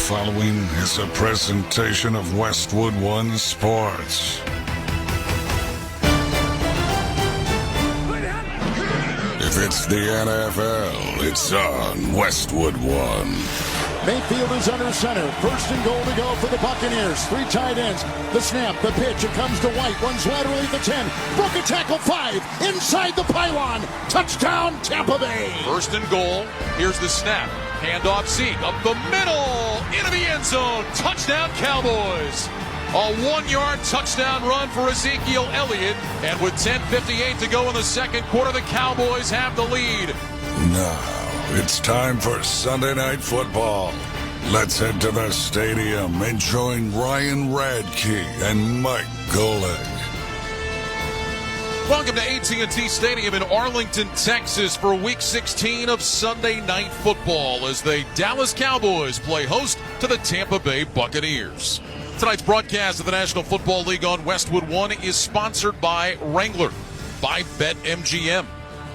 following is a presentation of Westwood One Sports. If it's the NFL, it's on Westwood One. Mayfield is under center. First and goal to go for the Buccaneers. 3 tight ends. The snap, the pitch. It comes to White. Runs laterally at the 10. Broke a tackle 5. Inside the pylon. Touchdown, Tampa Bay. First and goal. Here's the snap. Handoff Zeke. Up the middle. Into the end zone. Touchdown, Cowboys. A 1-yard touchdown run for Ezekiel Elliott. And with 10:58 to go in the second quarter, the Cowboys have the lead. Now, it's time for Sunday Night Football. Let's head to the stadium and join Ryan Radke and Mike Golick. Welcome to AT&T Stadium in Arlington, Texas for Week 16 of Sunday Night Football as the Dallas Cowboys play host to the Tampa Bay Buccaneers. Tonight's broadcast of the National Football League on Westwood One is sponsored by Wrangler, by BetMGM,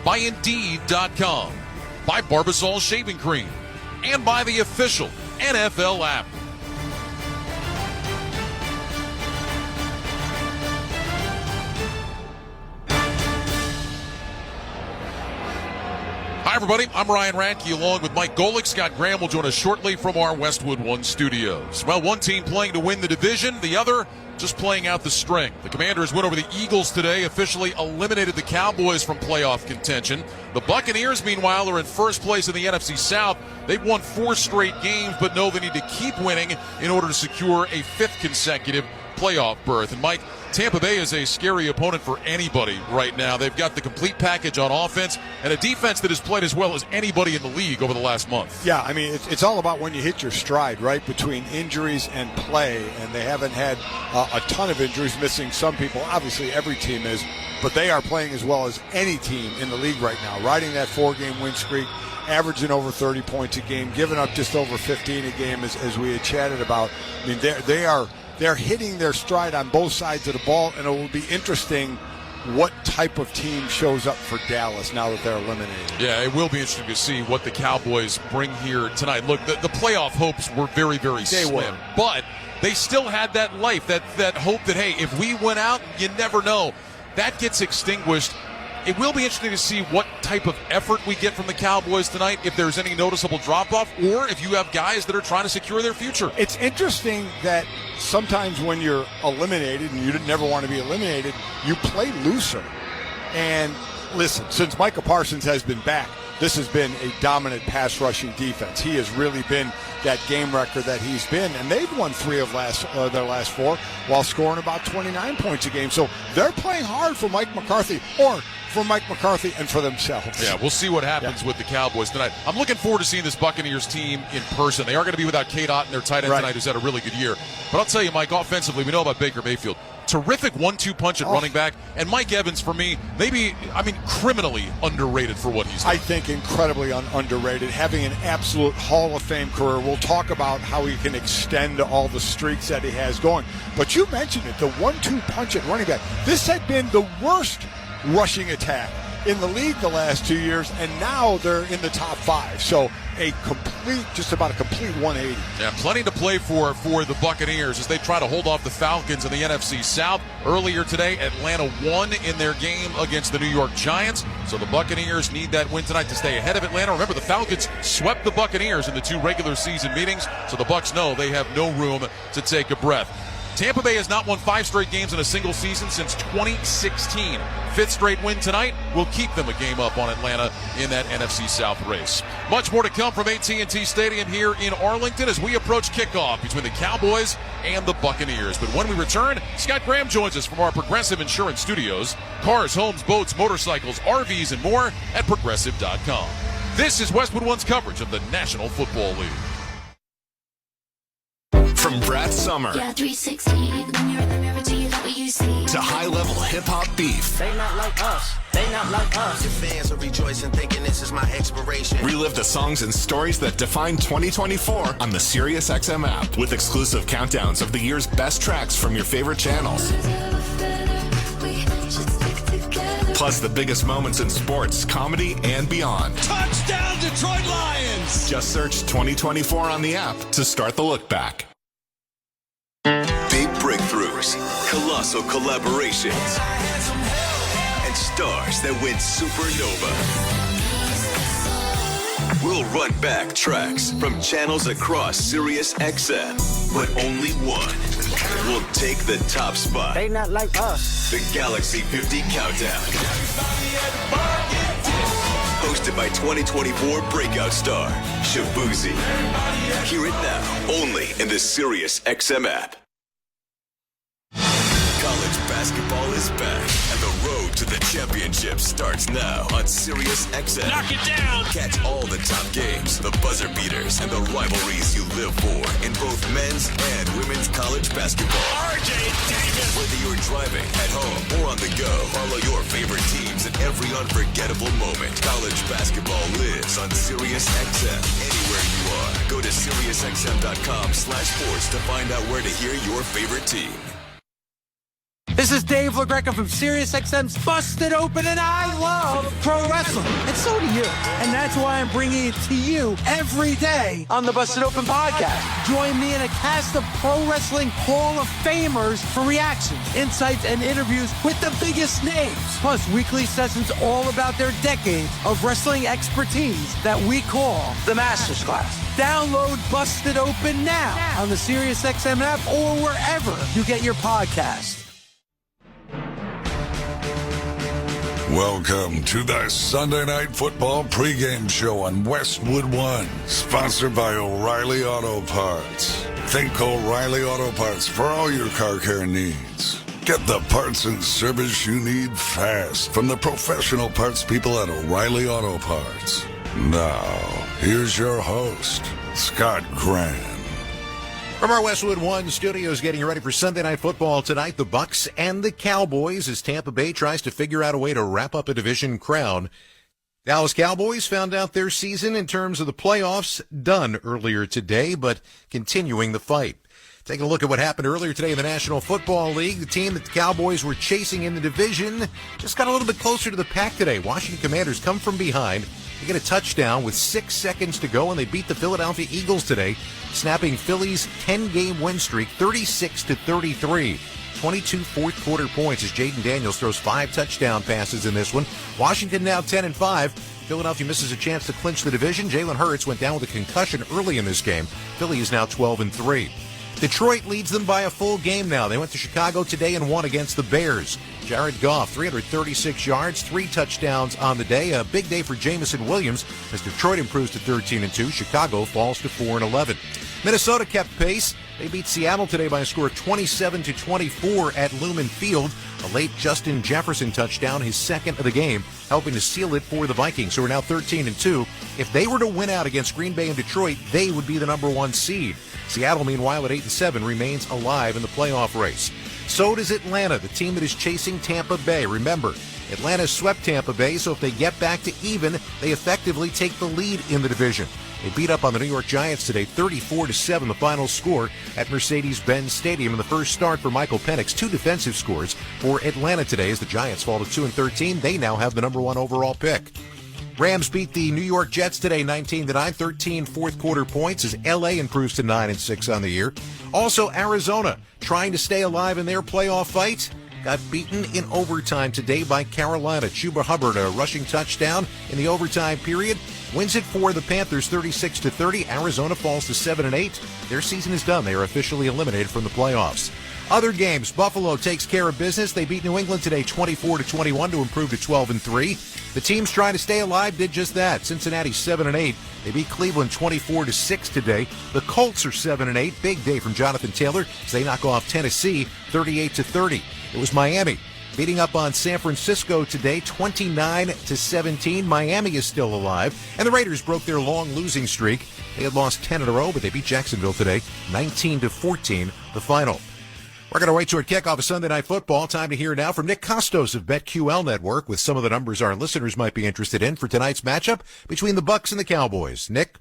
by Indeed.com, by Barbasol Shaving Cream, and by the official NFL app. Hi, everybody. I'm Ryan Radke along with Mike Golick. Scott Graham will join us shortly from our Westwood One studios. Well, one team playing to win the division, the other just playing out the string. The Commanders win over the Eagles today, officially eliminated the Cowboys from playoff contention. The Buccaneers, meanwhile, are in first place in the NFC South. They've won 4 straight games, but know they need to keep winning in order to secure a 5th consecutive playoff berth. And Mike, Tampa Bay is a scary opponent for anybody right now. They've got the complete package on offense and a defense that has played as well as anybody in the league over the last month. Yeah, I mean, it's all about when you hit your stride, right, between injuries and play. And they haven't had a ton of injuries, missing some people. Obviously, every team is. But they are playing as well as any team in the league right now, riding that 4-game win streak, averaging over 30 points a game, giving up just over 15 a game, as we had chatted about. I mean, they're hitting their stride on both sides of the ball, and it will be interesting what type of team shows up for Dallas now that they're eliminated. Yeah, it will be interesting to see what the Cowboys bring here tonight. Look, the playoff hopes were very, very slim, but they still had that life, that hope that, hey, if we went out, you never know. That gets extinguished. It will be interesting to see what type of effort we get from the Cowboys tonight, if there's any noticeable drop-off, or if you have guys that are trying to secure their future. It's interesting that sometimes when you're eliminated, and you never want to be eliminated, you play looser. And listen, since Micah Parsons has been back, this has been a dominant pass-rushing defense. He has really been that game wrecker that he's been, and they've won 3 of their last 4 while scoring about 29 points a game. So they're playing hard for Mike McCarthy, or for Mike McCarthy and for themselves. Yeah, we'll see what happens with the Cowboys tonight. I'm looking forward to seeing this Buccaneers team in person. They are going to be without Kate Otten, their tight end tonight, who's had a really good year. But I'll tell you, Mike, offensively, we know about Baker Mayfield. Terrific 1-2 punch at running back. And Mike Evans, for me, criminally underrated for what he's done. I think incredibly underrated, having an absolute Hall of Fame career. We'll talk about how he can extend all the streaks that he has going. But you mentioned it, the 1-2 punch at running back. This had been the worst rushing attack in the league the last 2 years, and now they're in the top 5. So just about a complete 180. Yeah, plenty to play for the Buccaneers as they try to hold off the Falcons in the NFC South. Earlier today, Atlanta won in their game against the New York Giants. So the Buccaneers need that win tonight to stay ahead of Atlanta. Remember, the Falcons swept the Buccaneers in the 2 regular season meetings, so the Bucs know they have no room to take a breath. Tampa Bay has not won 5 straight games in a single season since 2016. 5th straight win tonight will keep them a game up on Atlanta in that NFC South race. Much more to come from AT&T Stadium here in Arlington as we approach kickoff between the Cowboys and the Buccaneers. But when we return, Scott Graham joins us from our Progressive Insurance Studios. Cars, homes, boats, motorcycles, RVs, and more at Progressive.com. This is Westwood One's coverage of the National Football League. From Brad Summer yeah, 360. When you're in the mirror, do you like what you see? to high-level hip-hop beef. They not like us. They not like us. Your fans are rejoicing, thinking this is my expiration. Relive the songs and stories that define 2024 on the SiriusXM app with exclusive countdowns of the year's best tracks from your favorite channels. Plus the biggest moments in sports, comedy, and beyond. Touchdown, Detroit Lions! Just search 2024 on the app to start the look back. Big breakthroughs, colossal collaborations, and stars that went supernova. We'll run back tracks from channels across Sirius XM, but only one will take the top spot. They not like us. The Galaxy 50 Countdown. Hosted by 2024 breakout star, Shabuzi. Hear it now, only in the Sirius XM app. College basketball is back, and the road to the championship starts now on Sirius XM. Knock it down! Catch all the top games, the buzzer beaters, and the rivalries you live for in both men's and women's college basketball. RJ Davis! Whether you're driving, at home, or on the go, follow your favorite teams in every unforgettable moment. College basketball lives on Sirius XM. Anywhere you are, go to SiriusXM.com/sports to find out where to hear your favorite team. This is Dave LaGreca from SiriusXM's Busted Open, and I love pro wrestling. And so do you. And that's why I'm bringing it to you every day on the Busted Open podcast. Join me in a cast of pro wrestling Hall of Famers for reactions, insights, and interviews with the biggest names. Plus, weekly sessions all about their decades of wrestling expertise that we call the Masters Class. Download Busted Open now on the SiriusXM app or wherever you get your podcasts. Welcome to the Sunday Night Football pregame show on Westwood One, sponsored by O'Reilly Auto Parts. Think O'Reilly Auto Parts for all your car care needs. Get the parts and service you need fast from the professional parts people at O'Reilly Auto Parts. Now, here's your host, Scott Graham. From our Westwood One studios, getting ready for Sunday Night Football tonight, the Bucs and the Cowboys as Tampa Bay tries to figure out a way to wrap up a division crown. Dallas Cowboys found out their season in terms of the playoffs done earlier today, but continuing the fight. Taking a look at what happened earlier today in the National Football League, the team that the Cowboys were chasing in the division just got a little bit closer to the pack today. Washington Commanders come from behind. They get a touchdown with 6 seconds to go, and they beat the Philadelphia Eagles today, snapping Philly's 10-game win streak 36-33. 22 fourth-quarter points as Jaden Daniels throws 5 touchdown passes in this one. Washington now 10-5. Philadelphia misses a chance to clinch the division. Jalen Hurts went down with a concussion early in this game. Philly is now 12-3. Detroit leads them by a full game now. They went to Chicago today and won against the Bears. Jared Goff, 336 yards, 3 touchdowns on the day. A big day for Jamison Williams as Detroit improves to 13-2. Chicago falls to 4-11. Minnesota kept pace. They beat Seattle today by a score of 27-24 at Lumen Field. A late Justin Jefferson touchdown, his second of the game, helping to seal it for the Vikings, who are now 13-2. If they were to win out against Green Bay and Detroit, they would be the number 1 seed. Seattle, meanwhile, at 8-7, remains alive in the playoff race. So does Atlanta, the team that is chasing Tampa Bay. Remember, Atlanta swept Tampa Bay, so if they get back to even, they effectively take the lead in the division. They beat up on the New York Giants today, 34-7, the final score at Mercedes-Benz Stadium. In the first start for Michael Penix, 2 defensive scores for Atlanta today as the Giants fall to 2-13. They now have the number 1 overall pick. Rams beat the New York Jets today, 19-9, 13 fourth-quarter points as L.A. improves to 9-6 on the year. Also, Arizona trying to stay alive in their playoff fight. Got beaten in overtime today by Carolina. Chuba Hubbard, a rushing touchdown in the overtime period. Wins it for the Panthers 36-30. Arizona falls to 7-8. Their season is done. They are officially eliminated from the playoffs. Other games, Buffalo takes care of business. They beat New England today 24-21 to improve to 12-3. The teams trying to stay alive did just that. Cincinnati 7-8. They beat Cleveland 24-6 today. The Colts are 7-8. Big day from Jonathan Taylor as they knock off Tennessee 38-30. It was Miami beating up on San Francisco today 29-17. Miami is still alive. And the Raiders broke their long losing streak. They had lost 10 in a row, but they beat Jacksonville today 19-14, the final. We're going to wait toward kickoff of Sunday Night Football. Time to hear now from Nick Costos of BetQL Network with some of the numbers our listeners might be interested in for tonight's matchup between the Bucs and the Cowboys. Nick?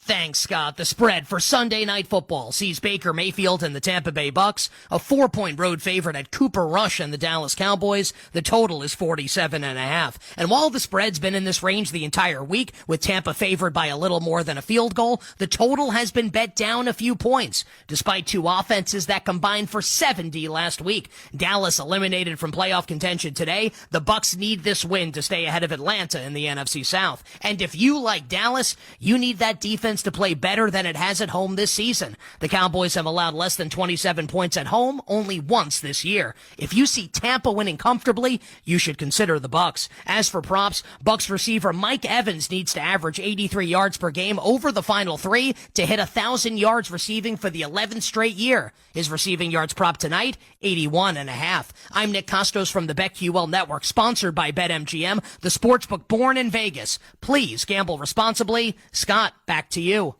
Thanks, Scott. The spread for Sunday Night Football sees Baker Mayfield and the Tampa Bay Bucs, a 4-point road favorite at Cooper Rush and the Dallas Cowboys. The total is 47.5. And while the spread's been in this range the entire week, with Tampa favored by a little more than a field goal, the total has been bet down a few points, despite two offenses that combined for 70 last week. Dallas eliminated from playoff contention today. The Bucs need this win to stay ahead of Atlanta in the NFC South. And if you like Dallas, you need that defense to play better than it has at home this season. The Cowboys have allowed less than 27 points at home only once this year. If you see Tampa winning comfortably, you should consider the Bucs. As for props, Bucs receiver Mike Evans needs to average 83 yards per game over the final three to hit 1,000 yards receiving for the 11th straight year. His receiving yards prop tonight, 81.5. I'm Nick Costos from the BetQL Network, sponsored by BetMGM, the sportsbook born in Vegas. Please gamble responsibly. Scott, back to you. All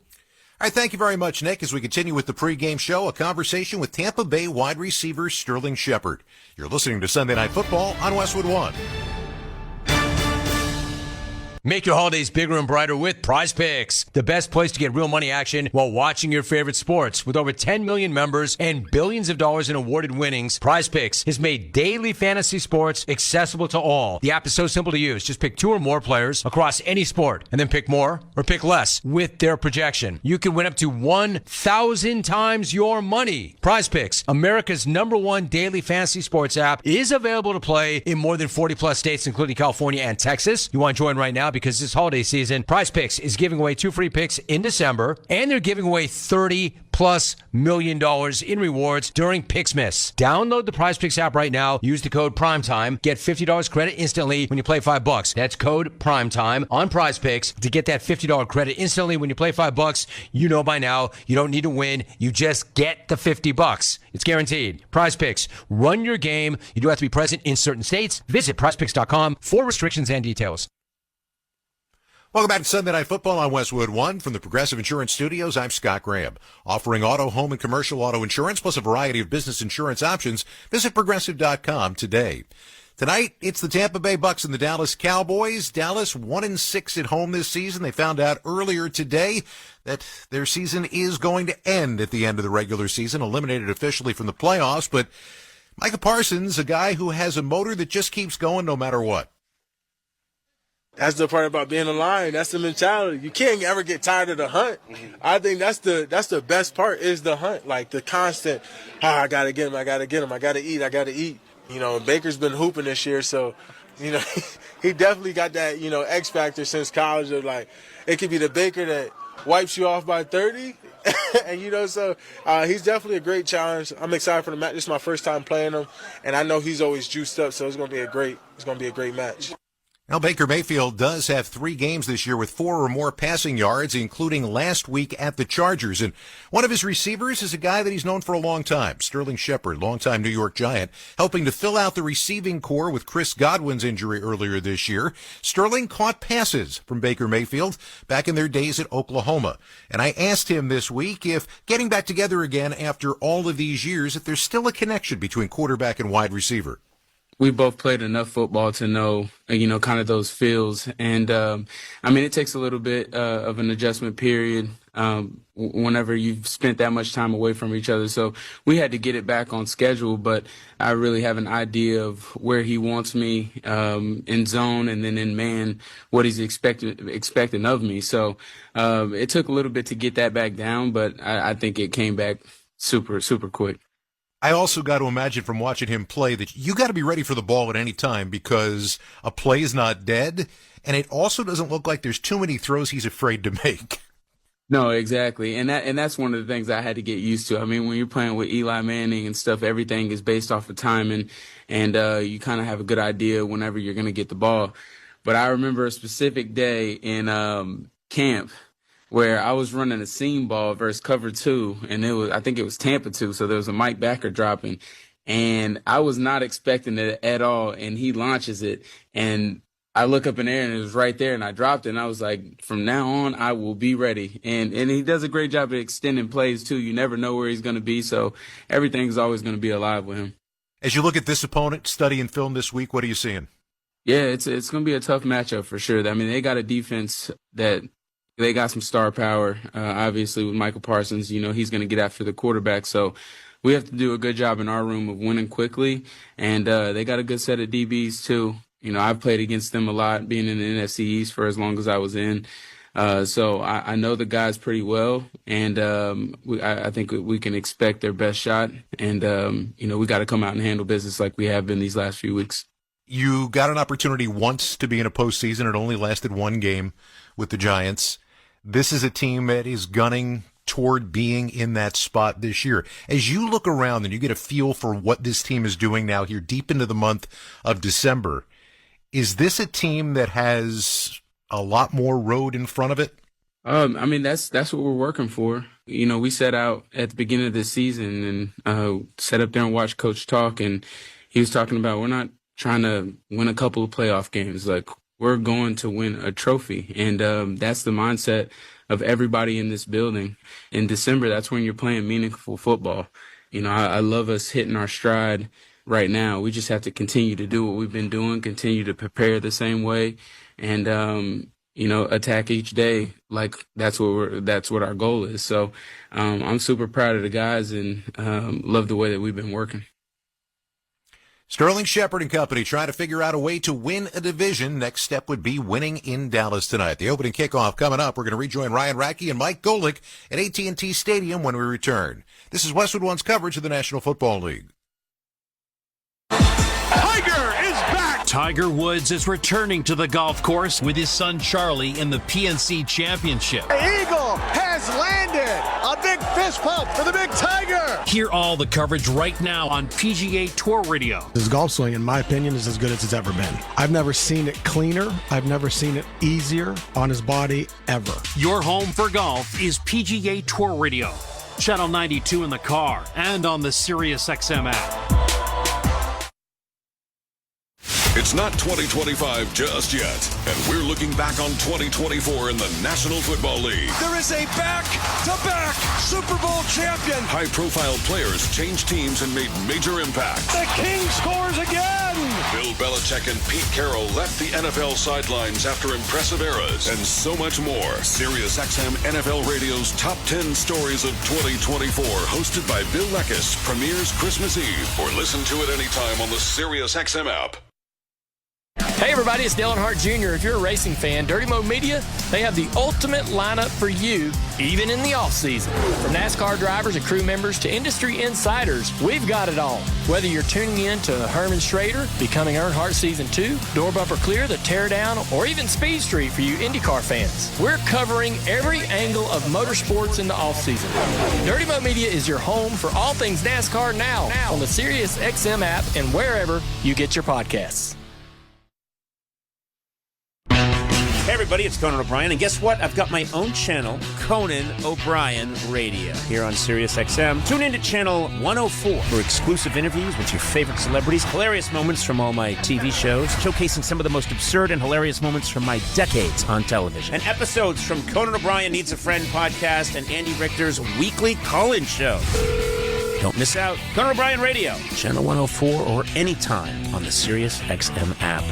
right, thank you very much, Nick. As we continue with the pregame show, a conversation with Tampa Bay wide receiver Sterling Shepard. You're listening to Sunday Night Football on Westwood One. Make your holidays bigger and brighter with Prize Picks, the best place to get real money action while watching your favorite sports. With over 10 million members and billions of dollars in awarded winnings, Prize Picks has made daily fantasy sports accessible to all. The app is so simple to use. Just pick 2 or more players across any sport and then pick more or pick less with their projection. You can win up to 1,000 times your money. Prize Picks, America's #1 daily fantasy sports app, is available to play in more than 40 plus states, including California and Texas. You want to join right now? Because this holiday season, Prize Picks is giving away 2 free picks in December, and they're giving away $30+ million in rewards during Pixmas. Download the Prize Picks app right now. Use the code PRIMETIME. Get $50 credit instantly when you play $5. That's code PRIMETIME on Prize Picks to get that $50 credit instantly when you play $5. You know by now, you don't need to win. You just get the $50. It's guaranteed. Prize Picks. Run your game. You do have to be present in certain states. Visit prizepicks.com for restrictions and details. Welcome back to Sunday Night Football on Westwood One from the Progressive Insurance Studios. I'm Scott Graham. Offering auto, home, and commercial auto insurance plus a variety of business insurance options. Visit Progressive.com today. Tonight, it's the Tampa Bay Bucs and the Dallas Cowboys. Dallas 1-6 at home this season. They found out earlier today that their season is going to end at the end of the regular season, eliminated officially from the playoffs. But Micah Parsons, a guy who has a motor that just keeps going no matter what. That's the part about being a Lion. That's the mentality. You can't ever get tired of the hunt. I think that's the best part is the hunt, like the constant, I got to get him, I got to get him, I got to eat. You know, Baker's been hooping this year, so, you know, he definitely got that, you know, X factor since college of like, it could be the Baker that wipes you off by 30. And, you know, so he's definitely a great challenge. I'm excited for the match. This is my first time playing him, and I know he's always juiced up, so it's going to be a great match. Now, Baker Mayfield does have 3 games this year with 4 or more passing yards, including last week at the Chargers. And one of his receivers is a guy that he's known for a long time, Sterling Shepard, longtime New York Giant, helping to fill out the receiving core with Chris Godwin's injury earlier this year. Sterling caught passes from Baker Mayfield back in their days at Oklahoma. And I asked him this week if getting back together again after all of these years, if there's still a connection between quarterback and wide receiver. We both played enough football to know, you know, kind of those feels. And, I mean, it takes a little bit of an adjustment period whenever you've spent that much time away from each other. So we had to get it back on schedule, but I really have an idea of where he wants me in zone and then in man, what he's expecting of me. So it took a little bit to get that back down, but I think it came back super, super quick. I also got to imagine from watching him play that you got to be ready for the ball at any time because a play is not dead, and it also doesn't look like there's too many throws he's afraid to make. No, exactly. And that's one of the things I had to get used to. I mean, when you're playing with Eli Manning and stuff, everything is based off of timing, and you kind of have a good idea whenever you're going to get the ball. But I remember a specific day in camp where I was running a seam ball versus cover 2, and I think it was Tampa 2, so there was a Mike Backer dropping, and I was not expecting it at all, and he launches it, and I look up in the air, and it was right there, and I dropped it, and I was like, from now on, I will be ready, and he does a great job of extending plays, too. You never know where he's going to be, so everything's always going to be alive with him. As you look at this opponent, studying film this week, what are you seeing? Yeah, it's going to be a tough matchup for sure. I mean, they got a defense that They got some star power, obviously, with Michael Parsons. He's going to get after the quarterback. So we have to do a good job in our room of winning quickly. And they got a good set of DBs, too. I've played against them a lot, being in the NFC East for as long as I was in. So I know the guys pretty well. And I think we can expect their best shot. And, we got to come out and handle business like we have been these last few weeks. You got an opportunity once to be in a postseason. It only lasted one game with the Giants. This is a team that is gunning toward being in that spot this year. As you look around and you get a feel for what this team is doing now here deep into the month of December, is this a team that has a lot more road in front of it? That's what we're working for. We set out at the beginning of the season and sat up there and watched Coach talk, and he was talking about we're not trying to win a couple of playoff games. Like, we're going to win a trophy. And that's the mindset of everybody in this building. In December, that's when you're playing meaningful football. I love us hitting our stride right now. We just have to continue to do what we've been doing, continue to prepare the same way, and, attack each day. Like, that's what our goal is. So I'm super proud of the guys and love the way that we've been working. Sterling Shepard and company trying to figure out a way to win a division. Next step would be winning in Dallas tonight. The opening kickoff coming up. We're going to rejoin Ryan Radke and Mike Golick at AT&T Stadium when we return. This is Westwood One's coverage of the National Football League. Tiger is back! Tiger Woods is returning to the golf course with his son Charlie in the PNC Championship. The Eagle has landed! A big fist pump for the big Tiger! Hear all the coverage right now on PGA Tour Radio. His golf swing, in my opinion, is as good as it's ever been. I've never seen it cleaner. I've never seen it easier on his body ever. Your home for golf is PGA Tour Radio. Channel 92 in the car and on the Sirius XM app. It's not 2025 just yet, and we're looking back on 2024 in the National Football League. There is a back-to-back Super Bowl champion. High-profile players changed teams and made major impacts. The King scores again. Bill Belichick and Pete Carroll left the NFL sidelines after impressive eras, and so much more. SiriusXM NFL Radio's Top 10 Stories of 2024, hosted by Bill Leckis, premieres Christmas Eve, or listen to it anytime on the SiriusXM app. Hey everybody, it's Dale Earnhardt Jr. If you're a racing fan, Dirty Mo Media, they have the ultimate lineup for you, even in the off-season. From NASCAR drivers and crew members to industry insiders, we've got it all. Whether you're tuning in to Herman Schrader, Becoming Earnhardt Season 2, Door Bumper Clear, The Teardown, or even Speed Street for you IndyCar fans, we're covering every angle of motorsports in the off-season. Dirty Mo Media is your home for all things NASCAR now on the Sirius XM app and wherever you get your podcasts. Hey everybody, it's Conan O'Brien, and guess what? I've got my own channel, Conan O'Brien Radio, here on Sirius XM. Tune in to channel 104 for exclusive interviews with your favorite celebrities, hilarious moments from all my TV shows, showcasing some of the most absurd and hilarious moments from my decades on television, and episodes from Conan O'Brien Needs a Friend podcast and Andy Richter's weekly call-in show. Don't miss out. Conan O'Brien Radio, channel 104, or anytime on the Sirius XM app.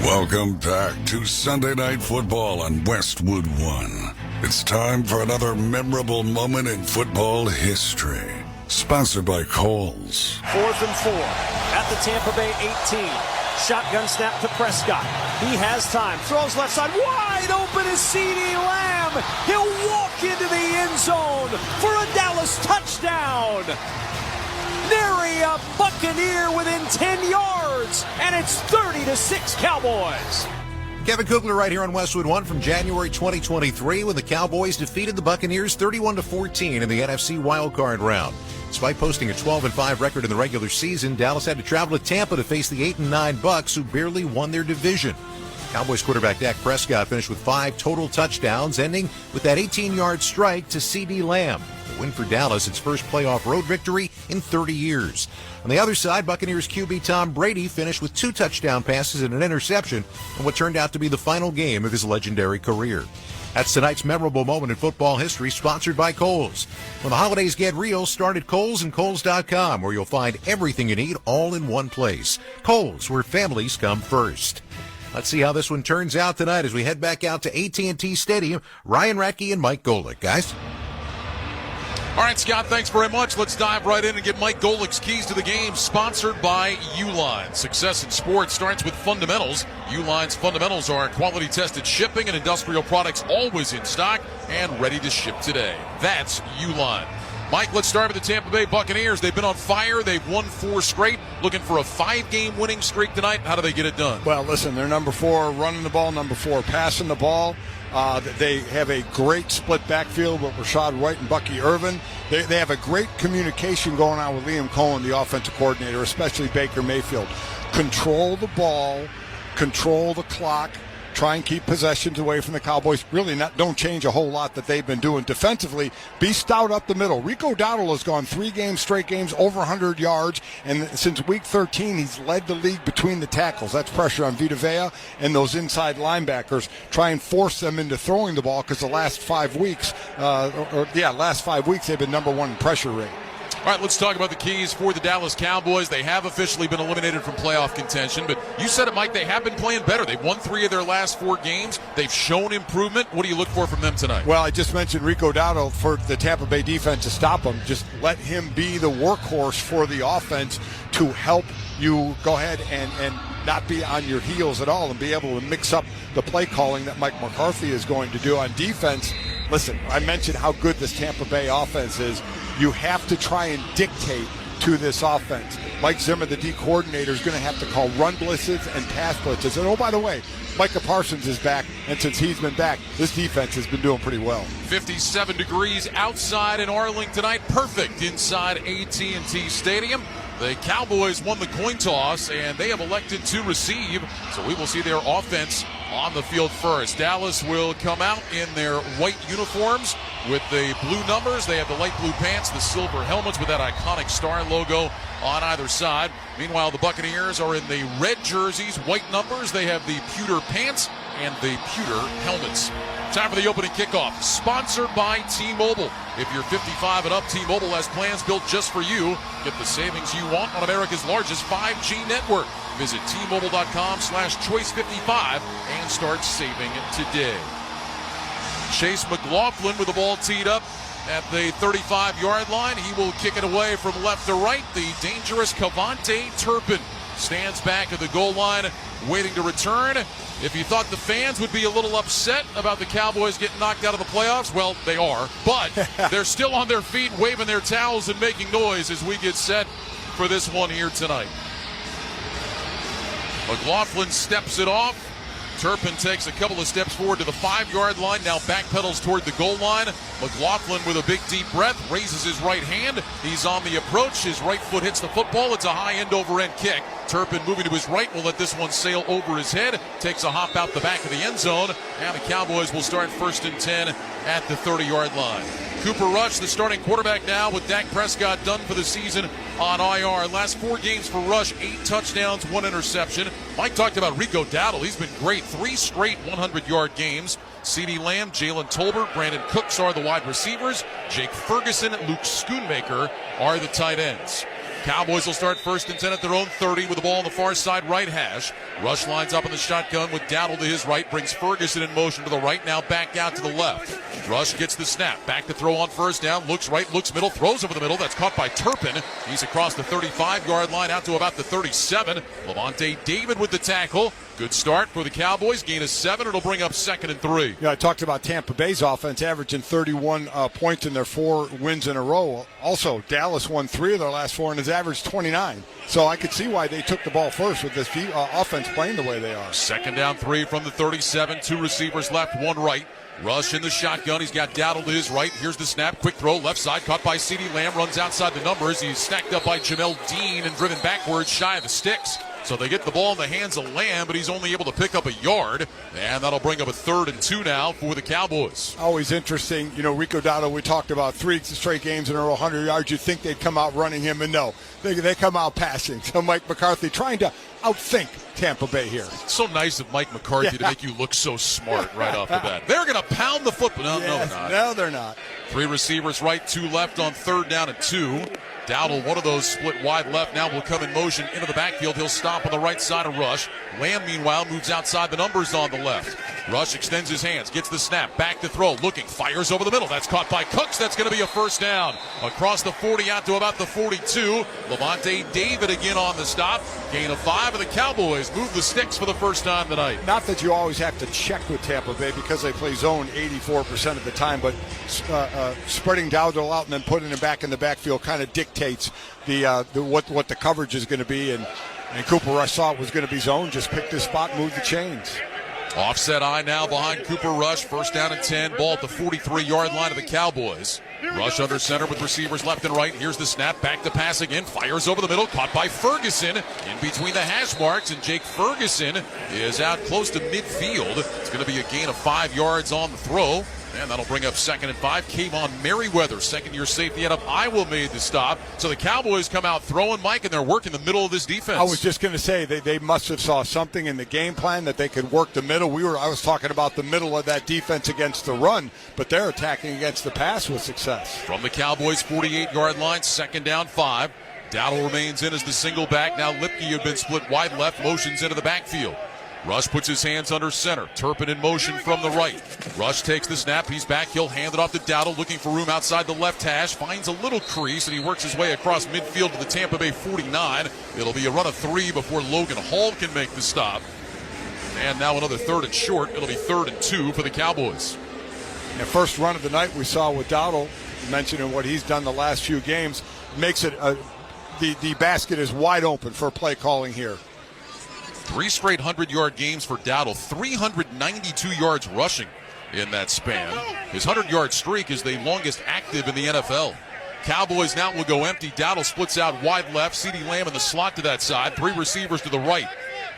Welcome back to Sunday Night Football on Westwood One. It's time for another memorable moment in football history. Sponsored by Kohl's. 4th and 4 at the Tampa Bay 18. Shotgun snap to Prescott. He has time. Throws left side. Wide open is CeeDee Lamb. He'll walk into the end zone for a Dallas touchdown. Nary a Buccaneer within 10 yards, and it's 30-6 Cowboys. Kevin Kugler right here on Westwood One from January 2023 when the Cowboys defeated the Buccaneers 31-14 in the NFC wildcard round. Despite posting a 12-5 record in the regular season, Dallas had to travel to Tampa to face the 8-9 Bucs, who barely won their division. Cowboys quarterback Dak Prescott finished with 5 total touchdowns, ending with that 18-yard strike to CeeDee Lamb. The win for Dallas, its first playoff road victory in 30 years. On the other side, Buccaneers QB Tom Brady finished with 2 touchdown passes and an interception in what turned out to be the final game of his legendary career. That's tonight's memorable moment in football history, sponsored by Kohl's. When the holidays get real, start at Kohl's and Kohl's.com, where you'll find everything you need all in one place. Kohl's, where families come first. Let's see how this one turns out tonight as we head back out to AT&T Stadium. Ryan Radke and Mike Golick, guys. All right, Scott, thanks very much. Let's dive right in and get Mike Golick's keys to the game, sponsored by Uline. Success in sports starts with fundamentals. Uline's fundamentals are quality-tested shipping and industrial products always in stock and ready to ship today. That's Uline. Mike, let's start with the Tampa Bay Buccaneers. They've been on fire. They've won 4 straight, looking for a 5-game winning streak tonight. How do they get it done? Well, listen, they're number 4 running the ball, number 4 passing the ball. They have a great split backfield with Rashad White and Bucky Irvin. They have a great communication going on with Liam Cohen, the offensive coordinator, especially Baker Mayfield. Control the ball, control the clock, try and keep possessions away from the Cowboys. Really don't change a whole lot that they've been doing defensively. Be stout up the middle. Rico Dowdle has gone 3 straight games, over 100 yards, and since week 13, he's led the league between the tackles. That's pressure on Vita Vea and those inside linebackers. Try and force them into throwing the ball because the last 5 weeks, they've been number 1 in pressure rate. All right, let's talk about the keys for the Dallas Cowboys. They have officially been eliminated from playoff contention, but you said it, Mike, they have been playing better. They've won 3 of their last 4 games. They've shown improvement. What do you look for from them tonight? Well, I just mentioned Rico Dowdle for the Tampa Bay defense to stop him. Just let him be the workhorse for the offense to help you go ahead and not be on your heels at all and be able to mix up the play calling that Mike McCarthy is going to do on defense. Listen, I mentioned how good this Tampa Bay offense is. You have to try and dictate to this offense. Mike Zimmer, the D coordinator, is going to have to call run blitzes and pass blitzes. And, oh, by the way, Micah Parsons is back, and since he's been back, this defense has been doing pretty well. 57 degrees outside in Arlington tonight. Perfect inside AT&T Stadium. The Cowboys won the coin toss, and they have elected to receive, so we will see their offense on the field first. Dallas will come out in their white uniforms with the blue numbers. They have the light blue pants, the silver helmets with that iconic star logo on either side. Meanwhile, the Buccaneers are in the red jerseys, white numbers. They have the pewter pants and the pewter helmets. Time for the opening kickoff, sponsored by T-Mobile. If you're 55 and up, T-Mobile has plans built just for you. Get the savings you want on America's largest 5G network. Visit T-Mobile.com/choice55 and start saving today. Chase McLaughlin with the ball teed up at the 35-yard line. He will kick it away from left to right. The dangerous Cavante Turpin stands back at the goal line, waiting to return. If you thought the fans would be a little upset about the Cowboys getting knocked out of the playoffs, well, they are. But they're still on their feet, waving their towels and making noise as we get set for this one here tonight. McLaughlin steps it off. Turpin takes a couple of steps forward to the 5-yard line, now backpedals toward the goal line. McLaughlin with a big deep breath, raises his right hand. He's on the approach. His right foot hits the football. It's a high end over end kick. Turpin moving to his right will let this one sail over his head. Takes a hop out the back of the end zone. And the Cowboys will start 1st and 10 at the 30-yard line. Cooper Rush, the starting quarterback now with Dak Prescott done for the season on IR. Last 4 games for Rush, 8 touchdowns, 1 interception. Mike talked about Rico Dowdle. He's been great. 3 straight 100-yard games. CeeDee Lamb, Jalen Tolbert, Brandon Cooks are the wide receivers. Jake Ferguson, Luke Schoonmaker are the tight ends. Cowboys will start 1st and 10 at their own 30 with the ball on the far side right hash. Rush lines up in the shotgun with Dowdle to his right, brings Ferguson in motion to the right, now back out to the left. Rush gets the snap, back to throw on 1st down, looks right, looks middle, throws over the middle. That's caught by Turpin. He's across the 35-yard line out to about the 37. Lavonte David with the tackle. Good start for the Cowboys. Gain of 7. It'll bring up 2nd and 3. Yeah, I talked about Tampa Bay's offense averaging 31 points in their 4 wins in a row. Also, Dallas won 3 of their last 4 and has averaged 29. So I could see why they took the ball first with this offense playing the way they are. 2nd down 3 from the 37. 2 receivers left, 1 right. Rush in the shotgun. He's got Dowdle to his right. Here's the snap. Quick throw. Left side. Caught by CeeDee Lamb. Runs outside the numbers. He's stacked up by Jamel Dean and driven backwards shy of the sticks. So they get the ball in the hands of Lamb, but he's only able to pick up a yard. And that'll bring up a 3rd and 2 now for the Cowboys. Always interesting. You know, Rico Dowdle, we talked about 3 straight games in a row, 100 yards. You'd think they'd come out running him, and no. They come out passing. So Mike McCarthy trying to outthink Tampa Bay here. It's so nice of Mike McCarthy to make you look so smart right off the bat. They're going to pound the football. No, yes, no, they're not. No, they're not. 3 receivers right, 2 left on 3rd down and 2. Dowdle, one of those split wide left, now will come in motion into the backfield. He'll stop on the right side of Rush. Lamb, meanwhile, moves outside the numbers on the left. Rush extends his hands, gets the snap, back to throw, looking, fires over the middle. That's caught by Cooks. That's going to be a first down. Across the 40 out to about the 42. Levante David again on the stop. Gain of 5, and the Cowboys move the sticks for the first time tonight. Not that you always have to check with Tampa Bay because they play zone 84% of the time, but spreading Dowdle out and then putting him back in the backfield kind of dictates what the coverage is going to be. And Cooper Rush saw it was going to be zone, just picked his spot, moved the chains. Offset eye now behind Cooper Rush. First down and 10. Ball at the 43-yard line of the Cowboys. Rush under center with receivers left and right. Here's the snap. Back to pass again. Fires over the middle. Caught by Ferguson in between the hash marks. And Jake Ferguson is out close to midfield. It's going to be a gain of 5 yards on the throw. And that'll bring up 2nd and 5. Kayvon Merriweather, second-year safety out of Iowa, made the stop. So the Cowboys come out throwing, Mike, and they're working the middle of this defense. I was just going to say they must have saw something in the game plan that they could work the middle. I was talking about the middle of that defense against the run, but they're attacking against the pass with success. From the Cowboys' 48-yard line, 2nd down 5. Dowdle remains in as the single back. Now Lipke had been split wide left, motions into the backfield. Rush puts his hands under center. Turpin in motion from the right. Rush takes the snap. He's back. He'll hand it off to Dowdle, looking for room outside the left hash. Finds a little crease, and he works his way across midfield to the Tampa Bay 49. It'll be a run of 3 before Logan Hall can make the stop. And now another 3rd and short. It'll be 3rd and 2 for the Cowboys. The first run of the night we saw with Dowdle, mentioning what he's done the last few games, makes it the basket is wide open for play calling here. 3 straight 100-yard games for Dowdle, 392 yards rushing in that span. His 100-yard streak is the longest active in the NFL. Cowboys now will go empty. Dowdle splits out wide left. CeeDee Lamb in the slot to that side. 3 receivers to the right.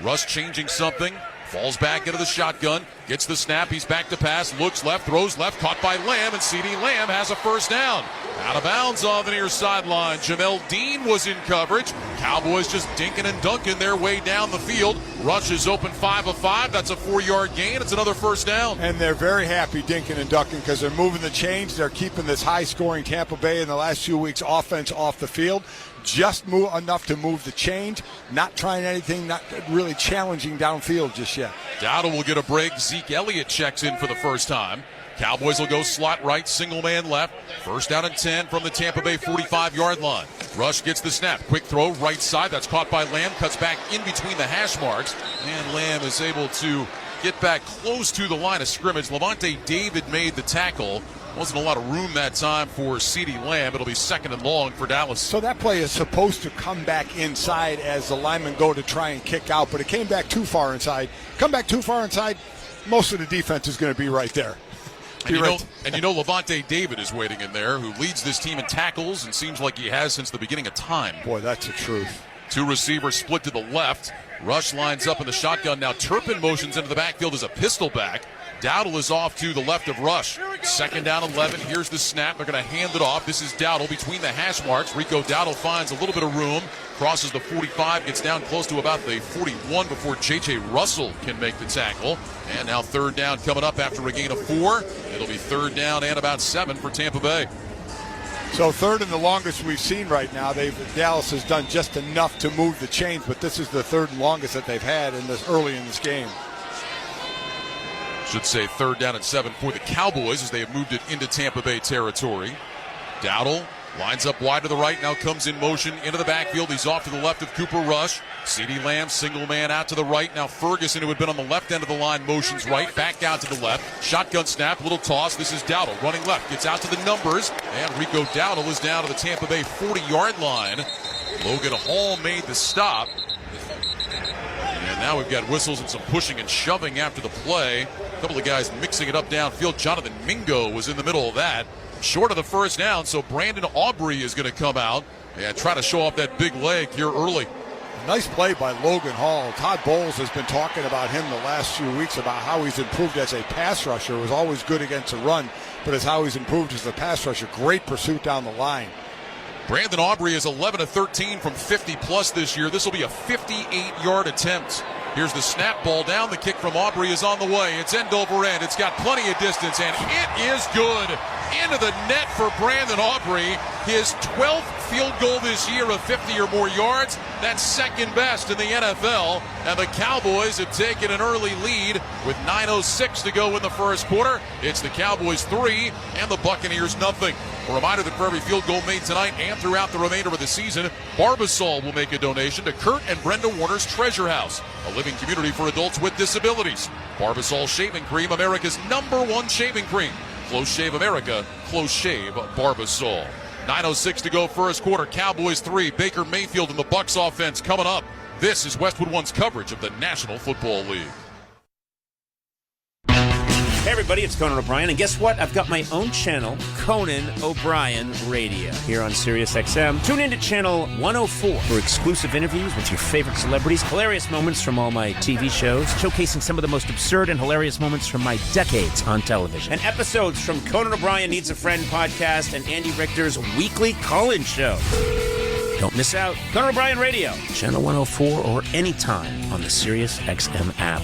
Rush changing something. Falls back into the shotgun. Gets the snap. He's back to pass. Looks left. Throws left. Caught by Lamb. And CeeDee Lamb has a first down. Out of bounds on the near sideline. Jamel Dean was in coverage. Cowboys just dinking and dunking their way down the field. Rush is open 5 of 5. That's a 4-yard gain. It's another first down. And they're very happy dinking and ducking because they're moving the chains. They're keeping this high-scoring Tampa Bay in the last few weeks offense off the field. Just enough to move the chains. Not trying anything, not really challenging downfield just yet. Dowdle will get a break. Zeke Elliott checks in for the first time. Cowboys will go slot right, single man left. First down and 10 from the Tampa Bay 45-yard line. Rush gets the snap. Quick throw, right side. That's caught by Lamb. Cuts back in between the hash marks. And Lamb is able to get back close to the line of scrimmage. Levante David made the tackle. Wasn't a lot of room that time for CeeDee Lamb. It'll be 2nd and long for Dallas. So that play is supposed to come back inside as the linemen go to try and kick out, but it came back too far inside. Come back too far inside, most of the defense is going to be right there. And you know Levante David is waiting in there, who leads this team in tackles and seems like he has since the beginning of time. Boy, that's the truth. 2 receivers split to the left. Rush lines up in the shotgun. Now Turpin motions into the backfield as a pistol back. Dowdle is off to the left of Rush. 2nd down 11. Here's the snap. They're going to hand it off. This is Dowdle between the hash marks. Rico Dowdle finds a little bit of room. Crosses the 45. Gets down close to about the 41 before J.J. Russell can make the tackle. And now 3rd down coming up after a gain of 4. It'll be 3rd down and about 7 for Tampa Bay. So 3rd and the longest we've seen right now. Dallas has done just enough to move the chains, but this is the 3rd and longest that they've had in this early in this game. Should say 3rd down and 7 for the Cowboys as they have moved it into Tampa Bay territory. Dowdle lines up wide to the right, now comes in motion into the backfield. He's off to the left of Cooper Rush. CeeDee Lamb, single man out to the right. Now Ferguson, who had been on the left end of the line, motions right, back out to the left. Shotgun snap, little toss. This is Dowdle running left, gets out to the numbers. And Rico Dowdle is down to the Tampa Bay 40-yard line. Logan Hall made the stop. And now we've got whistles and some pushing and shoving after the play. A couple of guys mixing it up downfield. Jonathan Mingo was in the middle of that. Short of the first down, so Brandon Aubrey is going to come out and try to show off that big leg here early. Nice play by Logan Hall. Todd Bowles has been talking about him the last few weeks about how he's improved as a pass rusher. Was always good against the run, but as how he's improved as a pass rusher. Great pursuit down the line. Brandon Aubrey is 11 of 13 from 50-plus this year. This will be a 58-yard attempt. Here's the snap, ball down. The kick from Aubrey is on the way. It's end over end. It's got plenty of distance, and it is good. Into the net for Brandon Aubrey. His 12th field goal this year of 50 or more yards. That's second best in the NFL. And the Cowboys have taken an early lead with 9:06 to go in the first quarter. It's the Cowboys 3 and the Buccaneers nothing. A reminder that for every field goal made tonight and throughout the remainder of the season, Barbasol will make a donation to Kurt and Brenda Warner's Treasure House, a living community for adults with disabilities. Barbasol Shaving Cream, America's #1 shaving cream. Close Shave America, Close Shave Barbasol. 9:06 to go first quarter. Cowboys 3, Baker Mayfield and the Bucs offense coming up. This is Westwood One's coverage of the National Football League. Hey everybody, it's Conan O'Brien, and guess what? I've got my own channel, Conan O'Brien Radio, here on Sirius XM. Tune in to channel 104 for exclusive interviews with your favorite celebrities, hilarious moments from all my TV shows, showcasing some of the most absurd and hilarious moments from my decades on television, and episodes from Conan O'Brien Needs a Friend podcast and Andy Richter's weekly call-in show. Don't miss out. Conan O'Brien Radio, channel 104, or anytime on the Sirius XM app.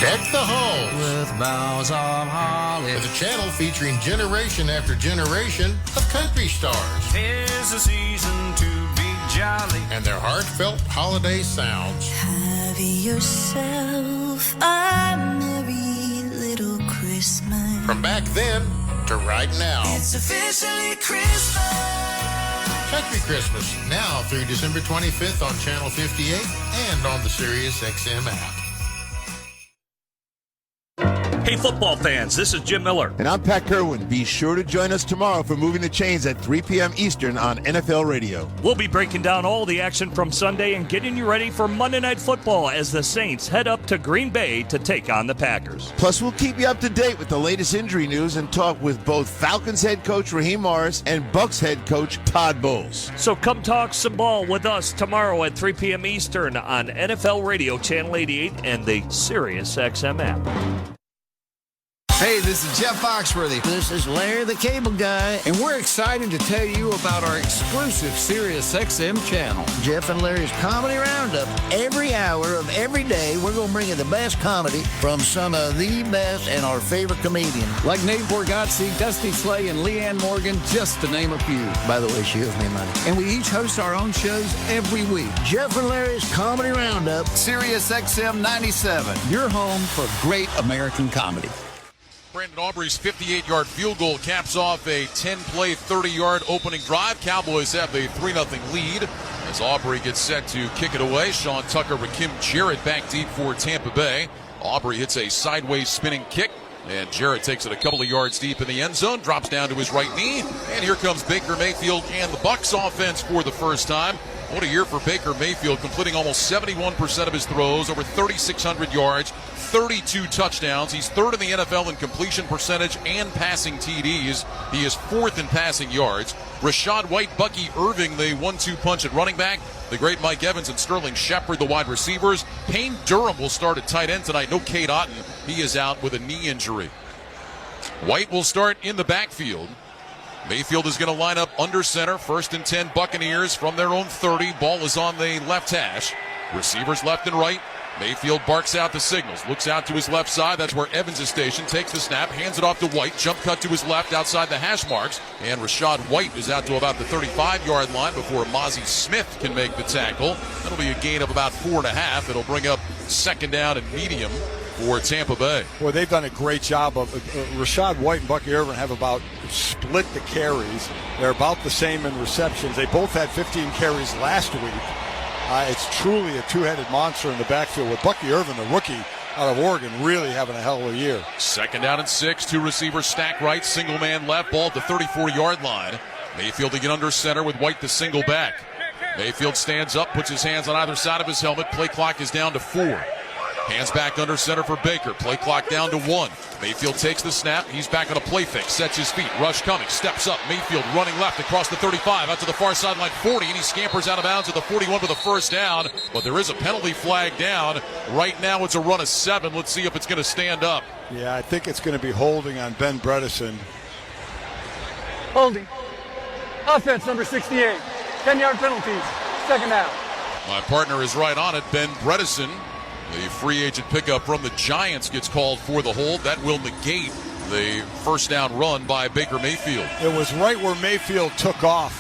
Deck the halls with boughs of holly. With a channel featuring generation after generation of country stars. 'Tis the season to be jolly. And their heartfelt holiday sounds. Have yourself a merry little Christmas. From back then to right now. It's officially Christmas. Country Christmas, now through December 25th on Channel 58 and on the Sirius XM app. Hey, football fans, this is Jim Miller. And I'm Pat Kerwin. Be sure to join us tomorrow for Moving the Chains at 3 p.m. Eastern on NFL Radio. We'll be breaking down all the action from Sunday and getting you ready for Monday Night Football as the Saints head up to Green Bay to take on the Packers. Plus, we'll keep you up to date with the latest injury news and talk with both Falcons head coach Raheem Morris and Bucs head coach Todd Bowles. So come talk some ball with us tomorrow at 3 p.m. Eastern on NFL Radio Channel 88 and the Sirius XM app. Hey, this is Jeff Foxworthy. This is Larry the Cable Guy. And we're excited to tell you about our exclusive Sirius XM channel. Jeff and Larry's Comedy Roundup. Every hour of every day, we're going to bring you the best comedy from some of the best and our favorite comedians. Like Nate Borgazzi, Dusty Slay, and Leanne Morgan, just to name a few. By the way, she owes me money. And we each host our own shows every week. Jeff and Larry's Comedy Roundup. Sirius XM 97. Your home for great American comedy. Brandon Aubrey's 58-yard field goal caps off a 10-play, 30-yard opening drive. Cowboys have a 3-0 lead as Aubrey gets set to kick it away. Sean Tucker, Rakim Jarrett back deep for Tampa Bay. Aubrey hits a sideways spinning kick, and Jarrett takes it a couple of yards deep in the end zone, drops down to his right knee, and here comes Baker Mayfield and the Bucs offense for the first time. What a year for Baker Mayfield, completing almost 71% of his throws, over 3,600 yards, 32 touchdowns. He's third in the NFL in completion percentage and passing TDs. He is fourth in passing yards. Rashad White, Bucky Irving, the 1-2 punch at running back. The great Mike Evans and Sterling Shepard, the wide receivers. Payne Durham will start at tight end tonight. No Cade Otton. He is out with a knee injury. White will start in the backfield. Mayfield is going to line up under center. 1st and 10 Buccaneers from their own 30. Ball is on the left hash. Receivers left and right. Mayfield barks out the signals. Looks out to his left side. That's where Evans is stationed. Takes the snap. Hands it off to White. Jump cut to his left outside the hash marks. And Rashad White is out to about the 35-yard line before Mozzie Smith can make the tackle. That'll be a gain of about 4.5. It'll bring up 2nd down and medium for Tampa Bay. Boy, they've done a great job of Rashad White and Bucky Irvin have about split the carries. They're about the same in receptions. They both had 15 carries last week. It's truly a two-headed monster in the backfield with Bucky Irvin, the rookie out of Oregon, really having a hell of a year. 2nd down and 6. 2 receivers stack right, single man left, ball at the 34-yard line. Mayfield to get under center with White the single back. Mayfield stands up, puts his hands on either side of his helmet. Play clock is down to 4. Hands back under center for Baker. Play clock down to 1. Mayfield takes the snap. He's back on a play fake. Sets his feet. Rush coming. Steps up. Mayfield running left across the 35 out to the far sideline 40. And he scampers out of bounds at the 41 with a 1st down. But there is a penalty flag down. Right now it's a run of 7. Let's see if it's going to stand up. Yeah, I think it's going to be holding on Ben Bredesen. Holding. Offense number 68. 10-yard penalties. 2nd down. My partner is right on it. Ben Bredesen, the free agent pickup from the Giants, gets called for the hold. That will negate the first down run by Baker Mayfield. It was right where Mayfield took off,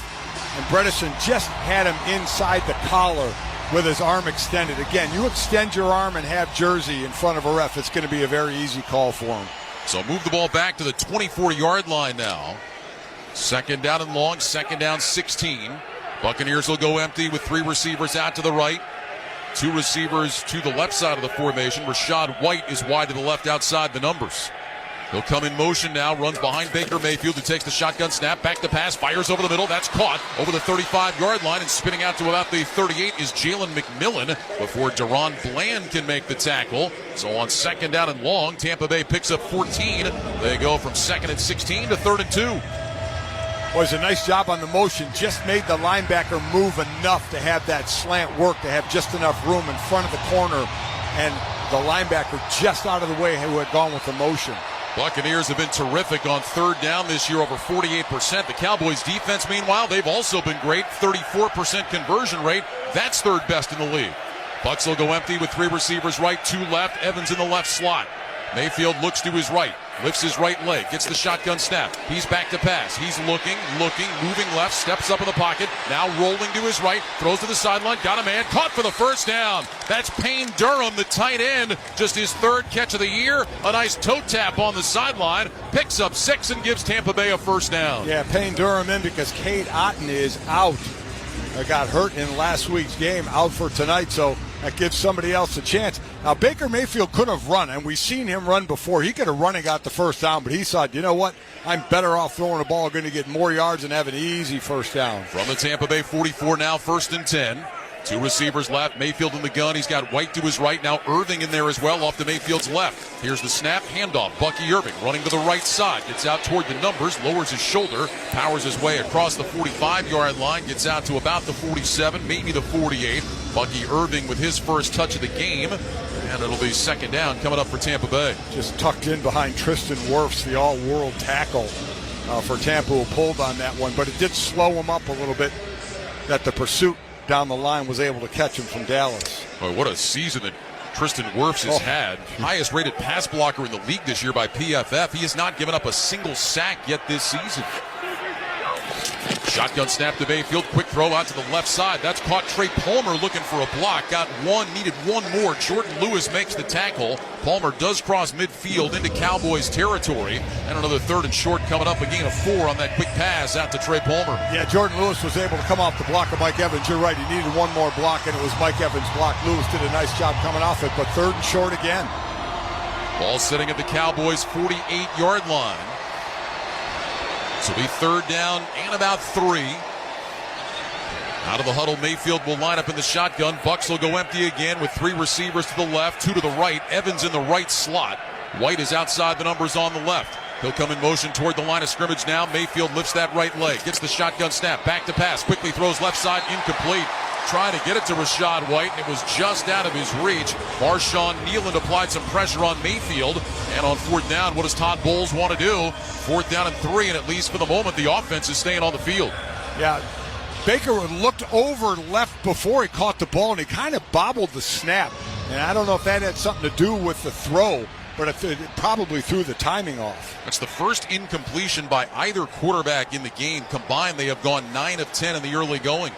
and Bredesen just had him inside the collar with his arm extended. Again, you extend your arm and have jersey in front of a ref, it's going to be a very easy call for him. So move the ball back to the 24-yard line now. Second down and long, second down 16. Buccaneers will go empty with 3 receivers out to the right. 2 receivers to the left side of the formation. Rashad White is wide to the left outside the numbers. He'll come in motion now, runs behind Baker Mayfield, who takes the shotgun snap, back to pass, fires over the middle. That's caught over the 35-yard line, and spinning out to about the 38 is Jalen McMillan before Deron Bland can make the tackle. So on second down and long, Tampa Bay picks up 14. They go from second and 16 to third and 2. Was a nice job on the motion. Just made the linebacker move enough to have that slant work, to have just enough room in front of the corner, and the linebacker just out of the way who had gone with the motion. Buccaneers have been terrific on third down this year, over 48%. The Cowboys defense, meanwhile, they've also been great. 34% conversion rate. That's third best in the league. Bucs will go empty with 3 receivers right, 2 left. Evans in the left slot. Mayfield looks to his right, lifts his right leg, gets the shotgun snap. He's back to pass. He's looking, moving left, steps up in the pocket, now rolling to his right, throws to the sideline, got a man, caught for the first down. That's Payne Durham, the tight end, just his 3rd catch of the year. A nice toe tap on the sideline, picks up 6 and gives Tampa Bay a first down. Yeah, Payne Durham in because Cade Otton is out. Got hurt in last week's game, out for tonight, so that gives somebody else a chance. Now, Baker Mayfield could have run, and we've seen him run before. He could have run and got the first down, but he thought, you know what, I'm better off throwing the ball, going to get more yards and have an easy first down. From the Tampa Bay 44 now, 1st and 10. 2 receivers left, Mayfield in the gun. He's got White to his right, now Irving in there as well off to Mayfield's left. Here's the snap, handoff, Bucky Irving running to the right side, gets out toward the numbers, lowers his shoulder, powers his way across the 45-yard line, gets out to about the 47, maybe the 48. Bucky Irving with his first touch of the game, and it'll be second down coming up for Tampa Bay. Just tucked in behind Tristan Wirfs, the all-world tackle for Tampa, who pulled on that one, but it did slow him up a little bit that the pursuit down the line was able to catch him from Dallas. Oh, what a season that Tristan Wirfs has had. Highest rated pass blocker in the league this year by PFF. He has not given up a single sack yet this season. Shotgun snap to Mayfield. Quick throw out to the left side. That's caught. Trey Palmer looking for a block. Got one, needed one more. Jordan Lewis makes the tackle. Palmer does cross midfield into Cowboys territory. And another 3rd and short coming up. A gain of 4 on that quick pass out to Trey Palmer. Yeah, Jordan Lewis was able to come off the block of Mike Evans. You're right. He needed one more block, and it was Mike Evans' block. Lewis did a nice job coming off it, but 3rd and short again. Ball sitting at the Cowboys' 48-yard line. So be 3rd down and about 3. Out of the huddle, Mayfield will line up in the shotgun. Bucs will go empty again with 3 receivers to the left, 2 to the right. Evans in the right slot. White is outside the numbers on the left. He'll come in motion toward the line of scrimmage now. Mayfield lifts that right leg, gets the shotgun snap, back to pass, quickly throws left side, incomplete. Trying to get it to Rashad White, and it was just out of his reach. Marshawn Nealand applied some pressure on Mayfield, and on 4th down, what does Todd Bowles want to do? 4th down and 3, and at least for the moment, the offense is staying on the field. Yeah, Baker looked over left before he caught the ball, and he kind of bobbled the snap. And I don't know if that had something to do with the throw, but it probably threw the timing off. That's the first incompletion by either quarterback in the game. Combined, they have gone 9 of 10 in the early going.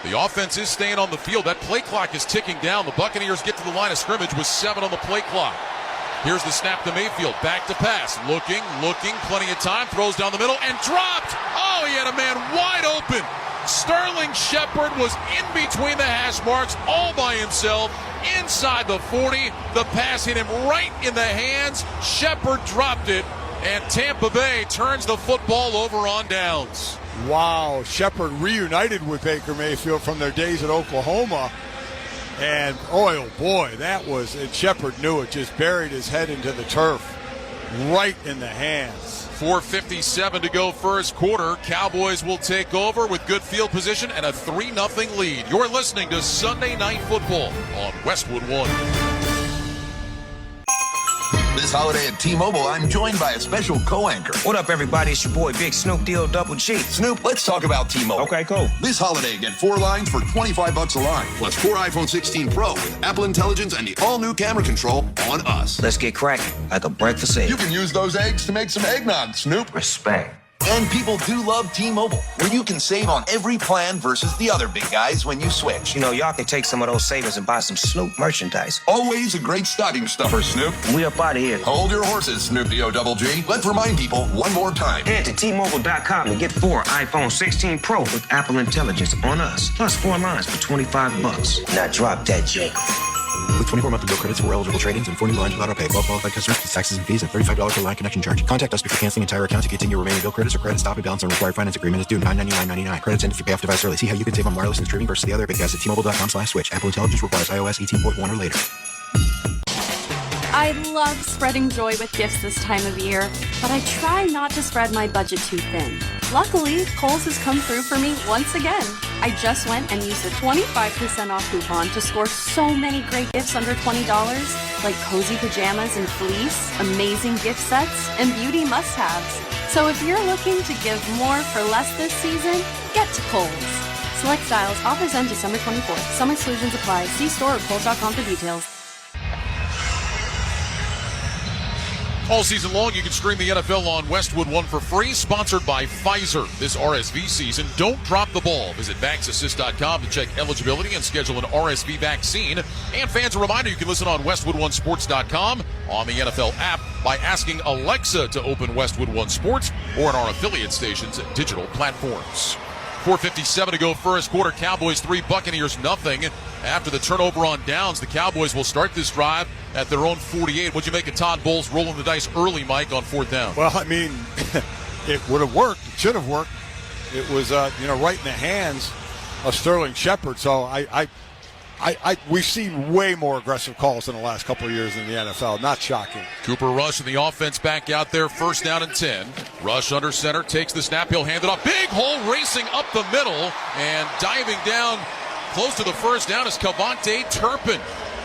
The offense is staying on the field. That play clock is ticking down. The Buccaneers get to the line of scrimmage with 7 on the play clock. Here's the snap to Mayfield. Back to pass. Looking. Plenty of time. Throws down the middle and dropped. Oh, he had a man wide open. Sterling Shepard was in between the hash marks all by himself. Inside the 40. The pass hit him right in the hands. Shepard dropped it. And Tampa Bay turns the football over on downs. Wow, Shepard reunited with Baker Mayfield from their days at Oklahoma. And, oh boy, that was, and Shepard knew it, just buried his head into the turf. Right in the hands. 4:57 to go first quarter. Cowboys will take over with good field position and a 3-0 lead. You're listening to Sunday Night Football on Westwood One. This holiday at T-Mobile, I'm joined by a special co-anchor. What up, everybody? It's your boy, Big Snoop Deal Double G. Snoop, let's talk about T-Mobile. Okay, cool. This holiday, get 4 lines for $25 a line, plus 4 iPhone 16 Pro with Apple Intelligence and the all-new camera control on us. Let's get cracking, like a breakfast egg. You can use those eggs to make some eggnog, Snoop. Respect. And people do love T-Mobile, where you can save on every plan versus the other big guys when you switch. You know, y'all can take some of those savings and buy some Snoop merchandise. Always a great stocking stuffer, Snoop. We up out of here. Hold your horses, Snoop D-O double G. Let's remind people one more time. Head to T-Mobile.com and get 4 iPhone 16 Pro with Apple Intelligence on us, plus 4 lines for $25. Now drop that J. With 24 monthly bill credits for eligible trade-ins and 40 lines with auto pay. Well qualified customers with taxes and fees and $35 per line connection charge. Contact us before canceling entire account to continue remaining bill credits or credit stop and balance on required finance agreement is due $999.99. Credits end if you pay off device early. See how you can save on wireless and streaming versus the other big guys at T-Mobile.com/switch. Apple Intelligence requires iOS 18.1 or later. I love spreading joy with gifts this time of year, but I try not to spread my budget too thin. Luckily, Kohl's has come through for me once again. I just went and used a 25% off coupon to score so many great gifts under $20, like cozy pajamas and fleece, amazing gift sets, and beauty must-haves. So if you're looking to give more for less this season, get to Kohl's. Select styles, offers end December 24th. Some exclusions apply. See store or Kohl's.com for details. All season long, you can stream the NFL on Westwood One for free, sponsored by Pfizer. This RSV season, don't drop the ball. Visit VaxAssist.com to check eligibility and schedule an RSV vaccine. And fans, a reminder, you can listen on WestwoodOneSports.com, on the NFL app, by asking Alexa to open Westwood One Sports, or on our affiliate stations and digital platforms. 4:57 to go first quarter. Cowboys 3, Buccaneers nothing. After the turnover on downs, the Cowboys will start this drive at their own 48. What'd you make of Todd Bowles rolling the dice early, Mike, on 4th down? Well, I mean, it would have worked. It should have worked. It was, right in the hands of Sterling Shepard. So we've seen way more aggressive calls in the last couple of years in the NFL. Not shocking. Cooper Rush and the offense back out there. 1st down and 10. Rush under center, takes the snap. He'll hand it off. Big hole racing up the middle and diving down close to the 1st down is Cavante Turpin.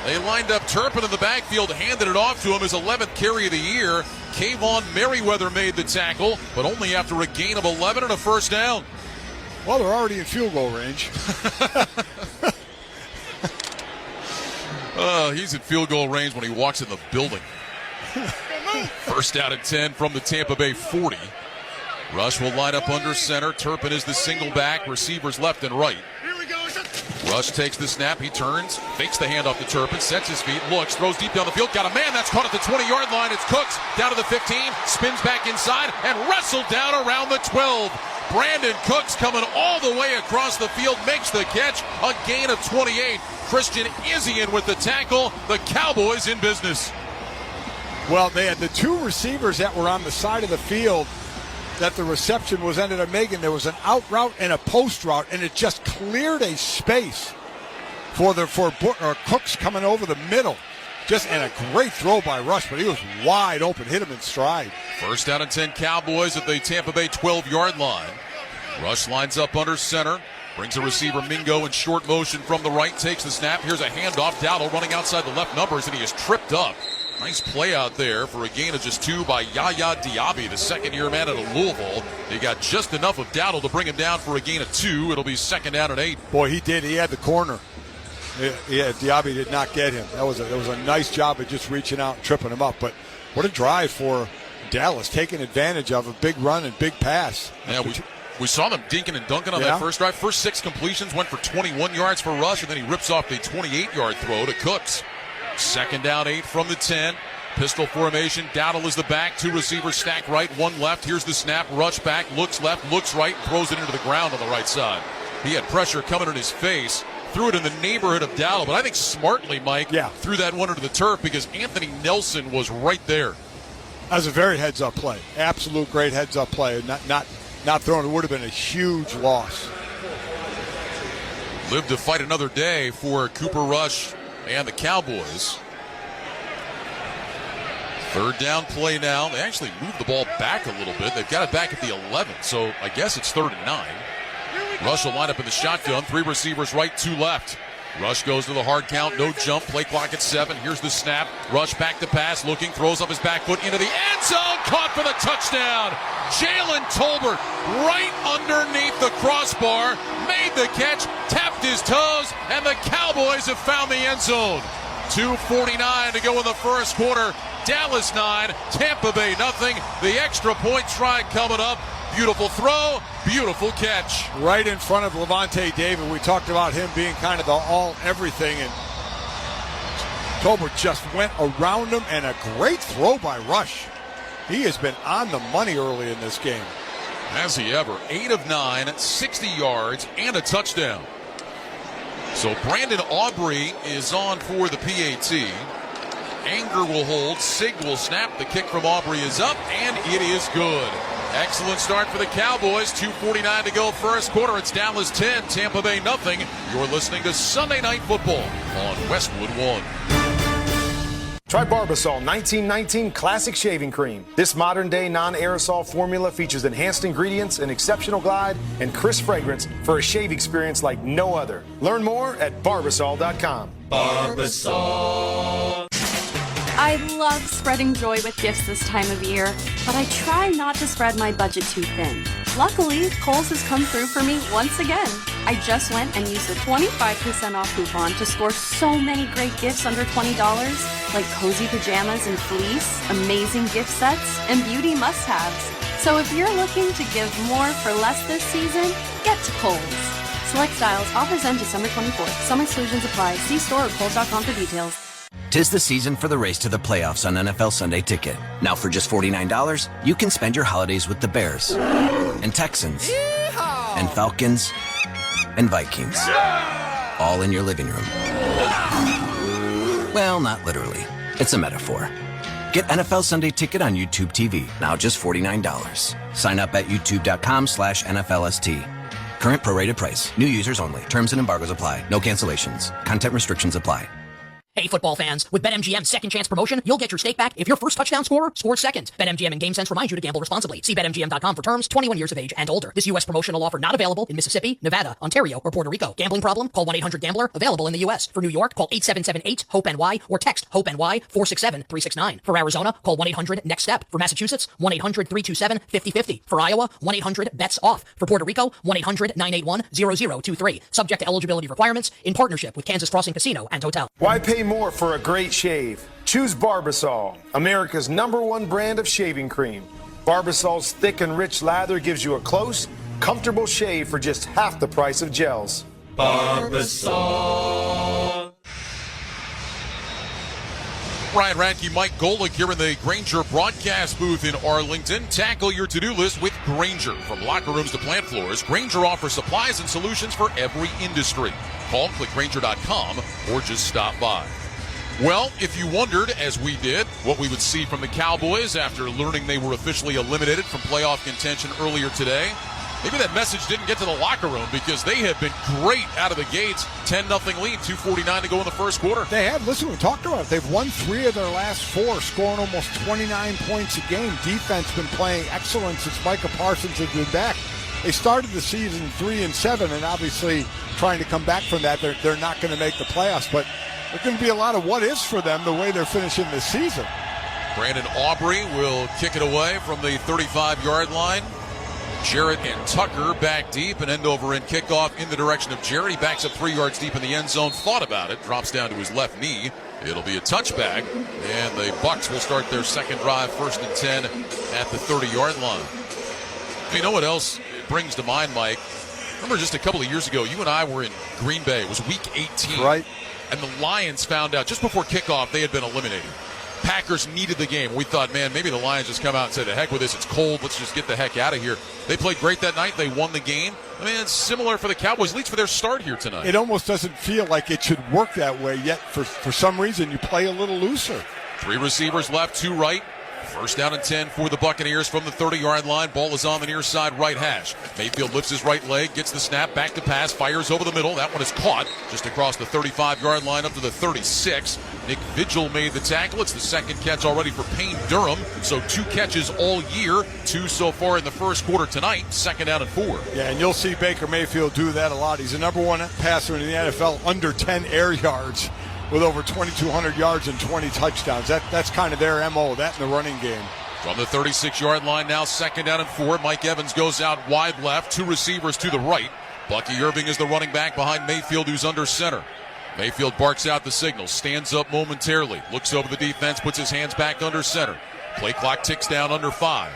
They lined up Turpin in the backfield, handed it off to him, his 11th carry of the year. Kayvon Merriweather made the tackle, but only after a gain of 11 and a 1st down. Well, they're already in field goal range. He's in field goal range when he walks in the building. 1st down and 10 from the Tampa Bay 40. Rush will line up under center. Turpin is the single back. Receivers left and right. Rush takes the snap. He turns, fakes the handoff to Turpin, sets his feet, looks, throws deep down the field. Got a man that's caught at the 20-yard line. It's Cooks down to the 15, spins back inside, and wrestled down around the 12. Brandon Cooks coming all the way across the field, makes the catch, a gain of 28. Christian Izzian with the tackle. The Cowboys in business. Well, they had the 2 receivers that were on the side of the field that the reception was ended up making. There was an out route and a post route, and it just cleared a space for Cooks coming over the middle. And a great throw by Rush, but he was wide open, hit him in stride. 1st down and 10 Cowboys at the Tampa Bay 12-yard line. Rush lines up under center, brings a receiver Mingo in short motion from the right, takes the snap. Here's a handoff. Dowdle running outside the left numbers, and he is tripped up. Nice play out there for a gain of just 2 by Yaya Diaby, the 2nd-year man out of Louisville. They got just enough of Dowdle to bring him down for a gain of 2. It'll be 2nd down and 8. Boy, he did. He had the corner. Yeah, Diaby did not get him. That was a nice job of just reaching out and tripping him up. But what a drive for Dallas, taking advantage of a big run and big pass. Yeah, we saw them dinking and dunking on that first drive. First 6 completions went for 21 yards for Rush, and then he rips off the 28-yard throw to Cooks. 2nd down, 8 from the 10. Pistol formation. Dowdle is the back. 2 receivers stacked right, 1 left. Here's the snap. Rush back, looks left, looks right, and throws it into the ground on the right side. He had pressure coming in his face. Threw it in the neighborhood of Dowdle, but I think smartly, Mike, threw that one into the turf because Anthony Nelson was right there. That was a very heads-up play. Absolute great heads-up play. Not thrown. It would have been a huge loss. Live to fight another day for Cooper Rush and the Cowboys. 3rd down play now. They actually moved the ball back a little bit. They've got it back at the 11, so I guess it's 3rd and 9. Rush will line up in the shotgun. 3 receivers right, 2 left. Rush goes to the hard count, no jump, play clock at 7. Here's the snap. Rush back to pass, looking, throws up his back foot into the end zone, caught for the touchdown. Jalen Tolbert right underneath the crossbar, made the catch, tapped his toes, and the Cowboys have found the end zone. 2:49 to go in the first quarter. Dallas 9, Tampa Bay nothing. The extra point try coming up. Beautiful throw, beautiful catch. Right in front of Levante David. We talked about him being kind of the all-everything, and Tolbert just went around him, and a great throw by Rush. He has been on the money early in this game. Has he ever? 8 of 9, 60 yards, and a touchdown. So Brandon Aubrey is on for the PAT. Anger will hold. Sig will snap. The kick from Aubrey is up, and it is good. Excellent start for the Cowboys. 2:49 to go first quarter. It's Dallas 10, Tampa Bay nothing. You're listening to Sunday Night Football on Westwood One. Try Barbasol 1919 Classic Shaving Cream. This modern-day non-aerosol formula features enhanced ingredients, an exceptional glide, and crisp fragrance for a shave experience like no other. Learn more at Barbasol.com. Barbasol. I love spreading joy with gifts this time of year, but I try not to spread my budget too thin. Luckily, Kohl's has come through for me once again. I just went and used a 25% off coupon to score so many great gifts under $20, like cozy pajamas and fleece, amazing gift sets, and beauty must-haves. So if you're looking to give more for less this season, get to Kohl's. Select styles, offers end December 24th. Some exclusions apply. See store or Kohl's.com for details. 'Tis the season for the race to the playoffs on NFL Sunday Ticket. Now for just $49, you can spend your holidays with the Bears and Texans and Falcons and Vikings, all in your living room. Well, not literally. It's a metaphor. Get NFL Sunday Ticket on YouTube TV, now just $49. Sign up at youtube.com/NFLST. Current prorated price. New users only. Terms and embargoes apply. No cancellations. Content restrictions apply. Hey, football fans, with BetMGM's second chance promotion, you'll get your stake back if your first touchdown scorer scores second. BetMGM and GameSense remind you to gamble responsibly. See BetMGM.com for terms, 21 years of age and older. This U.S. promotional offer not available in Mississippi, Nevada, Ontario, or Puerto Rico. Gambling problem? Call 1-800-GAMBLER. Available in the U.S. For New York, call 8778-HOPE-NY or text HOPE-NY 467-369. For Arizona, call 1-800-NEXT-STEP. For Massachusetts, 1-800-327-5050. For Iowa, 1-800-BETS-OFF. For Puerto Rico, 1-800-981-0023. Subject to eligibility requirements in partnership with Kansas Crossing Casino and Hotel. Why pay more for a great shave? Choose Barbasol, America's #1 brand of shaving cream. Barbasol's thick and rich lather gives you a close, comfortable shave for just half the price of gels. Barbasol. Ryan Radke, Mike Golick here in the Grainger broadcast booth in Arlington. Tackle your to-do list with Grainger. From locker rooms to plant floors, Grainger offers supplies and solutions for every industry. Call, click Grainger.com, or just stop by. Well, if you wondered, as we did, what we would see from the Cowboys after learning they were officially eliminated from playoff contention earlier today, maybe that message didn't get to the locker room because they have been great out of the gates. 10-0 lead, 2:49 to go in the first quarter. They have. Listen, we talked about it. They've won 3 of their last 4, scoring almost 29 points a game. Defense been playing excellent since Micah Parsons has been back. They started the season 3-7, and obviously trying to come back from that, they're not going to make the playoffs, but there's going to be a lot of what-ifs for them the way they're finishing this season. Brandon Aubrey will kick it away from the 35-yard line. Jarrett and Tucker back deep, and end-over-end kickoff in the direction of Jarrett. He backs up 3 yards deep in the end zone, thought about it, drops down to his left knee. It'll be a touchback, and the Bucs will start their second drive, 1st and 10 at the 30-yard line. You know what else it brings to mind, Mike? Remember just a couple of years ago, you and I were in Green Bay. It was week 18. Right. And the Lions found out just before kickoff they had been eliminated. Packers needed the game. We thought, man, maybe the Lions just come out and say, the heck with this. It's cold. Let's just get the heck out of here. They played great that night. They won the game. I mean, it's similar for the Cowboys, at least for their start here tonight. It almost doesn't feel like it should work that way, yet for some reason you play a little looser. 3 receivers left, 2 right. First down and 10 for the Buccaneers from the 30-yard line. Ball is on the near side right hash. Mayfield lifts his right leg, gets the snap, back to pass, fires over the middle. That one is caught just across the 35-yard line up to the 36. Nick Vigil made the tackle. It's the second catch already for Payne Durham. So 2 catches all year, 2 so far in the first quarter tonight. Second down and 4. Yeah, and you'll see Baker Mayfield do that a lot. He's the number 1 passer in the NFL under 10 air yards, with over 2,200 yards and 20 touchdowns. That's kind of their MO, that in the running game. From the 36-yard line now, second down and 4. Mike Evans goes out wide left, 2 receivers to the right. Bucky Irving is the running back behind Mayfield, who's under center. Mayfield barks out the signal, stands up momentarily, looks over the defense, puts his hands back under center. Play clock ticks down under 5.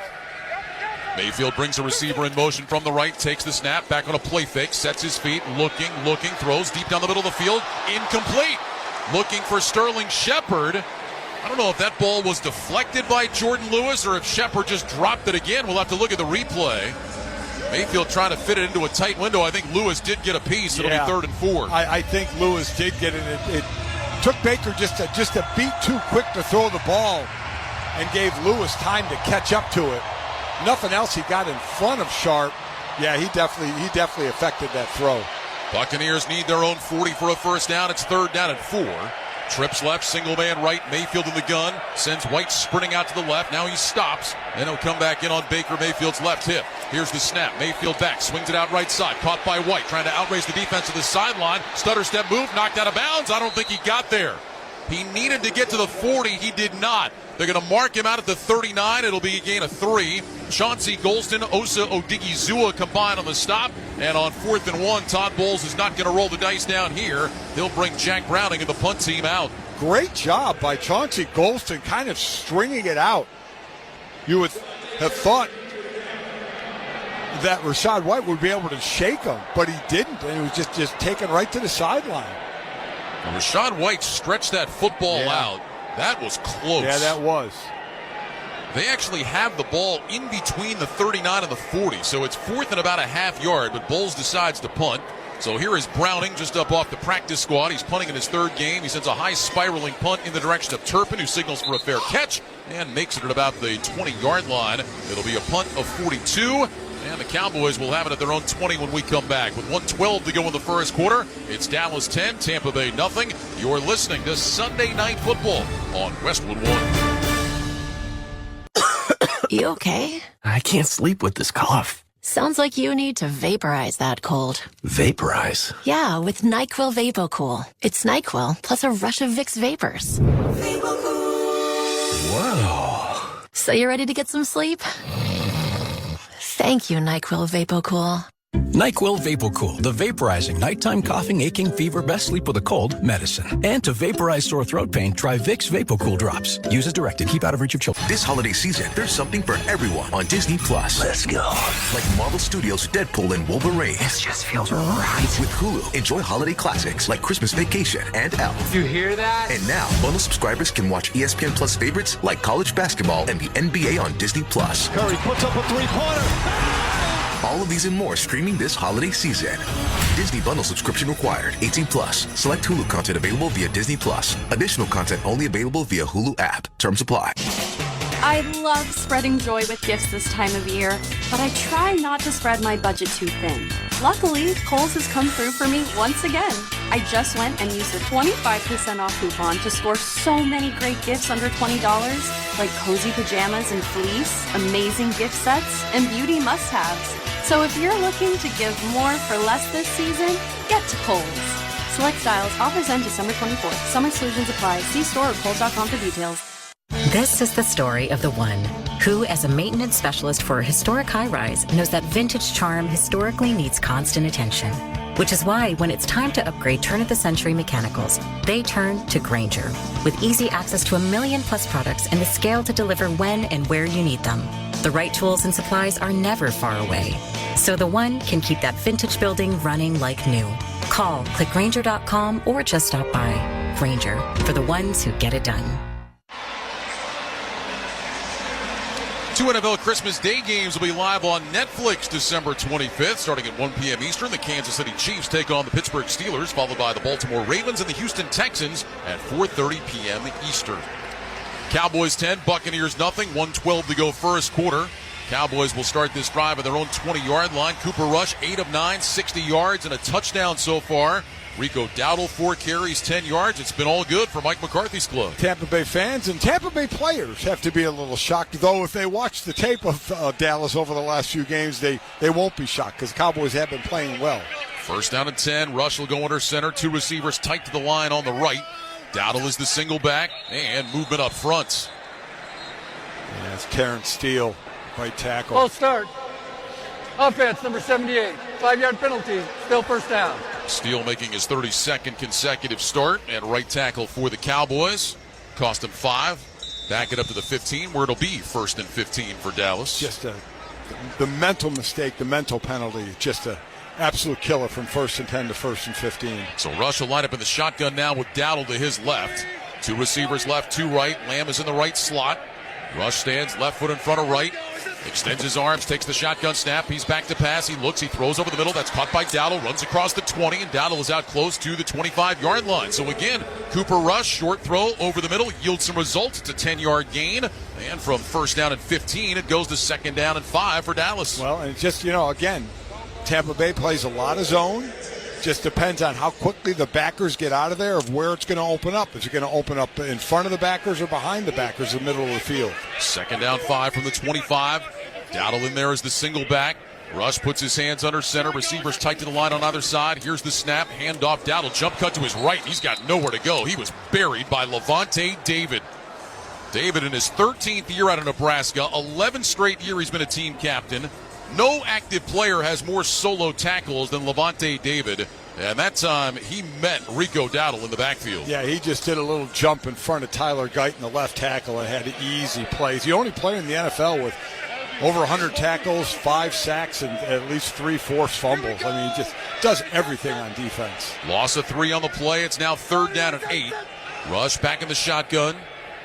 Mayfield brings a receiver in motion from the right, takes the snap, back on a play fake, sets his feet, looking, throws deep down the middle of the field, incomplete. Looking for Sterling Shepard. I don't know if that ball was deflected by Jordan Lewis or if Shepard just dropped it again. We'll have to look at the replay. Mayfield trying to fit it into a tight window. I think Lewis did get a piece. It'll be 3rd and 4. I think Lewis did get it. It took Baker just a beat too quick to throw the ball and gave Lewis time to catch up to it. Nothing else he got in front of Sharp. Yeah, he definitely affected that throw. Buccaneers need their own 40 for a first down. It's 3rd down and 4. Trips left, single man right, Mayfield in the gun. Sends White sprinting out to the left. Now he stops. Then he'll come back in on Baker Mayfield's left hip. Here's the snap. Mayfield back, swings it out right side. Caught by White, trying to outrace the defense to the sideline. Stutter step move, knocked out of bounds. I don't think he got there. He needed to get to the 40. He did not. They're going to mark him out at the 39. It'll be a gain of 3. Chauncey Golston, Osa Odigizua combined on the stop. And on 4th and 1, Todd Bowles is not going to roll the dice down here. He'll bring Jack Browning and the punt team out. Great job by Chauncey Golston, kind of stringing it out. You would have thought that Rachaad White would be able to shake him, but he didn't. And he was just taken right to the sideline. And Rachaad White stretched that football out. That was close. Yeah, that was. They actually have the ball in between the 39 and the 40, so it's 4th and about a half yard, but Bowles decides to punt. So here is Browning just up off the practice squad. He's punting in his 3rd game. He sends a high spiraling punt in the direction of Turpin, who signals for a fair catch and makes it at about the 20-yard line. It'll be a punt of 42, and the Cowboys will have it at their own 20 when we come back. With 1:12 to go in the first quarter, it's Dallas 10, Tampa Bay nothing. You're listening to Sunday Night Football on Westwood One. You okay? I can't sleep with this cough. Sounds like you need to vaporize that cold. Vaporize? Yeah, with NyQuil VapoCool. It's NyQuil plus a rush of Vicks vapors. Whoa. So you ready to get some sleep? Thank you, NyQuil VapoCool. NyQuil VapoCool, the vaporizing nighttime coughing, aching, fever, best sleep with a cold medicine. And to vaporize sore throat pain, try Vicks VapoCool drops. Use as directed. Keep out of reach of children. This holiday season, there's something for everyone on Disney Plus. Let's go. Like Marvel Studios' Deadpool and Wolverine. This just feels right. With Hulu, enjoy holiday classics like Christmas Vacation and Elf. You hear that? And now, bundle subscribers can watch ESPN Plus favorites like college basketball and the NBA on Disney Plus. Curry puts up a three-pointer. All of these and more streaming this holiday season. Disney bundle subscription required. 18 plus. Select Hulu content available via Disney Plus. Additional content only available via Hulu app. Terms apply. I love spreading joy with gifts this time of year, but I try not to spread my budget too thin. Luckily, Kohl's has come through for me once again. I just went and used a 25% off coupon to score so many great gifts under $20, like cozy pajamas and fleece, amazing gift sets, and beauty must-haves. So if you're looking to give more for less this season, get to Kohl's. Select styles, offers end December 24th. Some exclusions apply. See store or Kohl's.com for details. This is the story of the one who, as a maintenance specialist for a historic high-rise, knows that vintage charm historically needs constant attention. Which is why, when it's time to upgrade turn-of-the-century mechanicals, they turn to Grainger. With easy access to 1 million-plus products and the scale to deliver when and where you need them. The right tools and supplies are never far away. So the one can keep that vintage building running like new. Call, click Grainger.com, or just stop by. Grainger, for the ones who get it done. 2 NFL Christmas Day games will be live on Netflix December 25th, starting at 1 p.m. Eastern. The Kansas City Chiefs take on the Pittsburgh Steelers, followed by the Baltimore Ravens and the Houston Texans at 4:30 p.m. Eastern. Cowboys 10, Buccaneers nothing. 1:12 to go first quarter. Cowboys will start this drive at their own 20-yard line. Cooper Rush, 8 of 9, 60 yards, and a touchdown so far. Rico Dowdle, 4 carries, 10 yards. It's been all good for Mike McCarthy's club. Tampa Bay fans and Tampa Bay players have to be a little shocked, though if they watch the tape of Dallas over the last few games, they won't be shocked because Cowboys have been playing well. First down and 10. Rush will go under center. 2 receivers tight to the line on the right. Dowdle is the single back, and movement up front. Yeah, it's Terrence Steele, right tackle. False start. Offense, number 78. 5-yard penalty. Still first down. Steele making his 32nd consecutive start, and right tackle for the Cowboys. Cost him 5. Back it up to the 15, where it'll be 1st and 15 for Dallas. Just the mental mistake, the mental penalty, just a absolute killer from 1st and 10 to 1st and 15. So Rush will line up in the shotgun now with Dowdle to his left. 2 receivers left, 2 right. Lamb is in the right slot. Rush stands left foot in front of right. Extends his arms, takes the shotgun snap. He's back to pass. He looks, he throws over the middle. That's caught by Dowdle. Runs across the 20, and Dowdle is out close to the 25-yard line. So again, Cooper Rush, short throw over the middle, yields some results. It's a 10-yard gain. And from first down and 15, it goes to second down and 5 for Dallas. Well, and just, again, Tampa Bay plays a lot of zone. Just depends on how quickly the backers get out of there, of where it's going to open up. Is it going to open up in front of the backers or behind the backers in the middle of the field? Second down 5 from the 25. Dowdle in there as the single back. Rush puts his hands under center. Receivers tight to the line on either side. Here's the snap. Hand off Dowdle. Jump cut to his right. He's got nowhere to go. He was buried by Levante David. David in his 13th year out of Nebraska. 11 straight year he's been a team captain. No active player has more solo tackles than Levante David. And that time, he met Rico Dowdle in the backfield. Yeah, he just did a little jump in front of Tyler Guyton, the left tackle, and had easy plays. The only player in the NFL with over 100 tackles, 5 sacks, and at least 3 forced fumbles. I mean, he just does everything on defense. Loss of 3 on the play. It's now 3rd down and 8. Rush back in the shotgun.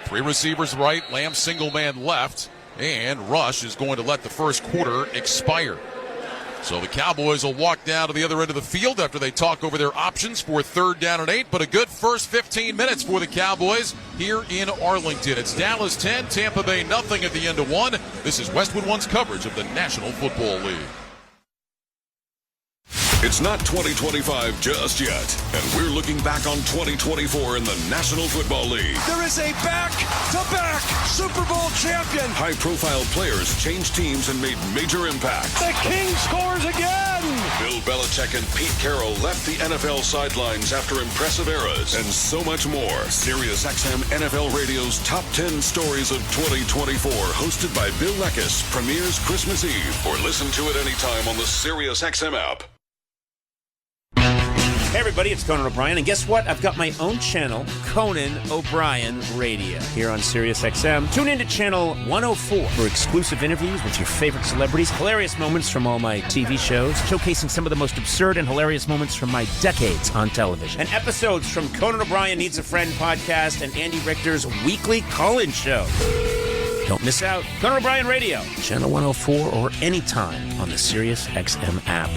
3 receivers right. Lamb single man left. And Rush is going to let the first quarter expire. So the Cowboys will walk down to the other end of the field after they talk over their options for 3rd down and 8. But a good first 15 minutes for the Cowboys here in Arlington. It's Dallas 10, Tampa Bay nothing at the end of 1. This is Westwood One's coverage of the National Football League. It's not 2025 just yet, and we're looking back on 2024 in the National Football League. There is a back-to-back Super Bowl champion. High-profile players changed teams and made major impacts. The King scores again. Bill Belichick and Pete Carroll left the NFL sidelines after impressive eras, and so much more. SiriusXM NFL Radio's Top 10 Stories of 2024, hosted by Bill Leckis, premieres Christmas Eve, or listen to it anytime on the SiriusXM app. Hey everybody, it's Conan O'Brien, and guess what? I've got my own channel, Conan O'Brien Radio, here on SiriusXM. Tune in to channel 104 for exclusive interviews with your favorite celebrities, hilarious moments from all my TV shows, showcasing some of the most absurd and hilarious moments from my decades on television, and episodes from Conan O'Brien Needs a Friend podcast and Andy Richter's weekly call-in show. Don't miss out. Conan O'Brien Radio, channel 104, or anytime on the SiriusXM app.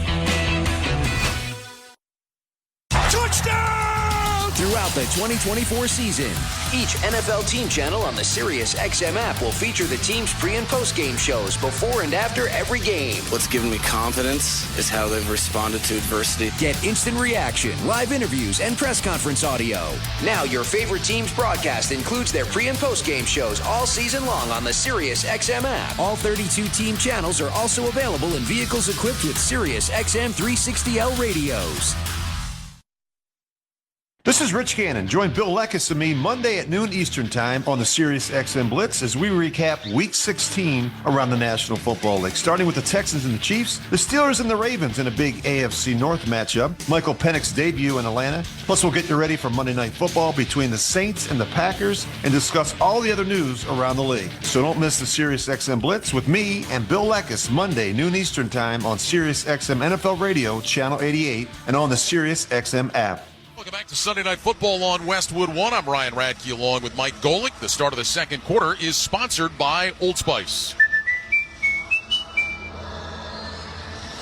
Touchdown! Throughout the 2024 season, each NFL team channel on the SiriusXM app will feature the team's pre- and post-game shows before and after every game. What's given me confidence is how they've responded to adversity. Get instant reaction, live interviews, and press conference audio. Now your favorite team's broadcast includes their pre- and post-game shows all season long on the SiriusXM app. All 32 team channels are also available in vehicles equipped with SiriusXM 360L radios. This is Rich Gannon. Join Bill Leckis and me Monday at noon Eastern Time on the SiriusXM Blitz as we recap Week 16 around the National Football League. Starting with the Texans and the Chiefs, the Steelers and the Ravens in a big AFC North matchup, Michael Penix's debut in Atlanta. Plus, we'll get you ready for Monday Night Football between the Saints and the Packers and discuss all the other news around the league. So don't miss the SiriusXM Blitz with me and Bill Leckis Monday, noon Eastern Time on SiriusXM NFL Radio, Channel 88, and on the SiriusXM app. Welcome back to Sunday Night Football on Westwood One. I'm Ryan Radke along with Mike Golick. The start of the second quarter is sponsored by Old Spice.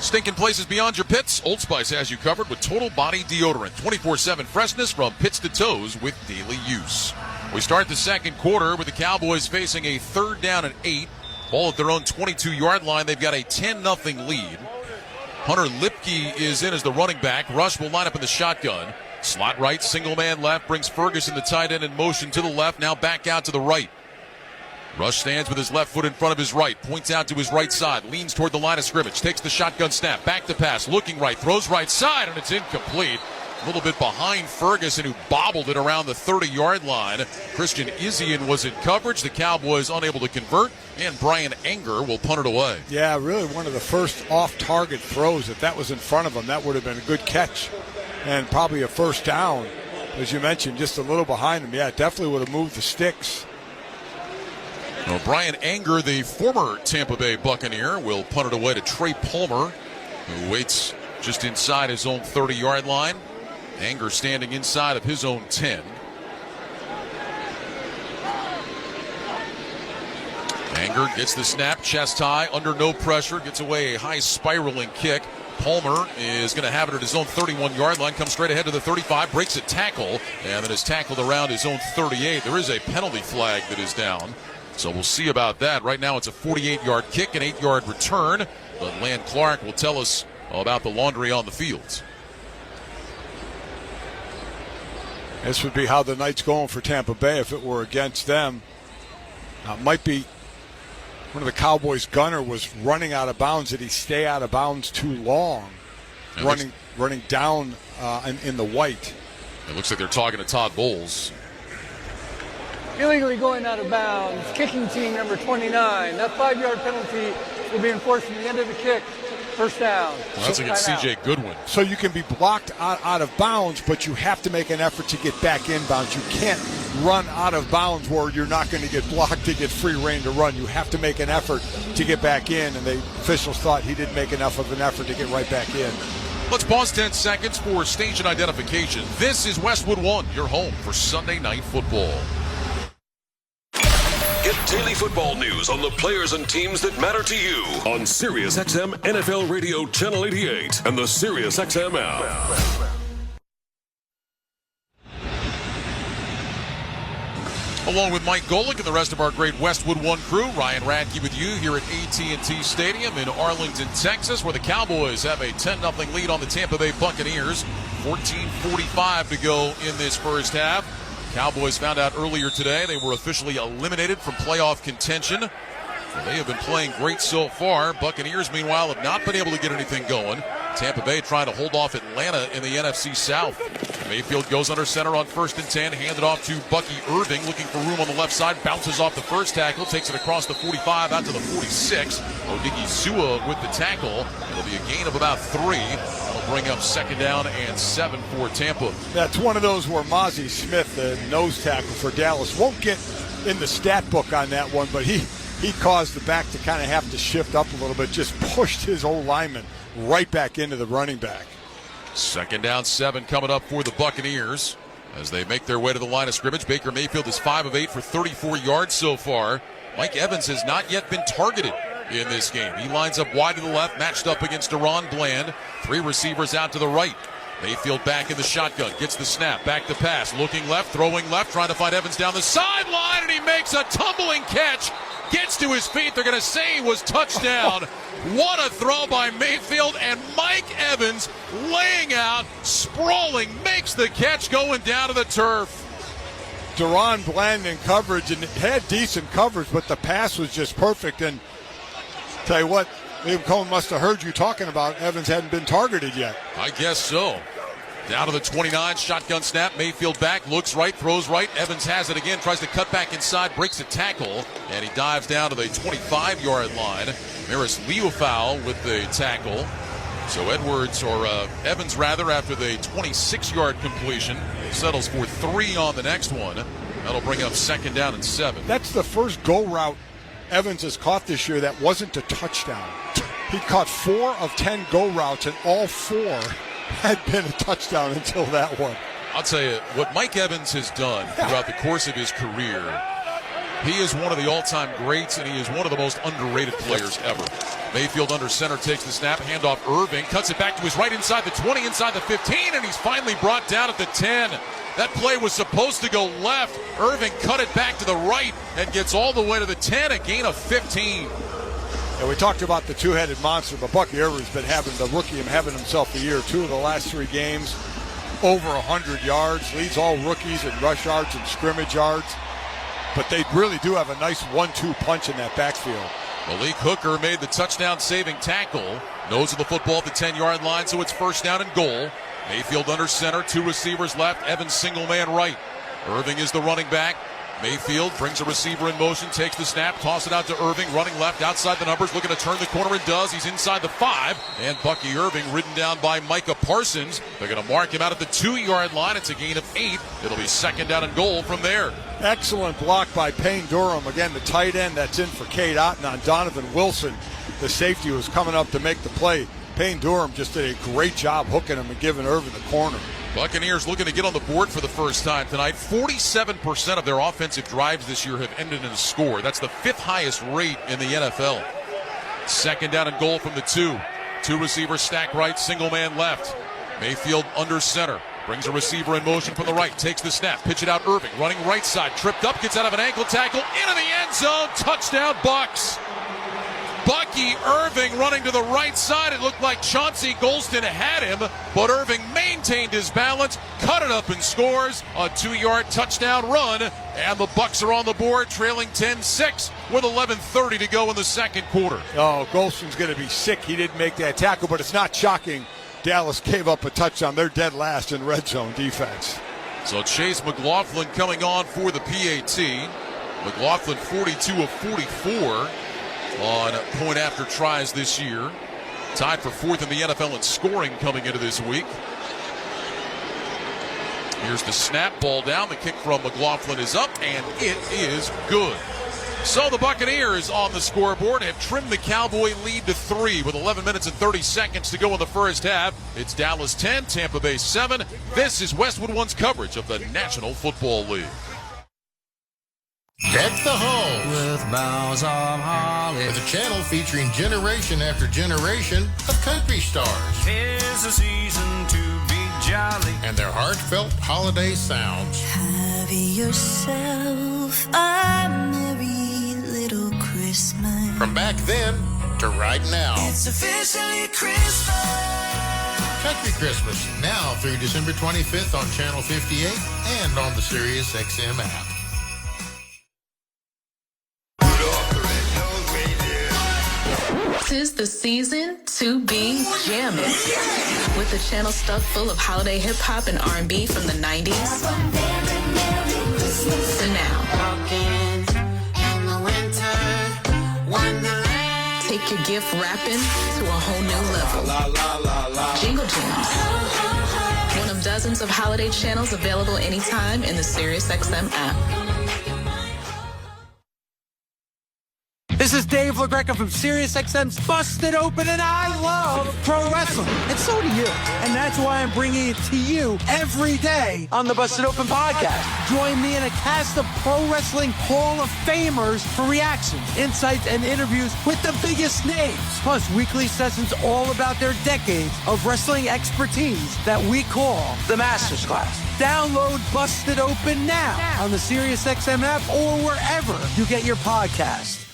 Stinking places beyond your pits, Old Spice has you covered with total body deodorant. 24/7 freshness from pits to toes with daily use. We start the second quarter with the Cowboys facing a 3rd down and 8. Ball at their own 22-yard line. They've got a 10-0 lead. Hunter Lipke is in as the running back. Rush will line up in the shotgun. Slot right, single man left, brings Ferguson, the tight end, in motion to the left, now back out to the right. Rush stands with his left foot in front of his right, points out to his right side, leans toward the line of scrimmage, takes the shotgun snap, back to pass, looking right, throws right side, and it's incomplete. A little bit behind Ferguson, who bobbled it around the 30-yard line. Christian Izzian was in coverage. The Cowboys unable to convert, and Brian Anger will punt it away. Yeah, really one of the first off-target throws. If that was in front of him, that would have been a good catch and probably a first down. As you mentioned, just a little behind him. Yeah, it definitely would have moved the sticks. Well, Brian Anger, the former Tampa Bay Buccaneer, will punt it away to Trey Palmer, who waits just inside his own 30-yard line. Anger standing inside of his own 10. Anger gets the snap, chest high, under no pressure, gets away a high spiraling kick. Palmer is going to have it at his own 31-yard line, comes straight ahead to the 35, breaks a tackle, and then is tackled around his own 38. There is a penalty flag that is down, so we'll see about that. Right now it's a 48-yard kick, an 8-yard return, but Land Clark will tell us about the laundry on the fields. This would be how the night's going for Tampa Bay if it were against them. Might be one of the Cowboys' gunner was running out of bounds. Did he stay out of bounds too long? Running down in the white. It looks like they're talking to Todd Bowles. Illegally going out of bounds, kicking team number 29. That 5-yard penalty will be enforced from the end of the kick. First down. Well, that's against C.J. Goodwin. So you can be blocked out of bounds, but you have to make an effort to get back in bounds. You can't run out of bounds where you're not going to get blocked to get free reign to run. You have to make an effort to get back in, and the officials thought he didn't make enough of an effort to get right back in. Let's pause 10 seconds for station identification. This is Westwood One, your home for Sunday Night Football. Get daily football news on the players and teams that matter to you on SiriusXM NFL Radio Channel 88 and the SiriusXM app. Along with Mike Golick and the rest of our great Westwood One crew, Ryan Radke with you here at AT&T Stadium in Arlington, Texas, where the Cowboys have a 10-0 lead on the Tampa Bay Buccaneers. 14:45 to go in this first half. Cowboys found out earlier today they were officially eliminated from playoff contention. Well, they have been playing great so far. Buccaneers, meanwhile, have not been able to get anything going. Tampa Bay trying to hold off Atlanta in the NFC South. Mayfield goes under center on 1st and 10, handed off to Bucky Irving, looking for room on the left side, bounces off the first tackle, takes it across the 45 out to the 46. Odigizua with the tackle. It'll be a gain of about 3. It'll bring up 2nd down and 7 for Tampa. That's one of those where Mozzie Smith, the nose tackle for Dallas, won't get in the stat book on that one, but he caused the back to kind of have to shift up a little bit, just pushed his old lineman right back into the running back. 2nd down, 7 coming up for the Buccaneers as they make their way to the line of scrimmage. Baker Mayfield is 5 of 8 for 34 yards so far. Mike Evans has not yet been targeted in this game. He lines up wide to the left, matched up against Deron Bland. 3 receivers out to the right. Mayfield back in the shotgun, gets the snap, back to pass, looking left, throwing left, trying to find Evans down the sideline, and he makes a tumbling catch. Gets to his feet. They're going to say he was touchdown. What a throw by Mayfield, and Mike Evans laying out, sprawling, makes the catch going down to the turf. Deron Bland in coverage, and it had decent coverage, but the pass was just perfect. And tell you what, Liam Cohen must have heard you talking about Evans hadn't been targeted yet. I guess so. Down to the 29, shotgun snap, Mayfield back, looks right, throws right, Evans has it again, tries to cut back inside, breaks a tackle, and he dives down to the 25-yard line. Maris Leofau with the tackle. So Evans after the 26-yard completion, settles for 3 on the next one. That'll bring up 2nd down and 7. That's the first go route Evans has caught this year that wasn't a touchdown. He caught 4 of 10 go routes, and all 4 had been a touchdown until that one. I'll tell you, what Mike Evans has done throughout the course of his career He is one of the all-time greats, and he is one of the most underrated players ever. Mayfield under center takes the snap, handoff Irving, cuts it back to his right inside the 20, inside the 15, and he's finally brought down at the 10. That play was supposed to go left. Irving cut it back to the right and gets all the way to the 10, a gain of 15. Yeah, we talked about the two-headed monster, but Bucky Irvin's been having himself a year. 2 of the last 3 games, over 100 yards, leads all rookies in rush yards and scrimmage yards. But they really do have a nice 1-2 punch in that backfield. Malik Hooker made the touchdown-saving tackle. Nose of the football at the 10-yard line, so it's first down and goal. Mayfield under center, 2 receivers left, Evans single man right. Irving is the running back. Mayfield brings a receiver in motion, takes the snap, toss it out to Irving, running left outside the numbers, looking to turn the corner and does. He's inside the 5, and Bucky Irving ridden down by Micah Parsons. They're going to mark him out at the 2-yard line. It's a gain of 8. It'll be second down and goal from there. Excellent block by Payne Durham. Again, the tight end that's in for Cade Otton on Donovan Wilson. The safety was coming up to make the play. Payne Durham just did a great job hooking him and giving Irving the corner. Buccaneers looking to get on the board for the first time tonight. 47% of their offensive drives this year have ended in a score. That's the 5th highest rate in the NFL. Second down and goal from the 2. 2 receivers stack right, single man left. Mayfield under center. Brings a receiver in motion from the right. Takes the snap. Pitch it out Irving. Running right side. Tripped up. Gets out of an ankle tackle. Into the end zone. Touchdown Bucs. Bucky Irving running to the right side. It looked like Chauncey Golston had him, but Irving maintained his balance, cut it up and scores a 2-yard touchdown run, and the Bucs are on the board, trailing 10-6 with 11:30 to go in the second quarter. Oh, Golston's going to be sick. He didn't make that tackle, but it's not shocking. Dallas gave up a touchdown. They're dead last in red zone defense. So Chase McLaughlin coming on for the PAT. McLaughlin 42 of 44. On point after tries this year. Tied for 4th in the NFL in scoring coming into this week. Here's the snap, ball down. The kick from McLaughlin is up, and it is good. So the Buccaneers on the scoreboard have trimmed the Cowboy lead to 3 with 11 minutes and 30 seconds to go in the first half. It's Dallas 10, Tampa Bay 7. This is Westwood One's coverage of the National Football League. Deck the halls with boughs of holly, with a channel featuring generation after generation of country stars. 'Tis the season to be jolly, and their heartfelt holiday sounds. Have yourself a merry little Christmas. From back then to right now. It's officially Christmas. Country Christmas, now through December 25th on Channel 58 and on the Sirius XM app. 'Tis the season to be jamming, with the channel stuck full of holiday hip-hop and R&B from the 90s to now. Take your gift wrapping to a whole new level. Jingle Jams, one of dozens of holiday channels available anytime in the SiriusXM app. This is Dave LaGreca from SiriusXM's Busted Open, and I love pro wrestling. And so do you. And that's why I'm bringing it to you every day on the Busted Open podcast. Join me in a cast of pro wrestling Hall of Famers for reactions, insights, and interviews with the biggest names. Plus, weekly sessions all about their decades of wrestling expertise that we call the Masters Class. Download Busted Open now on the SiriusXM app or wherever you get your podcasts.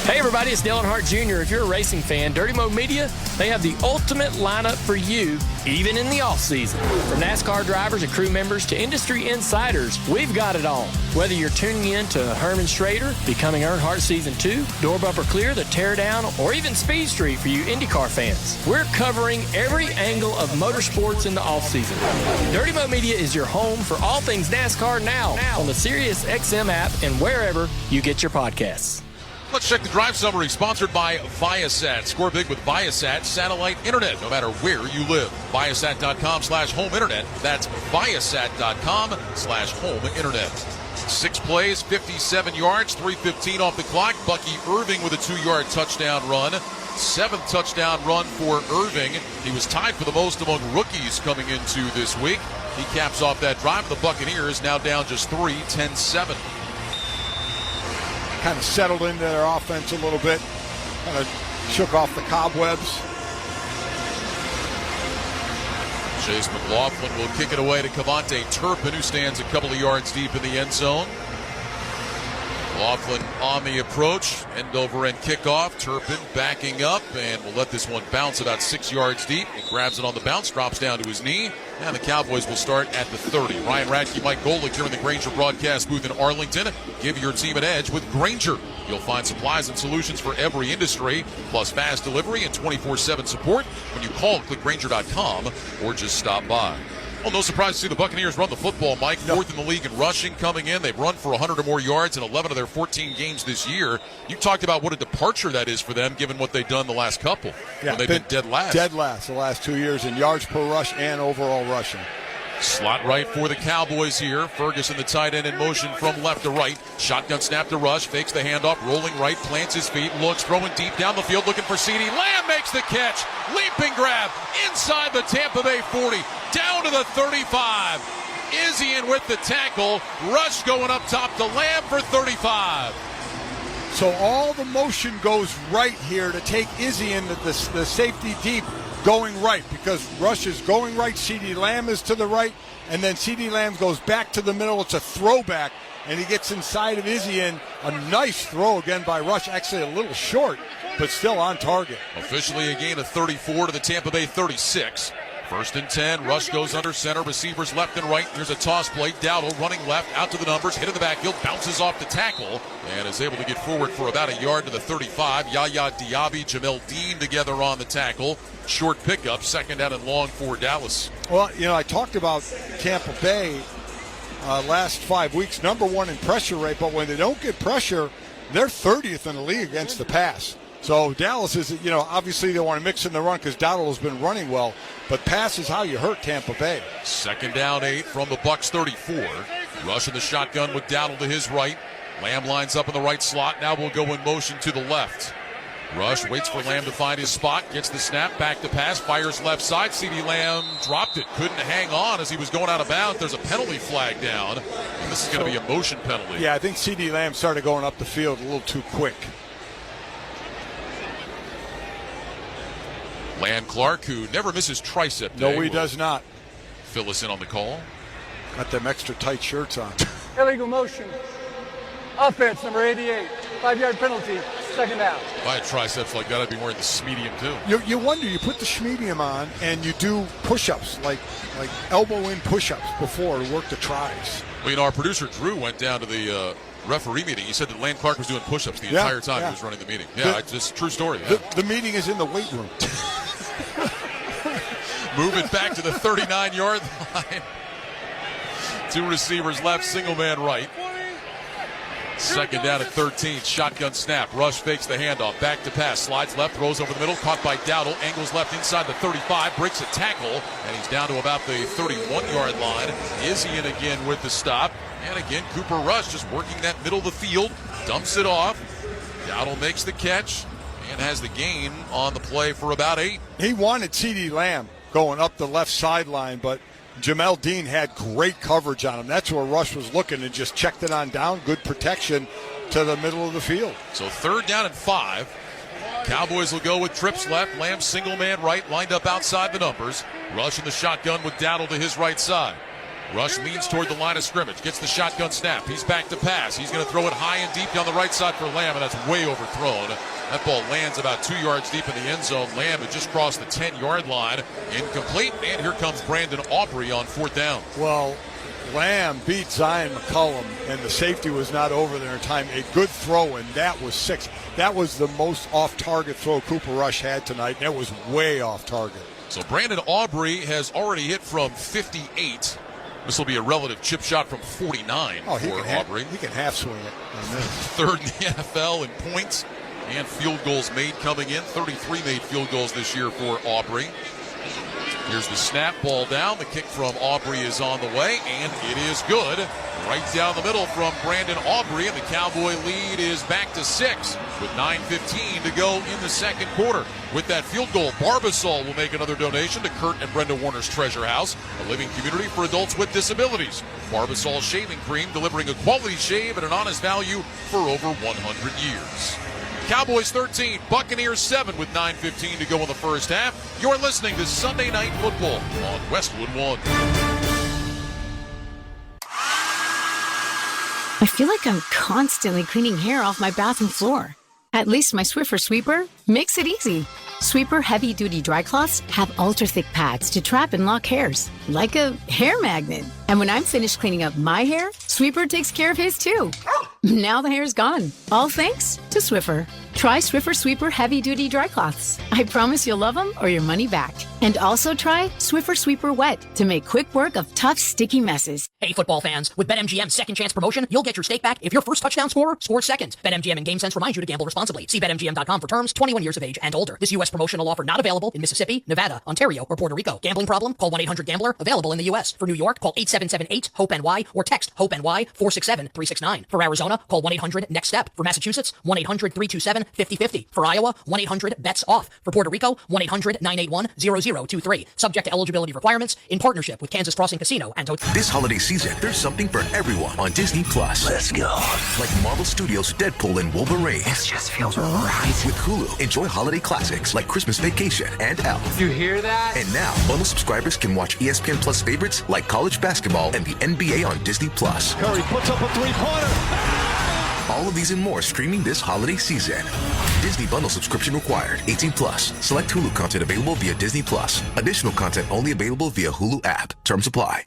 Hey everybody, it's Dale Earnhardt Jr. If you're a racing fan, Dirty Mo Media, they have the ultimate lineup for you, even in the off-season. From NASCAR drivers and crew members to industry insiders, we've got it all. Whether you're tuning in to Herman Schrader, Becoming Earnhardt Season 2, Door Bumper Clear, The Teardown, or even Speed Street for you IndyCar fans. We're covering every angle of motorsports in the off-season. Dirty Mo Media is your home for all things NASCAR now on the SiriusXM app and wherever you get your podcasts. Let's check the drive summary, sponsored by Viasat. Score big with Viasat satellite internet, no matter where you live. Viasat.com/home internet. That's Viasat.com/home internet. 6 plays, 57 yards, 3:15 off the clock. Bucky Irving with a 2-yard touchdown run. 7th touchdown run for Irving. He was tied for the most among rookies coming into this week. He caps off that drive. The Buccaneers now down just 3, 10-7. kind of settled into their offense a little bit, kind of shook off the cobwebs. Chase McLaughlin will kick it away to Cavante Turpin, who stands a couple of yards deep in the end zone. McLaughlin on the approach, end-over-end kickoff. Turpin backing up, and will let this one bounce about 6 yards deep. He grabs it on the bounce, drops down to his knee, and the Cowboys will start at the 30. Ryan Radke, Mike Golick here in the Grainger broadcast booth in Arlington. Give your team an edge with Grainger. You'll find supplies and solutions for every industry, plus fast delivery and 24/7 support when you call clickgrainger.com or just stop by. Well, no surprise to see the Buccaneers run the football, Mike. Fourth in the league in rushing coming in. They've run for 100 or more yards in 11 of their 14 games this year. You talked about what a departure that is for them, given what they've done the last couple. Yeah, when they've been dead last. Dead last the last 2 years in yards per rush and overall rushing. Slot right for the Cowboys here. Ferguson, the tight end, in motion from left to right. Shotgun snap to Rush. Fakes the handoff. Rolling right. Plants his feet. Looks. Throwing deep down the field. Looking for CeeDee Lamb. Makes the catch. Leaping grab. Inside the Tampa Bay 40. Down to the 35. Izien with the tackle. Rush going up top to Lamb for 35. So all the motion goes right here to take Izien, the safety deep, going right, because Rush is going right, CeeDee Lamb is to the right, and then CeeDee Lamb goes back to the middle. It's a throwback, and he gets inside of Izien. A nice throw again by Rush, actually a little short, but still on target. Officially a gain of 34 to the Tampa Bay 36. First and 10, Rush goes under center, receivers left and right. Here's a toss play. Dowdle running left, out to the numbers, hit in the backfield, bounces off the tackle, and is able to get forward for about a yard to the 35. Yaya Diaby, Jamel Dean together on the tackle. Short pickup, second down and long for Dallas. Well, I talked about Tampa Bay last 5 weeks, number one in pressure rate, but when they don't get pressure, they're 30th in the league against the pass. So Dallas is, obviously they want to mix in the run because Dowdle has been running well, but pass is how you hurt Tampa Bay. Second down 8 from the Bucs 34. Rush in the shotgun with Dowdle to his right. Lamb lines up in the right slot. Now we'll go in motion to the left. Rush waits for Lamb to find his spot, gets the snap, back to pass, fires left side. CeeDee Lamb dropped it, couldn't hang on as he was going out of bounds. There's a penalty flag down, and this is going to be a motion penalty. Yeah, I think CeeDee Lamb started going up the field a little too quick. Land Clark, who never misses tricep day. No, he does not. Fill us in on the call. Got them extra tight shirts on. Illegal motion. Offense, number 88. 5-yard penalty. Second down. If I had triceps like that, I'd be wearing the Schmedium too. You wonder, you put the Schmedium on and you do push-ups, like elbow-in push-ups before to work the tris. Well, our producer Drew went down to the referee meeting. He said that Land Clark was doing push-ups the entire time he was running the meeting. Yeah, it's a true story. Yeah. The meeting is in the weight room. Move it back to the 39-yard line. Two receivers left, single man right. Second down at 13. Shotgun snap. Rush fakes the handoff. Back to pass. Slides left. Throws over the middle. Caught by Dowdle. Angles left inside the 35. Breaks a tackle. And he's down to about the 31-yard line. Izien again with the stop. And again, Cooper Rush just working that middle of the field. Dumps it off. Dowdle makes the catch and has the gain on the play for about 8. He wanted CeeDee Lamb going up the left sideline, but Jamel Dean had great coverage on him. That's where Rush was looking and just checked it on down. Good protection to the middle of the field. So third down and 5. Cowboys will go with trips left. Lamb single man right, lined up outside the numbers. Rush in the shotgun with Dowdle to his right side. Rush leans toward the line of scrimmage, gets the shotgun snap. He's back to pass. He's going to throw it high and deep down the right side for Lamb, and that's way overthrown. That ball lands about 2 yards deep in the end zone. Lamb had just crossed the 10-yard line. Incomplete, and here comes Brandon Aubrey on fourth down. Well, Lamb beat Zion McCollum, and the safety was not over there in time. A good throw, and that was 6. That was the most off-target throw Cooper Rush had tonight, and that was way off target. So Brandon Aubrey has already hit from 58. This will be a relative chip shot from 49 for Aubrey. He can half swing it. Third in the NFL in points and field goals made coming in. 33 made field goals this year for Aubrey. Here's the snap, ball down. The kick from Aubrey is on the way, and it is good. right down the middle from Brandon Aubrey, and the Cowboy lead is back to 6 with 9:15 to go in the second quarter. With that field goal, Barbasol will make another donation to Kurt and Brenda Warner's Treasure House, a living community for adults with disabilities. Barbasol shaving cream, delivering a quality shave at an honest value for over 100 years. Cowboys 13, Buccaneers 7 with 9:15 to go in the first half. You're listening to Sunday Night Football on Westwood One. I feel like I'm constantly cleaning hair off my bathroom floor. At least my Swiffer Sweeper makes it easy. Sweeper heavy-duty dry cloths have ultra-thick pads to trap and lock hairs, like a hair magnet. And when I'm finished cleaning up my hair, Sweeper takes care of his too. Now the hair's gone, all thanks to Swiffer. Try Swiffer Sweeper heavy-duty dry cloths. I promise you'll love them or your money back. And also try Swiffer Sweeper Wet to make quick work of tough, sticky messes. Hey, football fans, with BetMGM's second chance promotion, you'll get your stake back if your first touchdown scorer scores second. BetMGM and GameSense remind you to gamble responsibly. See BetMGM.com for terms, 21 years of age and older. This U.S. promotional offer not available in Mississippi, Nevada, Ontario, or Puerto Rico. Gambling problem? Call 1-800-GAMBLER. Available in the U.S. For New York, call 877-8-HOPE-NY or text HOPE-NY 467-369. For Arizona, call 1-800-NEXT-STEP. For Massachusetts, 1-800-327-5050. For Iowa, 1-800-BETS-OFF. For Puerto Rico, 1-800-981-0023. Subject to eligibility requirements in partnership with Kansas Crossing Casino and Hotel. This holiday season, there's something for everyone on Disney Plus. Let's go. Like Marvel Studios' Deadpool and Wolverine. This just feels right. With Hulu, enjoy holiday classics like Christmas Vacation and Elf. You hear that? And now, bundle subscribers can watch ESPN Plus favorites like college basketball and the NBA on Disney Plus. Curry puts up a three-pointer. All of these and more streaming this holiday season. Disney bundle subscription required. 18 plus. Select Hulu content available via Disney Plus. Additional content only available via Hulu app. Terms apply.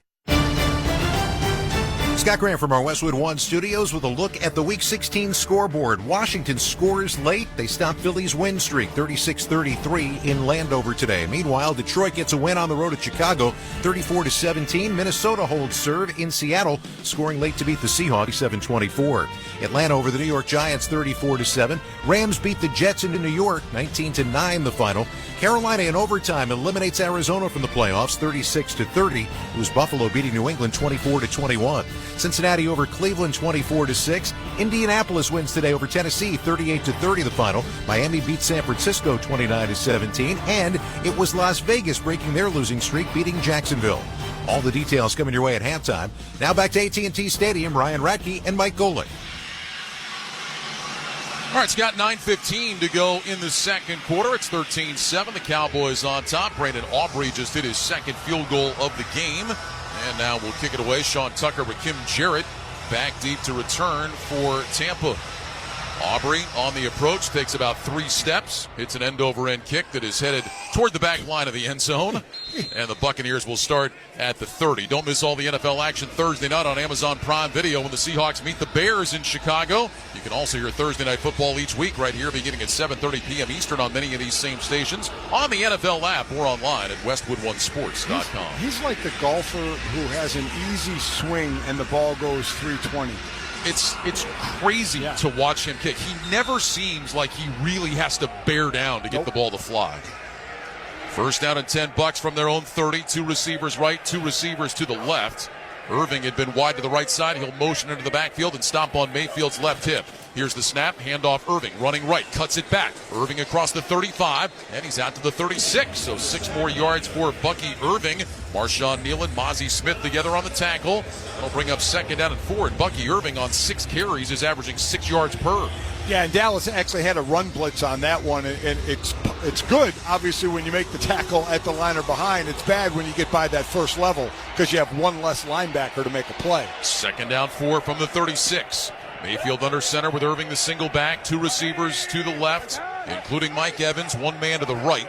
Scott Graham from our Westwood One studios with a look at the Week 16 scoreboard. Washington scores late. They stop Philly's win streak, 36-33 in Landover today. Meanwhile, Detroit gets a win on the road at Chicago, 34-17. Minnesota holds serve in Seattle, scoring late to beat the Seahawks, 7-24. Atlanta over the New York Giants, 34-7. Rams beat the Jets into New York, 19-9 the final. Carolina in overtime eliminates Arizona from the playoffs, 36-30. It was Buffalo beating New England, 24-21. Cincinnati over Cleveland, 24-6. Indianapolis wins today over Tennessee, 38-30 the final. Miami beats San Francisco, 29-17. And it was Las Vegas breaking their losing streak, beating Jacksonville. All the details coming your way at halftime. Now back to AT&T Stadium, Ryan Radke and Mike Golick. All right, it's got 9:15 to go in the second quarter. It's 13-7. The Cowboys on top. Brandon Aubrey just hit his second field goal of the game. And now we'll kick it away. Sean Tucker with Kim Jarrett back deep to return for Tampa. Aubrey on the approach, takes about 3 steps, hits an end-over-end kick that is headed toward the back line of the end zone, and the Buccaneers will start at the 30. Don't miss all the NFL action Thursday night on Amazon Prime Video when the Seahawks meet the Bears in Chicago. You can also hear Thursday Night Football each week right here beginning at 7:30 p.m. Eastern on many of these same stations, on the NFL app or online at westwoodonesports.com. He's like the golfer who has an easy swing and the ball goes 320. It's crazy to watch him kick. He never seems like he really has to bear down to get the ball to fly. First down and 10 Bucs from their own 30. 2 receivers right, 2 receivers to the left. Irving had been wide to the right side. He'll motion into the backfield and stomp on Mayfield's left hip. Here's the snap, handoff Irving, running right, cuts it back. Irving across the 35, and he's out to the 36. So 6 more yards for Bucky Irving. Marshawn Neal and Mozzie Smith together on the tackle. That'll bring up second down and 4. And Bucky Irving on 6 carries is averaging 6 yards per. Yeah, and Dallas actually had a run blitz on that one, and it's good, obviously, when you make the tackle at the line or behind. It's bad when you get by that first level because you have one less linebacker to make a play. Second down 4 from the 36. Mayfield under center with Irving the single back, 2 receivers to the left, including Mike Evans, 1 man to the right.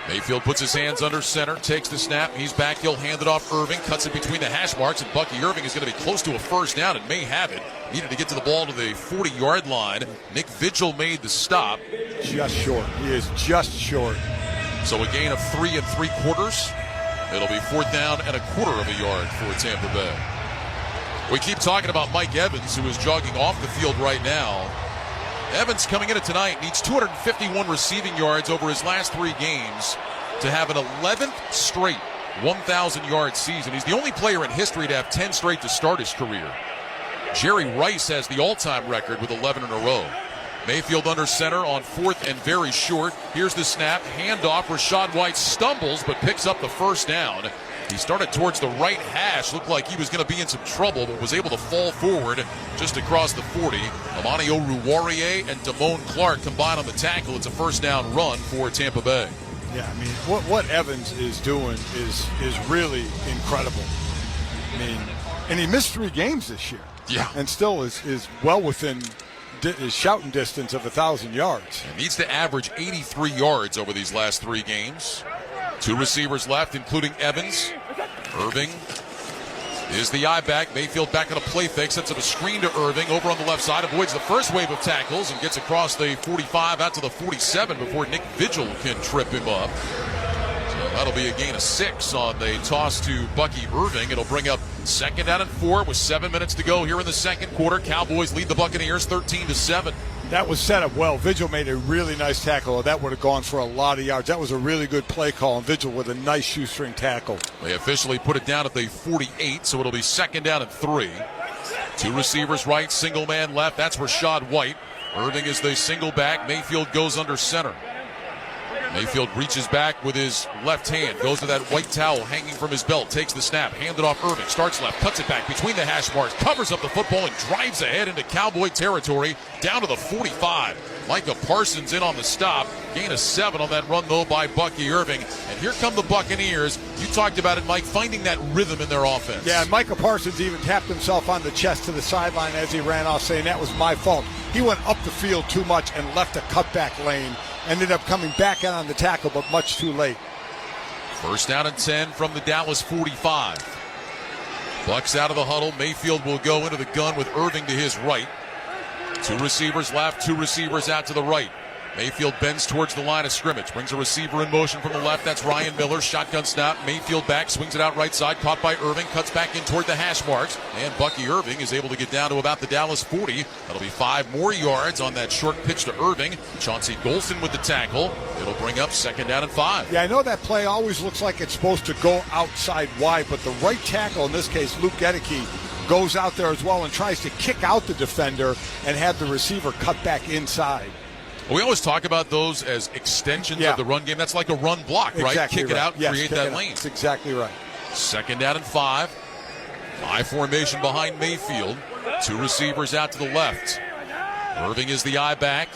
Mayfield puts his hands under center, takes the snap, he's back, he'll hand it off Irving, cuts it between the hash marks, and Bucky Irving is going to be close to a first down and may have it. Needed to get to the ball to the 40-yard line. Nick Vigil made the stop. Just short. He is just short. So a gain of 3 3/4. It'll be 4th down and 1/4 yard for Tampa Bay. We keep talking about Mike Evans, who is jogging off the field right now. Evans coming into tonight needs 251 receiving yards over his last 3 games to have an 11th straight 1,000-yard season. He's the only player in history to have 10 straight to start his career. Jerry Rice has the all-time record with 11 in a row. Mayfield under center on 4th and very short. Here's the snap. Handoff. Rachaad White stumbles but picks up the first down. He started towards the right hash. Looked like he was going to be in some trouble, but was able to fall forward just across the 40. Amani Oruwariye and Damone Clark combined on the tackle. It's a first down run for Tampa Bay. Yeah, I mean, what Evans is doing is really incredible. I mean, and he missed 3 games this year. Yeah. And still is well within his shouting distance of 1,000 yards. He needs to average 83 yards over these last 3 games. 2 receivers left, including Evans. Irving is the I-back. Mayfield back on a play fake, sets up a screen to Irving over on the left side, avoids the first wave of tackles and gets across the 45 out to the 47 before Nick Vigil can trip him up. So that'll be a gain of 6 on the toss to Bucky Irving. It'll bring up 2nd down and 4 with 7 minutes to go here in the second quarter. Cowboys lead the Buccaneers 13-7. That was set up well. Vigil made a really nice tackle. That would have gone for a lot of yards. That was a really good play call, and Vigil with a nice shoestring tackle. They officially put it down at the 48, so it'll be 2nd down and 3. 2 receivers right, single man left. That's Rachaad White. Irving is the single back. Mayfield goes under center. Mayfield reaches back with his left hand, goes to that white towel hanging from his belt, takes the snap, handed off Irving, starts left, cuts it back between the hash marks, covers up the football and drives ahead into Cowboy territory down to the 45. Micah Parsons in on the stop. Gain of 7 on that run, though, by Bucky Irving. And here come the Buccaneers. You talked about it, Mike, finding that rhythm in their offense. Yeah, and Micah Parsons even tapped himself on the chest to the sideline as he ran off, saying that was my fault. He went up the field too much and left a cutback lane. Ended up coming back in on the tackle, but much too late. First down and 10 from the Dallas 45. Bucs out of the huddle. Mayfield will go into the gun with Irving to his right. 2 receivers left, 2 receivers out to the right. Mayfield bends towards the line of scrimmage, brings a receiver in motion from the left. That's Ryan Miller. Shotgun snap. Mayfield back, swings it out right side. Caught by Irving, cuts back in toward the hash marks. And Bucky Irving is able to get down to about the Dallas 40. That'll be 5 more yards on that short pitch to Irving. Chauncey Golson with the tackle. It'll bring up 2nd down and 5. Yeah, I know that play always looks like it's supposed to go outside wide, but the right tackle, in this case, Luke Gedeke, goes out there as well and tries to kick out the defender and have the receiver cut back inside. We always talk about those as extensions of the run game. That's like a run block, right? Exactly Kick it out, yes, create that lane. That's exactly right. 2nd down and 5. I formation behind Mayfield. 2 receivers out to the left. Irving is the I-back.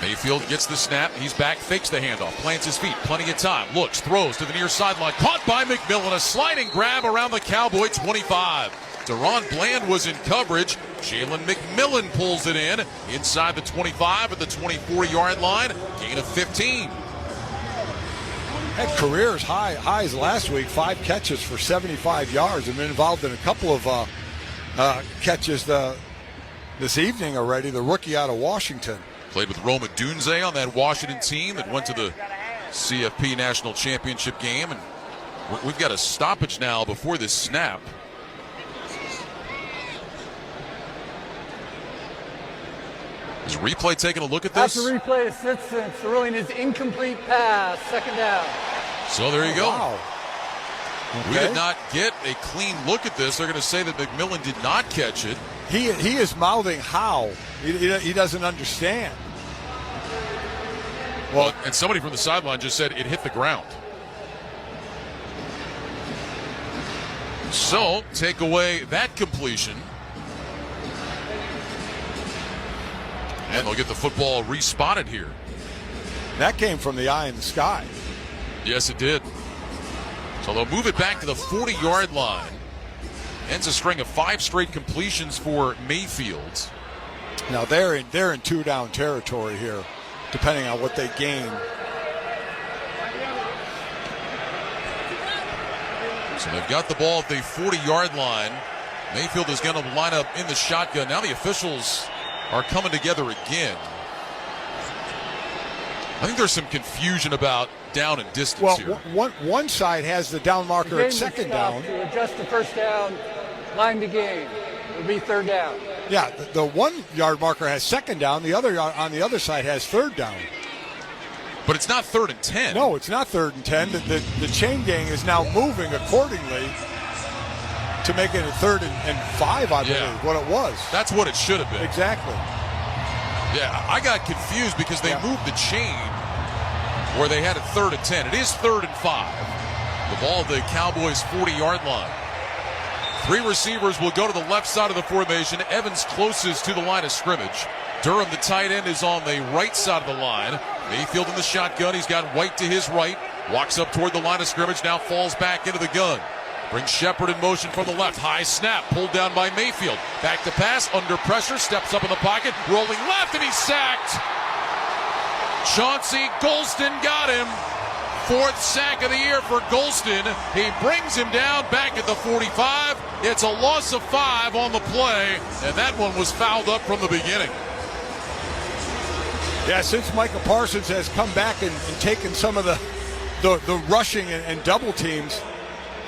Mayfield gets the snap. He's back, fakes the handoff, plants his feet, plenty of time, looks, throws to the near sideline. Caught by McMillan. A sliding grab around the Cowboy 25. Deron Bland was in coverage. Jalen McMillan pulls it in inside the 25 at the 24-yard line. Gain of 15. Had careers highs last week. 5 catches for 75 yards. And been involved in a couple of catches this evening already. The rookie out of Washington. Played with Roma Dunze on that Washington team that went to the CFP National Championship game. And we've got a stoppage now before this snap. Is replay taking a look at this? After replay assistance, the ruling is incomplete pass, 2nd down. So there you go. Wow. We did not get a clean look at this. They're going to say that McMillan did not catch it. He is mouthing how. He doesn't understand. Well, and somebody from the sideline just said it hit the ground. So take away that completion. And they'll get the football respotted here. That came from the eye in the sky. Yes, it did. So they'll move it back to the 40-yard line. Ends a string of 5 straight completions for Mayfield. Now they're in 2-down territory here, depending on what they gain. So they've got the ball at the 40-yard line. Mayfield is going to line up in the shotgun. Now the officials are coming together again. I think there's some confusion about down and distance here. One side has the down marker at 2nd down. To adjust the 1st down, line to gain. It'll be 3rd down. Yeah, the 1-yard marker has 2nd down. The other on the other side has 3rd down. But it's not 3rd and 10. No, it's not 3rd and 10. The chain gang is now moving accordingly to make it a 3rd and 5, I believe, what it was. That's what it should have been. Exactly. Yeah, I got confused because they moved the chain where they had it 3rd and 10. It is 3rd and 5. The ball at the Cowboys' 40-yard line. 3 receivers will go to the left side of the formation. Evans closest to the line of scrimmage. Durham, the tight end, is on the right side of the line. Mayfield in the shotgun. He's got White to his right. Walks up toward the line of scrimmage. Now falls back into the gun. Brings Shepard in motion from the left. High snap. Pulled down by Mayfield. Back to pass. Under pressure. Steps up in the pocket. Rolling left, and he's sacked. Chauncey Golston got him. 4th sack of the year for Golston. He brings him down back at the 45. It's a loss of 5 on the play, and that one was fouled up from the beginning. Yeah, since Micah Parsons has come back and taken some of the rushing and double teams,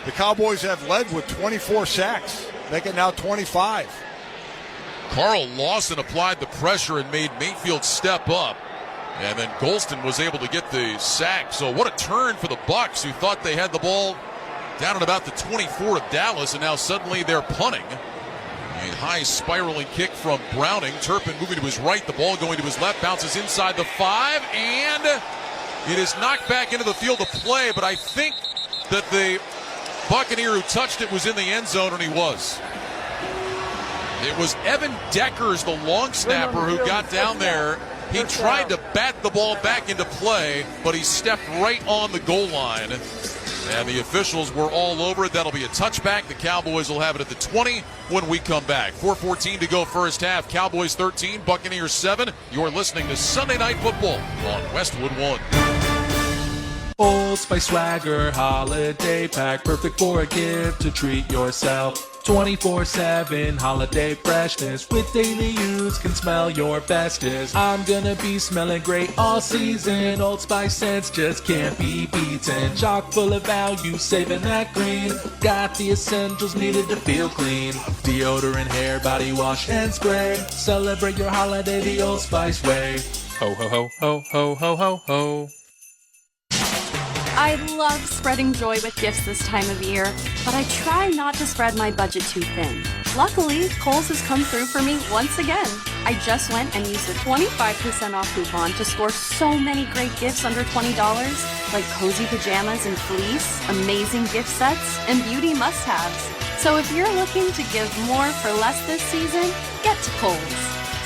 the Cowboys have led with 24 sacks. Make it now 25. Carl Lawson applied the pressure and made Mayfield step up. And then Golston was able to get the sack. So what a turn for the Bucs, who thought they had the ball down at about the 24 of Dallas, and now suddenly they're punting. A high spiraling kick from Browning. Turpin moving to his right, the ball going to his left, bounces inside the 5, and it is knocked back into the field of play, but I think that the Buccaneer who touched it was in the end zone, and he was. It was Evan Deckers, the long snapper, who got down there. He tried to bat the ball back into play, but he stepped right on the goal line. And the officials were all over it. That'll be a touchback. The Cowboys will have it at the 20 when we come back. 4:14 to go first half. Cowboys 13, Buccaneers 7. You're listening to Sunday Night Football on Westwood One. Old Spice Swagger Holiday Pack. Perfect for a gift to treat yourself. 24/7 holiday freshness with daily use can smell your bestest. I'm gonna be smelling great all season. Old Spice scents just can't be beaten. Chock full of value, saving that green. Got the essentials needed to feel clean. Deodorant, hair, body wash, and spray. Celebrate your holiday the Old Spice way. Ho ho ho ho ho ho ho ho. I love spreading joy with gifts this time of year, but I try not to spread my budget too thin. Luckily, Kohl's has come through for me once again. I just went and used a 25% off coupon to score so many great gifts under $20, like cozy pajamas and fleece, amazing gift sets, and beauty must-haves. So if you're looking to give more for less this season, get to Kohl's.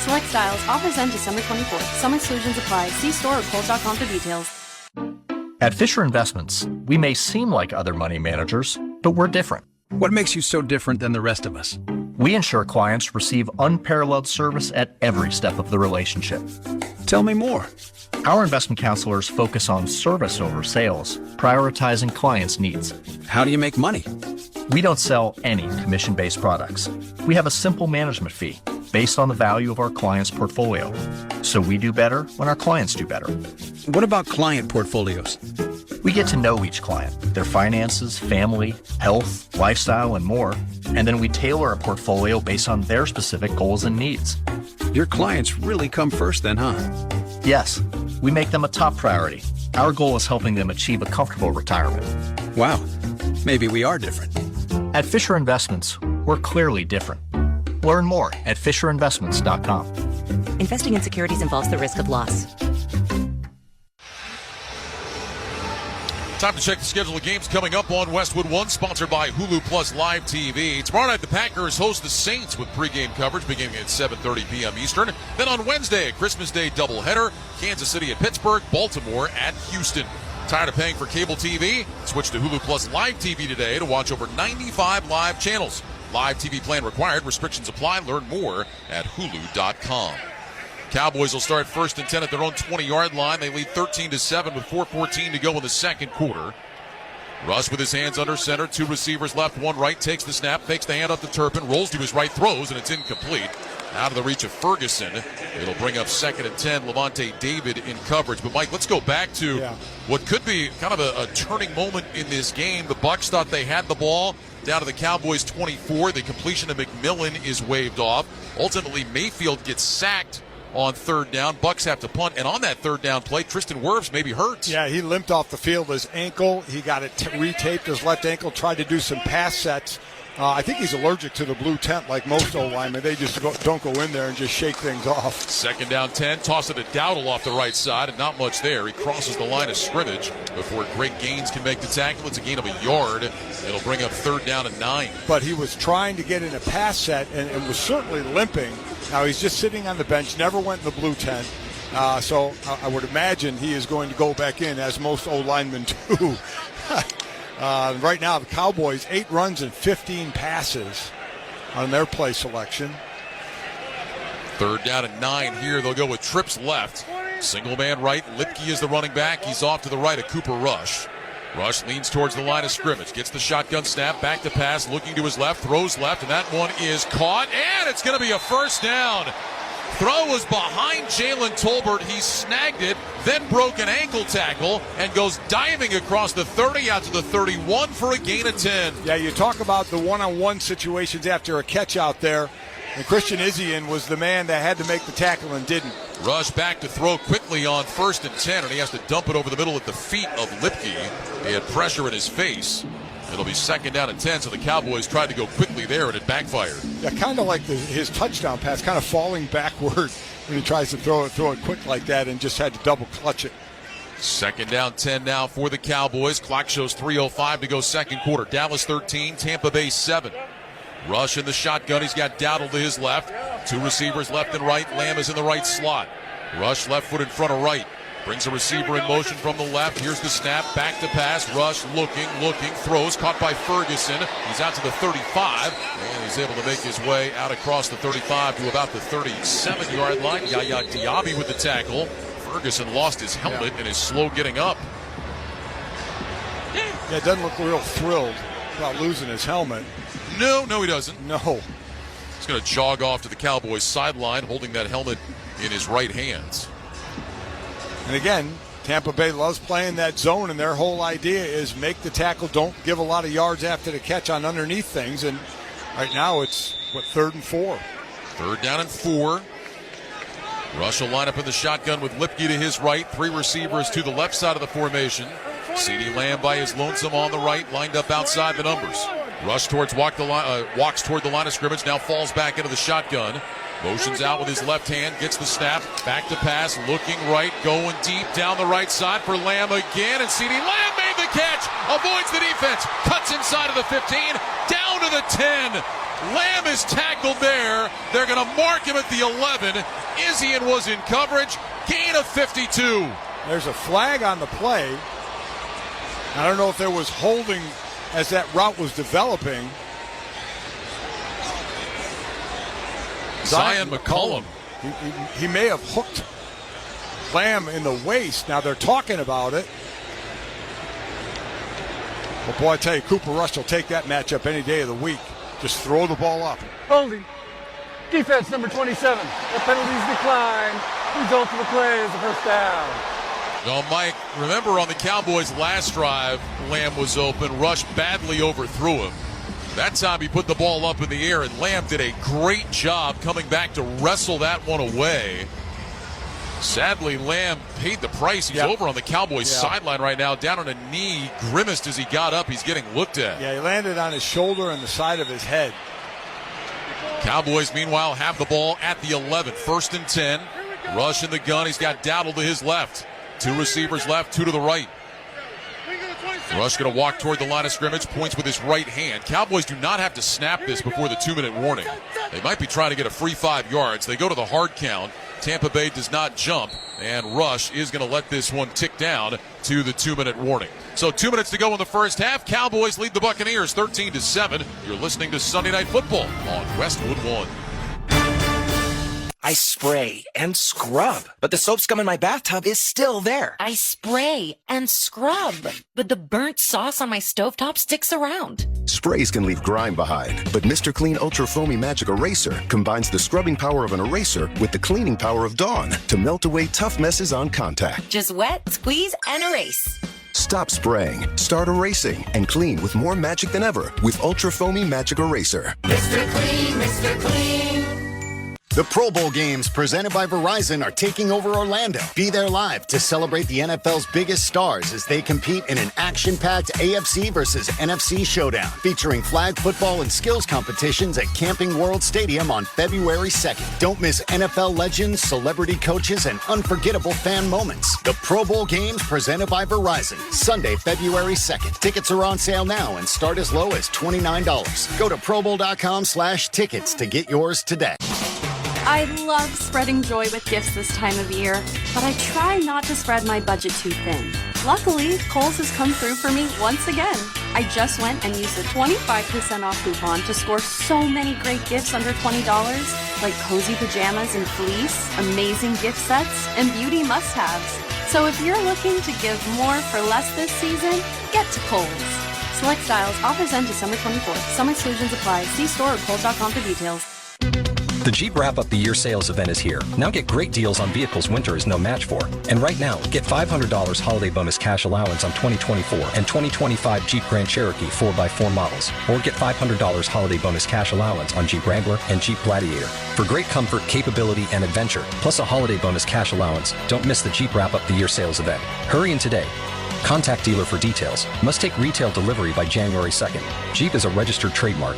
Select styles, offers end December 24th. Some exclusions apply. See store or Kohl's.com for details. At Fisher Investments, we may seem like other money managers, but we're different. What makes you so different than the rest of us? We ensure clients receive unparalleled service at every step of the relationship. Tell me more. Our investment counselors focus on service over sales, prioritizing clients' needs. How do you make money? We don't sell any commission-based products. We have a simple management fee based on the value of our clients' portfolio. So we do better when our clients do better. What about client portfolios? We get to know each client, their finances, family, health, lifestyle, and more. And then we tailor a portfolio based on their specific goals and needs. Your clients really come first then, huh? Yes, we make them a top priority. Our goal is helping them achieve a comfortable retirement. Wow, maybe we are different. At Fisher Investments, we're clearly different. Learn more at FisherInvestments.com. Investing in securities involves the risk of loss. Time to check the schedule of games coming up on Westwood One, sponsored by Hulu Plus Live TV. Tomorrow night, the Packers host the Saints with pregame coverage beginning at 7:30 p.m. Eastern. Then on Wednesday, a Christmas Day doubleheader, Kansas City at Pittsburgh, Baltimore at Houston. Tired of paying for cable TV? Switch to Hulu Plus Live TV today to watch over 95 live channels. Live TV plan required. Restrictions apply. Learn more at Hulu.com. Cowboys will start 1st and 10 at their own 20-yard line. They lead 13-7 with 4:14 to go in the second quarter. Russ with his hands under center. 2 receivers left, 1 right. Takes the snap, fakes the hand up to Turpin, rolls to his right, throws, and it's incomplete. Out of the reach of Ferguson. It'll bring up 2nd and 10. Levante David in coverage. But, Mike, let's go back to what could be kind of a turning moment in this game. The Bucs thought they had the ball down to the Cowboys 24. The completion of McMillan is waved off. Ultimately, Mayfield gets sacked on third down. Bucs have to punt, and on that third down play, Tristan Wirfs maybe hurts. Yeah, he limped off the field, his ankle. He got it retaped, his left ankle, tried to do some pass sets. I think he's allergic to the blue tent like most O-linemen. They just don't go in there and just shake things off. Second down 10, toss it to Dowdle off the right side, and not much there. He crosses the line of scrimmage before Greg Gaines can make the tackle. It's a gain of a yard. It'll bring up third down and 9. But he was trying to get in a pass set and was certainly limping. Now he's just sitting on the bench, never went in the blue tent. So I would imagine he is going to go back in, as most O-linemen do. Right now, the Cowboys, 8 runs and 15 passes on their play selection. Third down and 9 here. They'll go with trips left. Single man right. Lipke is the running back. He's off to the right of Cooper Rush. Rush leans towards the line of scrimmage. Gets the shotgun snap. Back to pass. Looking to his left. Throws left. And that one is caught. And it's going to be a first down. Throw was behind Jalen Tolbert. He snagged it, then broke an ankle tackle, and goes diving across the 30 out to the 31 for a gain of 10. Yeah, you talk about the one-on-one situations after a catch out there, and Christian Izien was the man that had to make the tackle and didn't. Rush back to throw quickly on 1st and 10, and he has to dump it over the middle at the feet of Lipke. He had pressure in his face. It'll be second down and 10, so the Cowboys tried to go quickly there, and it backfired. Yeah, kind of like his touchdown pass, kind of falling backward when he tries to throw it quick like that, and just had to double clutch it. Second down 10 now for the Cowboys. Clock shows 3:05 to go second quarter. Dallas 13, Tampa Bay 7. Rush in the shotgun. He's got Dowdle to his left. 2 receivers left and right. Lamb is in the right slot. Rush left foot in front of right. Brings a receiver in motion from the left. Here's the snap. Back to pass. Rush looking. Throws. Caught by Ferguson. He's out to the 35. And he's able to make his way out across the 35 to about the 37-yard line. Yaya Diaby with the tackle. Ferguson lost his helmet and is slow getting up. Yeah, it doesn't look real thrilled about losing his helmet. No, he doesn't. No. He's going to jog off to the Cowboys sideline holding that helmet in his right hands. And again, Tampa Bay loves playing that zone, and their whole idea is make the tackle, don't give a lot of yards after the catch on underneath things. And right now it's, 3rd and 4? Third down and 4. Rush will line up in the shotgun with Lipke to his right. 3 receivers to the left side of the formation. CeeDee Lamb by his lonesome on the right, lined up outside the numbers. Rush walks toward the line of scrimmage, now falls back into the shotgun. Motions out with his left hand, gets the snap, back to pass, looking right, going deep down the right side for Lamb again, and CeeDee Lamb made the catch, avoids the defense, cuts inside of the 15, down to the 10. Lamb is tackled there. They're going to mark him at the 11. Izien was in coverage, gain of 52. There's a flag on the play. I don't know if there was holding as that route was developing. Zion McCollum. He may have hooked Lamb in the waist. Now they're talking about it. But boy, I tell you, Cooper Rush will take that matchup any day of the week. Just throw the ball up. Holding. Defense number 27. The penalties decline. Result of the play is the first down. Well, Mike, remember on the Cowboys' last drive, Lamb was open. Rush badly overthrew him. That time he put the ball up in the air, and Lamb did a great job coming back to wrestle that one away. Sadly, Lamb paid the price. He's over on the Cowboys' sideline right now, down on a knee, grimaced as he got up. He's getting looked at. Yeah, he landed on his shoulder and the side of his head. Cowboys, meanwhile, have the ball at the 11. 1st and 10. Rush in the gun. He's got Dowdle to his left. 2 receivers left, 2 to the right. Rush going to walk toward the line of scrimmage, points with his right hand. Cowboys do not have to snap this before the 2-minute warning. They might be trying to get a free 5 yards. They go to the hard count. Tampa Bay does not jump, and Rush is going to let this one tick down to the 2-minute warning. So 2 minutes to go in the first half. Cowboys lead the Buccaneers 13-7. You're listening to Sunday Night Football on Westwood One. I spray and scrub, but the soap scum in my bathtub is still there. I spray and scrub, but the burnt sauce on my stovetop sticks around. Sprays can leave grime behind, but Mr. Clean Ultra Foamy Magic Eraser combines the scrubbing power of an eraser with the cleaning power of Dawn to melt away tough messes on contact. Just wet, squeeze, and erase. Stop spraying, start erasing, and clean with more magic than ever with Ultra Foamy Magic Eraser. Mr. Clean, Mr. Clean. The Pro Bowl games presented by Verizon are taking over Orlando. Be there live to celebrate the NFL's biggest stars as they compete in an action-packed AFC versus NFC showdown, featuring flag football and skills competitions at Camping World Stadium on February 2nd. Don't miss NFL legends, celebrity coaches, and unforgettable fan moments. The Pro Bowl games presented by Verizon, Sunday, February 2nd. Tickets are on sale now and start as low as $29. Go to probowl.com/tickets to get yours today. I love spreading joy with gifts this time of year, but I try not to spread my budget too thin. Luckily, Kohl's has come through for me once again. I just went and used a 25% off coupon to score so many great gifts under $20, like cozy pajamas and fleece, amazing gift sets, and beauty must-haves. So if you're looking to give more for less this season, get to Kohl's. Select styles, offers end December 24th. Some exclusions apply. See store or Kohl's.com for details. The Jeep Wrap-Up the Year sales event is here. Now get great deals on vehicles winter is no match for. And right now, get $500 holiday bonus cash allowance on 2024 and 2025 Jeep Grand Cherokee 4x4 models. Or get $500 holiday bonus cash allowance on Jeep Wrangler and Jeep Gladiator. For great comfort, capability, and adventure, plus a holiday bonus cash allowance, don't miss the Jeep Wrap-Up the Year sales event. Hurry in today. Contact dealer for details. Must take retail delivery by January 2nd. Jeep is a registered trademark.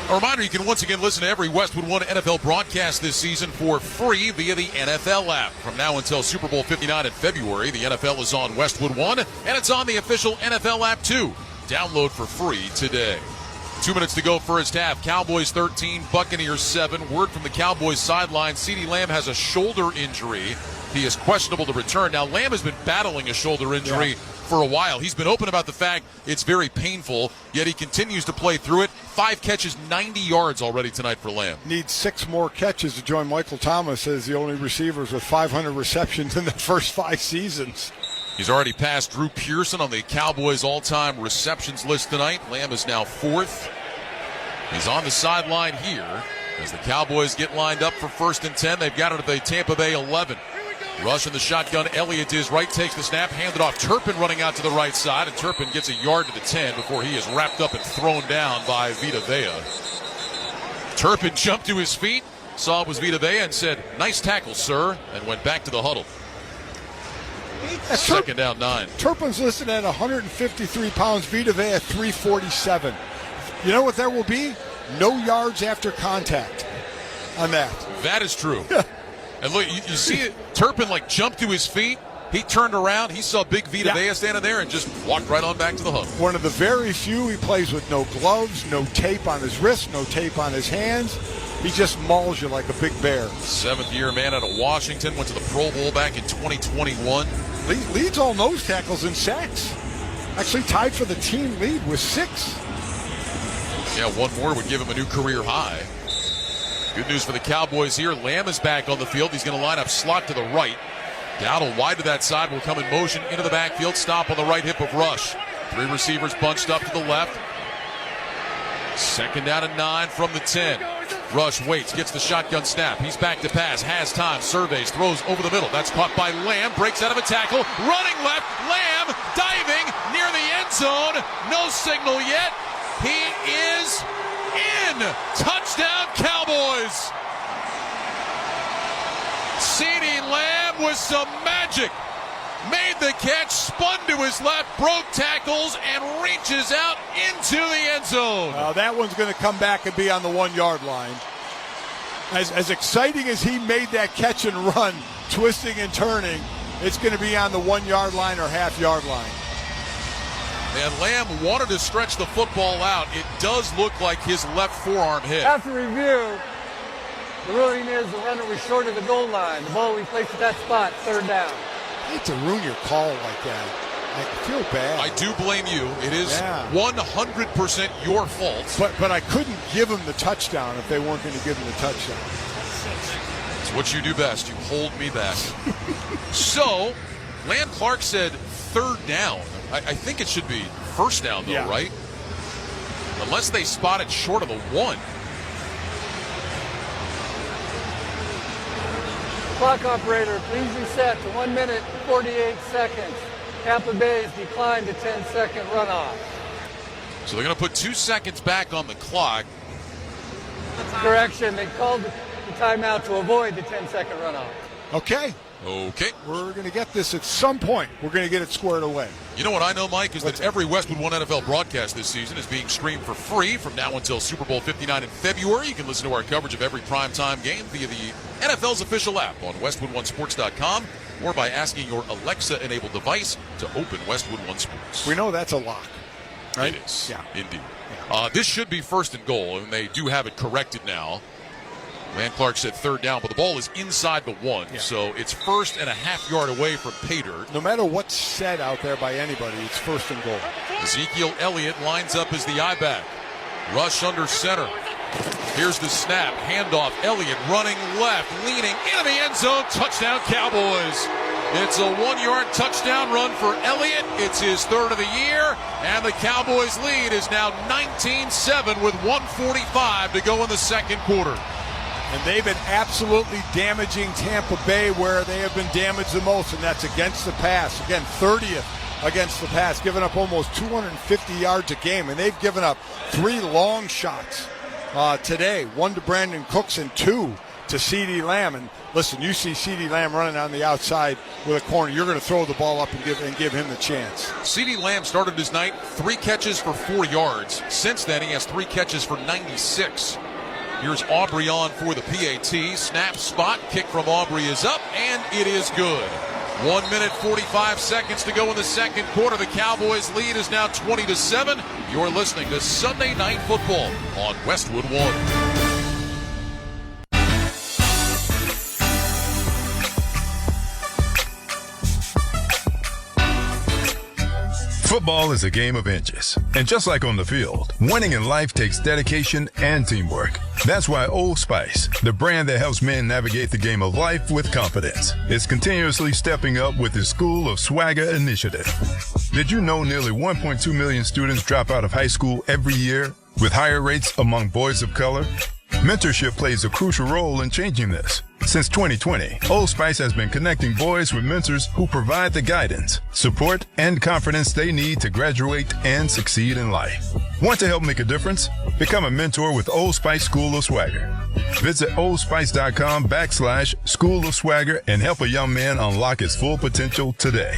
A reminder, you can once again listen to every Westwood One NFL broadcast this season for free via the NFL app. From now until Super Bowl 59 in February, the NFL is on Westwood One, and it's on the official NFL app too. Download for free today. 2 minutes to go first half. Cowboys 13, Buccaneers 7. Word from the Cowboys sideline, CeeDee Lamb has a shoulder injury. He is questionable to return. Now, Lamb has been battling a shoulder injury for a while. He's been open about the fact it's very painful, yet he continues to play through it. 5 catches, 90 yards already tonight for Lamb. Needs 6 more catches to join Michael Thomas as the only receivers with 500 receptions in the first 5 seasons. He's already passed Drew Pearson on the Cowboys' all-time receptions list tonight. Lamb is now 4th. He's on the sideline here as the Cowboys get lined up for 1st and 10. They've got it at the Tampa Bay 11. Rush in the shotgun. Elliott is right, takes the snap, handed off. Turpin running out to the right side, and Turpin gets a yard to the 10 before he is wrapped up and thrown down by Vita Vea. Turpin jumped to his feet, saw it was Vita Vea, and said, "Nice tackle, sir," and went back to the huddle. 2nd down 9. Turpin's listed at 153 pounds. Vita Vea at 347. You know what there will be? No yards after contact on that. That is true. And look, you see it. Turpin jumped to his feet. He turned around. He saw big Vita Vea standing there and just walked right on back to the huddle. One of the very few. He plays with no gloves, no tape on his wrist, no tape on his hands. He just mauls you like a big bear. 7th-year man out of Washington. Went to the Pro Bowl back in 2021. Leads all nose tackles in sacks. Actually tied for the team lead with 6. Yeah, 1 more would give him a new career high. Good news for the Cowboys here. Lamb is back on the field. He's going to line up slot to the right. Dowdle wide to that side. Will come in motion into the backfield. Stop on the right hip of Rush. 3 receivers bunched up to the left. 2nd down and 9 from the 10. Rush waits, gets the shotgun snap. He's back to pass, has time, surveys, throws over the middle. That's caught by Lamb, breaks out of a tackle, running left. Lamb diving near the end zone. No signal yet. He is in. Touchdown, Cowboys. CeeDee Lamb with some magic. Made the catch, spun to his left, broke tackles, and reaches out into the end zone. That one's going to come back and be on the 1-yard line. As exciting as he made that catch and run, twisting and turning, it's going to be on the 1-yard line or half-yard line. And Lamb wanted to stretch the football out. It does look like his left forearm hit. After review, the ruling is the runner was short of the goal line. The ball we placed at that spot, 3rd down. I hate to ruin your call like that. I feel bad. I do blame you. It is 100% your fault. But I couldn't give him the touchdown if they weren't going to give him the touchdown. It's what you do best. You hold me back. So, Lamb Clark said 3rd down. I think it should be 1st down, though, right? Unless they spot it short of the 1. Clock operator, please reset to 1 minute and 48 seconds. Tampa Bay's declined to 10-second runoff. So they're going to put 2 seconds back on the clock. Correction, they called the timeout to avoid the 10-second runoff. Okay. We're going to get this at some point. We're going to get it squared away. You know what I know, Mike, is that every Westwood One NFL broadcast this season is being streamed for free from now until Super Bowl 59 in February. You can listen to our coverage of every primetime game via the NFL's official app on westwood1sports.com or by asking your Alexa-enabled device to open Westwood One Sports. We know that's a lock, right? It is, yeah. Indeed. This should be first and goal, and they do have it corrected now. Van Clark said third down, but the ball is inside the 1, so it's 1.5 yard away from Pater. No matter what's said out there by anybody, it's first and goal. Ezekiel Elliott lines up as the I-back. Rush under center. Here's the snap. Handoff. Elliott running left, leaning into the end zone. Touchdown, Cowboys. It's a 1-yard touchdown run for Elliott. It's his third of the year, and the Cowboys' lead is now 19-7 with 1:45 to go in the second quarter. And they've been absolutely damaging Tampa Bay where they have been damaged the most, and that's against the pass. Again, 30th against the pass, giving up almost 250 yards a game. And they've given up 3 long shots today, 1 to Brandon Cooks and 2 to CeeDee Lamb. And listen, you see CeeDee Lamb running on the outside with a corner, you're going to throw the ball up and give him the chance. CeeDee Lamb started his night 3 catches for 4 yards. Since then, he has 3 catches for 96. Here's Aubrey on for the PAT. Snap, spot, kick from Aubrey is up, and it is good. 1 minute, 45 seconds to go in the second quarter. The Cowboys' lead is now 20-7. You're listening to Sunday Night Football on Westwood One. Football is a game of inches. And just like on the field, winning in life takes dedication and teamwork. That's why Old Spice, the brand that helps men navigate the game of life with confidence, is continuously stepping up with its School of Swagger initiative. Did you know nearly 1.2 million students drop out of high school every year, with higher rates among boys of color? Mentorship plays a crucial role in changing this. Since 2020, Old Spice has been connecting boys with mentors who provide the guidance, support, and confidence they need to graduate and succeed in life. Want to help make a difference? Become a mentor with Old Spice School of Swagger. Visit oldspice.com/School of Swagger and help a young man unlock his full potential today.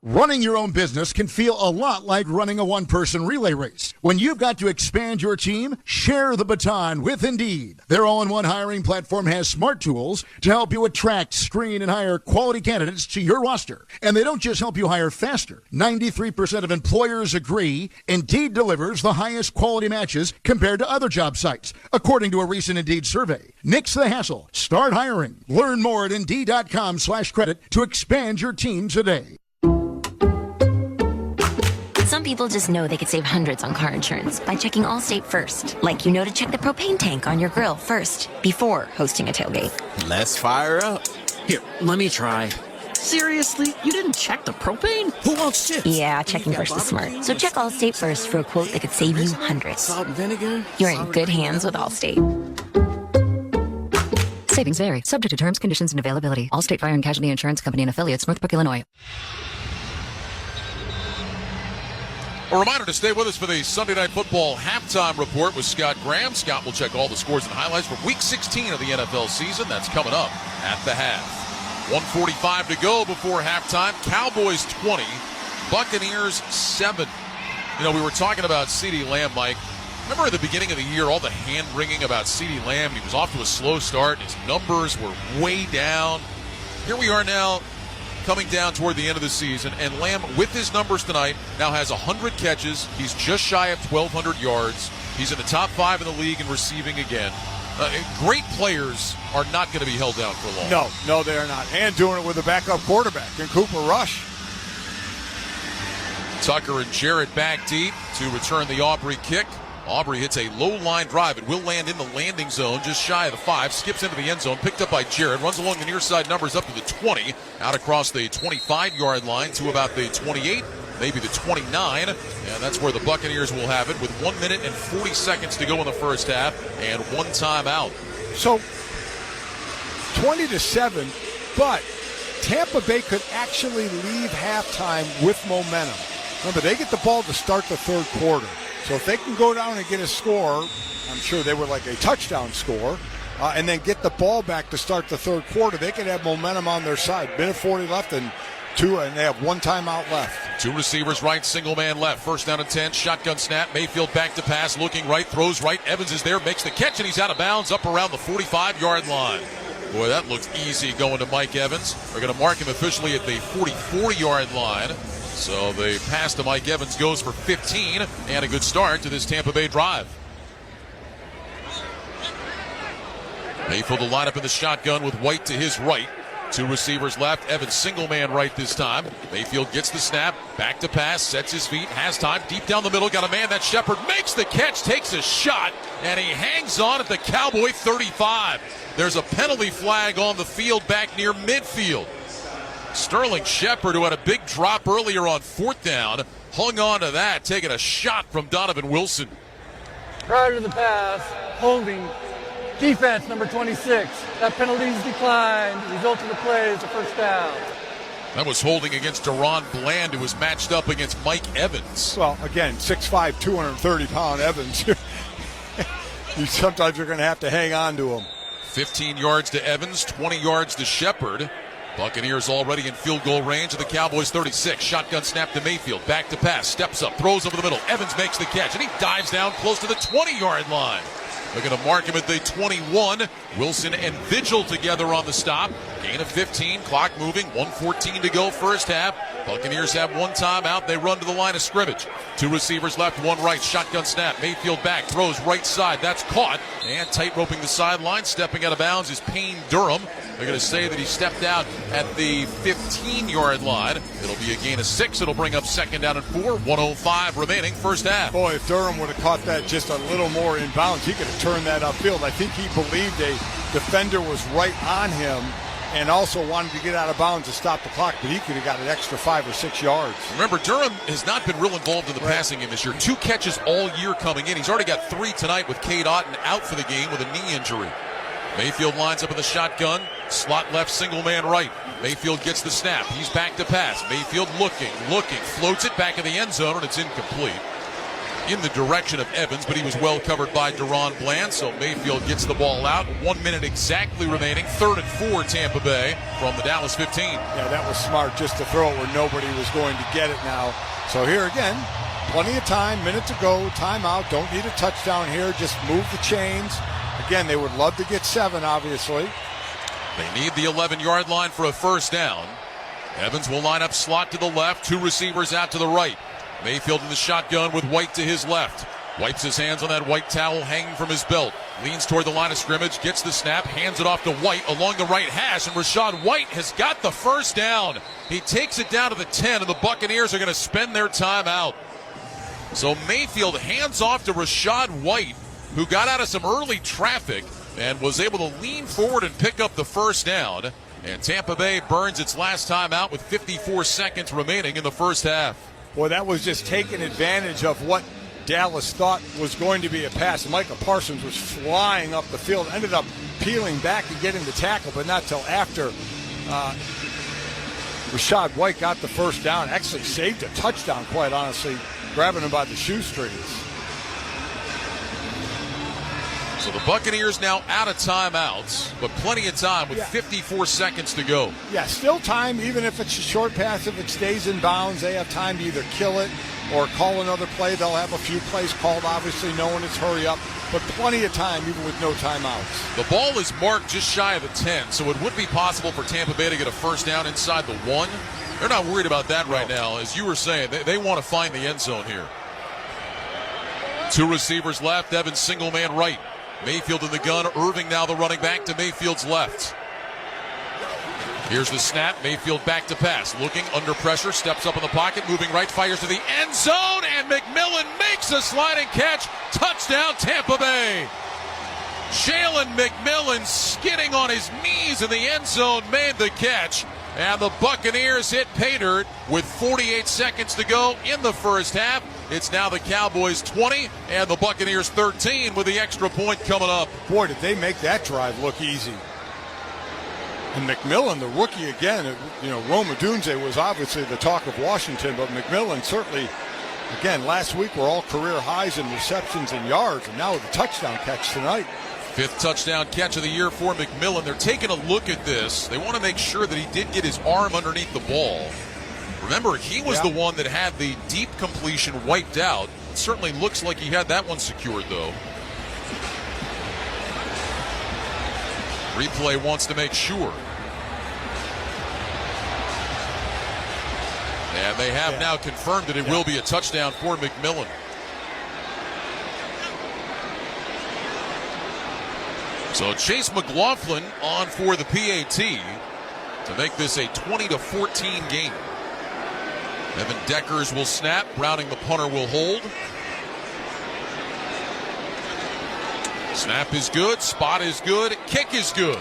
Running your own business can feel a lot like running a one-person relay race. When you've got to expand your team, share the baton with Indeed. Their all-in-one hiring platform has smart tools to help you attract, screen, and hire quality candidates to your roster. And they don't just help you hire faster. 93% of employers agree Indeed delivers the highest quality matches compared to other job sites, according to a recent Indeed survey. Nix the hassle. Start hiring. Learn more at Indeed.com/credit to expand your team today. Some people just know they could save hundreds on car insurance by checking Allstate first. Like you know to check the propane tank on your grill first before hosting a tailgate. Let's fire up. Here, let me try. Seriously? You didn't check the propane? Who wants chips? Yeah, checking first is smart. So check Allstate first for a quote that could save you hundreds. Salt and vinegar? You're in good hands with Allstate. Savings vary, subject to terms, conditions, and availability. Allstate Fire and Casualty Insurance Company and affiliates, Northbrook, Illinois. A reminder to stay with us for the Sunday Night Football halftime report with Scott Graham. Scott will check all the scores and highlights from Week 16 of the NFL season. That's coming up at the half. 1:45 to go before halftime. Cowboys 20, Buccaneers 7. You know, we were talking about CeeDee Lamb, Mike. Remember at the beginning of the year, all the hand-wringing about CeeDee Lamb? He was off to a slow start. His numbers were way down. Here we are now, coming down toward the end of the season, and Lamb, with his numbers tonight, now has 100 catches. He's just shy of 1,200 yards. He's in the top 5 in the league in receiving again. Great players are not going to be held down for long. No, they are not. And doing it with a backup quarterback in Cooper Rush. Tucker and Jarrett back deep to return the Aubrey kick. Aubrey hits a low line drive. It will land in the landing zone just shy of the 5. Skips into the end zone. Picked up by Jarrett. Runs along the near side numbers up to the 20. Out across the 25-yard line to about the 28, maybe the 29. And that's where the Buccaneers will have it with 1 minute and 40 seconds to go in the first half and one timeout. So 20-7. But Tampa Bay could actually leave halftime with momentum. Remember, they get the ball to start the third quarter. So if they can go down and get a score, I'm sure they would like a touchdown score, and then get the ball back to start the third quarter, they could have momentum on their side. Minute 40 left and they have one timeout left. Two receivers right, single man left. First down and 10, shotgun snap. Mayfield back to pass, looking right, throws right. Evans is there, makes the catch, and he's out of bounds up around the 45-yard line. Boy, that looks easy going to Mike Evans. They're going to mark him officially at the 44-yard line. So the pass to Mike Evans goes for 15, and a good start to this Tampa Bay drive. Mayfield will line up in the shotgun with White to his right. Two receivers left. Evans single man right this time. Mayfield gets the snap. Back to pass. Sets his feet. Has time. Deep down the middle. Got a man. That Shepard makes the catch. Takes a shot. And he hangs on at the Cowboy 35. There's a penalty flag on the field back near midfield. Sterling Shepard, who had a big drop earlier on fourth down, hung on to that, taking a shot from Donovan Wilson. Prior to the pass, holding. Defense, number 26. That penalty's declined. Result of the play is a first down. That was holding against Deron Bland, who was matched up against Mike Evans. Well, again, 6'5", 230-pound Evans. Sometimes you're going to have to hang on to him. 15 yards to Evans, 20 yards to Shepard. Buccaneers already in field goal range of the Cowboys 36. Shotgun snap to Mayfield. Back to pass. Steps up. Throws over the middle. Evans makes the catch. And he dives down close to the 20-yard line. They're going to mark him at the 21. Wilson and Vigil together on the stop. Gain of 15. Clock moving. 1:14 to go first half. Buccaneers have one timeout. They run to the line of scrimmage. Two receivers left, one right. Shotgun snap. Mayfield back. Throws right side. That's caught. And tight roping the sideline. Stepping out of bounds is Payne Durham. They're going to say that he stepped out at the 15-yard line. It'll be a gain of 6. It'll bring up second down and 4. 1:05 remaining first half. Boy, if Durham would have caught that just a little more in bounds, he could have turned that upfield. I think he believed a defender was right on him and also wanted to get out of bounds to stop the clock, but he could have got an extra 5 or 6 yards. Remember, Durham has not been real involved in the passing game this year. 2 catches all year coming in. He's already got 3 tonight with Cade Otton out for the game with a knee injury. Mayfield lines up in the shotgun. Slot left, single man right. Mayfield gets the snap. He's back to pass. Mayfield looking, floats it back in the end zone, and it's incomplete. In the direction of Evans, but he was well covered by Deron Bland, so Mayfield gets the ball out. 1 minute exactly remaining. 3rd and 4 Tampa Bay from the Dallas 15. Yeah, that was smart just to throw it where nobody was going to get it now. So here again, plenty of time, minute to go, timeout. Don't need a touchdown here. Just move the chains. Again, they would love to get 7, obviously. They need the 11-yard line for a first down. Evans will line up slot to the left, 2 receivers out to the right. Mayfield in the shotgun with White to his left. Wipes his hands on that white towel hanging from his belt. Leans toward the line of scrimmage, gets the snap, hands it off to White along the right hash, and Rachaad White has got the first down. He takes it down to the 10, and the Buccaneers are going to spend their time out. So Mayfield hands off to Rachaad White, who got out of some early traffic and was able to lean forward and pick up the first down. And Tampa Bay burns its last time out with 54 seconds remaining in the first half. Boy, that was just taking advantage of what Dallas thought was going to be a pass. Micah Parsons was flying up the field, ended up peeling back and getting the tackle, but not till after Rachaad White got the first down. Actually saved a touchdown, quite honestly, grabbing him by the shoestrings. So the Buccaneers now out of timeouts, but plenty of time with 54 seconds to go. Yeah, still time, even if it's a short pass, if it stays in bounds, they have time to either kill it or call another play. They'll have a few plays called, obviously, knowing it's hurry up, but plenty of time, even with no timeouts. The ball is marked just shy of the 10, so it would be possible for Tampa Bay to get a first down inside the 1. They're not worried about that right now. As you were saying, they want to find the end zone here. 2 receivers left, Evans single man right. Mayfield in the gun, Irving now the running back to Mayfield's left. Here's the snap, Mayfield back to pass. Looking under pressure, steps up in the pocket, moving right, fires to the end zone, and McMillan makes a sliding catch. Touchdown, Tampa Bay. Jalen McMillan skidding on his knees in the end zone made the catch. And the Buccaneers hit pay dirt with 48 seconds to go in the first half. It's now the Cowboys 20 and the Buccaneers 13 with the extra point coming up. Boy, did they make that drive look easy. And McMillan, the rookie again, Rome Odunze was obviously the talk of Washington, but McMillan certainly, again, last week were all career highs in receptions and yards, and now with a touchdown catch tonight. 5th touchdown catch of the year for McMillan. They're taking a look at this. They want to make sure that he did get his arm underneath the ball. Remember, he was the one that had the deep completion wiped out. It certainly looks like he had that one secured, though. Replay wants to make sure. And they have now confirmed that it will be a touchdown for McMillan. So Chase McLaughlin on for the PAT to make this a 20-14 game. Evan Deckers will snap. Browning, the punter, will hold. Snap is good. Spot is good. Kick is good.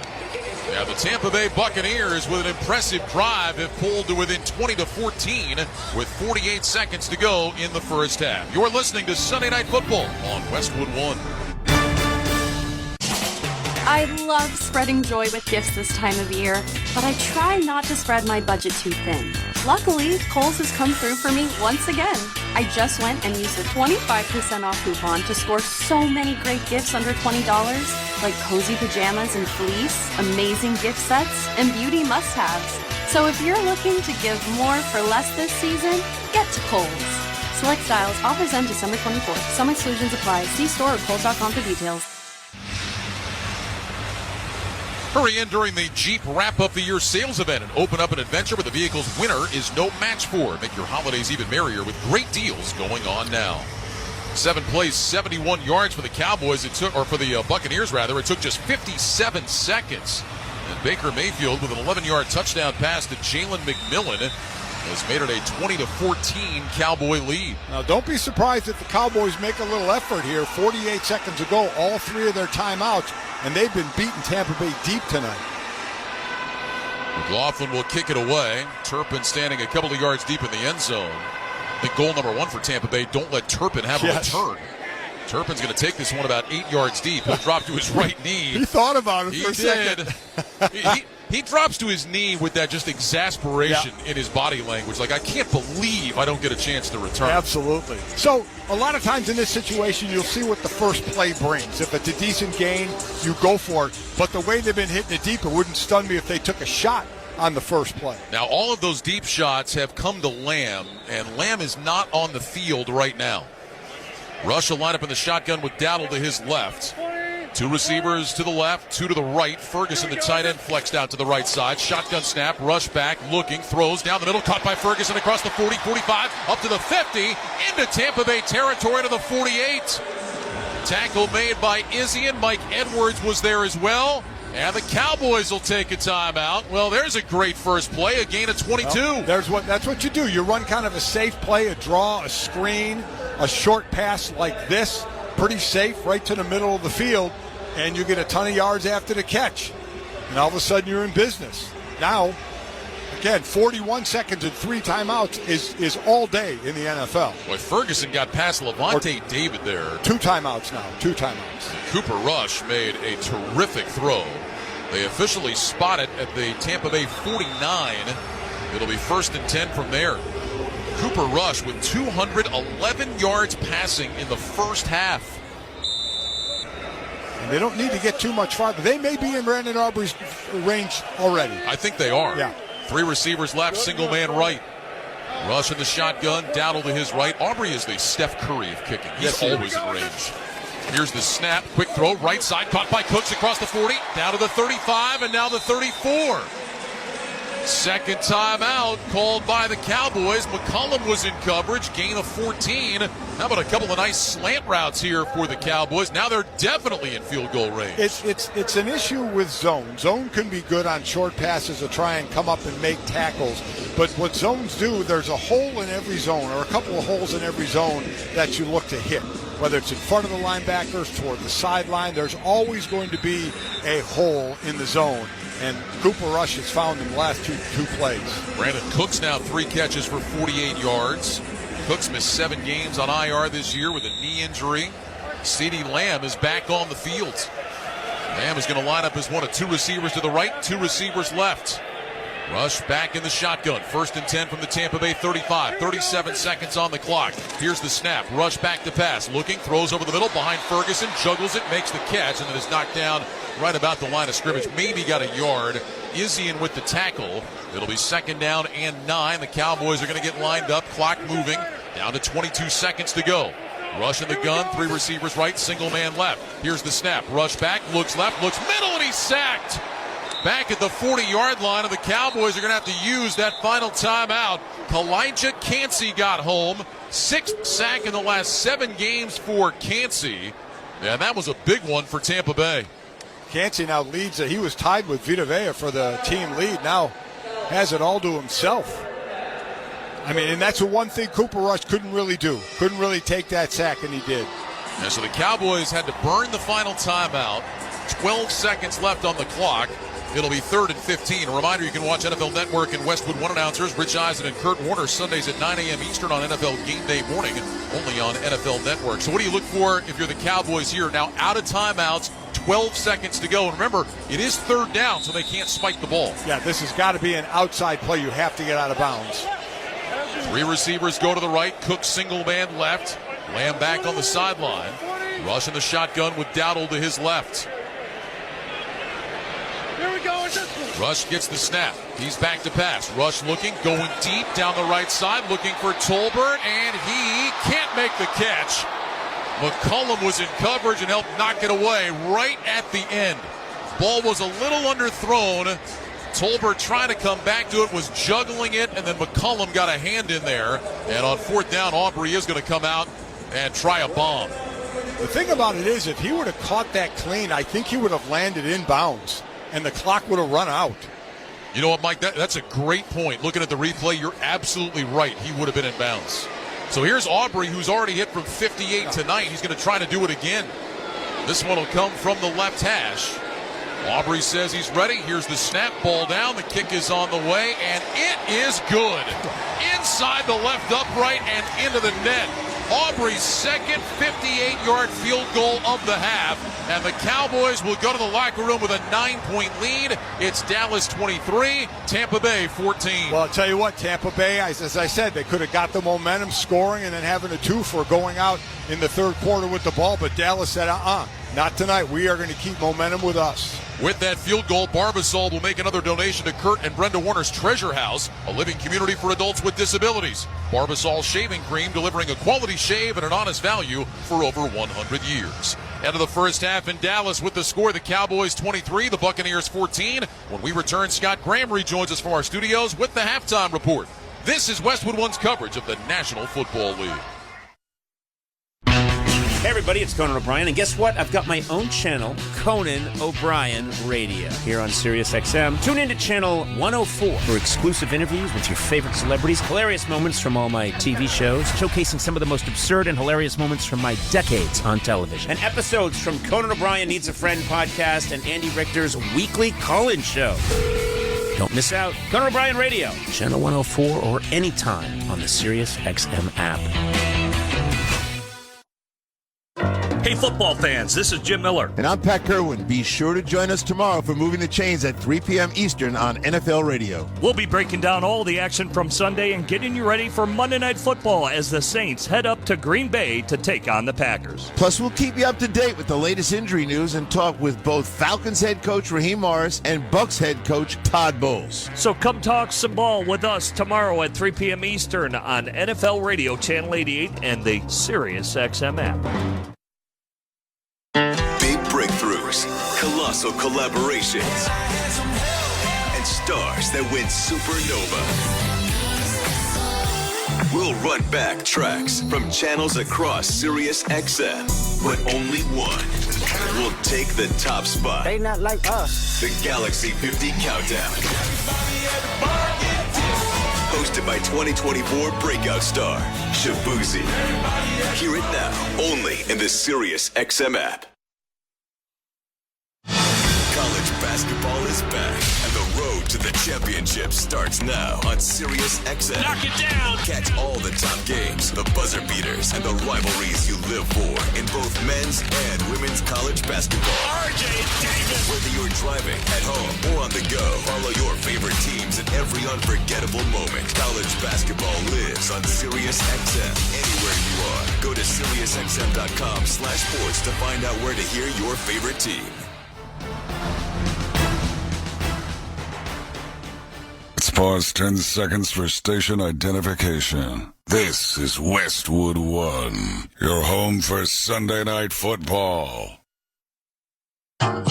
Now the Tampa Bay Buccaneers, with an impressive drive, have pulled to within 20-14 with 48 seconds to go in the first half. You're listening to Sunday Night Football on Westwood One. I love spreading joy with gifts this time of year, but I try not to spread my budget too thin. Luckily, Kohl's has come through for me once again. I just went and used a 25% off coupon to score so many great gifts under $20, like cozy pajamas and fleece, amazing gift sets, and beauty must-haves. So if you're looking to give more for less this season, get to Kohl's. Select styles, offers end December 24th. Some exclusions apply. See store or Kohl's.com for details. Hurry in during the Jeep Wrap-Up the Year sales event and open up an adventure where the vehicle's winner is no match for. Make your holidays even merrier with great deals going on now. 7 plays, 71 yards for the Cowboys. For the Buccaneers, rather. It took just 57 seconds. And Baker Mayfield with an 11-yard touchdown pass to Jalen McMillan has made it a 20-14 Cowboy lead. Now, don't be surprised if the Cowboys make a little effort here. 48 seconds ago, all 3 of their timeouts, and they've been beating Tampa Bay deep tonight. McLaughlin will kick it away. Turpin standing a couple of yards deep in the end zone. I think goal number 1 for Tampa Bay, don't let Turpin have a return. Turpin's going to take this one about 8 yards deep. He'll drop to his right knee. He thought about it for a second. He drops to his knee with that just exasperation in his body language. Like, I can't believe I don't get a chance to return. Absolutely. So, a lot of times in this situation, you'll see what the first play brings. If it's a decent gain, you go for it. But the way they've been hitting it deep, it wouldn't stun me if they took a shot on the first play. Now, all of those deep shots have come to Lamb, and Lamb is not on the field right now. Rush will line up in the shotgun with Dowdle to his left. 2 receivers to the left, 2 to the right. Ferguson, the tight end, flexed out to the right side. Shotgun snap, rush back, looking, throws down the middle, caught by Ferguson across the 40, 45, up to the 50, into Tampa Bay territory to the 48. Tackle made by Izzy, Mike Edwards was there as well. And the Cowboys will take a timeout. Well, there's a great first play, a gain of 22. Well, that's what you do. You run kind of a safe play, a draw, a screen, a short pass like this. Pretty safe, right to the middle of the field, and you get a ton of yards after the catch. And all of a sudden you're in business. Now, again, 41 seconds and 3 timeouts is all day in the NFL. Boy, Ferguson got past Levante David there. 2 timeouts now, 2 timeouts. Cooper Rush made a terrific throw. They officially spot it at the Tampa Bay 49. It'll be 1st and 10 from there. Cooper Rush with 211 yards passing in the first half. And they don't need to get too much farther. They may be in Brandon Aubrey's range already. I think they are. Yeah. 3 receivers left, single man right. Rush in the shotgun, Dowdle to his right. Aubrey is the Steph Curry of kicking. He's always in range. Here's the snap, quick throw, right side, caught by Cooks across the 40, down to the 35, and now the 34. Second timeout called by the Cowboys. McCollum was in coverage, gain of 14. How about a couple of nice slant routes here for the Cowboys? Now they're definitely in field goal range. It's an issue with zone. Zone can be good on short passes to try and come up and make tackles. But what zones do, there's a hole in every zone, or a couple of holes in every zone that you look to hit. Whether it's in front of the linebackers, toward the sideline, there's always going to be a hole in the zone. And Cooper Rush has found in the last two plays. Brandon Cooks now 3 catches for 48 yards. Cooks missed 7 games on IR this year with a knee injury. CeeDee Lamb is back on the field. Lamb is going to line up as one of two receivers to the right, two receivers left. Rush back in the shotgun. 1st and 10 from the Tampa Bay 35. 37 seconds on the clock. Here's the snap. Rush back to pass. Looking, throws over the middle behind Ferguson, juggles it, makes the catch, and then is knocked down right about the line of scrimmage. Maybe got a yard. Izzian with the tackle. It'll be 2nd down and 9. The Cowboys are going to get lined up. Clock moving. Down to 22 seconds to go. Rush in the gun. 3 receivers right, single man left. Here's the snap. Rush back, looks left, looks middle, and he's sacked. Back at the 40-yard line, and the Cowboys are going to have to use that final timeout. Kalijah Cansey got home. 6th sack in the last 7 games for Cansey. And that was a big one for Tampa Bay. Cansey now leads. He was tied with Vita Vea for the team lead. Now has it all to himself. I mean, and that's the one thing Cooper Rush couldn't really do. Couldn't really take that sack, and he did. Yeah, so the Cowboys had to burn the final timeout. 12 seconds left on the clock. It'll be 3rd and 15. A reminder, you can watch NFL Network and Westwood One announcers Rich Eisen and Kurt Warner Sundays at 9 a.m. Eastern on NFL Game Day morning, only on NFL Network. So what do you look for if you're the Cowboys here? Now out of timeouts, 12 seconds to go. And remember, it is 3rd down, so they can't spike the ball. Yeah, this has got to be an outside play. You have to get out of bounds. 3 receivers go to the right. Cook single man left. Lamb back on the sideline. Rush in the shotgun with Dowdle to his left. Rush gets the snap. He's back to pass. Rush looking, going deep down the right side, looking for Tolbert, and he can't make the catch. McCollum was in coverage and helped knock it away right at the end. Ball was a little underthrown. Tolbert trying to come back to it, was juggling it, and then McCollum got a hand in there. And on 4th down, Aubrey is going to come out and try a bomb. The thing about it is, if he would have caught that clean, I think he would have landed in bounds, and the clock would have run out. You know what, Mike? That's a great point. Looking at the replay, you're absolutely right. He would have been in bounds. So here's Aubrey, who's already hit from 58 tonight. He's going to try to do it again. This one will come from the left hash. Aubrey says he's ready. Here's the snap, ball down. The kick is on the way, and it is good. Inside the left upright and into the net. Aubrey's second 58-yard field goal of the half, and the Cowboys will go to the locker room with a 9-point lead. It's Dallas 23, Tampa Bay 14. Well, I'll tell you what, Tampa Bay, as I said, they could have got the momentum scoring and then having a 2 for going out in the 3rd quarter with the ball, but Dallas said, not tonight. We are going to keep momentum with us. With that field goal, Barbasol will make another donation to Kurt and Brenda Warner's Treasure House, a living community for adults with disabilities. Barbasol shaving cream, delivering a quality shave at an honest value for over 100 years. End of the first half in Dallas with the score, the Cowboys 23, the Buccaneers 14. When we return, Scott Graham rejoins us from our studios with the halftime report. This is Westwood One's coverage of the National Football League. Hey everybody, it's Conan O'Brien, and guess what? I've got my own channel, Conan O'Brien Radio, here on Sirius XM. Tune in to channel 104 for exclusive interviews with your favorite celebrities, hilarious moments from all my TV shows, showcasing some of the most absurd and hilarious moments from my decades on television, and episodes from Conan O'Brien Needs a Friend podcast and Andy Richter's weekly call-in show. Don't miss out. Conan O'Brien Radio, channel 104, or anytime on the Sirius XM app. Hey, football fans, this is Jim Miller. And I'm Pat Kerwin. Be sure to join us tomorrow for Moving the Chains at 3 p.m. Eastern on NFL Radio. We'll be breaking down all the action from Sunday and getting you ready for Monday Night Football as the Saints head up to Green Bay to take on the Packers. Plus, we'll keep you up to date with the latest injury news and talk with both Falcons head coach Raheem Morris and Bucs head coach Todd Bowles. So come talk some ball with us tomorrow at 3 p.m. Eastern on NFL Radio Channel 88 and the Sirius XM app. Big breakthroughs, colossal collaborations, and stars that went supernova. We'll run back tracks from channels across Sirius XM, but only one will take the top spot. They not like us. The Galaxy 50 Countdown. Hosted by 2024 breakout star, Shabuzi. Hear it now, only in the Sirius XM app. College basketball is back, and the road to the championship starts now on Sirius XM. Knock it down. Catch all the top games, the buzzer beaters, and the rivalries you live for in both men's and women's college basketball. RJ Davis. Whether you're driving, at home, or on the go, follow your favorite teams in every unforgettable moment. College basketball lives on Sirius XM. Anywhere you are, go to SiriusXM.com/sports to find out where to hear your favorite team. Let's pause 10 seconds for station identification. This is Westwood One, your home for Sunday night football.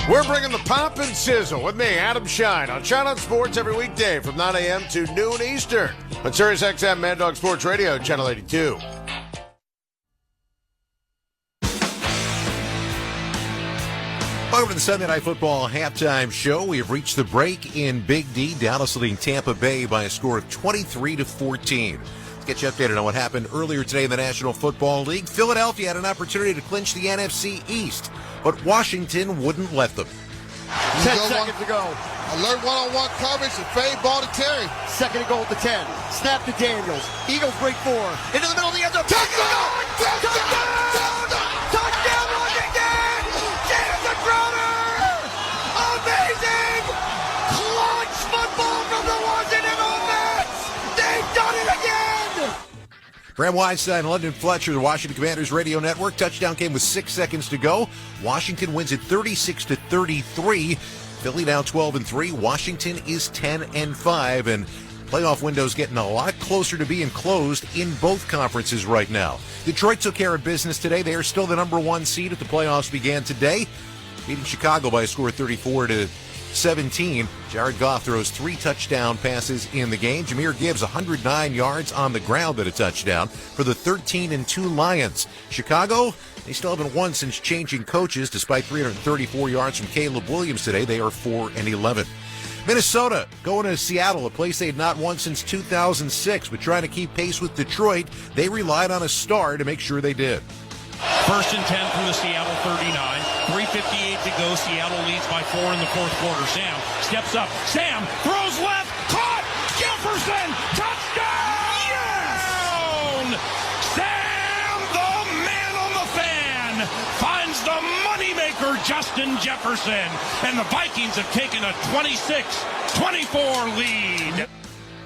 We're bringing the pop and sizzle with me, Adam Shine, on Shine on Sports every weekday from 9 a.m. to noon Eastern on Sirius XM Mad Dog Sports Radio, Channel 82. Welcome to the Sunday Night Football halftime show. We have reached the break in Big D. Dallas leading Tampa Bay by a score of 23-14. Let's get you updated on what happened earlier today in the National Football League. Philadelphia had an opportunity to clinch the NFC East, but Washington wouldn't let them. 10 seconds to go. Alert one-on-one coverage and fade ball to Terry. Second and goal at the 10. Snap to Daniels. Eagles break 4. Into the middle of the end zone. Touchdown! Touchdown! Touchdown, Washington! Jameson Crowder! Amazing! Clutch football from the Washington offense! They've done it again! Graham Weinstein, London Fletcher, the Washington Commanders Radio Network. Touchdown came with 6 seconds to go. Washington wins it 36-33. Philly now 12-3. Washington is 10-5, and playoff window's getting a lot closer to being closed in both conferences right now. Detroit took care of business today. They are still the number 1 seed if the playoffs began today, beating Chicago by a score of 34-17. Jared Goff throws 3 touchdown passes in the game. Jahmyr Gibbs 109 yards on the ground at a touchdown for the 13-2 Lions. Chicago, they still haven't won since changing coaches. Despite 334 yards from Caleb Williams today, they are 4-11. Minnesota going to Seattle, a place they had not won since 2006, but trying to keep pace with Detroit, they relied on a star to make sure they did. First and 10 from the Seattle 39. 3:58 to go. Seattle leads by 4 in the fourth quarter. Sam steps up. Sam throws left. Caught. Jefferson. Touchdown! Yes! Sam, the man on the fan, finds the moneymaker Justin Jefferson. And the Vikings have taken a 26-24 lead.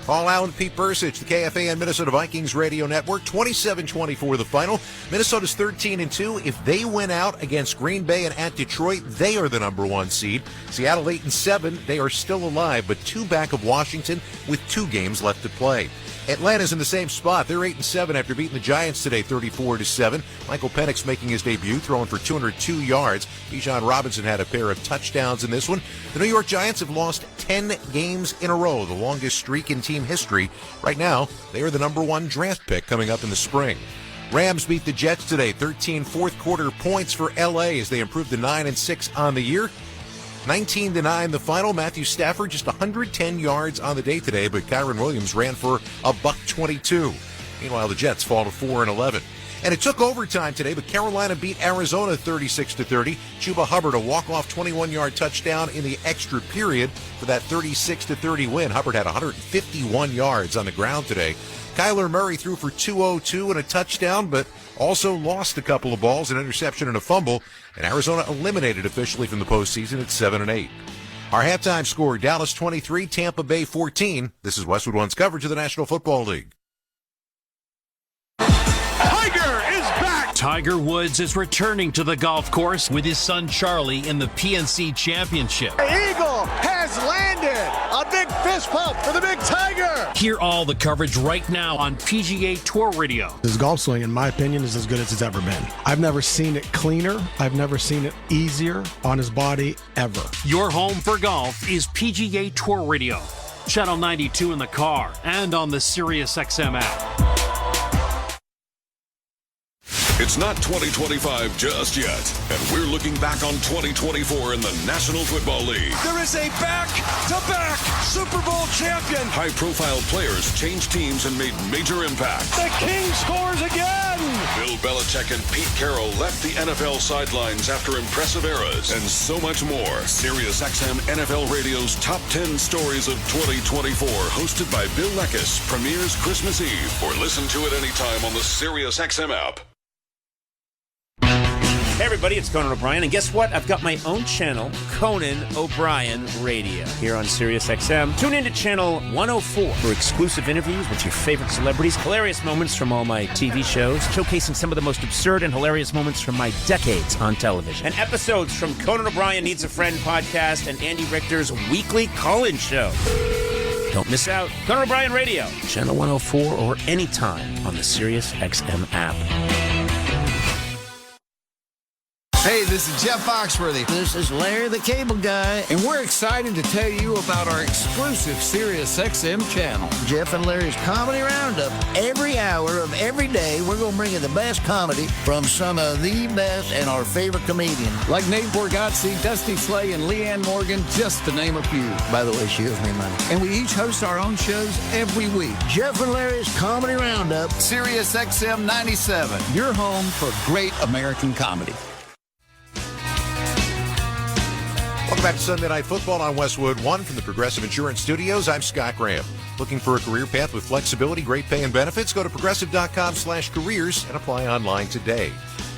Paul Allen, Pete Bursich, the KFAN Minnesota Vikings Radio Network, 27-24 the final. Minnesota's 13-2. If they win out against Green Bay and at Detroit, they are the number 1 seed. Seattle 8-7. They are still alive, but 2 back of Washington with 2 games left to play. Atlanta's in the same spot. They're 8-7 after beating the Giants today 34-7. Michael Penix making his debut, throwing for 202 yards. Bijan Robinson had a pair of touchdowns in this one. The New York Giants have lost 10 games in a row, the longest streak in team history. Right now, they are the number 1 draft pick coming up in the spring. Rams beat the Jets today, 13 fourth quarter points for LA as they improved to 9-6 on the year. 19-9 the final. Matthew Stafford just 110 yards on the day today, but Kyron Williams ran for $122. Meanwhile, the Jets fall to 4-11. And it took overtime today, but Carolina beat Arizona 36-30. Chuba Hubbard, a walk-off 21-yard touchdown in the extra period for that 36-30 win. Hubbard had 151 yards on the ground today. Kyler Murray threw for 202 and a touchdown, but also lost a couple of balls, an interception and a fumble, and Arizona eliminated officially from the postseason at 7-8. Our halftime score, Dallas 23, Tampa Bay 14. This is Westwood One's coverage of the National Football League. Tiger Woods is returning to the golf course with his son Charlie in the PNC Championship. Eagle has landed. A big fist pump for the big Tiger. Hear all the coverage right now on PGA Tour Radio. His golf swing, in my opinion, is as good as it's ever been. I've never seen it cleaner. I've never seen it easier on his body ever. Your home for golf is PGA Tour Radio. Channel 92 in the car and on the Sirius XM app. It's not 2025 just yet, and we're looking back on 2024 in the National Football League. There is a back-to-back Super Bowl champion. High-profile players changed teams and made major impacts. The King scores again. Bill Belichick and Pete Carroll left the NFL sidelines after impressive eras, and so much more. SiriusXM NFL Radio's Top 10 Stories of 2024, hosted by Bill Leckis, premieres Christmas Eve, or listen to it anytime on the SiriusXM app. Hey everybody, it's Conan O'Brien, and guess what? I've got my own channel, Conan O'Brien Radio, here on SiriusXM. Tune in to channel 104 for exclusive interviews with your favorite celebrities, hilarious moments from all my TV shows, showcasing some of the most absurd and hilarious moments from my decades on television, and episodes from Conan O'Brien Needs a Friend podcast and Andy Richter's weekly call-in show. Don't miss out. Conan O'Brien Radio, channel 104, or anytime on the SiriusXM app. Hey, this is Jeff Foxworthy. This is Larry the Cable Guy. And we're excited to tell you about our exclusive SiriusXM channel. Jeff and Larry's Comedy Roundup. Every hour of every day, we're going to bring you the best comedy from some of the best and our favorite comedians. Like Nate Borgazzi, Dusty Slay, and Leanne Morgan, just to name a few. By the way, she owes me money. And we each host our own shows every week. Jeff and Larry's Comedy Roundup. SiriusXM 97. Your home for great American comedy. Welcome back to Sunday Night Football on Westwood One from the Progressive Insurance Studios. I'm Scott Graham. Looking for a career path with flexibility, great pay, and benefits? Go to progressive.com/careers and apply online today.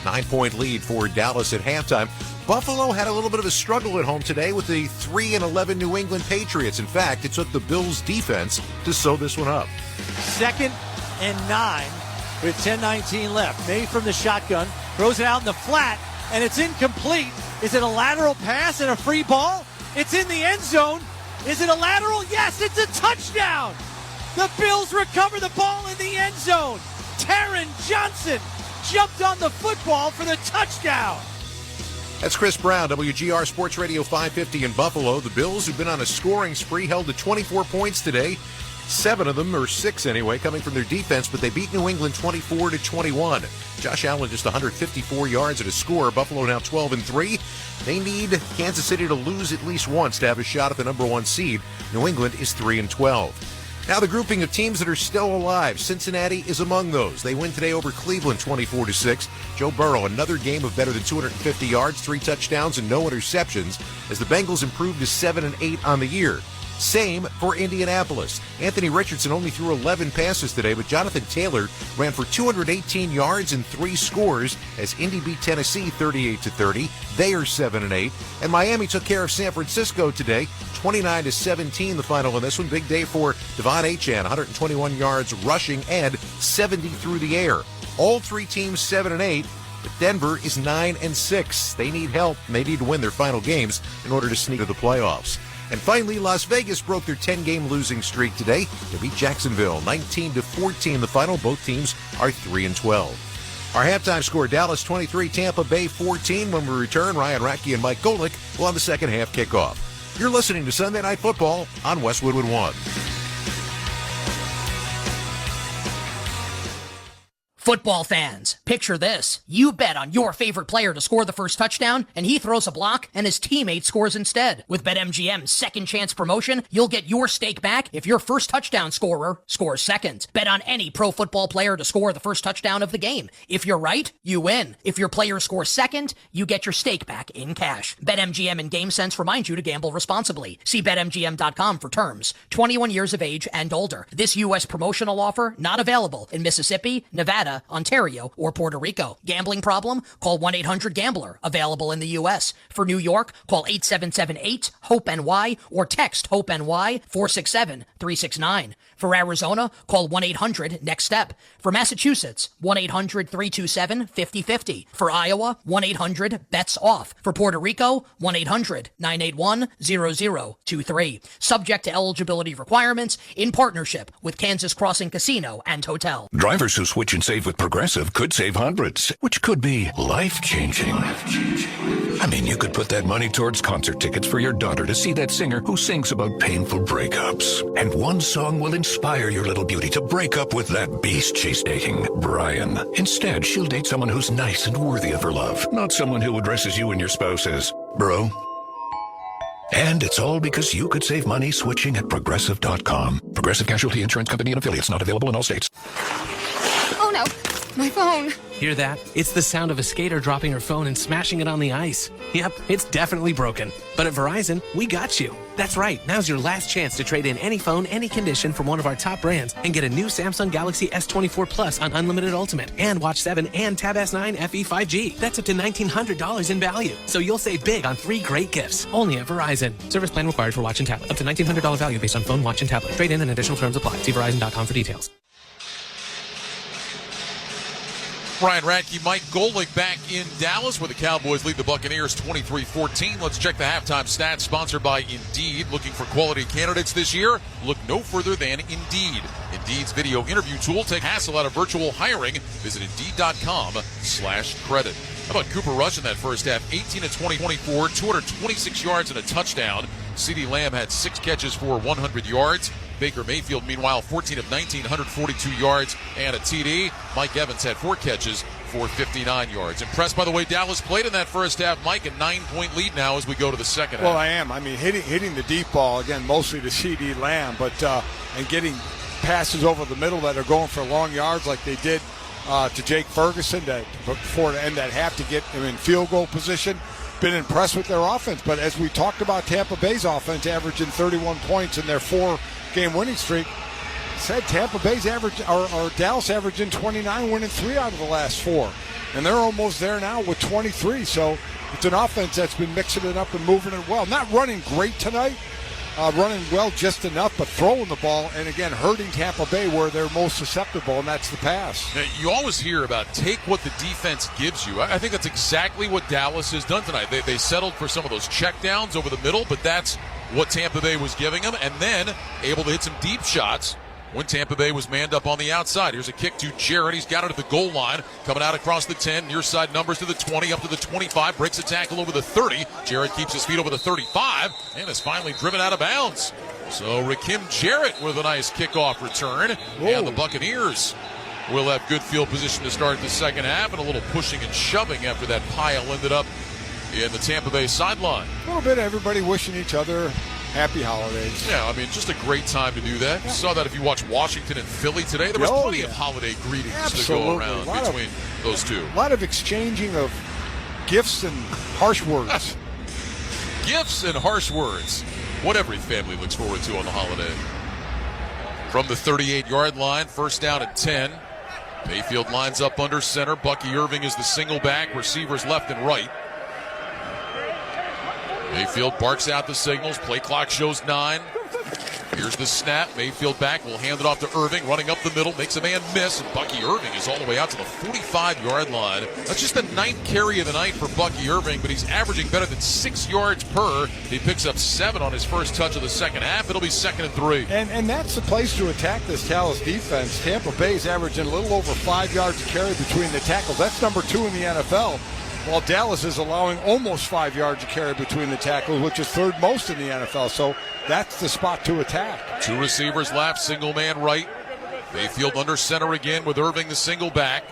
9-point lead for Dallas at halftime. Buffalo had a little bit of a struggle at home today with the 3-11 New England Patriots. In fact, it took the Bills' defense to sew this one up. 2nd and 9 with 10:19 left. May from the shotgun throws it out in the flat, and it's incomplete. Is it a lateral pass and a free ball? It's in the end zone. Is it a lateral? Yes, it's a touchdown. The Bills recover the ball in the end zone. Taron Johnson jumped on the football for the touchdown. That's Chris Brown, WGR Sports Radio 550 in Buffalo. The Bills, who've been on a scoring spree, held to 24 points today. 7 of them, or 6 anyway, coming from their defense, but they beat New England 24-21. Josh Allen just 154 yards at a score. Buffalo now 12-3. They need Kansas City to lose at least once to have a shot at the number 1 seed. New England is 3-12. Now the grouping of teams that are still alive. Cincinnati is among those. They win today over Cleveland 24-6. Joe Burrow, another game of better than 250 yards, 3 touchdowns, and no interceptions as the Bengals improved to 7-8 on the year. Same for Indianapolis. Anthony Richardson only threw 11 passes today, but Jonathan Taylor ran for 218 yards and 3 scores as Indy beat Tennessee 38-30. They are 7-8. And Miami took care of San Francisco today, 29-17 the final in this one. Big day for Devon Achane, 121 yards rushing and 70 through the air. All 3 teams 7-8. But Denver is 9-6. They need help, and they need to win their final games in order to sneak to the playoffs. And finally, Las Vegas broke their 10-game losing streak today to beat Jacksonville 19-14. The final, both teams are 3-12. Our halftime score, Dallas 23, Tampa Bay 14. When we return, Ryan Radke and Mike Golick will have the second half kickoff. You're listening to Sunday Night Football on Westwood One. Football fans, picture this. You bet on your favorite player to score the first touchdown, and he throws a block, and his teammate scores instead. With BetMGM's second chance promotion, you'll get your stake back if your first touchdown scorer scores second. Bet on any pro football player to score the first touchdown of the game. If you're right, you win. If your player scores second, you get your stake back in cash. BetMGM and GameSense remind you to gamble responsibly. See BetMGM.com for terms. 21 years of age and older. This U.S. promotional offer not available in Mississippi, Nevada, Ontario, or Puerto Rico. Gambling problem? Call 1-800-GAMBLER. Available in the U.S. For New York, call 877-8-HOPE-NY or text HOPE-NY 467-369. For Arizona, call 1-800-NEXT-STEP. For Massachusetts, 1-800-327-5050. For Iowa, 1-800-BETS-OFF. For Puerto Rico, 1-800-981-0023. Subject to eligibility requirements in partnership with Kansas Crossing Casino and Hotel. Drivers who switch and save with Progressive could save hundreds, which could be life-changing. I mean, you could put that money towards concert tickets for your daughter to see that singer who sings about painful breakups. And one song will inspire your little beauty to break up with that beast she's dating, Brian. Instead, she'll date someone who's nice and worthy of her love, not someone who addresses you and your spouse as bro. And it's all because you could save money switching at Progressive.com. Progressive Casualty Insurance Company and affiliates, not available in all states. Oh no, my phone. Hear that? It's the sound of a skater dropping her phone and smashing it on the ice. Yep, it's definitely broken. But at Verizon, we got you. That's right. Now's your last chance to trade in any phone, any condition from one of our top brands and get a new Samsung Galaxy S24 Plus on Unlimited Ultimate and Watch 7 and Tab S9 FE 5G. That's up to $1,900 in value. So you'll save big on 3 great gifts. Only at Verizon. Service plan required for watch and tablet. Up to $1,900 value based on phone, watch, and tablet. Trade in and additional terms apply. See Verizon.com for details. Brian Radke, Mike Golick back in Dallas where the Cowboys lead the Buccaneers 23-14. Let's check the halftime stats sponsored by Indeed. Looking for quality candidates this year? Look no further than Indeed. Indeed's video interview tool takes hassle out of virtual hiring. Visit Indeed.com/credit. How about Cooper Rush in that first half? 18 of 24, 226 yards and a touchdown. CeeDee Lamb had 6 catches for 100 yards. Baker Mayfield, meanwhile, 14 of 19, 142 yards and a TD. Mike Evans had 4 catches for 59 yards. Impressed by the way Dallas played in that first half, Mike, a 9-point lead now as we go to the second half. Well, I am. I mean, hitting the deep ball, again, mostly to CeeDee Lamb, but and getting passes over the middle that are going for long yards like they did to Jake Ferguson before to end that half to get him in field goal position. Been impressed with their offense, but as we talked about Tampa Bay's offense averaging 31 points in their 4-game winning streak, said Tampa Bay's average or Dallas averaging 29, winning 3 out of the last 4, and they're almost there now with 23. So it's an offense that's been mixing it up and moving it well. Not running great tonight, running well just enough, but throwing the ball and again hurting Tampa Bay where they're most susceptible, and that's the pass. Now, you always hear about take what the defense gives you. I think that's exactly what Dallas has done tonight. They settled for some of those checkdowns over the middle, but that's what Tampa Bay was giving them, and then able to hit some deep shots when Tampa Bay was manned up on the outside. Here's a kick to Jarrett. He's got it at the goal line. Coming out across the 10. Near side numbers to the 20, up to the 25. Breaks a tackle over the 30. Jarrett keeps his feet over the 35 and is finally driven out of bounds. So Rakim Jarrett with a nice kickoff return. Whoa. And the Buccaneers will have good field position to start the second half, and a little pushing and shoving after that pile ended up in the Tampa Bay sideline. A little bit of everybody wishing each other happy holidays. Yeah, I mean, just a great time to do that. You saw that if you watch Washington and Philly today. There was plenty of holiday greetings to go around between those two. A lot of exchanging of gifts and harsh words. Gifts and harsh words. What every family looks forward to on the holiday. From the 38-yard line, first down at 10. Mayfield lines up under center. Bucky Irving is the single back. Receivers left and right. Mayfield barks out the signals. Play clock shows 9. Here's the snap. Mayfield back. Will hand it off to Irving. Running up the middle. Makes a man miss. And Bucky Irving is all the way out to the 45-yard line. That's just the 9th carry of the night for Bucky Irving, but he's averaging better than 6 yards per. He picks up 7 on his first touch of the second half. It'll be 2nd and 3. And that's the place to attack this Dallas defense. Tampa Bay's averaging a little over 5 yards a carry between the tackles. That's number 2 in the NFL. While Dallas is allowing almost 5 yards a carry between the tackles, which is 3rd most in the NFL. So that's the spot to attack. 2 receivers left, single man right. Mayfield under center again with Irving the single back.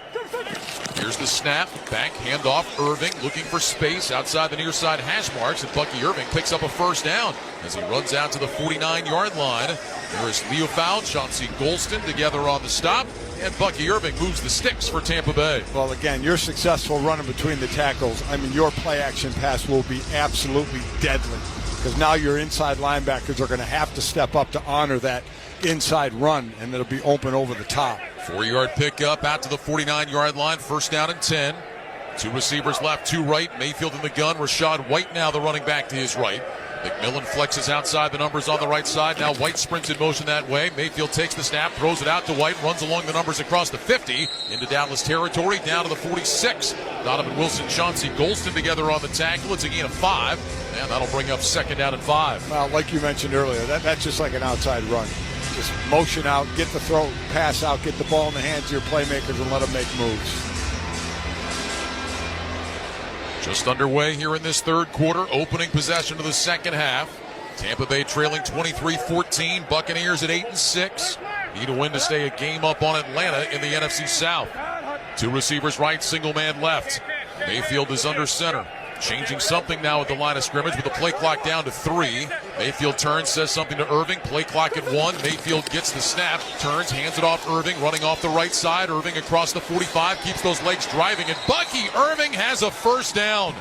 Here's the snap, back, handoff, Irving looking for space outside the near side hash marks, and Bucky Irving picks up a first down as he runs out to the 49-yard line. There is Leo Fowl, Chauncey Golston together on the stop, and Bucky Irving moves the sticks for Tampa Bay. Well, again, you're successful running between the tackles. I mean, your play-action pass will be absolutely deadly because now your inside linebackers are going to have to step up to honor that inside run, and it'll be open over the top. 4-yard pickup out to the 49-yard line, first down and 10. 2 receivers left, 2 right. Mayfield in the gun. Rashad White now the running back to his right. McMillan flexes outside the numbers on the right side. Now White sprints in motion that way. Mayfield takes the snap, throws it out to White, runs along the numbers across the 50, into Dallas territory, down to the 46. Donovan Wilson, Chauncey Golston together on the tackle. It's a gain of 5, and that'll bring up 2nd down and 5. Well, like you mentioned earlier, that's just like an outside run. Just motion out, get the throw, pass out, get the ball in the hands of your playmakers and let them make moves. Just underway here in this third quarter, opening possession of the second half. Tampa Bay trailing 23-14. Buccaneers at 8-6. Need a win to stay a game up on Atlanta in the NFC South. Two receivers right, single man left. Mayfield is under center. Changing something now at the line of scrimmage with the play clock down to 3. Mayfield turns, says something to Irving. Play clock at 1. Mayfield gets the snap, turns, hands it off Irving, running off the right side. Irving across the 45, keeps those legs driving. And Bucky Irving has a first down.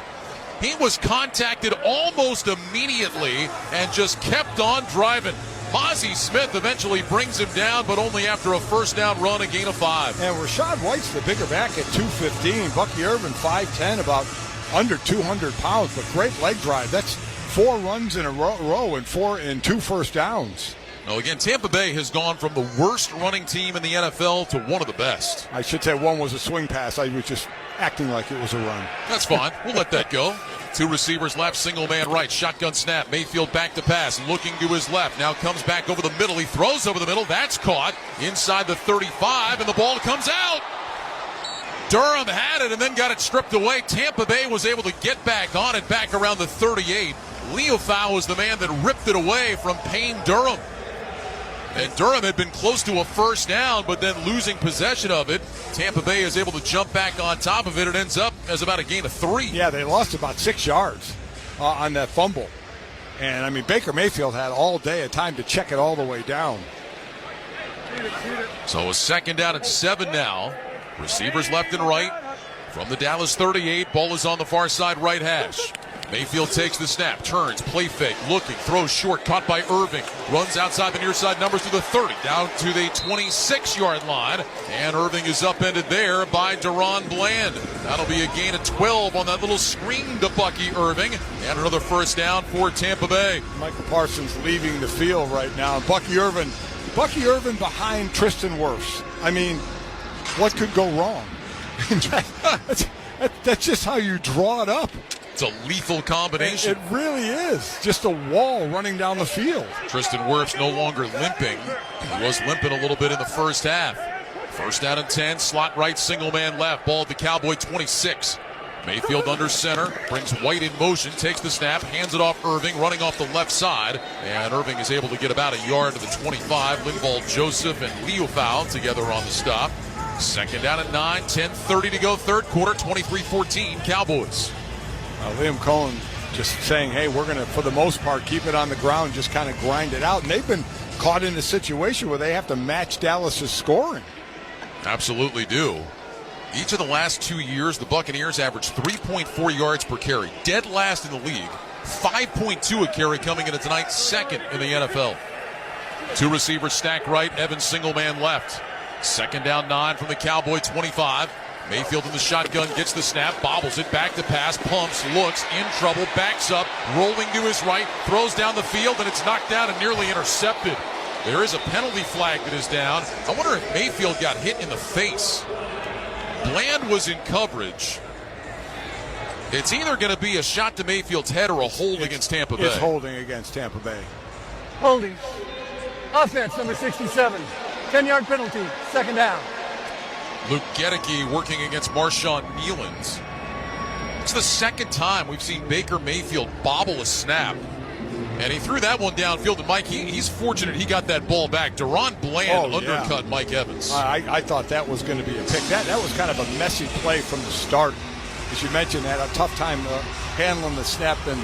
He was contacted almost immediately and just kept on driving. Mozzie Smith eventually brings him down, but only after a first down run, a gain of 5. And Rashad White's the bigger back at 215. Bucky Irving, 5'10", about under 200 pounds, but great leg drive. That's 4 runs in a row and 2 first downs. Well, again, Tampa Bay has gone from the worst running team in the NFL to one of the best. I should say one was a swing pass. I was just acting like it was a run. That's fine. We'll let that go. Two receivers left, single man right. Shotgun snap. Mayfield back to pass, looking to his left. Now comes back over the middle. He throws over the middle. That's caught inside the 35, and the ball comes out. Durham had it and then got it stripped away. Tampa Bay was able to get back on it back around the 38. Leofau was the man that ripped it away from Payne Durham. And Durham had been close to a first down, but then losing possession of it. Tampa Bay is able to jump back on top of it. It ends up as about a gain of 3. Yeah, they lost about 6 yards on that fumble. And, I mean, Baker Mayfield had all day of time to check it all the way down. So a second down and 7 now. Receivers left and right. From the Dallas 38, ball is on the far side right hash. Mayfield takes the snap, turns, play fake, looking, throws short, caught by Irving. Runs outside the near side numbers to the 30, down to the 26-yard line. And Irving is upended there by Deron Bland. That'll be a gain of 12 on that little screen to Bucky Irving. And another first down for Tampa Bay. Michael Parsons leaving the field right now. Bucky Irving behind Tristan Wirfs. I mean, what could go wrong? That's just how you draw it up. It's a lethal combination. It really is. Just a wall running down the field. Tristan Wirfs no longer limping. He was limping a little bit in the first half. First down and 10, slot right, single man left. Ball at the Cowboy 26. Mayfield under center, brings White in motion, takes the snap, hands it off Irving, running off the left side. And Irving is able to get about a yard to the 25. Linval Joseph and Leofau together on the stop. Second down at 9, 10:30 to go, third quarter, 23-14, Cowboys. Liam Cohen just saying, hey, we're going to, for the most part, keep it on the ground, just kind of grind it out. And they've been caught in a situation where they have to match Dallas's scoring. Absolutely do. Each of the last 2 years, the Buccaneers averaged 3.4 yards per carry. Dead last in the league. 5.2 a carry coming into tonight, second in the NFL. Two receivers stacked right, Evans single man left. Second down 9 from the Cowboy 25. Mayfield in the shotgun, gets the snap, bobbles it, back to pass, pumps, looks, in trouble, backs up, rolling to his right, throws down the field, and it's knocked down and nearly intercepted. There is a penalty flag that is down. I wonder if Mayfield got hit in the face. Bland was in coverage. It's either going to be a shot to Mayfield's head or a hold against Tampa Bay. It's holding against Tampa Bay. Holding. Offense, number 67. 10-yard penalty, second down. Luke Gedeke working against Marshawn Nealons. It's the second time we've seen Baker Mayfield bobble a snap. And he threw that one downfield to Mike. He's fortunate he got that ball back. Deron Bland undercut Mike Evans. I thought that was going to be a pick. That was kind of a messy play from the start. As you mentioned, had a tough time handling the snap. And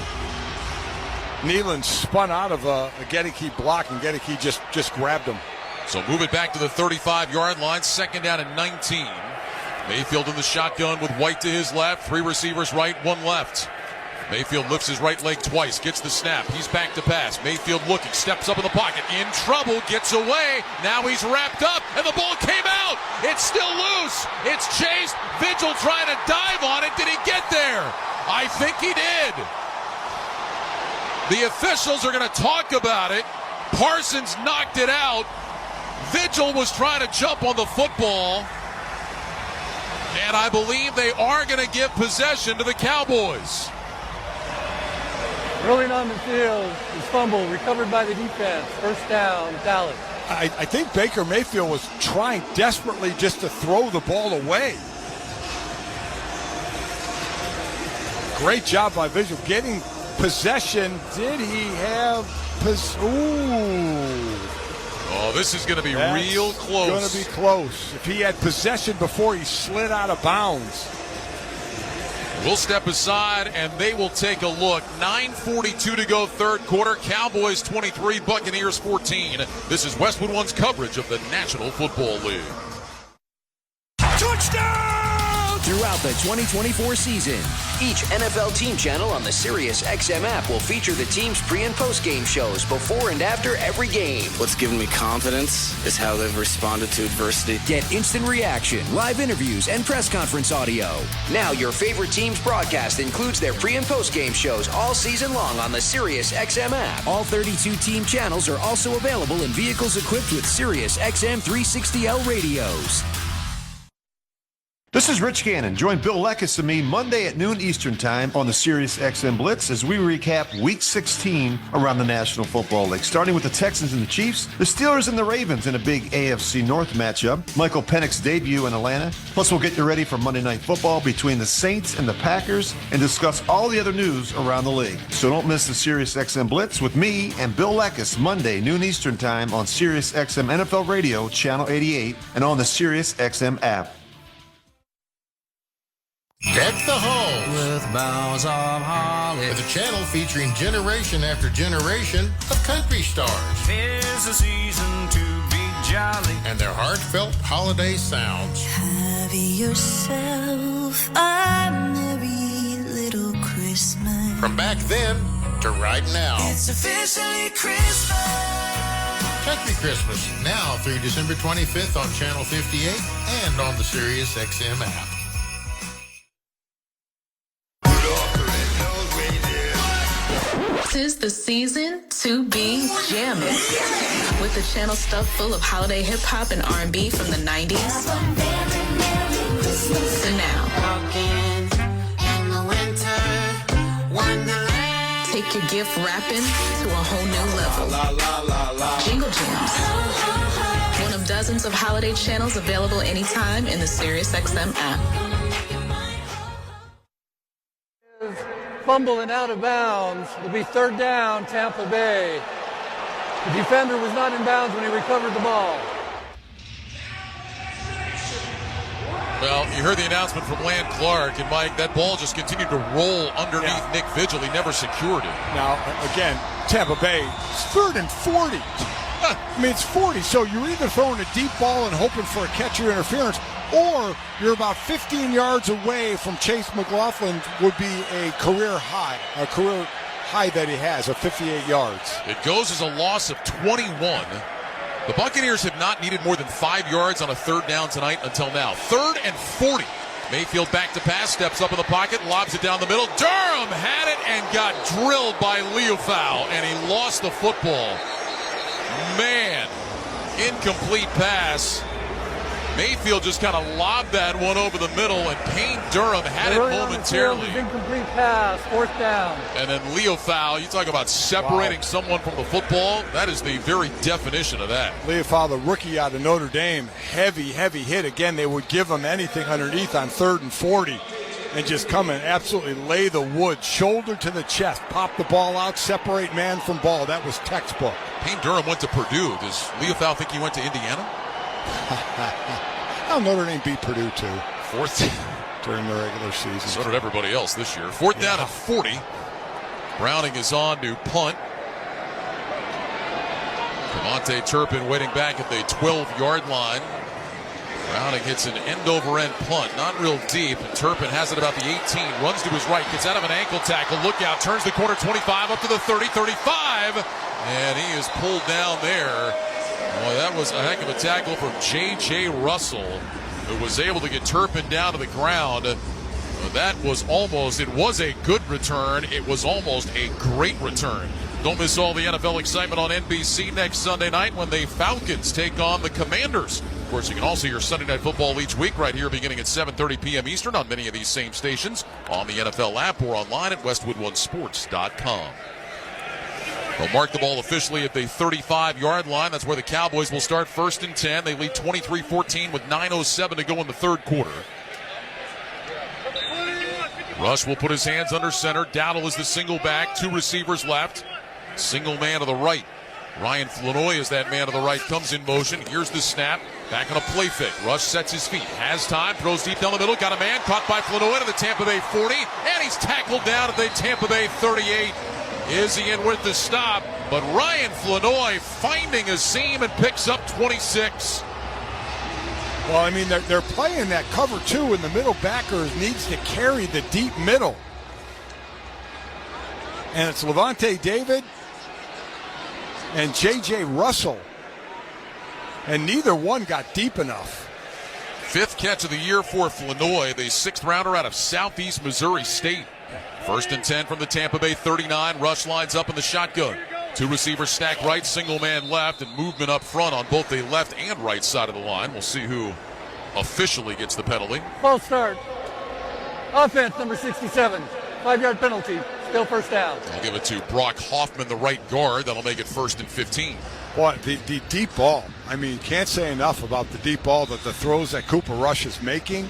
Nealon spun out of a Gedeke block, and Gedeke just grabbed him. So move it back to the 35-yard line, second down and 19. Mayfield in the shotgun with White to his left, 3 receivers right, 1 left. Mayfield lifts his right leg twice, gets the snap, he's back to pass. Mayfield looking, steps up in the pocket, in trouble, gets away, now he's wrapped up, and the ball came out! It's still loose! It's chased, Vigil trying to dive on it, did he get there? I think he did! The officials are going to talk about it. Parsons knocked it out. Vigil was trying to jump on the football, and I believe they are going to give possession to the Cowboys. Rolling on the field, his fumble recovered by the defense. First down, Dallas. I think Baker Mayfield was trying desperately just to throw the ball away. Great job by Vigil getting possession. Did he have Oh, this is going to be real close. Going to be close. If he had possession before he slid out of bounds. We'll step aside, and they will take a look. 9:42 to go, third quarter. Cowboys 23, Buccaneers 14. This is Westwood One's coverage of the National Football League. Touchdown! Throughout the 2024 season, each NFL team channel on the Sirius XM app will feature the team's pre- and post-game shows before and after every game. What's given me confidence is how they've responded to adversity. Get instant reaction, live interviews, and press conference audio. Now your favorite team's broadcast includes their pre- and post-game shows all season long on the Sirius XM app. All 32 team channels are also available in vehicles equipped with Sirius XM 360L radios. This is Rich Gannon. Join Bill Leckus and me Monday at noon Eastern Time on the Sirius XM Blitz as we recap Week 16 around the National Football League. Starting with the Texans and the Chiefs, the Steelers and the Ravens in a big AFC North matchup, Michael Penix's debut in Atlanta. Plus, we'll get you ready for Monday Night Football between the Saints and the Packers and discuss all the other news around the league. So don't miss the Sirius XM Blitz with me and Bill Leckus Monday, noon Eastern Time on Sirius XM NFL Radio, Channel 88, and on the Sirius XM app. Deck the halls with boughs of holly, with a channel featuring generation after generation of country stars. 'Tis the season to be jolly, and their heartfelt holiday sounds. Have yourself a merry little Christmas. From back then to right now. It's officially Christmas. Country Christmas, now through December 25th on Channel 58 and on the Sirius XM app. 'Tis the season to be jamming, with the channel stuffed full of holiday hip-hop and R&B from the 90s to now. Take your gift wrapping to a whole new level. Jingle Jams, one of dozens of holiday channels available anytime in the SiriusXM app. Fumble and out of bounds. It'll be third down, Tampa Bay. The defender was not in bounds when he recovered the ball. Well, you heard the announcement from Land Clark, and Mike, that ball just continued to roll underneath Nick Vigil. He never secured it. Now, again, Tampa Bay, it's 3rd and 40. I mean, it's 40, so you're either throwing a deep ball and hoping for a catcher interference, or you're about 15 yards away from Chase McLaughlin would be a career high that he has of 58 yards. It goes as a loss of 21. The Buccaneers have not needed more than 5 yards on a third down tonight until now. 3rd and 40. Mayfield back to pass, steps up in the pocket, lobs it down the middle. Durham had it and got drilled by Leofau, and he lost the football. Man, incomplete pass. Mayfield just kind of lobbed that one over the middle, and Payne Durham had it momentarily. Incomplete pass, 4th down. And then Leofau, you talk about separating someone from the football. That is the very definition of that. Leofau, the rookie out of Notre Dame, heavy hit. Again, they would give him anything underneath on 3rd and 40. And just come and absolutely lay the wood, shoulder to the chest, pop the ball out, separate man from ball. That was textbook. Payne Durham went to Purdue. Does Leofau think he went to Indiana? How Notre Dame beat Purdue too. 4th during the regular season. So did everybody else this year. 4th down and 40. Browning is on to punt. Camonte Turpin waiting back at the 12-yard line. Browning hits an end-over-end punt, not real deep. And Turpin has it about the 18, runs to his right, gets out of an ankle tackle. Look out, turns the corner, 25 up to the 30, 35. And he is pulled down there. Boy, that was a heck of a tackle from J.J. Russell, who was able to get Turpin down to the ground. That was it was a good return. It was almost a great return. Don't miss all the NFL excitement on NBC next Sunday night when the Falcons take on the Commanders. Of course, you can also hear Sunday Night Football each week right here beginning at 7:30 p.m. Eastern on many of these same stations, on the NFL app or online at westwoodonesports.com. They'll mark the ball officially at the 35-yard line. That's where the Cowboys will start 1st and 10. They lead 23-14 with 9:07 to go in the third quarter. Rush will put his hands under center. Dowdle is the single back. 2 receivers left. Single man to the right. Ryan Flanoy is that man to the right. Comes in motion. Here's the snap. Back on a play fake. Rush sets his feet. Has time. Throws deep down the middle. Got a man. Caught by Flanoy to the Tampa Bay 40. And he's tackled down at the Tampa Bay 38. Izzy in with the stop. But Ryan Flanoy finding a seam and picks up 26. Well, I mean, they're playing that cover 2, and the middle backer needs to carry the deep middle. And it's Levante David and J.J. Russell. And neither one got deep enough. 5th catch of the year for Flanoy, the 6th rounder out of Southeast Missouri State. 1st and 10 from the Tampa Bay 39. Rush lines up in the shotgun. 2 receivers stacked right, single man left, and movement up front on both the left and right side of the line. We'll see who officially gets the penalty. False start. Offense, number 67. 5-yard penalty. Still first down. I'll give it to Brock Hoffman, the right guard. That'll make it 1st and 15. Boy, the deep ball. I mean, can't say enough about the deep ball, that the throws that Cooper Rush is making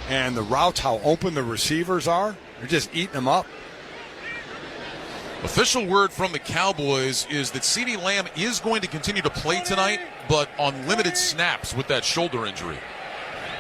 and the routes, how open the receivers are. They're just eating them up. Official word from the Cowboys is that CeeDee Lamb is going to continue to play tonight, but on limited snaps with that shoulder injury.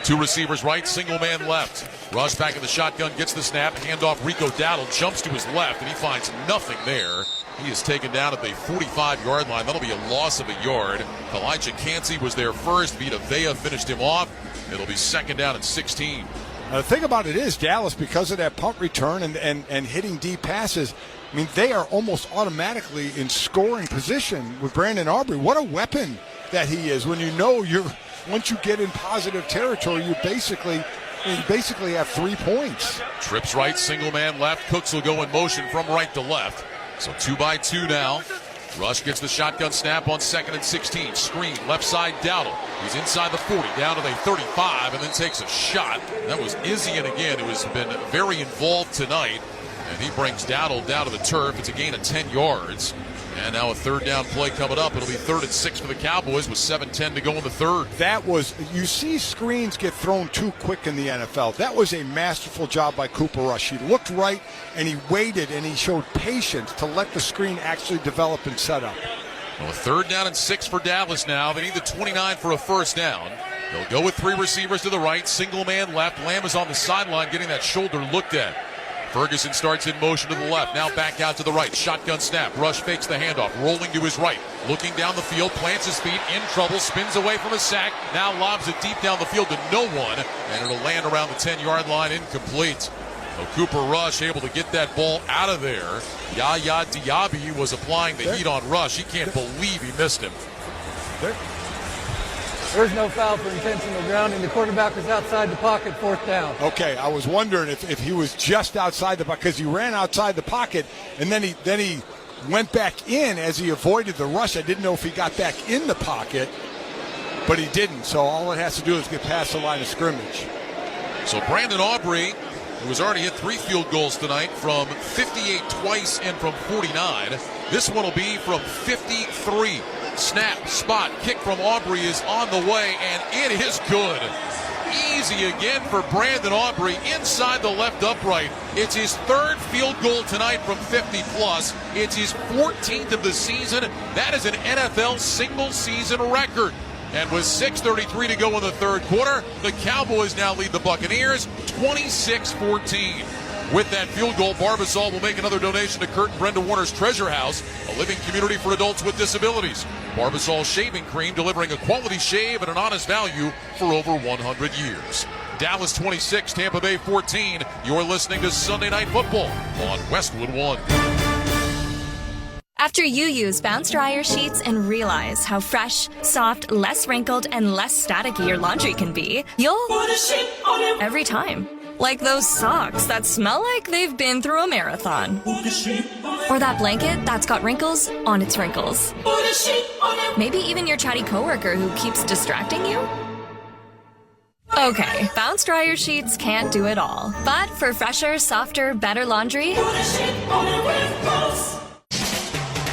2 receivers right, single man left. Rush back in the shotgun, gets the snap, handoff. Rico Dowdle jumps to his left, and he finds nothing there. He is taken down at the 45-yard line. That'll be a loss of a yard. Elijah Cansey was there first. Vita Vea finished him off. It'll be 2nd down and 16. The thing about it is, Dallas, because of that punt return and hitting deep passes, I mean, they are almost automatically in scoring position with Brandon Aubrey. What a weapon that he is when you know once you get in positive territory, you basically have 3 points. Trips right, single man left. Cooks will go in motion from right to left. So 2 by 2 now. Rush gets the shotgun snap on 2nd and 16. Screen, left side, Dowdle. He's inside the 40, down to the 35, and then takes a shot. That was Izzy, and again, who has been very involved tonight. And he brings Dowdle down to the turf. It's a gain of 10 yards. And now a 3rd down play coming up. It'll be 3rd and 6 for the Cowboys with 7:10 to go in the 3rd. You see screens get thrown too quick in the NFL. That was a masterful job by Cooper Rush. He looked right, and he waited, and he showed patience to let the screen actually develop and set up. Well, a 3rd down and 6 for Dallas now. They need the 29 for a 1st down. They'll go with 3 receivers to the right, single man left. Lamb is on the sideline getting that shoulder looked at. Ferguson starts in motion to the left, now back out to the right. Shotgun snap. Rush fakes the handoff, rolling to his right. Looking down the field, plants his feet, in trouble, spins away from a sack. Now lobs it deep down the field to no one, and it'll land around the 10-yard line, incomplete. So Cooper Rush able to get that ball out of there. Yaya Diaby was applying the heat on Rush. He can't believe he missed him. There's no foul for intentional grounding. The quarterback was outside the pocket, 4th down. Okay, I was wondering if he was just outside the pocket, because he ran outside the pocket, and then he went back in as he avoided the rush. I didn't know if he got back in the pocket, but he didn't. So all it has to do is get past the line of scrimmage. So Brandon Aubrey, who has already hit 3 field goals tonight from 58 twice and from 49. This one will be from 53. Snap, spot, kick from Aubrey is on the way, and it is good. Easy again for Brandon Aubrey inside the left upright. It's his 3rd field goal tonight from 50-plus. It's his 14th of the season. That is an NFL single-season record. And with 6:33 to go in the 3rd quarter, the Cowboys now lead the Buccaneers 26-14. With that field goal, Barbasol will make another donation to Kurt and Brenda Warner's Treasure House, a living community for adults with disabilities. Barbasol shaving cream, delivering a quality shave at an honest value for over 100 years. Dallas 26, Tampa Bay 14. You're listening to Sunday Night Football on Westwood One. After you use Bounce Dryer Sheets and realize how fresh, soft, less wrinkled, and less staticky your laundry can be, you'll put a sheet on it every time. Like those socks that smell like they've been through a marathon. Or that blanket that's got wrinkles on its wrinkles. Maybe even your chatty coworker who keeps distracting you. Okay, Bounce Dryer Sheets can't do it all. But for fresher, softer, better laundry,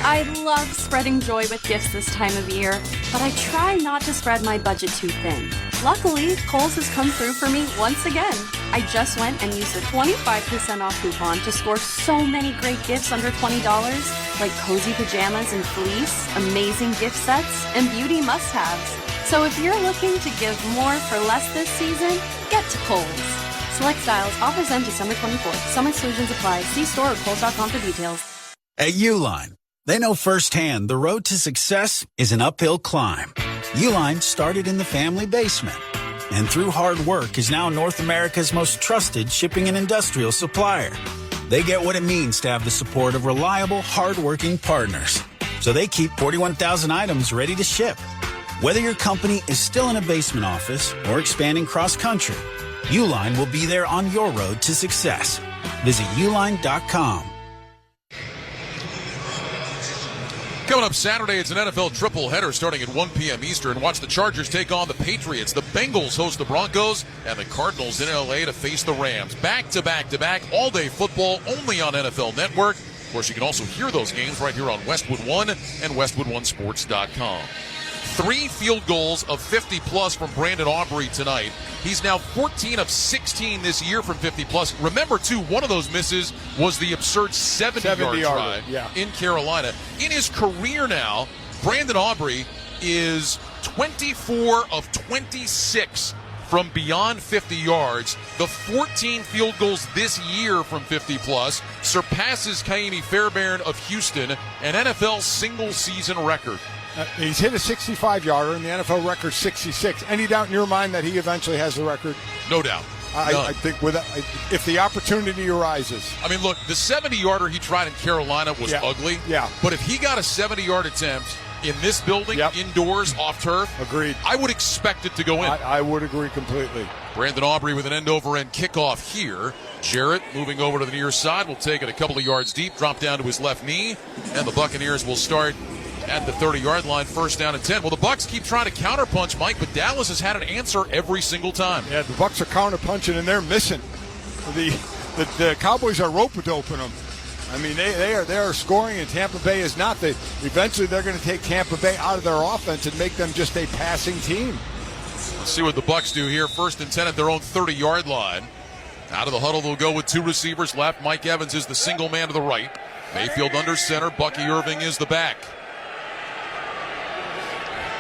I love spreading joy with gifts this time of year, but I try not to spread my budget too thin. Luckily, Kohl's has come through for me once again. I just went and used the 25% off coupon to score so many great gifts under $20, like cozy pajamas and fleece, amazing gift sets, and beauty must-haves. So if you're looking to give more for less this season, get to Kohl's. Select styles, offers end December 24th. Some exclusions apply. See store or Kohl's.com for details. At Uline, they know firsthand the road to success is an uphill climb. Uline started in the family basement, and through hard work is now North America's most trusted shipping and industrial supplier. They get what it means to have the support of reliable, hard-working partners, so they keep 41,000 items ready to ship. Whether your company is still in a basement office or expanding cross-country, Uline will be there on your road to success. Visit uline.com. Coming up Saturday, it's an NFL triple-header starting at 1 p.m. Eastern. Watch the Chargers take on the Patriots. The Bengals host the Broncos, and the Cardinals in L.A. to face the Rams. Back-to-back-to-back, all-day football only on NFL Network. Of course, you can also hear those games right here on Westwood One and westwood1sports.com. 3 field goals of 50-plus from Brandon Aubrey tonight. He's now 14 of 16 this year from 50-plus. Remember, too, one of those misses was the absurd 70-yard try in Carolina. In his career now, Brandon Aubrey is 24 of 26 from beyond 50 yards. The 14 field goals this year from 50-plus surpasses Kaimi Fairbairn of Houston, an NFL single-season record. He's hit a 65-yarder, and the NFL record 66. Any doubt in your mind that he eventually has the record? No doubt. I think if the opportunity arises. I mean, look, the 70-yarder he tried in Carolina was ugly. Yeah. But if he got a 70-yard attempt in this building, indoors, off turf, agreed, I would expect it to go in. I would agree completely. Brandon Aubrey with an end-over-end kickoff here. Jarrett moving over to the near side will take it a couple of yards deep, drop down to his left knee, and the Buccaneers will start at the 30-yard line, first down and 10. Well, the Bucs keep trying to counterpunch, Mike, but Dallas has had an answer every single time. Yeah, the Bucs are counterpunching, and they're missing. The Cowboys are rope-a-doping them. I mean, they are scoring, and Tampa Bay is not. Eventually, they're going to take Tampa Bay out of their offense and make them just a passing team. Let's see what the Bucs do here. First and 10 at their own 30-yard line. Out of the huddle, they'll go with 2 receivers left. Mike Evans is the single man to the right. Mayfield under center. Bucky Irving is the back.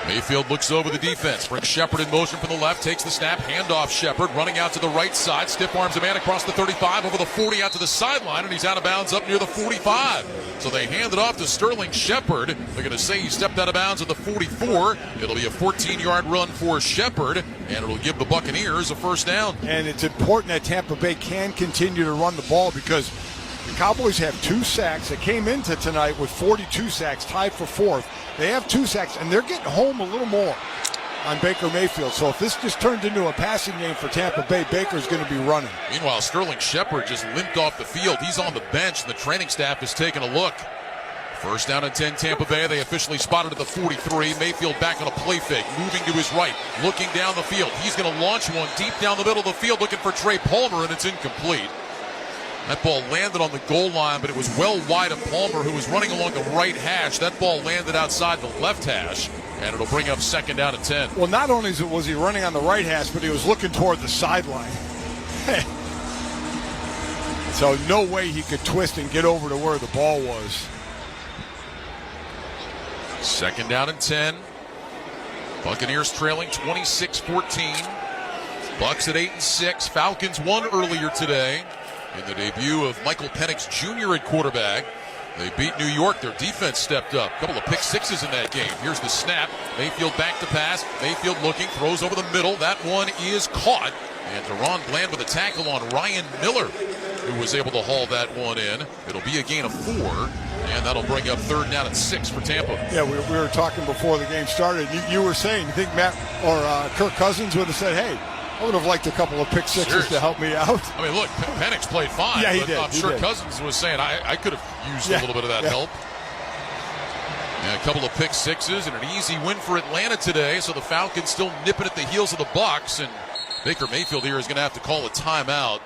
Mayfield looks over the defense, brings Shepard in motion from the left, takes the snap, handoff Shepard, running out to the right side, stiff arms a man across the 35, over the 40 out to the sideline, and he's out of bounds up near the 45. So they hand it off to Sterling Shepard. They're going to say he stepped out of bounds at the 44. It'll be a 14-yard run for Shepard, and it'll give the Buccaneers a first down. And it's important that Tampa Bay can continue to run the ball because the Cowboys have 2 sacks. They came into tonight with 42 sacks, tied for 4th. They have 2 sacks, and they're getting home a little more on Baker Mayfield. So if this just turns into a passing game for Tampa Bay, Baker's going to be running. Meanwhile, Sterling Shepard just limped off the field. He's on the bench, and the training staff is taking a look. First down and 10, Tampa Bay. They officially spotted at the 43. Mayfield back on a play fake, moving to his right, looking down the field. He's going to launch one deep down the middle of the field, looking for Trey Palmer, and it's incomplete. That ball landed on the goal line, but it was well wide of Palmer, who was running along the right hash. That ball landed outside the left hash, and it'll bring up second down and 10. Well, not only was he running on the right hash, but he was looking toward the sideline. So no way he could twist and get over to where the ball was. Second down and 10. Buccaneers trailing 26-14. Bucs at 8-6. Falcons won earlier today in the debut of Michael Penix Jr. at quarterback. They beat New York. Their defense stepped up. A couple of pick sixes in that game. Here's the snap. Mayfield back to pass. Mayfield looking, throws over the middle. That one is caught. And Deron Bland with a tackle on Ryan Miller, who was able to haul that one in. It'll be a gain of 4, and that'll bring up third down and 6 for Tampa. Yeah, we were talking before the game started. You were saying, you think Matt or Kirk Cousins would have said, hey, I would have liked a couple of pick sixes to help me out. I mean, look, Penix played fine. Yeah, he but did. I'm sure Cousins was saying, I could have used a little bit of that help. And a couple of pick sixes and an easy win for Atlanta today. So the Falcons still nipping at the heels of the Bucs. And Baker Mayfield here is going to have to call a timeout.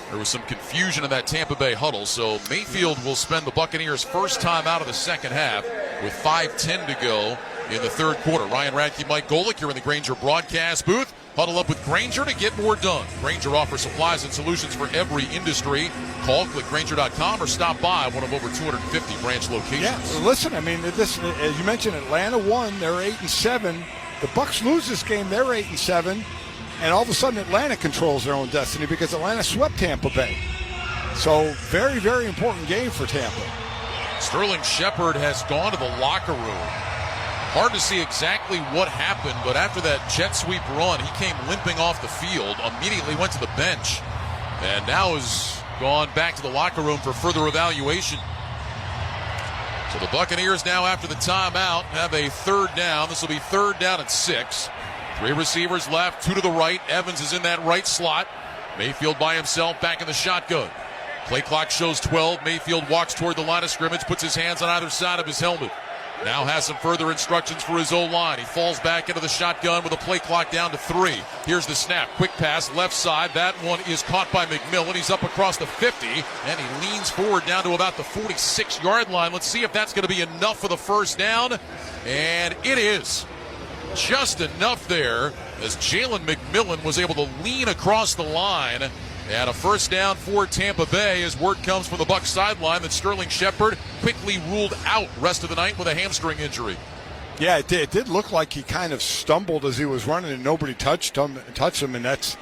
There was some confusion in that Tampa Bay huddle. So Mayfield will spend the Buccaneers' first time out of the second half with 5:10 to go in the third quarter. Ryan Radke, Mike Golick here in the Grainger broadcast booth. Huddle up with Grainger to get more done. Grainger offers supplies and solutions for every industry. Call, click Grainger.com, or stop by one of over 250 branch locations. Yeah, listen, I mean, this, as you mentioned, Atlanta won. They're 8-7. The Bucs lose this game. They're 8-7. And all of a sudden, Atlanta controls their own destiny because Atlanta swept Tampa Bay. So, very, very important game for Tampa. Sterling Shepard has gone to the locker room. Hard to see exactly what happened, but after that jet sweep run, he came limping off the field, immediately went to the bench, and now has gone back to the locker room for further evaluation. So the Buccaneers now, after the timeout, have a third down. This will be third down and 6. 3 receivers left, 2 to the right. Evans is in that right slot. Mayfield by himself back in the shotgun. Play clock shows 12. Mayfield walks toward the line of scrimmage, puts his hands on either side of his helmet. Now has some further instructions for his O-line. He falls back into the shotgun with a play clock down to 3. Here's the snap. Quick pass, left side. That one is caught by McMillan. He's up across the 50, and he leans forward down to about the 46-yard line. Let's see if that's going to be enough for the first down. And it is. Just enough there as Jalen McMillan was able to lean across the line. And a first down for Tampa Bay as word comes from the Bucs sideline that Sterling Shepard quickly ruled out rest of the night with a hamstring injury. Yeah, it did look like he kind of stumbled as he was running and nobody touched him, and that's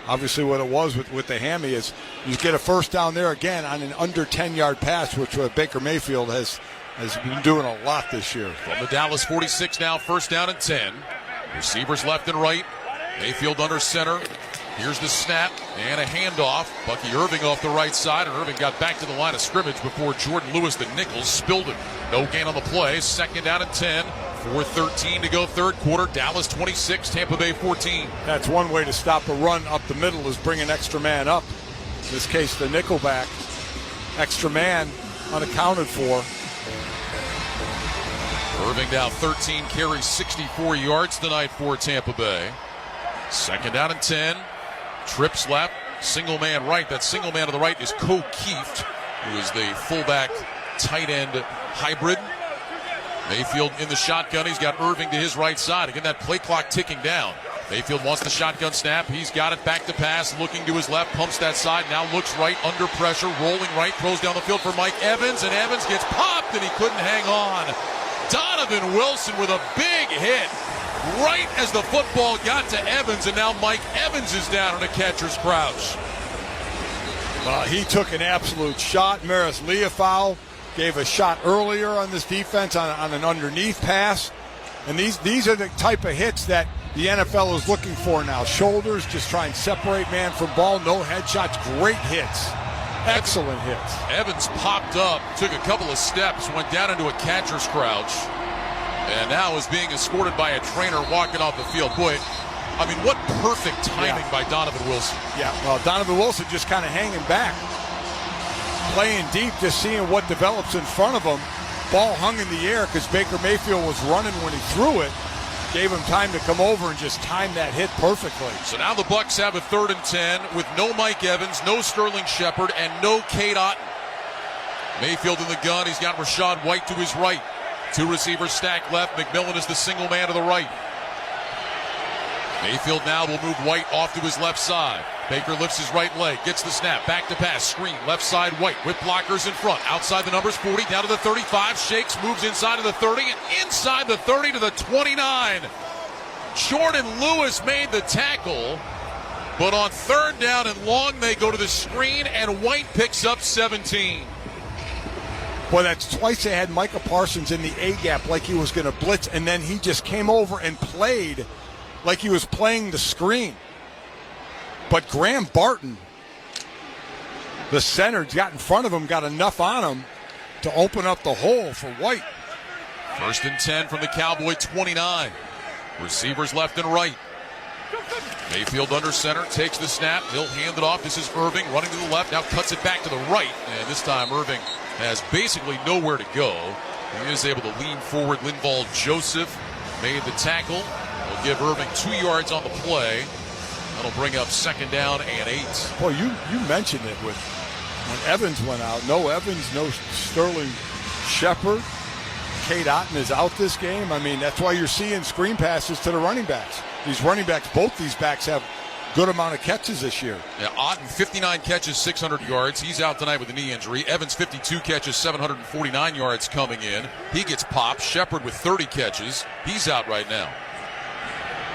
obviously what it was with the hammy. Is you get a first down there again on an under 10-yard pass, which Baker Mayfield has been doing a lot this year. From the Dallas 46 now, first down and 10. Receivers left and right. Mayfield under center. Here's the snap and a handoff. Bucky Irving off the right side, and Irving got back to the line of scrimmage before Jordan Lewis, the nickel, spilled it. No gain on the play. Second down and 10. 4:13 to go third quarter. Dallas 26, Tampa Bay 14. That's one way to stop a run up the middle, is bring an extra man up. In this case, the nickel back. Extra man unaccounted for. Irving now 13 carries, 64 yards tonight for Tampa Bay. Second down and 10. Trips left, single man right. That single man to the right is Ko Kieft, who is the fullback tight end hybrid. Mayfield in the shotgun. He's got Irving to his right side. Again, that play clock ticking down. Mayfield wants the shotgun snap. He's got it back to pass, looking to his left, pumps that side, now looks right, under pressure, rolling right, throws down the field for Mike Evans, and Evans gets popped, and he couldn't hang on. Donovan Wilson with a big hit right as the football got to Evans, and now Mike Evans is down in a catcher's crouch. He took an absolute shot. Maris Leofau gave a shot earlier on this defense on an underneath pass. And these are the type of hits that the NFL is looking for now. Shoulders, just try and separate man from ball. No headshots, great hits. Excellent hits. Evans popped up, took a couple of steps, went down into a catcher's crouch, and now is being escorted by a trainer walking off the field. Boy, I mean, what perfect timing by Donovan Wilson. Yeah, well, Donovan Wilson just kind of hanging back, playing deep, just seeing what develops in front of him. Ball hung in the air because Baker Mayfield was running when he threw it. Gave him time to come over and just time that hit perfectly. So now the Bucs have a 3rd and 10 with no Mike Evans, no Sterling Shepard, and no Cade Otton. Mayfield in the gun. He's got Rachaad White to his right. 2 receivers stacked left. McMillan is the single man to the right. Mayfield now will move White off to his left side. Baker lifts his right leg, gets the snap, back to pass, screen, left side White with blockers in front. Outside the numbers, 40, down to the 35, shakes, moves inside of the 30, and inside the 30 to the 29. Jordan Lewis made the tackle, but on 3rd down and long, they go to the screen, and White picks up 17. Boy, that's twice they had Micah Parsons in the A-gap like he was going to blitz, and then he just came over and played like he was playing the screen. But Graham Barton, the center, got in front of him, got enough on him to open up the hole for White. 1st and 10 from the Cowboy 29. Receivers left and right. Mayfield under center, takes the snap. He'll hand it off. This is Irving running to the left, now cuts it back to the right. And this time Irving has basically nowhere to go. He is able to lean forward. Linval Joseph made the tackle. Will give Irving 2 yards on the play. That'll bring up 2nd down and 8. Boy, you mentioned it when Evans went out. No Evans, no Sterling Shepard. Cade Otton is out this game. I mean, that's why you're seeing screen passes to the running backs. these running backs, both these backs have good amount of catches this year. Yeah, Otten, 59 catches, 600 yards. He's out tonight with a knee injury. Evans, 52 catches, 749 yards coming in. He gets popped. Shepard with 30 catches. He's out right now.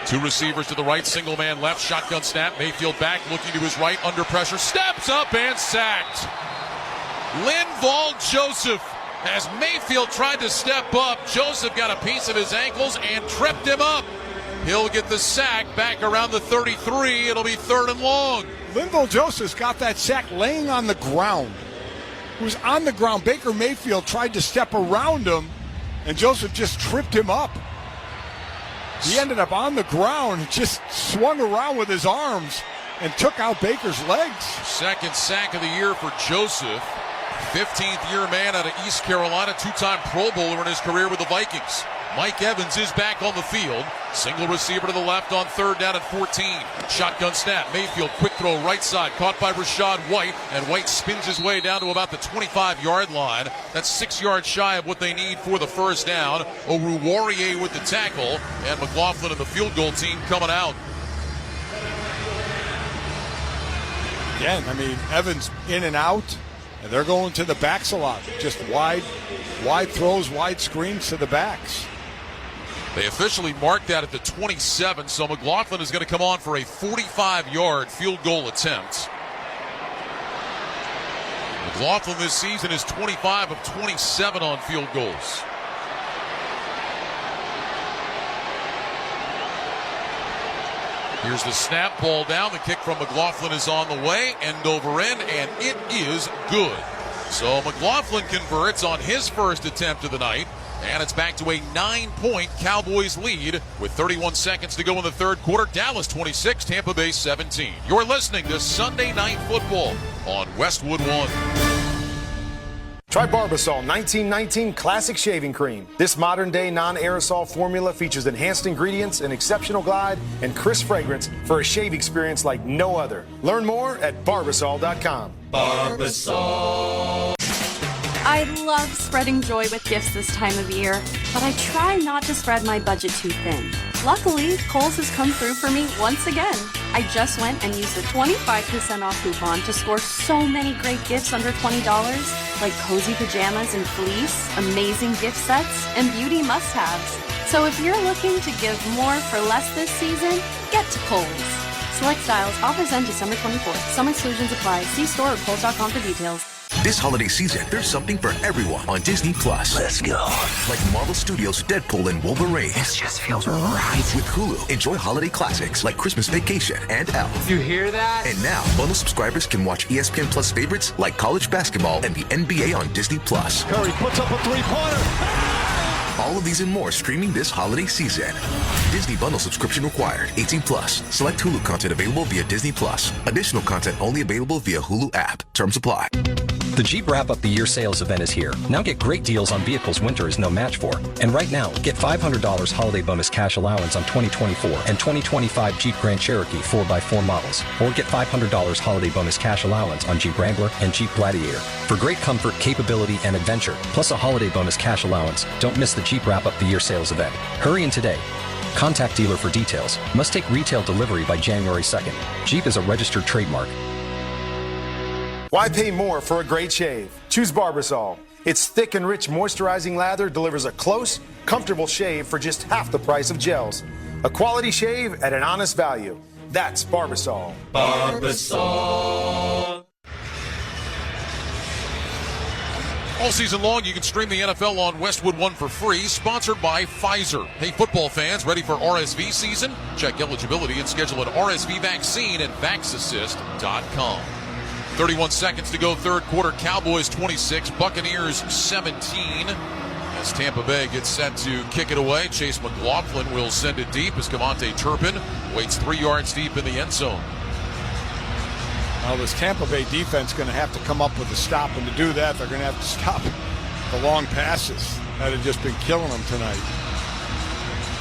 Two receivers to the right, single man left, shotgun snap. Mayfield back, looking to his right, under pressure, steps up and sacked. Linval Joseph, as Mayfield tried to step up, Joseph got a piece of his ankles and tripped him up. He'll get the sack back around the 33. It'll be 3rd and long. Linval Joseph's got that sack laying on the ground. He was on the ground. Baker Mayfield tried to step around him, and Joseph just tripped him up. He ended up on the ground, just swung around with his arms and took out Baker's legs. Second sack of the year for Joseph. 15th year man out of East Carolina, two-time Pro Bowler in his career with the Vikings. Mike Evans is back on the field. Single receiver to the left on 3rd down at 14. Shotgun snap. Mayfield, quick throw right side. Caught by Rashad White. And White spins his way down to about the 25-yard line. That's 6 yards shy of what they need for the first down. Oruwariye with the tackle. And McLaughlin and the field goal team coming out. Again, I mean, Evans in and out. And they're going to the backs a lot. Just wide throws, wide screens to the backs. They officially marked that at the 27, so McLaughlin is going to come on for a 45-yard field goal attempt. McLaughlin this season is 25 of 27 on field goals. Here's the snap, ball down. The kick from McLaughlin is on the way, end over end, and it is good. So McLaughlin converts on his first attempt of the night, and it's back to a 9-point Cowboys lead with 31 seconds to go in the third quarter. Dallas 26, Tampa Bay 17. You're listening to Sunday Night Football on Westwood One. Try Barbasol 1919 Classic Shaving Cream. This modern-day non-aerosol formula features enhanced ingredients, an exceptional glide, and crisp fragrance for a shave experience like no other. Learn more at Barbasol.com. Barbasol. I love spreading joy with gifts this time of year, but I try not to spread my budget too thin. Luckily, Kohl's has come through for me once again. I just went and used the 25% off coupon to score so many great gifts under $20, like cozy pajamas and fleece, amazing gift sets, and beauty must-haves. So if you're looking to give more for less this season, get to Kohl's. Select styles, offers end December 24th. Some exclusions apply. See store or Kohl's.com for details. This holiday season, there's something for everyone on Disney+. Let's go. Like Marvel Studios' Deadpool and Wolverine. This just feels right. With Hulu, enjoy holiday classics like Christmas Vacation and Elf. You hear that? And now, bundle subscribers can watch ESPN Plus favorites like college basketball and the NBA on Disney+. Curry puts up a three-pointer. All of these and more streaming this holiday season. Disney bundle subscription required. 18+. Select Hulu content available via Disney+. Additional content only available via Hulu app. Terms apply. The Jeep Wrap-Up the Year sales event is here. Now get great deals on vehicles winter is no match for. And right now, get $500 holiday bonus cash allowance on 2024 and 2025 Jeep Grand Cherokee 4x4 models. Or get $500 holiday bonus cash allowance on Jeep Wrangler and Jeep Gladiator. For great comfort, capability, and adventure, plus a holiday bonus cash allowance, don't miss the Jeep Wrap-Up the Year sales event. Hurry in today. Contact dealer for details. Must take retail delivery by January 2nd. Jeep is a registered trademark. Why pay more for a great shave? Choose Barbasol. Its thick and rich moisturizing lather delivers a close, comfortable shave for just half the price of gels. A quality shave at an honest value. That's Barbasol. Barbasol. All season long, you can stream the NFL on Westwood One for free, sponsored by Pfizer. Hey, football fans, ready for RSV season? Check eligibility and schedule an RSV vaccine at VaxAssist.com. 31 seconds to go, third quarter. Cowboys 26, Buccaneers 17. As Tampa Bay gets set to kick it away, Chase McLaughlin will send it deep as Cavante Turpin waits 3 yards deep in the end zone. Now this Tampa Bay defense going to have to come up with a stop, and to do that, they're going to have to stop the long passes that have just been killing them tonight.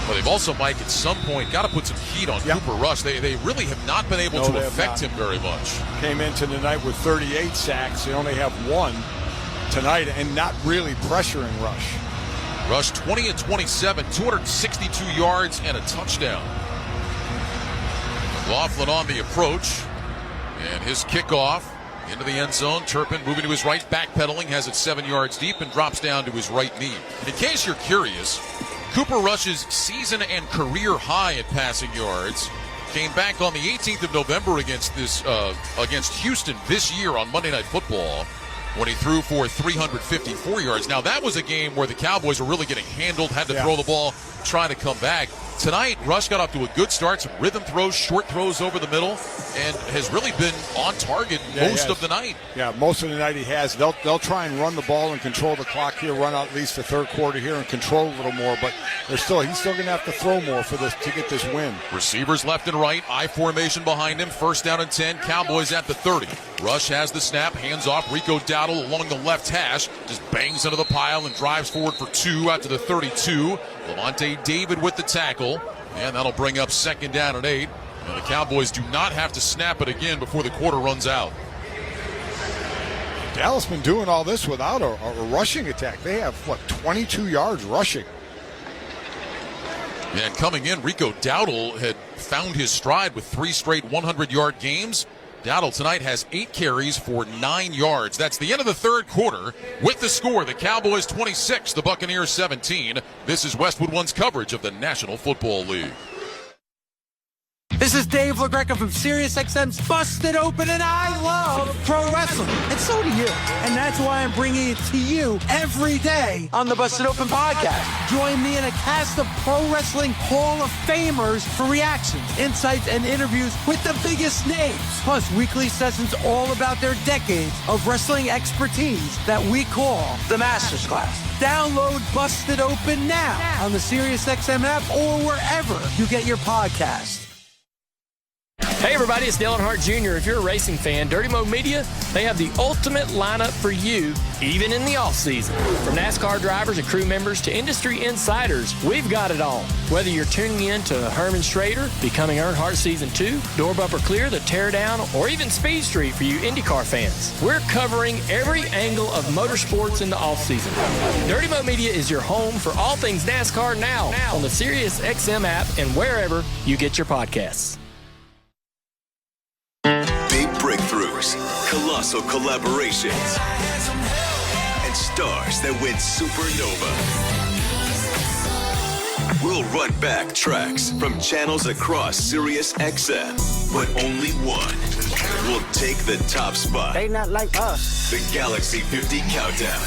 Well, they've also, Mike, at some point got to put some heat on Cooper Rush. They really have not been able to affect him very much. Came into the night with 38 sacks. They only have 1 tonight, and not really pressuring Rush. Rush 20 and 27, 262 yards and a touchdown. Laughlin on the approach. And his kickoff into the end zone. Turpin moving to his right, backpedaling, has it 7 yards deep and drops down to his right knee. And in case you're curious, Cooper Rush's season and career high in passing yards came back on the 18th of November against Houston this year on Monday Night Football when he threw for 354 yards. Now, that was a game where the Cowboys were really getting handled, had to throw the ball, trying to come back. Tonight, Rush got off to a good start, some rhythm throws, short throws over the middle, and has really been on target most of the night. Yeah, most of the night he has. They'll try and run the ball and control the clock here, run out at least the third quarter here and control a little more, but he's still going to have to throw more for this to get this win. Receivers left and right, I formation behind him, 1st down and 10, Cowboys at the 30. Rush has the snap, hands off, Rico Dowdle along the left hash, just bangs into the pile and drives forward for 2 out to the 32. Lavonte David with the tackle, and that'll bring up 2nd down and 8. And the Cowboys do not have to snap it again before the quarter runs out. Dallas been doing all this without a rushing attack. They have, 22 yards rushing. And coming in, Rico Dowdle had found his stride with 3 straight 100-yard games. Dowdle tonight has 8 carries for 9 yards. That's the end of the third quarter. With the score, the Cowboys 26, the Buccaneers 17. This is Westwood One's coverage of the National Football League. This is Dave LaGreca from SiriusXM's Busted Open, and I love pro wrestling. And so do you. And that's why I'm bringing it to you every day on the Busted Open podcast. Join me in a cast of pro wrestling Hall of Famers for reactions, insights, and interviews with the biggest names. Plus, weekly sessions all about their decades of wrestling expertise that we call the Masters Class. Download Busted Open now on the SiriusXM app or wherever you get your podcasts. Hey everybody, it's Dillon Hart Jr. If you're a racing fan, Dirty Mo Media, they have the ultimate lineup for you, even in the off-season. From NASCAR drivers and crew members to industry insiders, we've got it all. Whether you're tuning in to Herman Schrader, Becoming Earnhardt Season 2, Door Bumper Clear, The Teardown, or even Speed Street for you IndyCar fans, we're covering every angle of motorsports in the off-season. Dirty Mo Media is your home for all things NASCAR now on the SiriusXM app and wherever you get your podcasts. Big breakthroughs, colossal collaborations, and stars that went supernova. We'll run back tracks from channels across SiriusXM, but only one will take the top spot. They not like us. The Galaxy 50 Countdown.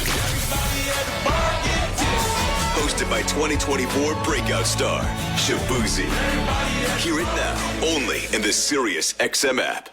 Hosted by 2024 breakout star, Shabuzi. Hear it now, only in the SiriusXM app.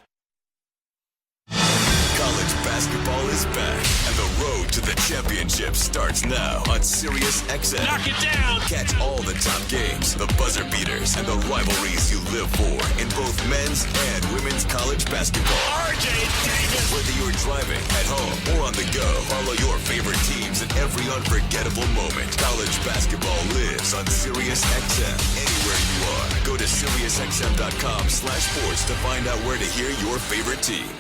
College basketball is back, and the road to the championship starts now on SiriusXM. Knock it down! Catch all the top games, the buzzer beaters, and the rivalries you live for in both men's and women's college basketball. RJ Davis! Whether you're driving, at home, or on the go, follow your favorite teams in every unforgettable moment. College basketball lives on SiriusXM. Anywhere you are, go to SiriusXM.com/sports to find out where to hear your favorite team.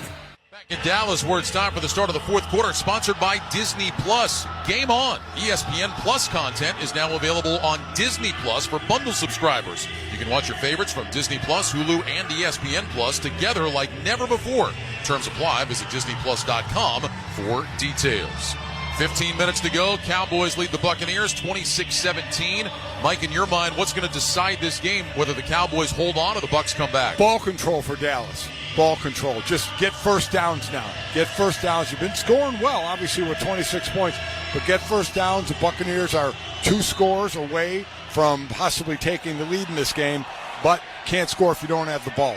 In Dallas, where it's time for the start of the fourth quarter, sponsored by Disney Plus. Game on. ESPN Plus content is now available on Disney Plus for bundle subscribers. You can watch your favorites from Disney Plus, Hulu, and ESPN Plus together like never before. Terms apply. Visit DisneyPlus.com for details. 15 minutes to go. Cowboys lead the Buccaneers 26-17. Mike, in your mind, what's going to decide this game, whether the Cowboys hold on or the Bucs come back? Ball control for Dallas. Ball control. Just get first downs now. Get first downs. You've been scoring well, obviously, with 26 points. But get first downs. The Buccaneers are 2 scores away from possibly taking the lead in this game, but can't score if you don't have the ball.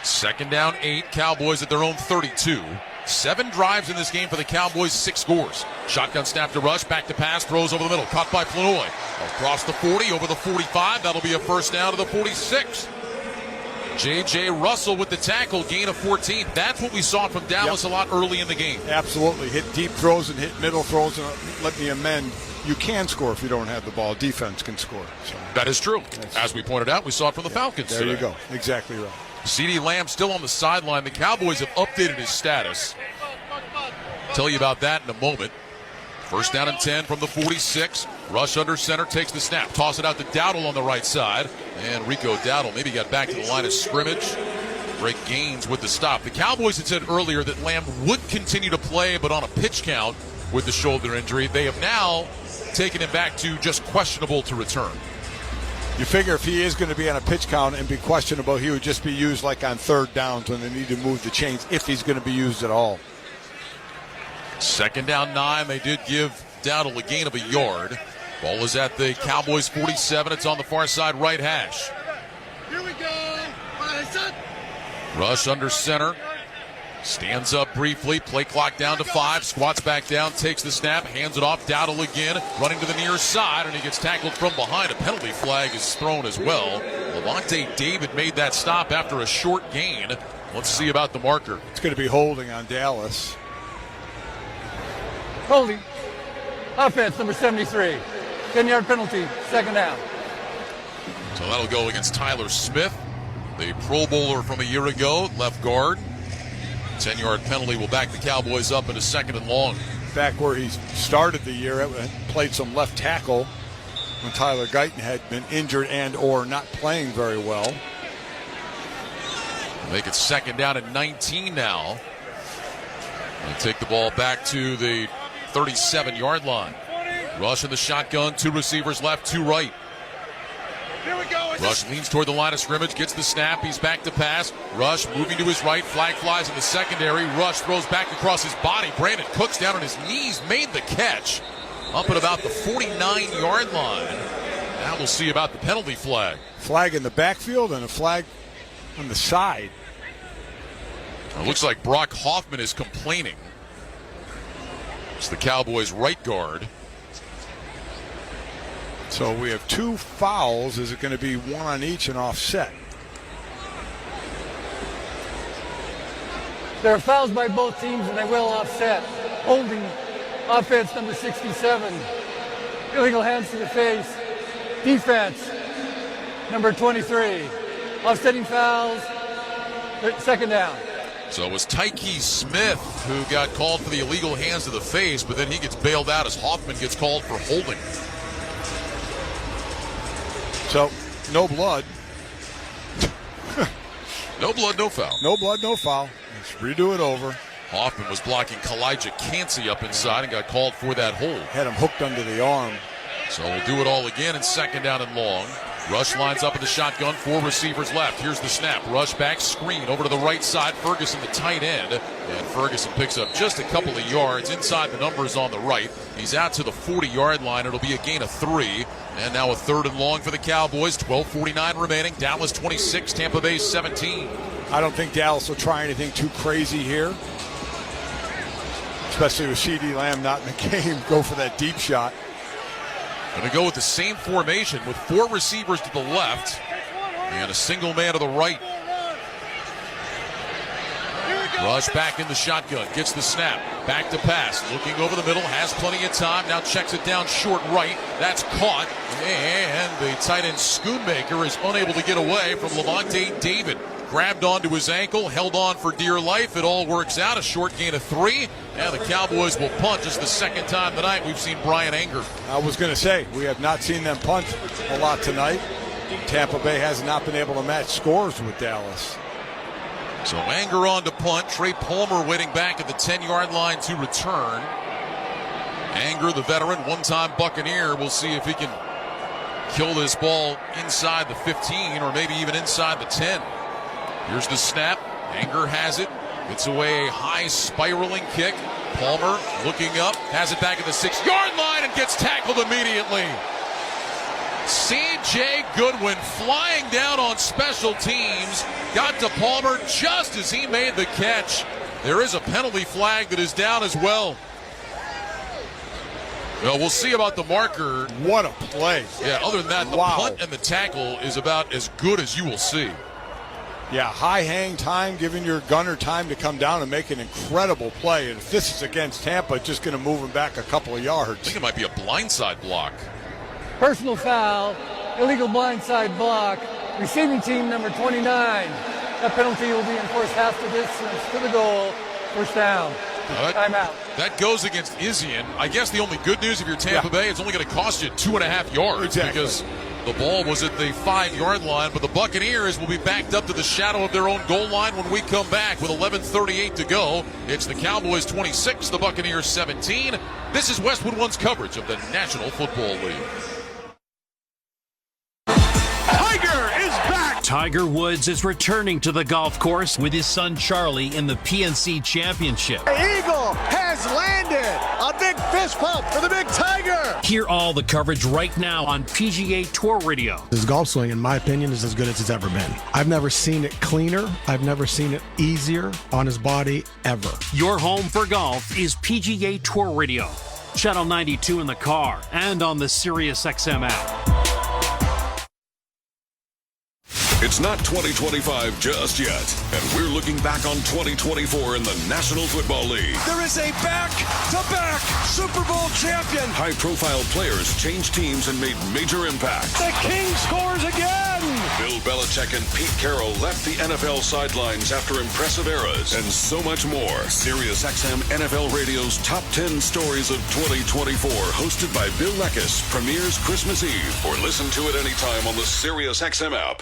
2nd down, 8. Cowboys at their own 32. 7 drives in this game for the Cowboys, 6 scores. Shotgun snap to Rush, back to pass, throws over the middle. Caught by Flanoy. Across the 40, over the 45. That'll be a first down to the 46. J.J. Russell with the tackle, gain of 14. That's what we saw from Dallas a lot early in the game. Absolutely. Hit deep throws and hit middle throws. And let me amend. You can score if you don't have the ball. Defense can score. So. That is true. As we pointed out, we saw it from the Falcons There today. you go. Exactly right. CeeDee Lamb still on the sideline. The Cowboys have updated his status. Tell you about that in a moment. First down and 10 from the 46. Rush under center, takes the snap. Toss it out to Dowdle on the right side. And Rico Dowdle maybe got back to the line of scrimmage. break gains with the stop. The Cowboys had said earlier that Lamb would continue to play, but on a pitch count with the shoulder injury. They have now taken him back to just questionable to return. You figure if he is going to be on a pitch count and be questionable, he would just be used like on third downs when they need to move the chains, if he's going to be used at all. 2nd down 9. They did give Dowdle a gain of a yard. Ball is at the Cowboys 47. It's on the far side right hash. Here we go. Rush under center. Stands up briefly. Play clock down to 5. Squats back down. Takes the snap. Hands it off. Dowdle again. Running to the near side. And he gets tackled from behind. A penalty flag is thrown as well. Levante David made that stop after a short gain. Let's see about the marker. It's going to be holding on Dallas. Holding. Offense, number 73. 10-yard penalty. 2nd down. So that'll go against Tyler Smith, the Pro Bowler from a year ago, left guard. 10-yard penalty will back the Cowboys up into 2nd and long. Back where he started the year, played some left tackle when Tyler Guyton had been injured and or not playing very well. Make it 2nd down and 19 now. They take the ball back to the 37-yard line. Rush in the shotgun, 2 receivers left, 2 right. Here we go. Rush leans toward the line of scrimmage, gets the snap, he's back to pass. Rush moving to his right, flag flies in the secondary. Rush throws back across his body. Brandon Cooks down on his knees, made the catch. Up at about the 49-yard line. Now we'll see about the penalty flag. Flag in the backfield and a flag on the side. It looks like Brock Hoffman is complaining. It's the Cowboys' right guard. So we have 2 fouls. Is it going to be 1 on each and offset? There are fouls by both teams, and they will offset. Holding. Offense, number 67. Illegal hands to the face. Defense, number 23. Offsetting fouls. 2nd down. So it was Tyke Smith who got called for the illegal hands to the face, but then he gets bailed out as Hoffman gets called for holding. So, no blood. No blood, no foul. No blood, no foul. Let's redo it over. Hoffman was blocking Kalijah Cansey up inside and got called for that hold. Had him hooked under the arm. So we'll do it all again in 2nd down and long. Rush lines up in the shotgun, 4 receivers left. Here's the snap. Rush back, screen over to the right side. Ferguson, the tight end. And Ferguson picks up just a couple of yards inside the numbers on the right. He's out to the 40-yard line. It'll be a gain of 3. And now a 3rd and long for the Cowboys. 12:49 remaining. Dallas 26, Tampa Bay 17. I don't think Dallas will try anything too crazy here. Especially with CeeDee Lamb not in the game. Go for that deep shot. Going to go with the same formation with 4 receivers to the left and a single man to the right. Rush back in the shotgun, gets the snap, back to pass, looking over the middle, has plenty of time, now checks it down short right. That's caught, and the tight end Schoonmaker is unable to get away from Levante David. Grabbed onto his ankle, held on for dear life. It all works out. A short gain of 3. And the Cowboys will punt. It's the 2nd time tonight we've seen Brian Anger. I was going to say, we have not seen them punt a lot tonight. Tampa Bay has not been able to match scores with Dallas. So Anger on to punt. Trey Palmer waiting back at the 10-yard line to return. Anger, the veteran, one-time Buccaneer. We'll see if he can kill this ball inside the 15 or maybe even inside the 10. Here's the snap. Anger has it. Gets away a high spiraling kick. Palmer looking up. Has it back at the 6-yard line and gets tackled immediately. C.J. Goodwin flying down on special teams. Got to Palmer just as he made the catch. There is a penalty flag that is down as well. Well, we'll see about the marker. What a play. Yeah, other than that, the punt and the tackle is about as good as you will see. Yeah, high hang time, giving your gunner time to come down and make an incredible play. And if this is against Tampa, it's just going to move him back a couple of yards. I think it might be a blindside block. Personal foul, illegal blindside block, receiving team number 29. That penalty will be enforced half the distance to the goal, 1st down. Timeout. That goes against Isian. I guess the only good news if you're Tampa Bay, it's only going to cost you 2.5 yards. Exactly. Because The ball was at the 5-yard line, but the Buccaneers will be backed up to the shadow of their own goal line when we come back with 11:38 to go. It's the Cowboys 26, the Buccaneers 17. This is Westwood One's coverage of the National Football League. Tiger is back! Tiger Woods is returning to the golf course with his son Charlie in the PNC Championship. The Eagle has landed! A big fist pump for the big Tiger! Hear all the coverage right now on PGA Tour Radio. His golf swing, in my opinion, is as good as it's ever been. I've never seen it cleaner. I've never seen it easier on his body ever. Your home for golf is PGA Tour Radio. Channel 92 in the car and on the Sirius XM app. It's not 2025 just yet, and we're looking back on 2024 in the National Football League. There is a back-to-back Super Bowl champion. High-profile players changed teams and made major impacts. The King scores again. Bill Belichick and Pete Carroll left the NFL sidelines after impressive eras, and so much more. Sirius XM NFL Radio's Top 10 Stories of 2024, hosted by Bill Leckis, premieres Christmas Eve, or listen to it anytime on the Sirius XM app.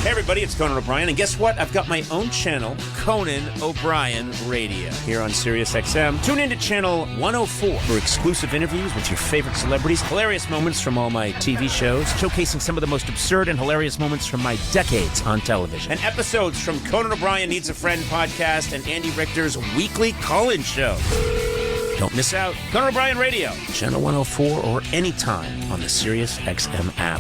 Hey everybody, it's Conan O'Brien, and guess what? I've got my own channel, Conan O'Brien Radio, here on Sirius XM. Tune in to channel 104 for exclusive interviews with your favorite celebrities, hilarious moments from all my TV shows, showcasing some of the most absurd and hilarious moments from my decades on television, and episodes from Conan O'Brien Needs a Friend podcast and Andy Richter's weekly call-in show. Don't miss out. Conan O'Brien Radio, channel 104, or anytime on the Sirius XM app.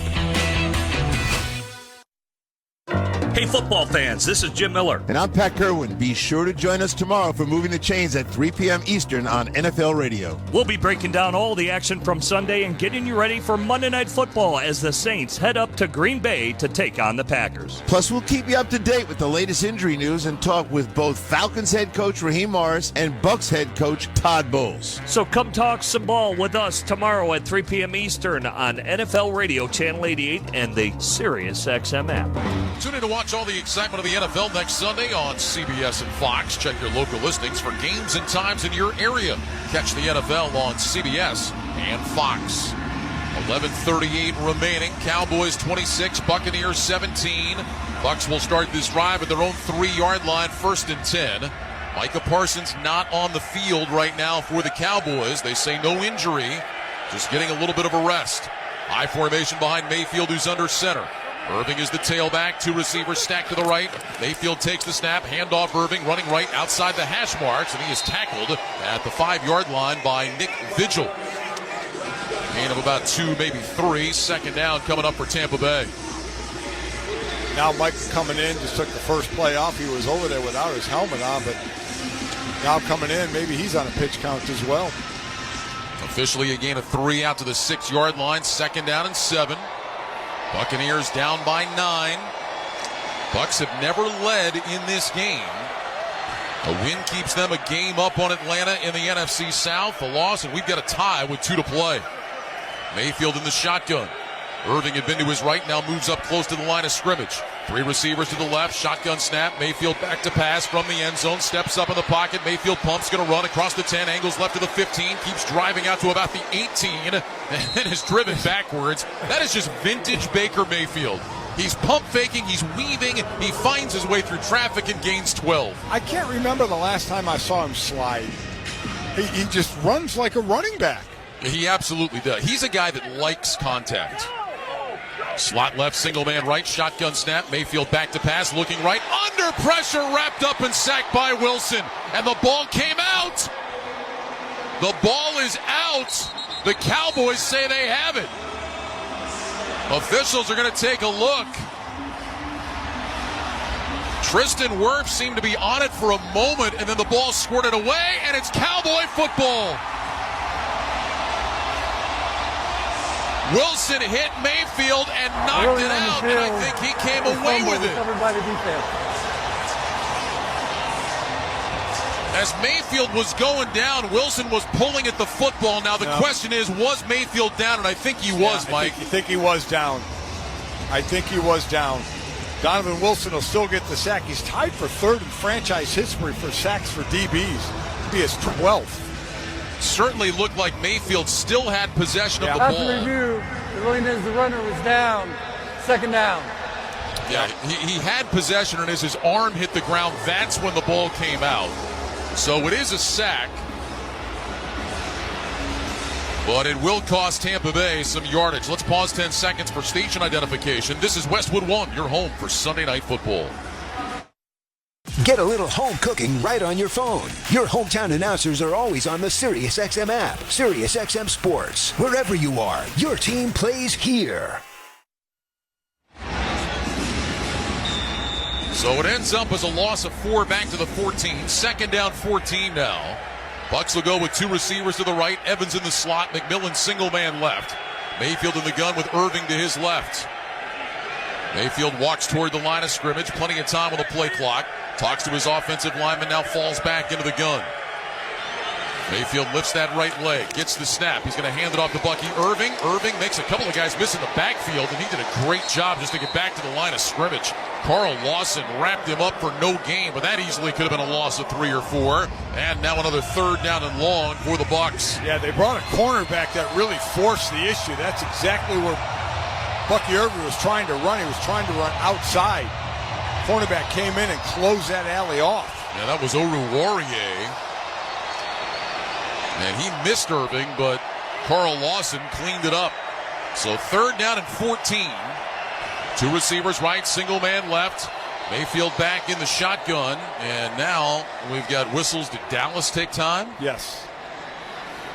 Hey, football fans, this is Jim Miller. And I'm Pat Kerwin. Be sure to join us tomorrow for Moving the Chains at 3 p.m. Eastern on NFL Radio. We'll be breaking down all the action from Sunday and getting you ready for Monday Night Football as the Saints head up to Green Bay to take on the Packers. Plus, we'll keep you up to date with the latest injury news and talk with both Falcons head coach Raheem Morris and Bucs head coach Todd Bowles. So come talk some ball with us tomorrow at 3 p.m. Eastern on NFL Radio Channel 88 and the Sirius XM app. Tune in to watch all the excitement of the NFL next Sunday on CBS and Fox. Check your local listings for games and times in your area. Catch the NFL on CBS and Fox. 11:38 remaining. Cowboys 26, Buccaneers 17. Bucs will start this drive at their own 3-yard line, 1st and 10. Micah Parsons not on the field right now for the Cowboys. They say no injury, just getting a little bit of a rest. High formation behind Mayfield, who's under center. Irving is the tailback, 2 receivers stacked to the right. Mayfield takes the snap, handoff Irving, running right outside the hash marks, and he is tackled at the 5-yard line by Nick Vigil. Gain of about 2, maybe 3. 2nd down coming up for Tampa Bay. Now Mike coming in, just took the first play off. He was over there without his helmet on, but now coming in, maybe he's on a pitch count as well. Officially a gain of 3 out to the 6-yard line, 2nd down and 7. Buccaneers down by 9. Bucs have never led in this game. A win keeps them a game up on Atlanta in the NFC South. A loss, and we've got a tie with 2 to play. Mayfield in the shotgun. Irving had been to his right, now moves up close to the line of scrimmage. 3 receivers to the left, shotgun snap. Mayfield back to pass from the end zone, steps up in the pocket. Mayfield pumps, going to run across the 10, angles left to the 15, keeps driving out to about the 18, and is driven backwards. That is just vintage Baker Mayfield. He's pump faking, he's weaving, he finds his way through traffic and gains 12. I can't remember the last time I saw him slide. He just runs like a running back. He absolutely does. He's a guy that likes contact. Slot left, single man right, shotgun snap. Mayfield back to pass, looking right, under pressure, wrapped up and sacked by Wilson. And the ball came out. The ball is out. The Cowboys say they have it. Officials are going to take a look. Tristan Wirfs seemed to be on it for a moment, and then the ball squirted away, and it's Cowboy football. Wilson hit Mayfield and knocked it out, and I think he came away with it. As Mayfield was going down, Wilson was pulling at the football. Now the question is, was Mayfield down? And I think he was, Mike. I think he was down. I think he was down. Donovan Wilson will still get the sack. He's tied for 3rd in franchise history for sacks for DBs. It'll be his 12th. certainly looked like Mayfield still had possession of the ball. After review, the willingness the runner was down. Second down. Yeah, he had possession, and as his arm hit the ground, that's when the ball came out. So it is a sack. But it will cost Tampa Bay some yardage. Let's pause 10 seconds for station identification. This is Westwood One, your home for Sunday Night Football. Get a little home cooking right on your phone. Your hometown announcers are always on the SiriusXM app. SiriusXM Sports. Wherever you are, your team plays here. So it ends up as a loss of 4 back to the 14. Second down 14 now. Bucs will go with 2 receivers to the right. Evans in the slot. McMillan single man left. Mayfield in the gun with Irving to his left. Mayfield walks toward the line of scrimmage. Plenty of time on the play clock. Talks to his offensive lineman. Now falls back into the gun. Mayfield lifts that right leg. Gets the snap. He's going to hand it off to Bucky Irving. Irving makes a couple of guys miss in the backfield, and he did a great job just to get back to the line of scrimmage. Carl Lawson wrapped him up for no gain, but that easily could have been a loss of 3 or 4. And now another third down and long for the Bucs. Yeah, they brought a cornerback that really forced the issue. That's exactly where Bucky Irving was trying to run. He was trying to run outside. Cornerback came in and closed that alley off. Yeah, that was Oruwariye. And he missed Irving, but Carl Lawson cleaned it up. So third down and 14. 2 receivers right, single man left. Mayfield back in the shotgun. And now we've got whistles. Did Dallas take time? Yes.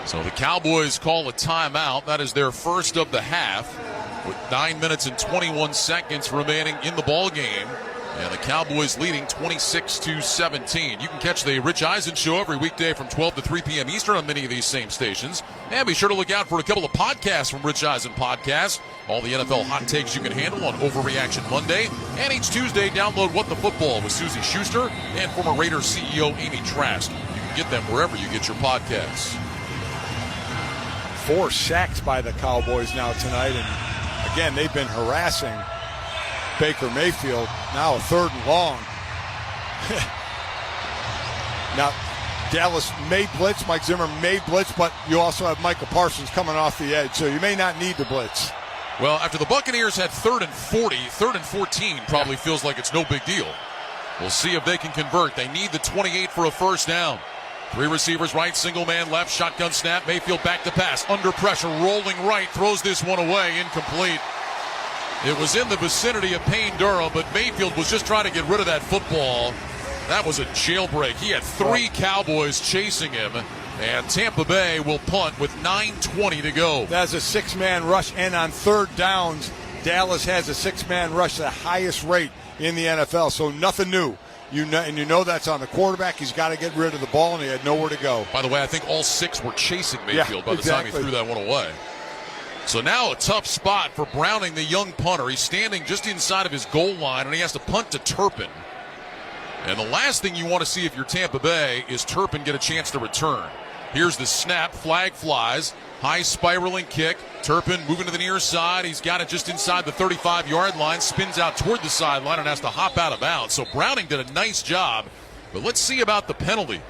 So the Cowboys call a timeout. That is their first of the half with 9 minutes and 21 seconds remaining in the ball game. And the Cowboys leading 26-17. You can catch the Rich Eisen Show every weekday from 12 to 3 p.m. Eastern on many of these same stations. And be sure to look out for a couple of podcasts from Rich Eisen Podcast. All the NFL hot takes you can handle on Overreaction Monday. And each Tuesday, download What the Football with Susie Schuster and former Raiders CEO Amy Trask. You can get them wherever you get your podcasts. 4 sacks by the Cowboys now tonight. And again, they've been harassing Baker Mayfield. Now a third and long. Now Dallas may blitz, Mike Zimmer may blitz, but you also have Micah Parsons coming off the edge, so you may not need to blitz. Well, after the Buccaneers had 3rd and 40, 3rd and 14 probably feels like it's no big deal. We'll see if they can convert. They need the 28 for a first down. 3 receivers right, single man left, shotgun snap, Mayfield back to pass, under pressure, rolling right, throws this one away, incomplete. It was in the vicinity of Payne Durham, but Mayfield was just trying to get rid of that football. That was a jailbreak. He had 3 Cowboys chasing him, and Tampa Bay will punt with 9:20 to go. That's a 6-man rush, and on third downs, Dallas has a 6-man rush, the highest rate in the NFL, so nothing new. You know that's on the quarterback. He's got to get rid of the ball, and he had nowhere to go. By the way, I think all 6 were chasing Mayfield by the time he threw that one away. So now a tough spot for Browning, the young punter. He's standing just inside of his goal line, and he has to punt to Turpin. And the last thing you want to see if you're Tampa Bay is Turpin get a chance to return. Here's the snap, flag flies, high spiraling kick. Turpin moving to the near side. He's got it just inside the 35-yard line, spins out toward the sideline and has to hop out of bounds. So Browning did a nice job, but let's see about the penalty.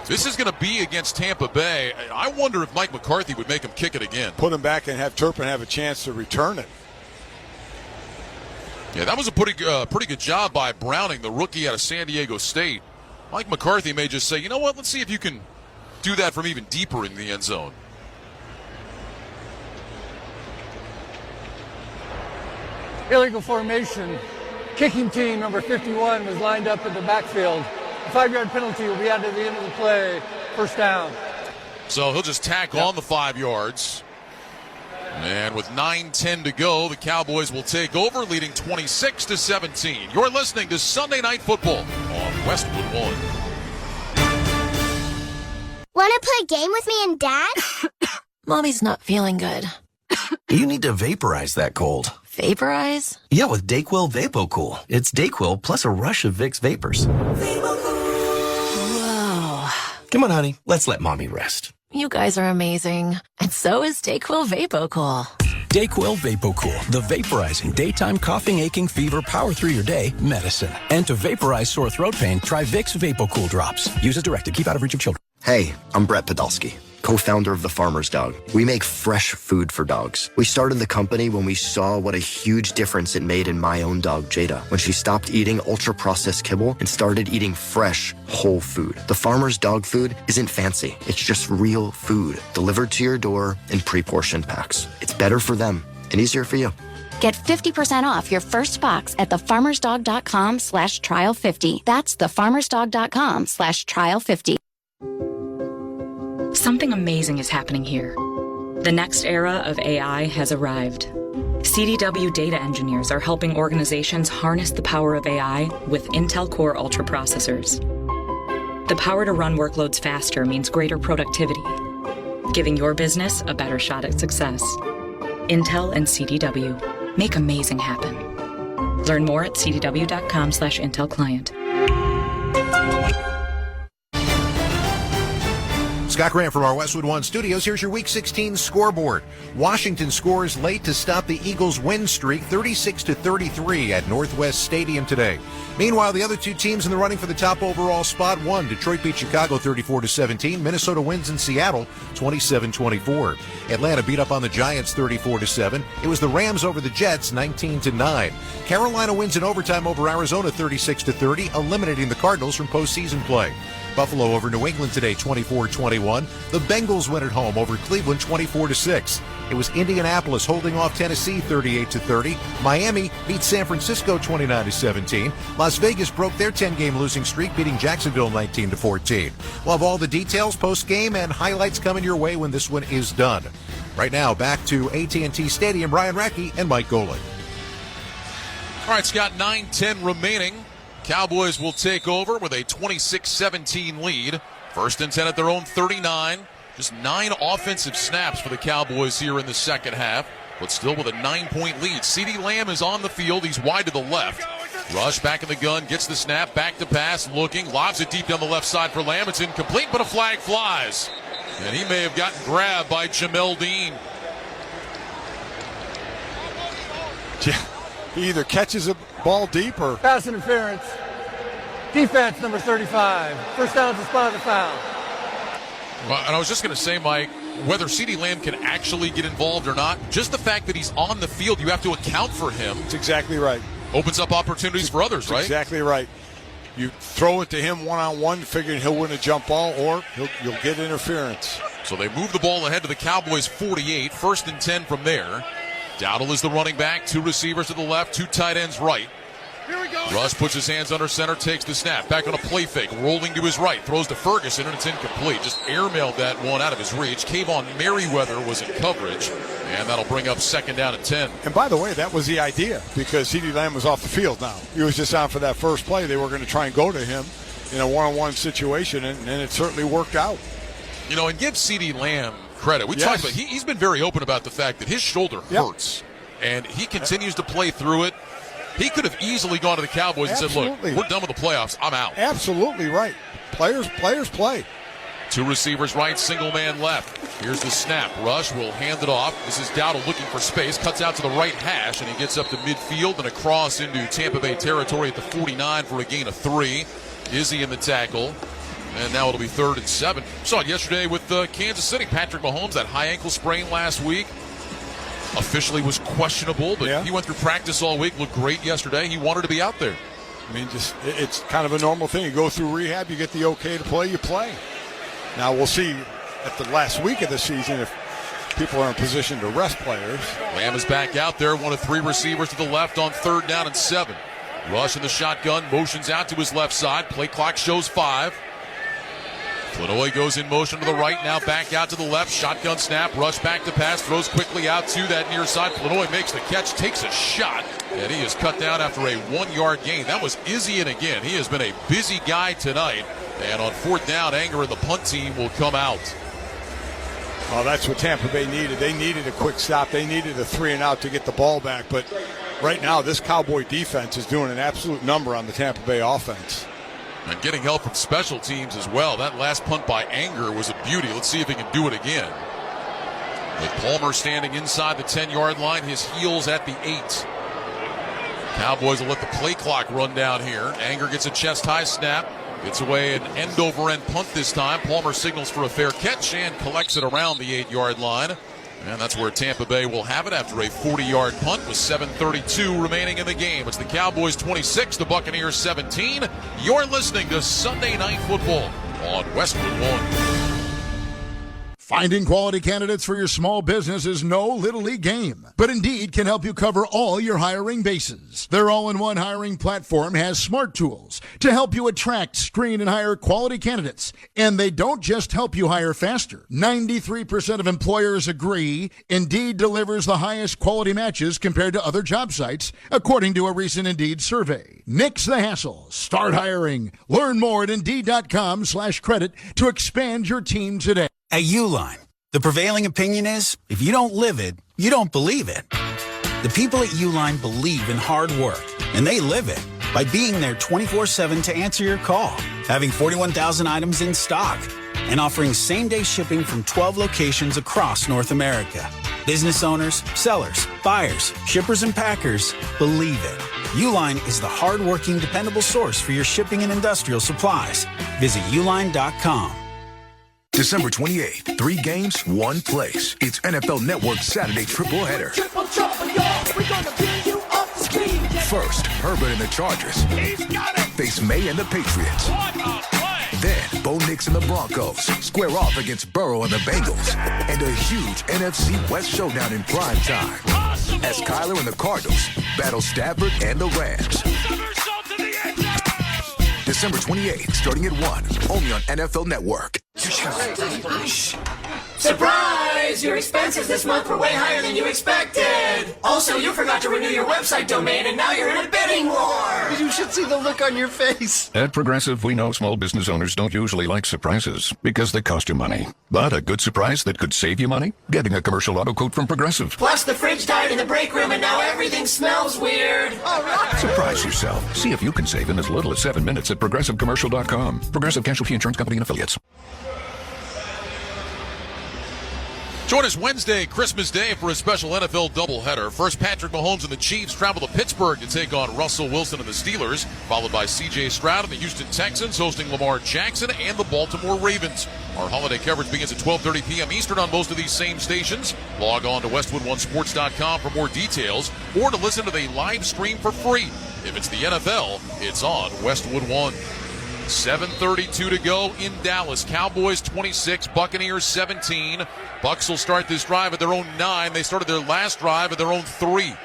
This is going to be against Tampa Bay. I wonder if Mike McCarthy would make him kick it again. Put him back and have Turpin have a chance to return it. Yeah, that was a pretty good job by Browning, the rookie out of San Diego State. Mike McCarthy may just say, you know what, let's see if you can do that from even deeper in the end zone. Illegal formation. Kicking team number 51 was lined up in the backfield. A 5-yard penalty will be added at the end of the play. First down. So he'll just tack on the 5 yards. And with 9:10 to go, the Cowboys will take over, leading 26-17. You're listening to Sunday Night Football on Westwood One. Want to play a game with me and Dad? Mommy's not feeling good. You need to vaporize that cold. Vaporize? Yeah, with DayQuil VapoCool. It's DayQuil plus a rush of Vicks Vapors. Whoa. Come on, honey. Let's let Mommy rest. You guys are amazing. And so is DayQuil VapoCool. DayQuil VapoCool, the vaporizing daytime coughing, aching, fever, power through your day medicine. And to vaporize sore throat pain, try Vicks VapoCool drops. Use as directed. Keep out of reach of children. Hey, I'm Brett Podolsky, co-founder of The Farmer's Dog. We make fresh food for dogs. We started the company when we saw what a huge difference it made in my own dog, Jada, when she stopped eating ultra-processed kibble and started eating fresh, whole food. The Farmer's Dog food isn't fancy. It's just real food delivered to your door in pre-portioned packs. It's better for them and easier for you. Get 50% off your first box at thefarmersdog.com/trial50. That's thefarmersdog.com/trial50. Something amazing is happening here. The next era of AI has arrived. CDW data engineers are helping organizations harness the power of AI with Intel Core Ultra processors. The power to run workloads faster means greater productivity, giving your business a better shot at success. Intel and CDW. Make amazing happen. Learn more at cdw.com/Intel Client. Scott Grant from our Westwood One studios. Here's your Week 16 scoreboard. Washington scores late to stop the Eagles' win streak, 36-33 at Northwest Stadium today. Meanwhile, the other two teams in the running for the top overall spot won. Detroit beat Chicago 34-17. Minnesota wins in Seattle 27-24. Atlanta beat up on the Giants 34-7. It was the Rams over the Jets 19-9. Carolina wins in overtime over Arizona 36-30, eliminating the Cardinals from postseason play. Buffalo over New England today 24-21. The Bengals win at home over Cleveland 24-6. It was Indianapolis holding off Tennessee 38-30. Miami beat San Francisco 29-17. Las Vegas broke their 10-game losing streak, beating Jacksonville 19-14. We'll have all the details post-game and highlights coming your way when this one is done. Right now, back to AT&T Stadium. Brian Radke and Mike Golick. All right, Scott, 9:10 remaining. Cowboys will take over with a 26-17 lead. First and 10 at their own 39. Just 9 offensive snaps for the Cowboys here in the second half, but still with a 9-point lead. CeeDee Lamb is on the field. He's wide to the left. Rush back in the gun, gets the snap, back to pass, looking, lobs it deep down the left side for Lamb. It's incomplete, but a flag flies. And he may have gotten grabbed by Jamel Dean. Yeah. He either catches a ball deep or... Pass interference. Defense number 35. First down at the spot of the foul. Well, and I was just going to say, Mike, whether CeeDee Lamb can actually get involved or not, just the fact that he's on the field, you have to account for him. That's exactly right. Opens up opportunities for others, right? Exactly right. You throw it to him one-on-one, figuring he'll win a jump ball, or you'll get interference. So they move the ball ahead to the Cowboys' 48. First and 10 from there. Dowdle is the running back. 2 receivers to the left, 2 tight ends right. Here we go. Rush puts his hands under center, takes the snap. Back on a play fake, rolling to his right. Throws to Ferguson, and it's incomplete. Just airmailed that one out of his reach. Kayvon Merriweather was in coverage, and that'll bring up second down at 10. And by the way, that was the idea, because CeeDee Lamb was off the field now. He was just on for that first play. They were going to try and go to him in a one-on-one situation, and it certainly worked out. You know, and give CeeDee Lamb credit. We talked about he's been very open about the fact that his shoulder hurts, and he continues to play through it. He could have easily gone to the Cowboys and said, look, we're done with the playoffs. I'm out. Absolutely right. Players play. 2 receivers right, single man left. Here's the snap. Rush will hand it off. This is Dowdle looking for space. Cuts out to the right hash, and he gets up to midfield and across into Tampa Bay territory at the 49 for a gain of 3. Izzy in the tackle. And now it'll be 3rd and 7. Saw it yesterday with Kansas City. Patrick Mahomes, that high ankle sprain last week. Officially was questionable, but he went through practice all week, looked great yesterday. He wanted to be out there. I mean, it's kind of a normal thing. You go through rehab, you get the okay to play, you play. Now we'll see at the last week of the season if people are in position to rest players. Lamb is back out there, 1 of 3 receivers to the left on 3rd down and 7. Rush in the shotgun, motions out to his left side. Play clock shows 5. Flanoy goes in motion to the right, now back out to the left. Shotgun snap, Rush back to pass, throws quickly out to that near side. Flanoy makes the catch, takes a shot, and he is cut down after a 1-yard gain. That was Izzy in again. He has been a busy guy tonight. And on 4th down, Anger and the punt team will come out. Oh, that's what Tampa Bay needed. They needed a quick stop. They needed a 3-and-out to get the ball back. But right now, this Cowboy defense is doing an absolute number on the Tampa Bay offense. And getting help from special teams as well. That last punt by Anger was a beauty. Let's see if he can do it again. With Palmer standing inside the 10-yard line, his heels at the 8. Cowboys will let the play clock run down here. Anger gets a chest-high snap. Gets away an end-over-end punt this time. Palmer signals for a fair catch and collects it around the 8-yard line. And that's where Tampa Bay will have it after a 40-yard punt with 7:32 remaining in the game. It's the Cowboys 26, the Buccaneers 17. You're listening to Sunday Night Football on Westwood One. Finding quality candidates for your small business is no little league game, but Indeed can help you cover all your hiring bases. Their all-in-one hiring platform has smart tools to help you attract, screen, and hire quality candidates. And they don't just help you hire faster. 93% of employers agree Indeed delivers the highest quality matches compared to other job sites, according to a recent Indeed survey. Nix the hassle. Start hiring. Learn more at Indeed.com/credit to expand your team today. At Uline, the prevailing opinion is, if you don't live it, you don't believe it. The people at Uline believe in hard work, and they live it by being there 24/7 to answer your call, having 41,000 items in stock, and offering same-day shipping from 12 locations across North America. Business owners, sellers, buyers, shippers, and packers believe it. Uline is the hard-working, dependable source for your shipping and industrial supplies. Visit uline.com. December 28th, 3 games, 1 place. It's NFL Network Saturday triple header. Triple trouble, y'all. We're gonna bring you up to speed. First, Herbert and the Chargers He's got it. face May and the Patriots. What a play. Then, Bo Nix and the Broncos square off against Burrow and the Bengals. And a huge NFC West showdown in prime time. As Kyler and the Cardinals battle Stafford and the Rams. December 28th, starting at 1, only on NFL Network. Surprise! Your expenses this month were way higher than you expected! Also, you forgot to renew your website domain and now you're in a bidding war! You should see the look on your face. At Progressive, we know small business owners don't usually like surprises because they cost you money. But a good surprise that could save you money? Getting a commercial auto quote from Progressive. Plus, the fridge died in the break room and now everything smells weird! All right! Surprise yourself. See if you can save in as little as 7 minutes at ProgressiveCommercial.com. Progressive Casualty Insurance Company and Affiliates. Join us Wednesday, Christmas Day, for a special NFL doubleheader. First, Patrick Mahomes and the Chiefs travel to Pittsburgh to take on Russell Wilson and the Steelers, followed by C.J. Stroud and the Houston Texans hosting Lamar Jackson and the Baltimore Ravens. Our holiday coverage begins at 12:30 p.m. Eastern on most of these same stations. Log on to westwood1sports.com for more details or to listen to the live stream for free. If it's the NFL, it's on Westwood One. 7:32 to go in Dallas. Cowboys 26, Buccaneers 17. Bucs will start this drive at their own 9. They started their last drive at their own 3.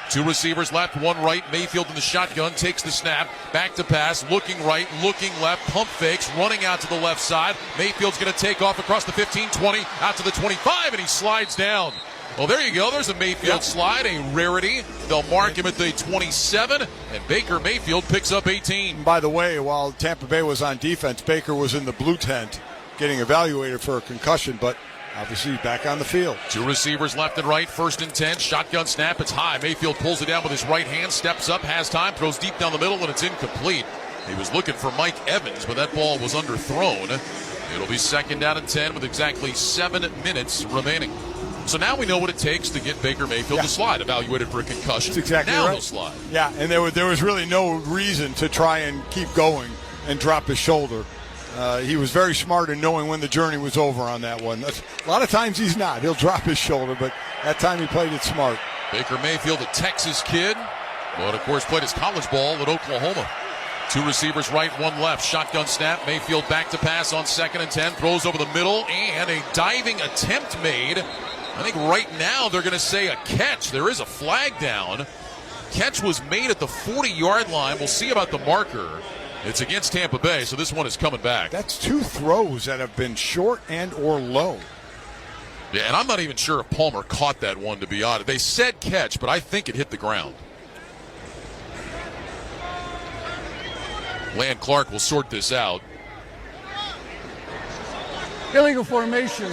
2 receivers left, 1 right. Mayfield in the shotgun, takes the snap, back to pass, looking right, looking left, pump fakes, running out to the left side. Mayfield's going to take off across the 15, 20, out to the 25, and he slides down. Well, there you go. There's a Mayfield slide, a rarity. They'll mark him at the 27, and Baker Mayfield picks up 18. By the way, while Tampa Bay was on defense, Baker was in the blue tent getting evaluated for a concussion, but obviously back on the field. 2 receivers left and right, 1st and 10, shotgun snap, it's high. Mayfield pulls it down with his right hand, steps up, has time, throws deep down the middle, and it's incomplete. He was looking for Mike Evans, but that ball was underthrown. It'll be 2nd down and 10 with exactly 7 minutes remaining. So now we know what it takes to get Baker Mayfield to slide, evaluated for a concussion. That's exactly now right. He'll slide. Yeah, and there was really no reason to try and keep going and drop his shoulder. He was very smart in knowing when the journey was over on that one. A lot of times he's not. He'll drop his shoulder, but that time he played it smart. Baker Mayfield, a Texas kid, but of course played his college ball at Oklahoma. 2 receivers right, 1 left. Shotgun snap. Mayfield back to pass on 2nd and 10. Throws over the middle, and a diving attempt made. I think right now they're going to say a catch. There is a flag down. Catch was made at the 40-yard line. We'll see about the marker. It's against Tampa Bay, so this one is coming back. That's 2 throws that have been short and or low. Yeah, and I'm not even sure if Palmer caught that one, to be honest. They said catch, but I think it hit the ground. Land Clark will sort this out. Illegal formation.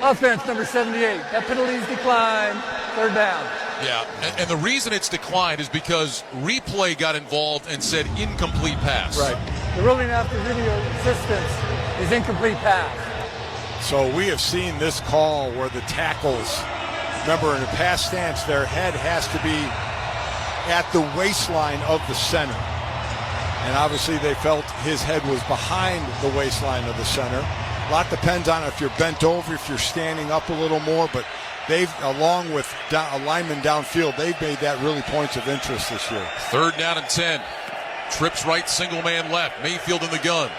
Offense number 78. That penalty's declined. 3rd down. Yeah, and the reason it's declined is because replay got involved and said incomplete pass. Right. The ruling after video assistance is incomplete pass. So we have seen this call where the tackles, remember in a pass stance, their head has to be at the waistline of the center. And obviously they felt his head was behind the waistline of the center. A lot depends on if you're bent over, if you're standing up a little more, but they've, along with a lineman downfield, they've made that really points of interest this year. 3rd down and 10. Trips right, single man left. Mayfield in the gun.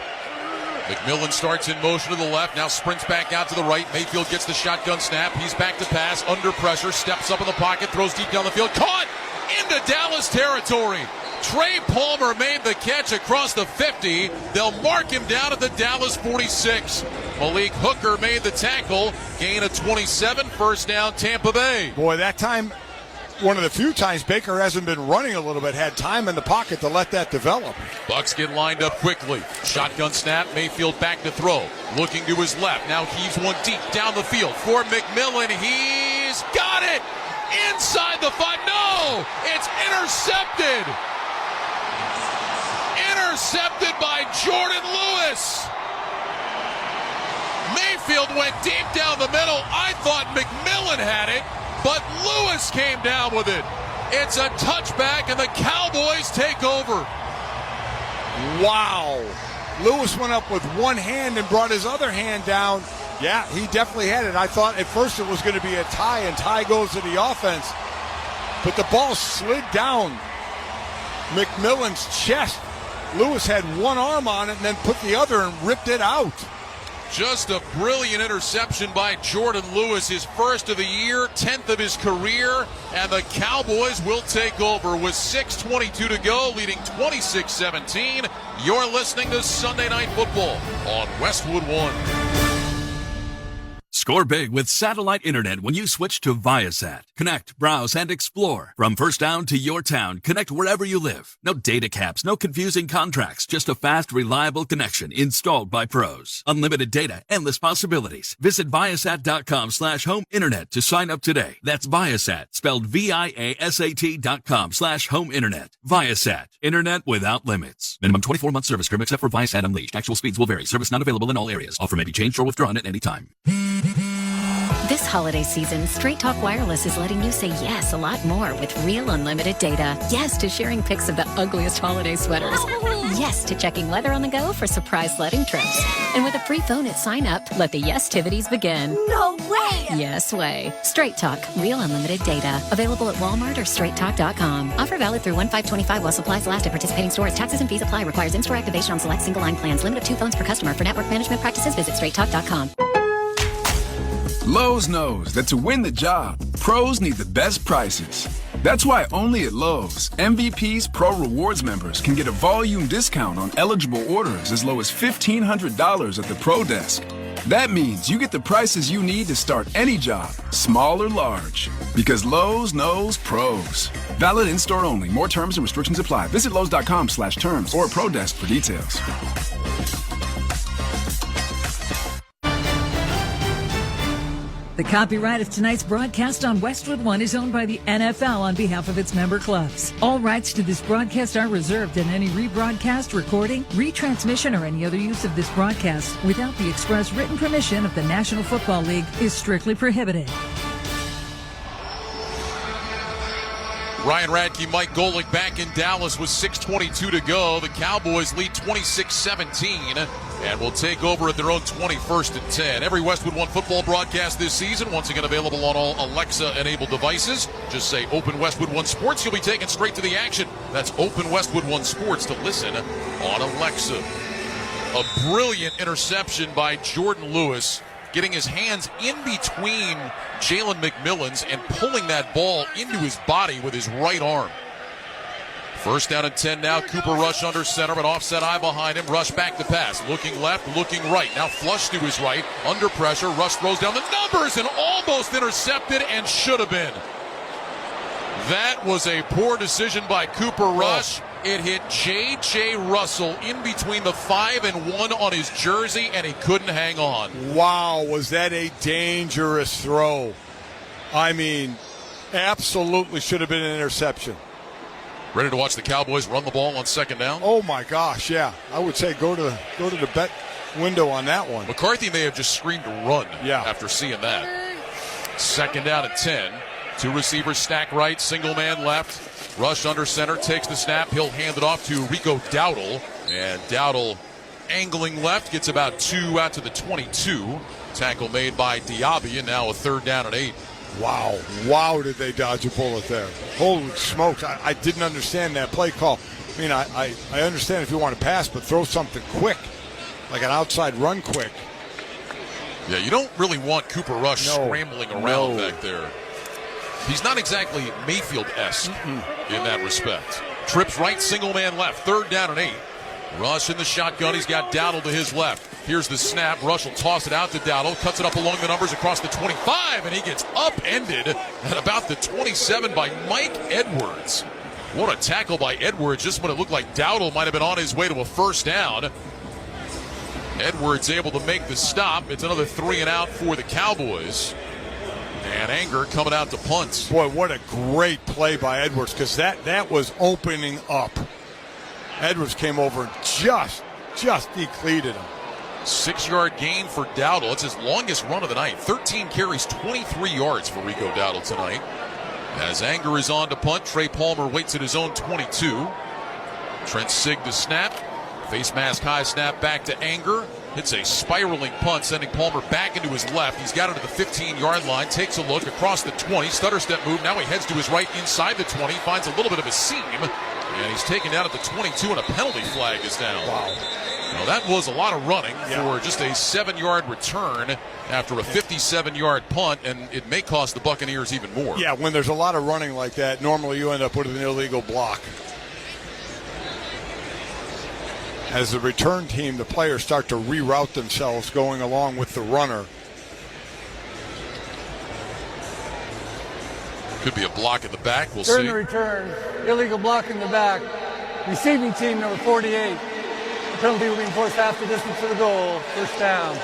McMillan starts in motion to the left, now sprints back out to the right. Mayfield gets the shotgun snap. He's back to pass, under pressure, steps up in the pocket, throws deep down the field. Caught into Dallas territory. Trey Palmer made the catch across the 50. They'll mark him down at the Dallas 46. Malik Hooker made the tackle. Gain of 27. First down, Tampa Bay. Boy, that time, one of the few times Baker hasn't been running a little bit, had time in the pocket to let that develop. Bucs get lined up quickly. Shotgun snap, Mayfield back to throw. Looking to his left, now heaves one deep down the field for McMillan. He's got it! Inside the 5, no! It's intercepted! Intercepted by Jordan Lewis. Mayfield went deep down the middle. I thought McMillan had it, but Lewis came down with it. It's a touchback, and the Cowboys take over. Wow. Lewis went up with one hand and brought his other hand down. Yeah, he definitely had it. I thought at first it was going to be a tie, and tie goes to the offense. But the ball slid down McMillan's chest. Lewis had one arm on it and then put the other and ripped it out. Just a brilliant interception by Jordan Lewis, his first of the year, 10th of his career, and the Cowboys will take over with 6:22 to go, leading 26-17. You're listening to Sunday Night Football on Westwood One. Score big with satellite internet when you switch to Viasat. Connect, browse, and explore. From first down to your town, connect wherever you live. No data caps, no confusing contracts, just a fast, reliable connection installed by pros. Unlimited data, endless possibilities. Visit Viasat.com/home internet to sign up today. That's Viasat, spelled VIASAT.com/home internet. Viasat, internet without limits. Minimum 24-month service term except for Viasat Unleashed. Actual speeds will vary. Service not available in all areas. Offer may be changed or withdrawn at any time. This holiday season, Straight Talk Wireless is letting you say yes a lot more with real unlimited data. Yes to sharing pics of the ugliest holiday sweaters. Yes to checking weather on the go for surprise sledding trips. And with a free phone at sign up, let the yes-tivities begin. No way! Yes way. Straight Talk, real unlimited data. Available at Walmart or straighttalk.com. Offer valid through 1/5/25 while supplies last at participating stores. Taxes and fees apply. Requires in-store activation on select single line plans. Limit of 2 phones per customer. For network management practices, visit straighttalk.com. Lowe's knows that to win the job, pros need the best prices. That's why only at Lowe's, MVP's Pro Rewards members can get a volume discount on eligible orders as low as $1,500 at the Pro Desk. That means you get the prices you need to start any job, small or large. Because Lowe's knows pros. Valid in-store only. More terms and restrictions apply. Visit Lowe's.com/terms or Pro Desk for details. The copyright of tonight's broadcast on Westwood One is owned by the NFL on behalf of its member clubs. All rights to this broadcast are reserved, and any rebroadcast, recording, retransmission, or any other use of this broadcast without the express written permission of the National Football League is strictly prohibited. Ryan Radke, Mike Golick back in Dallas with 6:22 to go. The Cowboys lead 26-17 and will take over at their own 21st and 10. Every Westwood One football broadcast this season, once again available on all Alexa-enabled devices. Just say Open Westwood One Sports. You'll be taken straight to the action. That's Open Westwood One Sports to listen on Alexa. A brilliant interception by Jordan Lewis, getting his hands in between Jalen McMillan's and pulling that ball into his body with his right arm. First down and 10 now. Cooper Rush under center, an offset eye behind him. Rush back to pass. Looking left, looking right. Now flush to his right. Under pressure. Rush throws down the numbers and almost intercepted and should have been. That was a poor decision by Cooper Rush. It hit J.J. Russell in between the 5 and 1 on his jersey, and he couldn't hang on. Wow, was that a dangerous throw. I mean, absolutely should have been an interception. Ready to watch the Cowboys run the ball on second down? Oh, my gosh, yeah. I would say go to the bet window on that one. McCarthy may have just screamed run after seeing that. Second down and 10. Two receivers stack right, single man left. Rush under center, takes the snap. He'll hand it off to Rico Dowdle. And Dowdle angling left, gets about 2 out to the 22. Tackle made by Diaby, and now a 3rd down and 8. Wow, did they dodge a bullet there. Holy smokes, I didn't understand that play call. I mean, I understand if you want to pass, but throw something quick, like an outside run quick. Yeah, you don't really want Cooper Rush scrambling around back there. He's not exactly Mayfield-esque in that respect. Trips right, single man left, 3rd down and 8. Rush in the shotgun. He's got Dowdle to his left. Here's the snap. Rush will toss it out to Dowdle. Cuts it up along the numbers across the 25, and he gets upended at about the 27 by Mike Edwards. What a tackle by Edwards just when it looked like Dowdle might have been on his way to a 1st down. Edwards able to make the stop. It's another 3 and out for the Cowboys. And Anger coming out to punt. Boy, what a great play by Edwards, because that was opening up. Edwards came over and just decleated him. 6-yard gain for Dowdle. It's his longest run of the night. 13 carries, 23 yards for Rico Dowdle tonight. As Anger is on to punt, Trey Palmer waits at his own 22. Trent Sig to snap. Face mask high snap back to Anger. It's a spiraling punt, sending Palmer back into his left. He's got it to the 15-yard line, takes a look across the 20, stutter step move. Now he heads to his right inside the 20, finds a little bit of a seam, and he's taken down at the 22, and a penalty flag is down. Wow. Now that was a lot of running for just a 7-yard return after a 57-yard punt, and it may cost the Buccaneers even more. Yeah, when there's a lot of running like that, normally you end up with an illegal block. As the return team, the players start to reroute themselves going along with the runner. Could be a block in the back. We'll Turn see. the return. Illegal block in the back. Receiving team number 48. The penalty will be enforced half the distance to the goal. 1st down.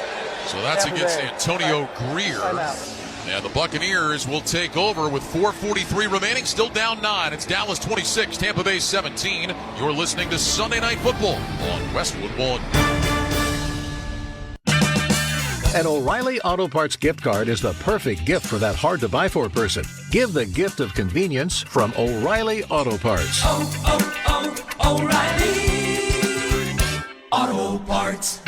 So that's against Antonio Greer. And the Buccaneers will take over with 4:43 remaining, still down 9. It's Dallas 26, Tampa Bay 17. You're listening to Sunday Night Football on Westwood 1. An O'Reilly Auto Parts gift card is the perfect gift for that hard-to-buy-for person. Give the gift of convenience from O'Reilly Auto Parts. O'Reilly Auto Parts.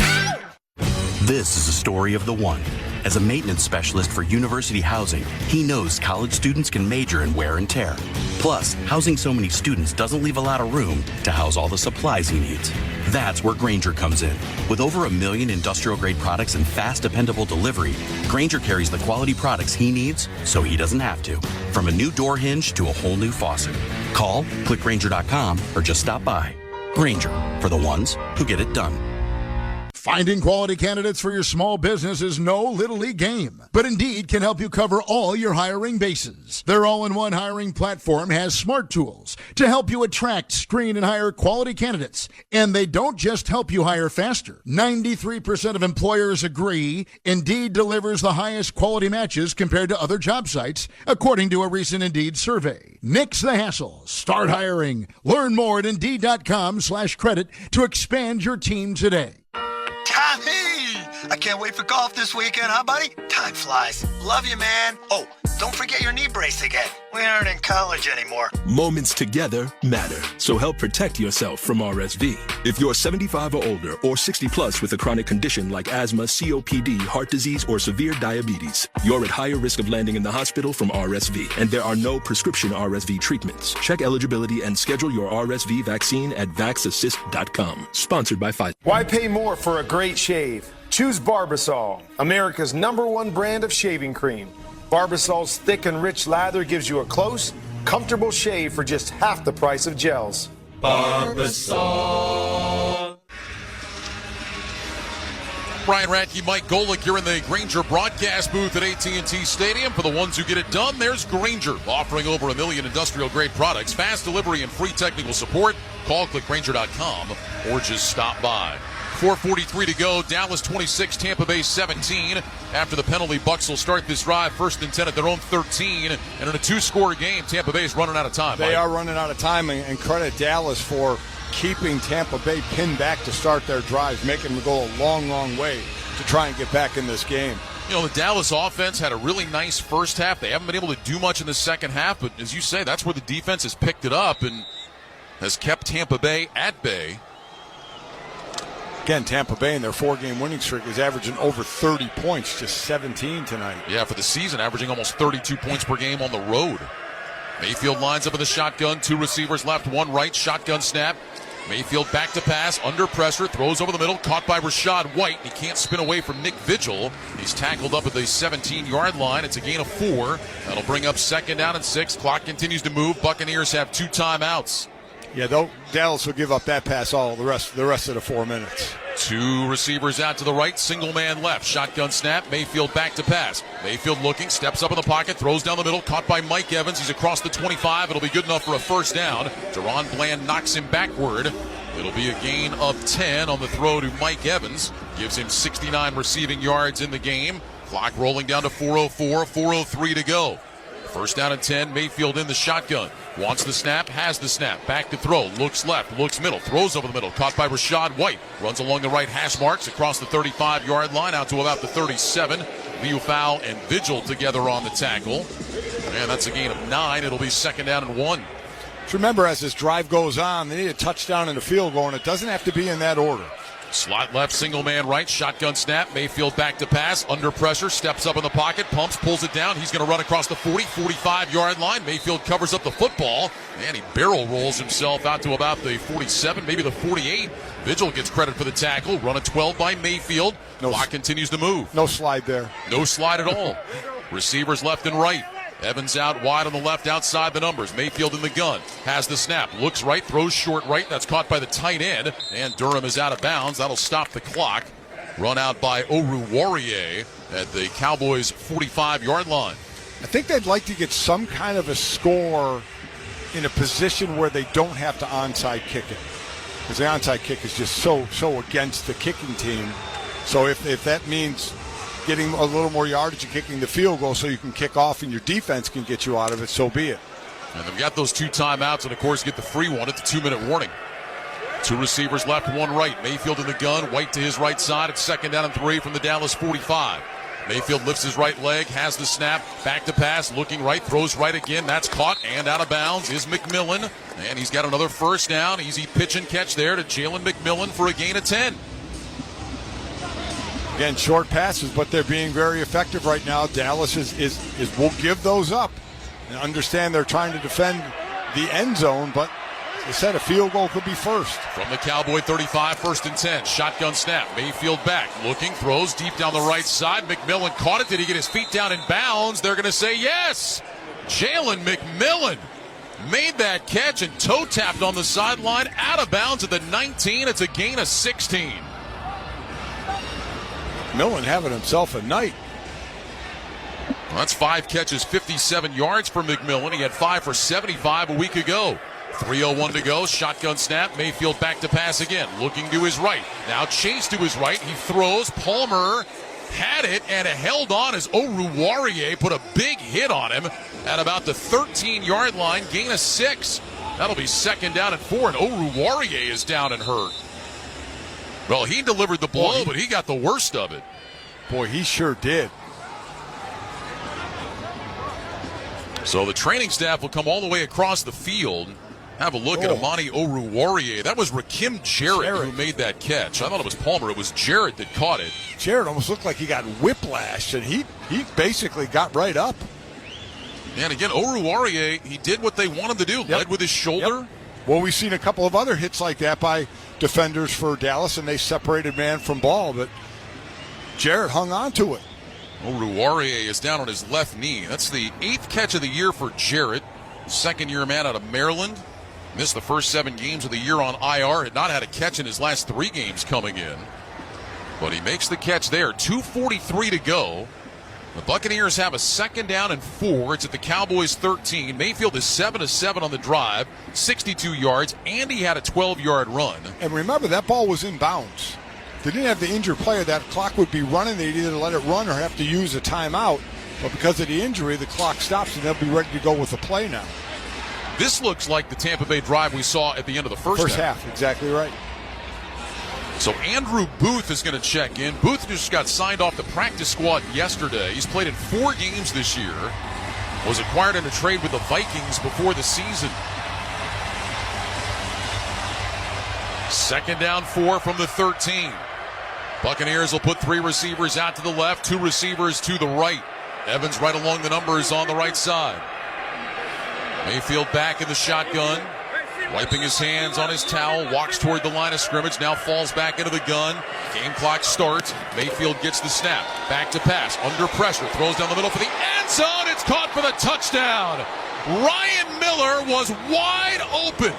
This is a story of the one. As a maintenance specialist for university housing, he knows college students can major in wear and tear. Plus, housing so many students doesn't leave a lot of room to house all the supplies he needs. That's where Grainger comes in. With over 1 million industrial-grade products and fast, dependable delivery, Grainger carries the quality products he needs so he doesn't have to. From a new door hinge to a whole new faucet. Call, click Grainger.com, or just stop by. Grainger, for the ones who get it done. Finding quality candidates for your small business is no little league game, but Indeed can help you cover all your hiring bases. Their all-in-one hiring platform has smart tools to help you attract, screen, and hire quality candidates. And they don't just help you hire faster. 93% of employers agree Indeed delivers the highest quality matches compared to other job sites, according to a recent Indeed survey. Nix the hassle. Start hiring. Learn more at Indeed.com/credit to expand your team today. Tommy! I can't wait for golf this weekend, huh, buddy? Time flies. Love you, man. Oh, don't forget your knee brace again. We aren't in college anymore. Moments together matter, so help protect yourself from RSV. If you're 75 or older or 60 plus with a chronic condition like asthma, COPD, heart disease, or severe diabetes, you're at higher risk of landing in the hospital from RSV, and there are no prescription RSV treatments. Check eligibility and schedule your RSV vaccine at vaxassist.com. Sponsored by Pfizer. Why pay more for a great shave? Choose Barbasol, America's #1 brand of shaving cream. Barbasol's thick and rich lather gives you a close, comfortable shave for just half the price of gels. Barbasol. Brian Radke, Mike Golick, you're in the Grainger broadcast booth at AT&T Stadium. For the ones who get it done, there's Grainger, offering over 1 million industrial-grade products, fast delivery, and free technical support. Call, click Grainger.com, or just stop by. 4:43 to go. Dallas 26, Tampa Bay 17. After the penalty, Bucs will start this drive 1st and 10 at their own 13. And in a 2-score game, Tampa Bay's running out of time. They are running out of time, and credit Dallas for keeping Tampa Bay pinned back to start their drives, making them go a long, long way to try and get back in this game. You know, the Dallas offense had a really nice first half. They haven't been able to do much in the second half, but as you say, that's where the defense has picked it up and has kept Tampa Bay at bay. Again, Tampa Bay in their 4-game winning streak is averaging over 30 points, just 17 tonight. Yeah, for the season, averaging almost 32 points per game on the road. Mayfield lines up in the shotgun, 2 receivers left, 1 right, shotgun snap. Mayfield back to pass, under pressure, throws over the middle, caught by Rachaad White. He can't spin away from Nick Vigil. He's tackled up at the 17-yard line. It's a gain of 4. That'll bring up 2nd down and 6. Clock continues to move. Buccaneers have 2 timeouts. Yeah, Dallas will give up that pass all the rest of the 4 minutes. 2 receivers out to the right, single man left. Shotgun snap, Mayfield back to pass. Mayfield looking, steps up in the pocket, throws down the middle, caught by Mike Evans. He's across the 25. It'll be good enough for a first down. Deron Bland knocks him backward. It'll be a gain of 10 on the throw to Mike Evans. Gives him 69 receiving yards in the game. Clock rolling down to 4:04, 4:03 to go. First down and 10, Mayfield in the shotgun. Wants the snap, has the snap. Back to throw, looks left, looks middle, throws over the middle. Caught by Rachaad White. Runs along the right hash marks across the 35-yard line out to about the 37. Leufau and Vigil together on the tackle. And that's a gain of 9. It'll be 2nd down and 1. Just remember, as this drive goes on, they need a touchdown and a field goal, and it doesn't have to be in that order. Slot left, single man right, shotgun snap. Mayfield back to pass, under pressure, steps up in the pocket, pumps, pulls it down. He's going to run across the 40, 45-yard line. Mayfield covers up the football, and he barrel rolls himself out to about the 47, maybe the 48. Vigil gets credit for the tackle. Run a 12 by Mayfield. Clock continues to move. No slide there. No slide at all. Receivers left and right. Evans out wide on the left, outside the numbers. Mayfield in the gun. Has the snap. Looks right, throws short right. That's caught by the tight end. And Durham is out of bounds. That'll stop the clock. Run out by Oruwariye at the Cowboys' 45-yard line. I think they'd like to get some kind of a score in a position where they don't have to onside kick it. Because the onside kick is just so against the kicking team. So if that means getting a little more yardage and kicking the field goal so you can kick off and your defense can get you out of it, so be it. And they've got those 2 timeouts and, of course, get the free one at the 2-minute warning. 2 receivers left, 1 right. Mayfield in the gun, White to his right side. It's 2nd down and 3 from the Dallas 45. Mayfield lifts his right leg, has the snap, back to pass, looking right, throws right again. That's caught and out of bounds is McMillan. And he's got another first down. Easy pitch and catch there to Jalen McMillan for a gain of 10. Again, short passes, but they're being very effective right now. Dallas will give those up. And understand they're trying to defend the end zone, but they said a field goal could be first. From the Cowboy 35, 1st and 10. Shotgun snap. Mayfield back. Looking, throws deep down the right side. McMillan caught it. Did he get his feet down in bounds? They're going to say yes. Jalen McMillan made that catch and toe tapped on the sideline. Out of bounds at the 19. It's a gain of 16. McMillan having himself a night. Well, that's 5 catches, 57 yards for McMillan. He had 5 for 75 a week ago. 3:01 to go. Shotgun snap. Mayfield back to pass again. Looking to his right. Now Chase to his right. He throws. Palmer had it and held on as Oruwariye put a big hit on him at about the 13-yard line. Gain of 6. That'll be 2nd down and 4. And Oruwariye is down and hurt. Well, he delivered the blow, but he got the worst of it. Boy, he sure did. So the training staff will come all the way across the field. Have a look at Amani Oruwariye. That was Rakim Jarrett who made that catch. I thought it was Palmer. It was Jarrett that caught it. Jarrett almost looked like he got whiplashed, and he basically got right up. And again, Oruwariye, he did what they wanted to do. Yep. Led with his shoulder. Yep. Well, we've seen a couple of other hits like that by defenders for Dallas, and they separated man from ball, but Jarrett hung on to it. Oruwariye is down on his left knee. That's the 8th catch of the year for Jarrett. 2nd-year man out of Maryland. Missed the first 7 games of the year on IR. Had not had a catch in his last 3 games coming in. But he makes the catch there. 2:43 to go. The Buccaneers have a 2nd down and 4. It's at the Cowboys 13. Mayfield is 7 of 7 on the drive, 62 yards, and he had a 12-yard run. And remember, that ball was in bounds. If they didn't have the injured player, that clock would be running. They'd either let it run or have to use a timeout. But because of the injury, the clock stops, and they'll be ready to go with the play now. This looks like the Tampa Bay drive we saw at the end of the first half. Exactly right. So Andrew Booth is going to check in. Booth just got signed off the practice squad yesterday. He's played in 4 games this year. Was acquired in a trade with the Vikings before the season. 2nd down 4 from the 13. Buccaneers will put 3 receivers out to the left, 2 receivers to the right. Evans right along the numbers on the right side. Mayfield back in the shotgun. Wiping his hands on his towel, walks toward the line of scrimmage, now falls back into the gun. Game clock starts. Mayfield gets the snap. Back to pass, under pressure, throws down the middle for the end zone. It's caught for the touchdown. Ryan Miller was wide open.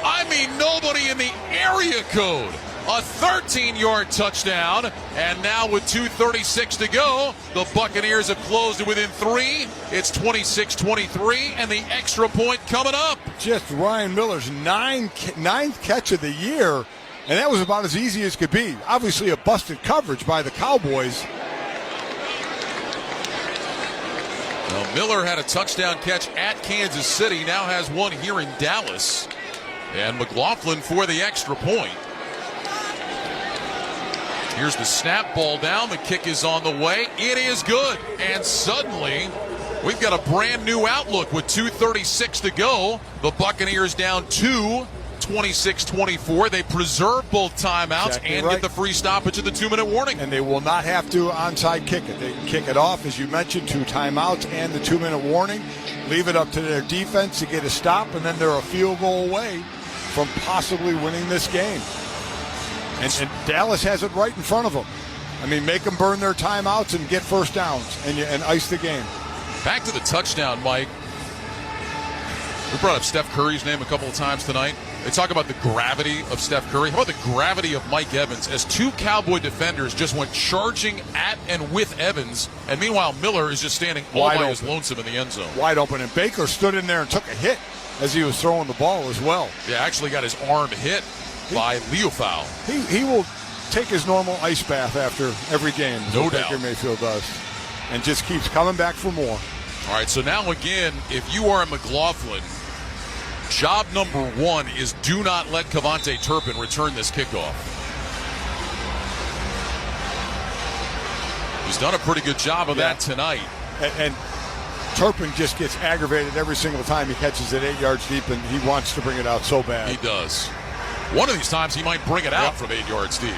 I mean, nobody in the area code. A 13-yard touchdown, and now with 2:36 to go, the Buccaneers have closed it within 3. It's 26-23, and the extra point coming up. Just Ryan Miller's ninth catch of the year, and that was about as easy as could be. Obviously a busted coverage by the Cowboys. Well, Miller had a touchdown catch at Kansas City, now has one here in Dallas, and McLaughlin for the extra point. Here's the snap, ball down, the kick is on the way, it is good, and suddenly we've got a brand new outlook with 2:36 to go. The Buccaneers down 2, 26-24. They preserve both timeouts Exactly and right. get the free stoppage of the 2-minute warning. And they will not have to onside kick it. They can kick it off, as you mentioned, 2 timeouts and the 2-minute warning. Leave it up to their defense to get a stop, and then they're a field goal away from possibly winning this game. And Dallas has it right in front of them. I mean, make them burn their timeouts and get first downs and ice the game. Back to the touchdown, Mike. We brought up Steph Curry's name a couple of times tonight. They talk about the gravity of Steph Curry. How about the gravity of Mike Evans as 2 Cowboy defenders just went charging at and with Evans, and meanwhile Miller is just standing all by his lonesome in the end zone. Wide open, and Baker stood in there and took a hit as he was throwing the ball as well. Yeah, actually got his arm hit by Leofau. He will take his normal ice bath after every game. No doubt. Baker Mayfield does. And just keeps coming back for more. All right, so now again, if you are a McLaughlin, job number 1 is do not let Cavante Turpin return this kickoff. He's done a pretty good job of that tonight. And Turpin just gets aggravated every single time he catches it 8 yards deep, and he wants to bring it out so bad. He does. One of these times he might bring it out from 8 yards deep.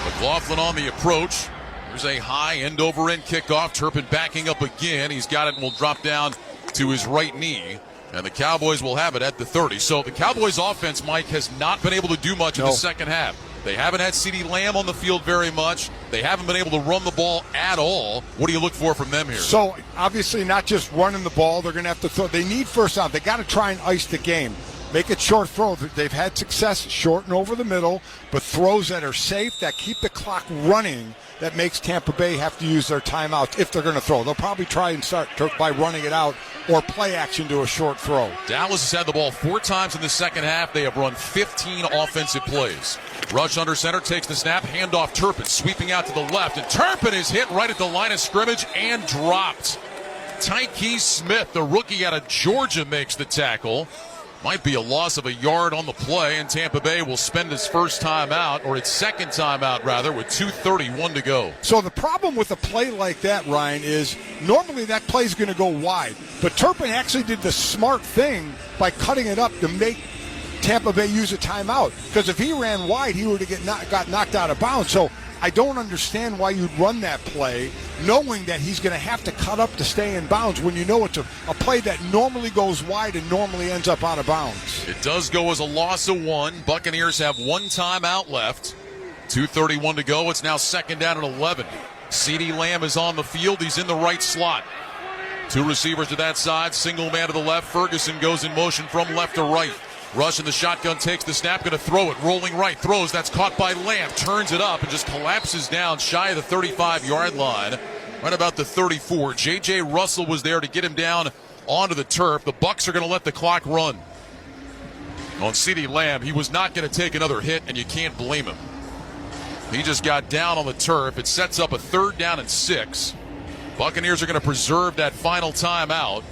McLaughlin on the approach. There's a high end-over-end kickoff. Turpin backing up again. He's got it and will drop down to his right knee. And the Cowboys will have it at the 30. So the Cowboys offense, Mike, has not been able to do much in the second half. They haven't had CeeDee Lamb on the field very much. They haven't been able to run the ball at all. What do you look for from them here? So, obviously, not just running the ball. They're going to have to throw. They need first down. They got to try and ice the game. Make it short throw. They've had success short and over the middle, but throws that are safe, that keep the clock running, that makes Tampa Bay have to use their timeouts if they're going to throw. They'll probably try and start by running it out or play action to a short throw. Dallas has had the ball 4 times in the second half. They have run 15 offensive plays. Rush under center, takes the snap, handoff Turpin, sweeping out to the left, and Turpin is hit right at the line of scrimmage and dropped. Tyke Smith, the rookie out of Georgia, makes the tackle. Might be a loss of a yard on the play, and Tampa Bay will spend its first time out, or its second time out, rather, with 2:31 to go. So the problem with a play like that, Ryan, is normally that play is going to go wide. But Turpin actually did the smart thing by cutting it up to make Tampa Bay use a timeout. Because if he ran wide, he would have got knocked out of bounds. So I don't understand why you'd run that play knowing that he's going to have to cut up to stay in bounds when you know it's a play that normally goes wide and normally ends up out of bounds. It does go as a loss of 1. Buccaneers have 1 timeout left. 2:31 to go. It's now second down and 11. CeeDee Lamb is on the field. He's in the right slot. 2 receivers to that side. Single man to the left. Ferguson goes in motion from left to right. Rush in the shotgun, takes the snap, going to throw it. Rolling right, throws. That's caught by Lamb. Turns it up and just collapses down shy of the 35-yard line. Right about the 34. J.J. Russell was there to get him down onto the turf. The Bucs are going to let the clock run. On CeeDee Lamb, he was not going to take another hit, and you can't blame him. He just got down on the turf. It sets up a 3rd down and 6. Buccaneers are going to preserve that final timeout.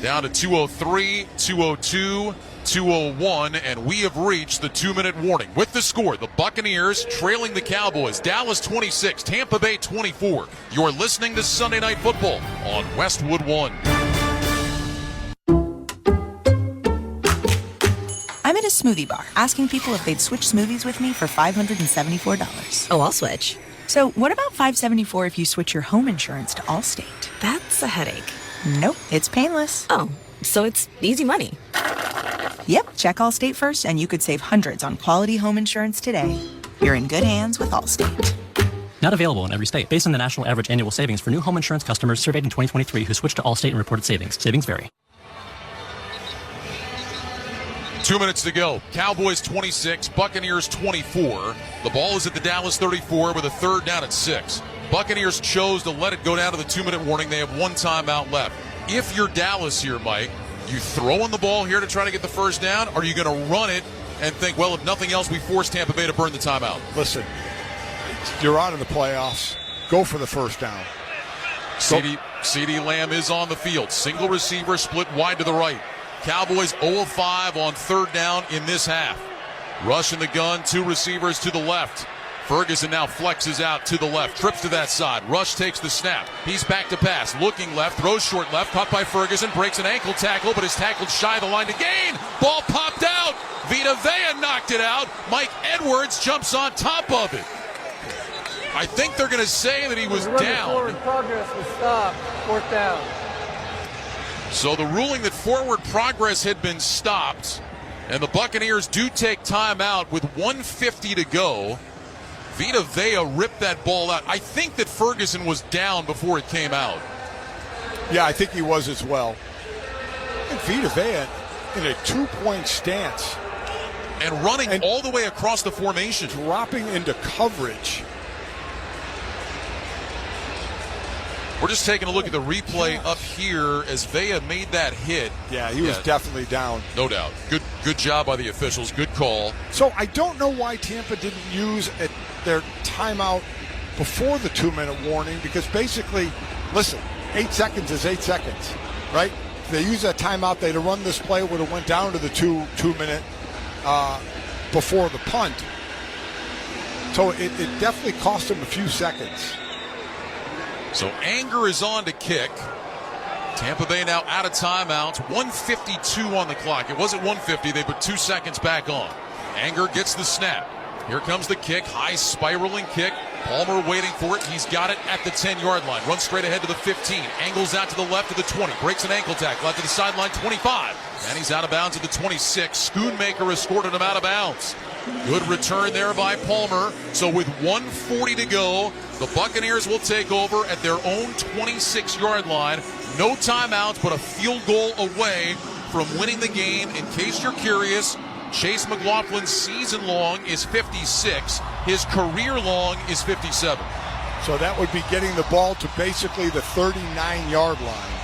Down to 2:03, 2:02, 2:01, and we have reached the 2-minute warning. With the score, the Buccaneers trailing the Cowboys. Dallas 26, Tampa Bay 24. You're listening to Sunday Night Football on Westwood One. I'm at a smoothie bar asking people if they'd switch smoothies with me for $574. Oh, I'll switch. So what about $574 if you switch your home insurance to Allstate? That's a headache. Nope, it's painless. Oh, so it's easy money. Yep, check Allstate first and you could save hundreds on quality home insurance today. You're in good hands with Allstate. Not available in every state. Based on the national average annual savings for new home insurance customers surveyed in 2023 who switched to Allstate and reported savings. Savings vary. 2 minutes to go. Cowboys 26, Buccaneers 24. The ball is at the Dallas 34 with a third down at 6. Buccaneers chose to let it go down to the 2-minute warning. They have one timeout left. If you're Dallas here, Mike, you throwing the ball here to try to get the first down, or are you going to run it and think, well, if nothing else, we force Tampa Bay to burn the timeout? Listen, you're out of the playoffs. Go for the first down. CeeDee Lamb is on the field. Single receiver, split wide to the right. Cowboys 0 of 5 on third down in this half. Rush in the gun, 2 receivers to the left. Ferguson now flexes out to the left, trips to that side. Rush takes the snap. He's back to pass, looking left, throws short left, caught by Ferguson, breaks an ankle tackle, but is tackled shy of the line to gain. Ball popped out. Vita Vea knocked it out. Mike Edwards jumps on top of it. I think they're going to say that he was down. Forward progress was stopped. 4th down. So the ruling that forward progress had been stopped, and the Buccaneers do take timeout with 1:50 to go. Vita Vea ripped that ball out. I think that Ferguson was down before it came out. Yeah, I think he was as well. And Vita Vea in a 2-point stance. And running all the way across the formation. Dropping into coverage. We're just taking a look at the replay up here as Vea made that hit. Yeah, he was definitely down. No doubt. Good job by the officials. Good call. So I don't know why Tampa didn't use their timeout before the 2-minute warning, because basically, listen, 8 seconds is 8 seconds, right? If they use that timeout, they'd have run this play, would have went down to the 2-minute before the punt. So it definitely cost them a few seconds. So Anger is on to kick. Tampa Bay now out of timeouts. 1:52 on the clock. It was at 1:50. They put 2 seconds back on. Anger gets the snap. Here comes the kick. High spiraling kick. Palmer waiting for it. He's got it at the 10-yard line. Runs straight ahead to the 15. Angles out to the left to the 20. Breaks an ankle tackle out to the sideline 25. And he's out of bounds at the 26. Schoonmaker escorted him out of bounds. Good return there by Palmer. So with 1:40 to go, the Buccaneers will take over at their own 26-yard line. No timeouts, but a field goal away from winning the game. In case you're curious, Chase McLaughlin's season long is 56. His career long is 57. So that would be getting the ball to basically the 39-yard line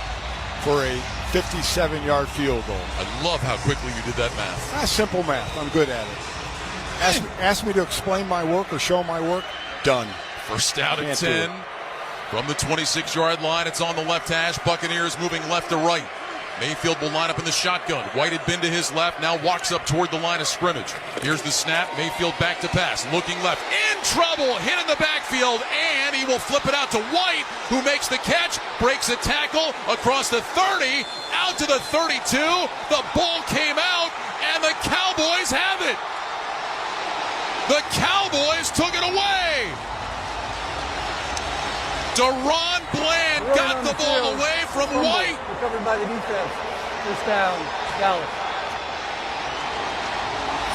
for a 57-yard field goal. I love how quickly you did that math. That's simple math. I'm good at it. Ask me to explain my work or show my work. Done. First down at 10 from the 26-yard line. It's on the left hash. Buccaneers moving left to right. Mayfield will line up in the shotgun. White had been to his left, now walks up toward the line of scrimmage. Here's the snap. Mayfield back to pass. Looking left. In trouble. Hit in the backfield. And he will flip it out to White, who makes the catch. Breaks a tackle across the 30. Out to the 32. The ball came out. And the Cowboys have it. The Cowboys took it away. Deron Bland got the ball away from White. Recovered by the defense. First down, Dallas.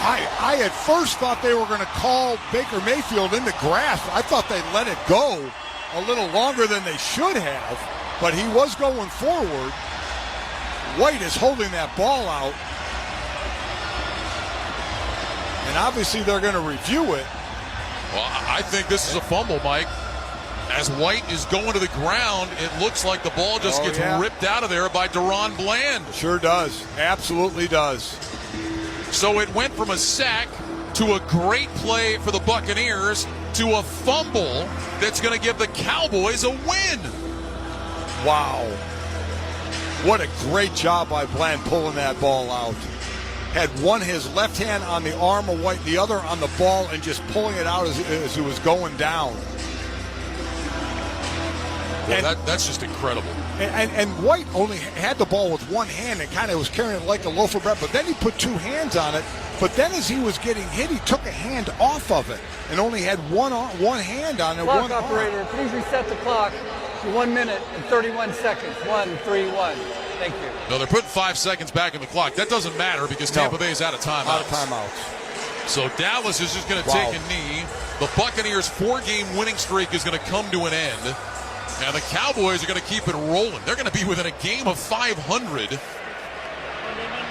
I at first thought they were going to call Baker Mayfield in the grass. I thought they'd let it go a little longer than they should have, but he was going forward. White is holding that ball out. And obviously they're going to review it. Well, I think this is a fumble, Mike. As White is going to the ground, it looks like the ball just gets ripped out of there by Deron Bland. Sure does. Absolutely does. So it went from a sack to a great play for the Buccaneers to a fumble that's going to give the Cowboys a win. Wow. What a great job by Bland pulling that ball out. had his left hand on the arm of White, the other on the ball, and just pulling it out as it was going down. Well, that's just incredible. And White only had the ball with one hand and kind of was carrying it like a loaf of bread, but then he put two hands on it. But then as he was getting hit, he took a hand off of it and only had one hand on it. Clock operator, please reset the clock to 1 minute and 31 seconds. 1-3-1. Thank you. No, they're putting 5 seconds back in the clock. That doesn't matter because Tampa Bay is out of timeouts. Out of timeouts. So Dallas is just going to take a knee. The Buccaneers' 4-game winning streak is going to come to an end. And the Cowboys are going to keep it rolling. They're going to be within a game of 500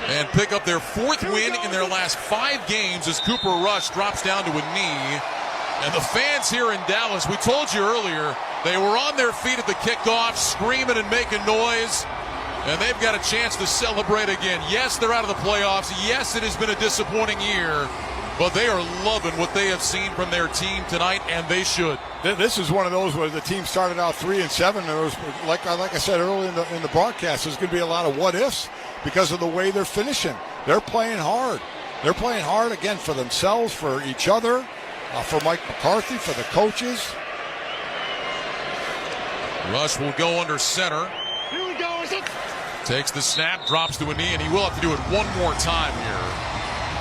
and pick up their 4th win in their last 5 games as Cooper Rush drops down to a knee. And the fans here in Dallas, we told you earlier, they were on their feet at the kickoff, screaming and making noise. And they've got a chance to celebrate again. Yes, they're out of the playoffs. Yes, it has been a disappointing year. But they are loving what they have seen from their team tonight, and they should. This is one of those where the team started out 3-7. And there was, like I said earlier in the broadcast, there's going to be a lot of what ifs because of the way they're finishing. They're playing hard. They're playing hard again for themselves, for each other, for Mike McCarthy, for the coaches. Rush will go under center. Here we go. Is it? Takes the snap, drops to a knee, and he will have to do it one more time here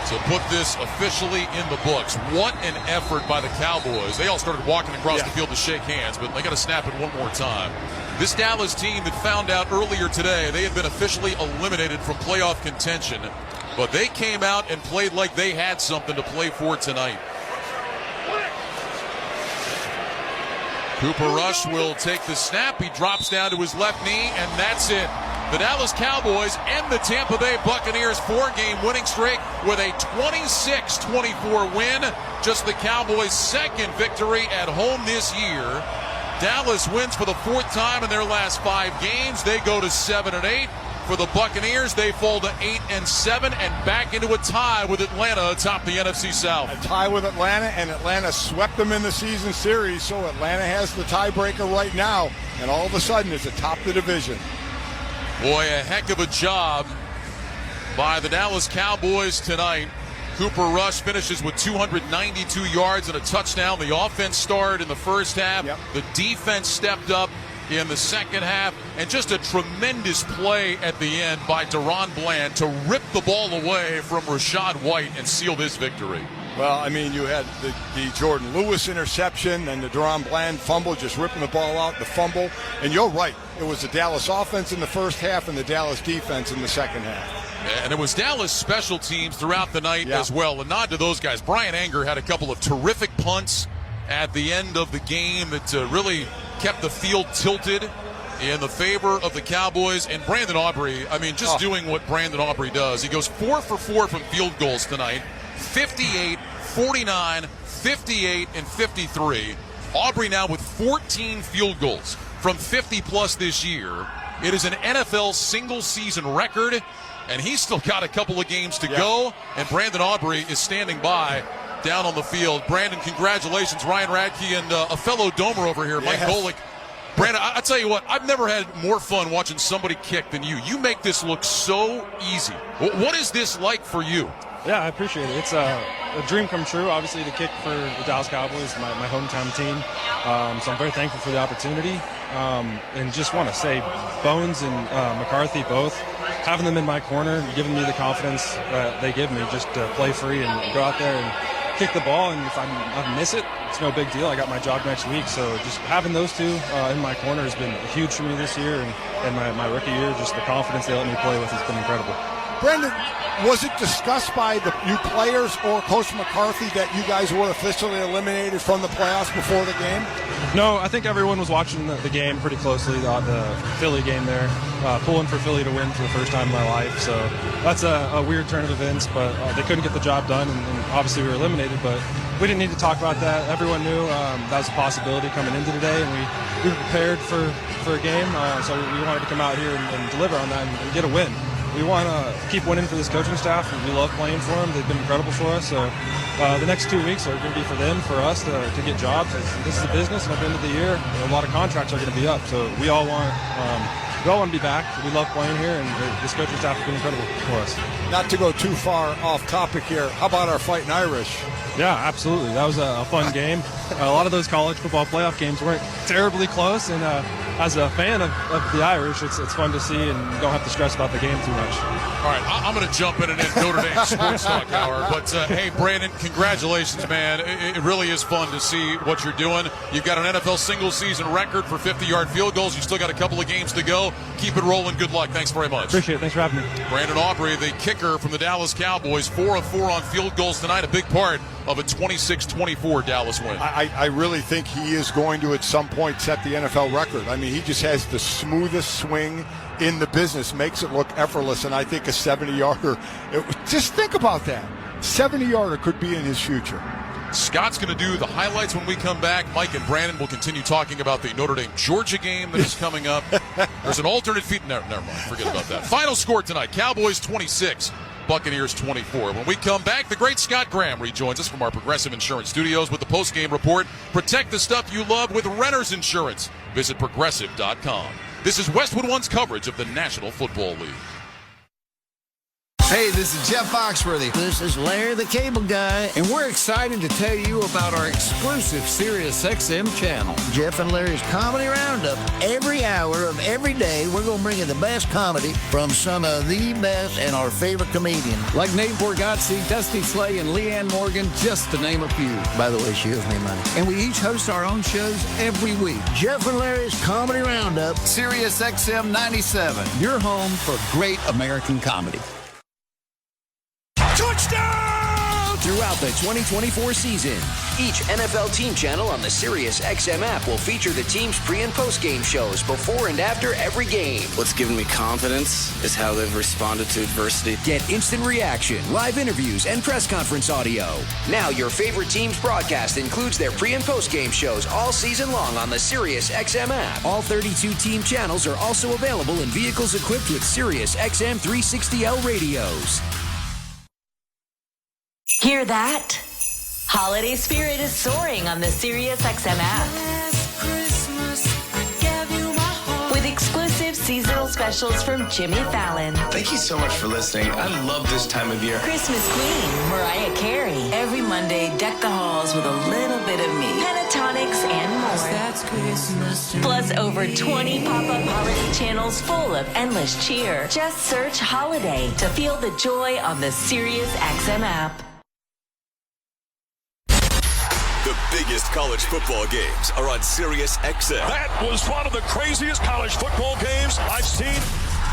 to put this officially in the books. What an effort by the Cowboys. They all started walking across the field to shake hands, but they got to snap it one more time. This Dallas team that found out earlier today they had been officially eliminated from playoff contention, but they came out and played like they had something to play for tonight. Cooper Rush will take the snap. He drops down to his left knee, and that's it. The Dallas Cowboys end the Tampa Bay Buccaneers 4-game winning streak with a 26-24 win. Just the Cowboys' 2nd victory at home this year. Dallas wins for the 4th time in their last 5 games. They go to 7-8. For the Buccaneers, they fall to 8-7 and back into a tie with Atlanta atop the NFC South. A tie with Atlanta, and Atlanta swept them in the season series, so Atlanta has the tiebreaker right now, and all of a sudden it's atop the division. Boy, a heck of a job by the Dallas Cowboys tonight. Cooper Rush finishes with 292 yards and a touchdown. The offense started in the first half. The defense stepped up in the second half. And just a tremendous play at the end by Deron Bland to rip the ball away from Rachaad White and seal this victory. Well, I mean, you had the Jordan Lewis interception and the Deron Bland fumble, just ripping the ball out, the fumble. And you're right. It was the Dallas offense in the first half and the Dallas defense in the second half. And it was Dallas special teams throughout the night as well. A nod to those guys. Brian Anger had a couple of terrific punts at the end of the game that really kept the field tilted in the favor of the Cowboys. And Brandon Aubrey, I mean, just doing what Brandon Aubrey does. He goes 4 for 4 from field goals tonight. 58, 49, 58, and 53. Aubrey now with 14 field goals from 50-plus this year. It is an NFL single-season record, and he's still got a couple of games to go, and Brandon Aubrey is standing by down on the field. Brandon, congratulations. Ryan Radke and a fellow Domer over here, Mike Golick. Brandon, I tell you what, I've never had more fun watching somebody kick than you. You make this look so easy. What is this like for you? Yeah, I appreciate it. It's a dream come true, obviously, to kick for the Dallas Cowboys, my hometown team. So I'm very thankful for the opportunity. And just want to say, Bones and McCarthy both, having them in my corner, giving me the confidence that they give me just to play free and go out there and kick the ball. And if I miss it, it's no big deal. I got my job next week. So just having those two in my corner has been huge for me this year. And my rookie year, just the confidence they let me play with has been incredible. Brandon, was it discussed by the you players or Coach McCarthy that you guys were officially eliminated from the playoffs before the game? No, I think everyone was watching the game pretty closely, the Philly game there, pulling for Philly to win for the first time in my life. So that's a weird turn of events, but they couldn't get the job done, and obviously we were eliminated, but we didn't need to talk about that. Everyone knew that was a possibility coming into today, and we were prepared for a game, so we wanted to come out here and deliver on that and get a win. We want to keep winning for this coaching staff, and we love playing for them. They've been incredible for us. So the next 2 weeks are going to be for them, for us to get jobs. This is a business, and at the end of the year, a lot of contracts are going to be up. So we all want we all want to be back. We love playing here, and this coaching staff has been incredible for us. Not to go too far off topic here, how about our Fighting Irish? Yeah, absolutely. That was a fun game. A lot of those college football playoff games weren't terribly close, and as a fan of the Irish, it's fun to see, and you don't have to stress about the game too much. All right, I'm going to jump in and end Notre Dame Sports Talk Hour. But, hey, Brandon, congratulations, man. It really is fun to see what you're doing. You've got an NFL single-season record for 50-yard field goals. You still got a couple of games to go. Keep it rolling. Good luck. Thanks very much. Appreciate it. Thanks for having me. Brandon Aubrey, the kicker from the Dallas Cowboys, 4 of 4 on field goals tonight, a big part of a 26-24 Dallas win. I really think he is going to at some point set the NFL record. I mean, he just has the smoothest swing in the business, makes it look effortless, and I think a 70-yarder, just think about that. 70-yarder could be in his future. Scott's going to do the highlights when we come back. Mike and Brandon will continue talking about the Notre Dame-Georgia game that is coming up. There's an alternate feed. Never mind. Forget about that. Final score tonight, Cowboys 26, Buccaneers 24. When we come back, the great Scott Graham rejoins us from our Progressive Insurance Studios with the post-game report. Protect the stuff you love with Renter's Insurance. Visit Progressive.com. This is Westwood One's coverage of the National Football League. Hey, this is Jeff Foxworthy. This is Larry the Cable Guy. And we're excited to tell you about our exclusive SiriusXM channel. Jeff and Larry's Comedy Roundup. Every hour of every day, we're going to bring you the best comedy from some of the best and our favorite comedians. Like Nate Borgazzi, Dusty Slay, and Leanne Morgan, just to name a few. By the way, she owes me money. And we each host our own shows every week. Jeff and Larry's Comedy Roundup. SiriusXM 97. Your home for great American comedy. Touchdown! Throughout the 2024 season, each NFL team channel on the SiriusXM app will feature the team's pre- and post-game shows before and after every game. What's given me confidence is how they've responded to adversity. Get instant reaction, live interviews, and press conference audio. Now your favorite team's broadcast includes their pre- and post-game shows all season long on the SiriusXM app. All 32 team channels are also available in vehicles equipped with SiriusXM 360L radios. Hear that? Holiday spirit is soaring on the SiriusXM app. With exclusive seasonal specials from Jimmy Fallon. Thank you so much for listening. I love this time of year. Christmas Queen, Mariah Carey. Every Monday, deck the halls with a little bit of me. Pentatonics and more. That's Christmas. Plus over 20 pop-up holiday channels full of endless cheer. Just search Holiday to feel the joy on the SiriusXM app. The biggest college football games are on SiriusXM. That was one of the craziest college football games I've seen.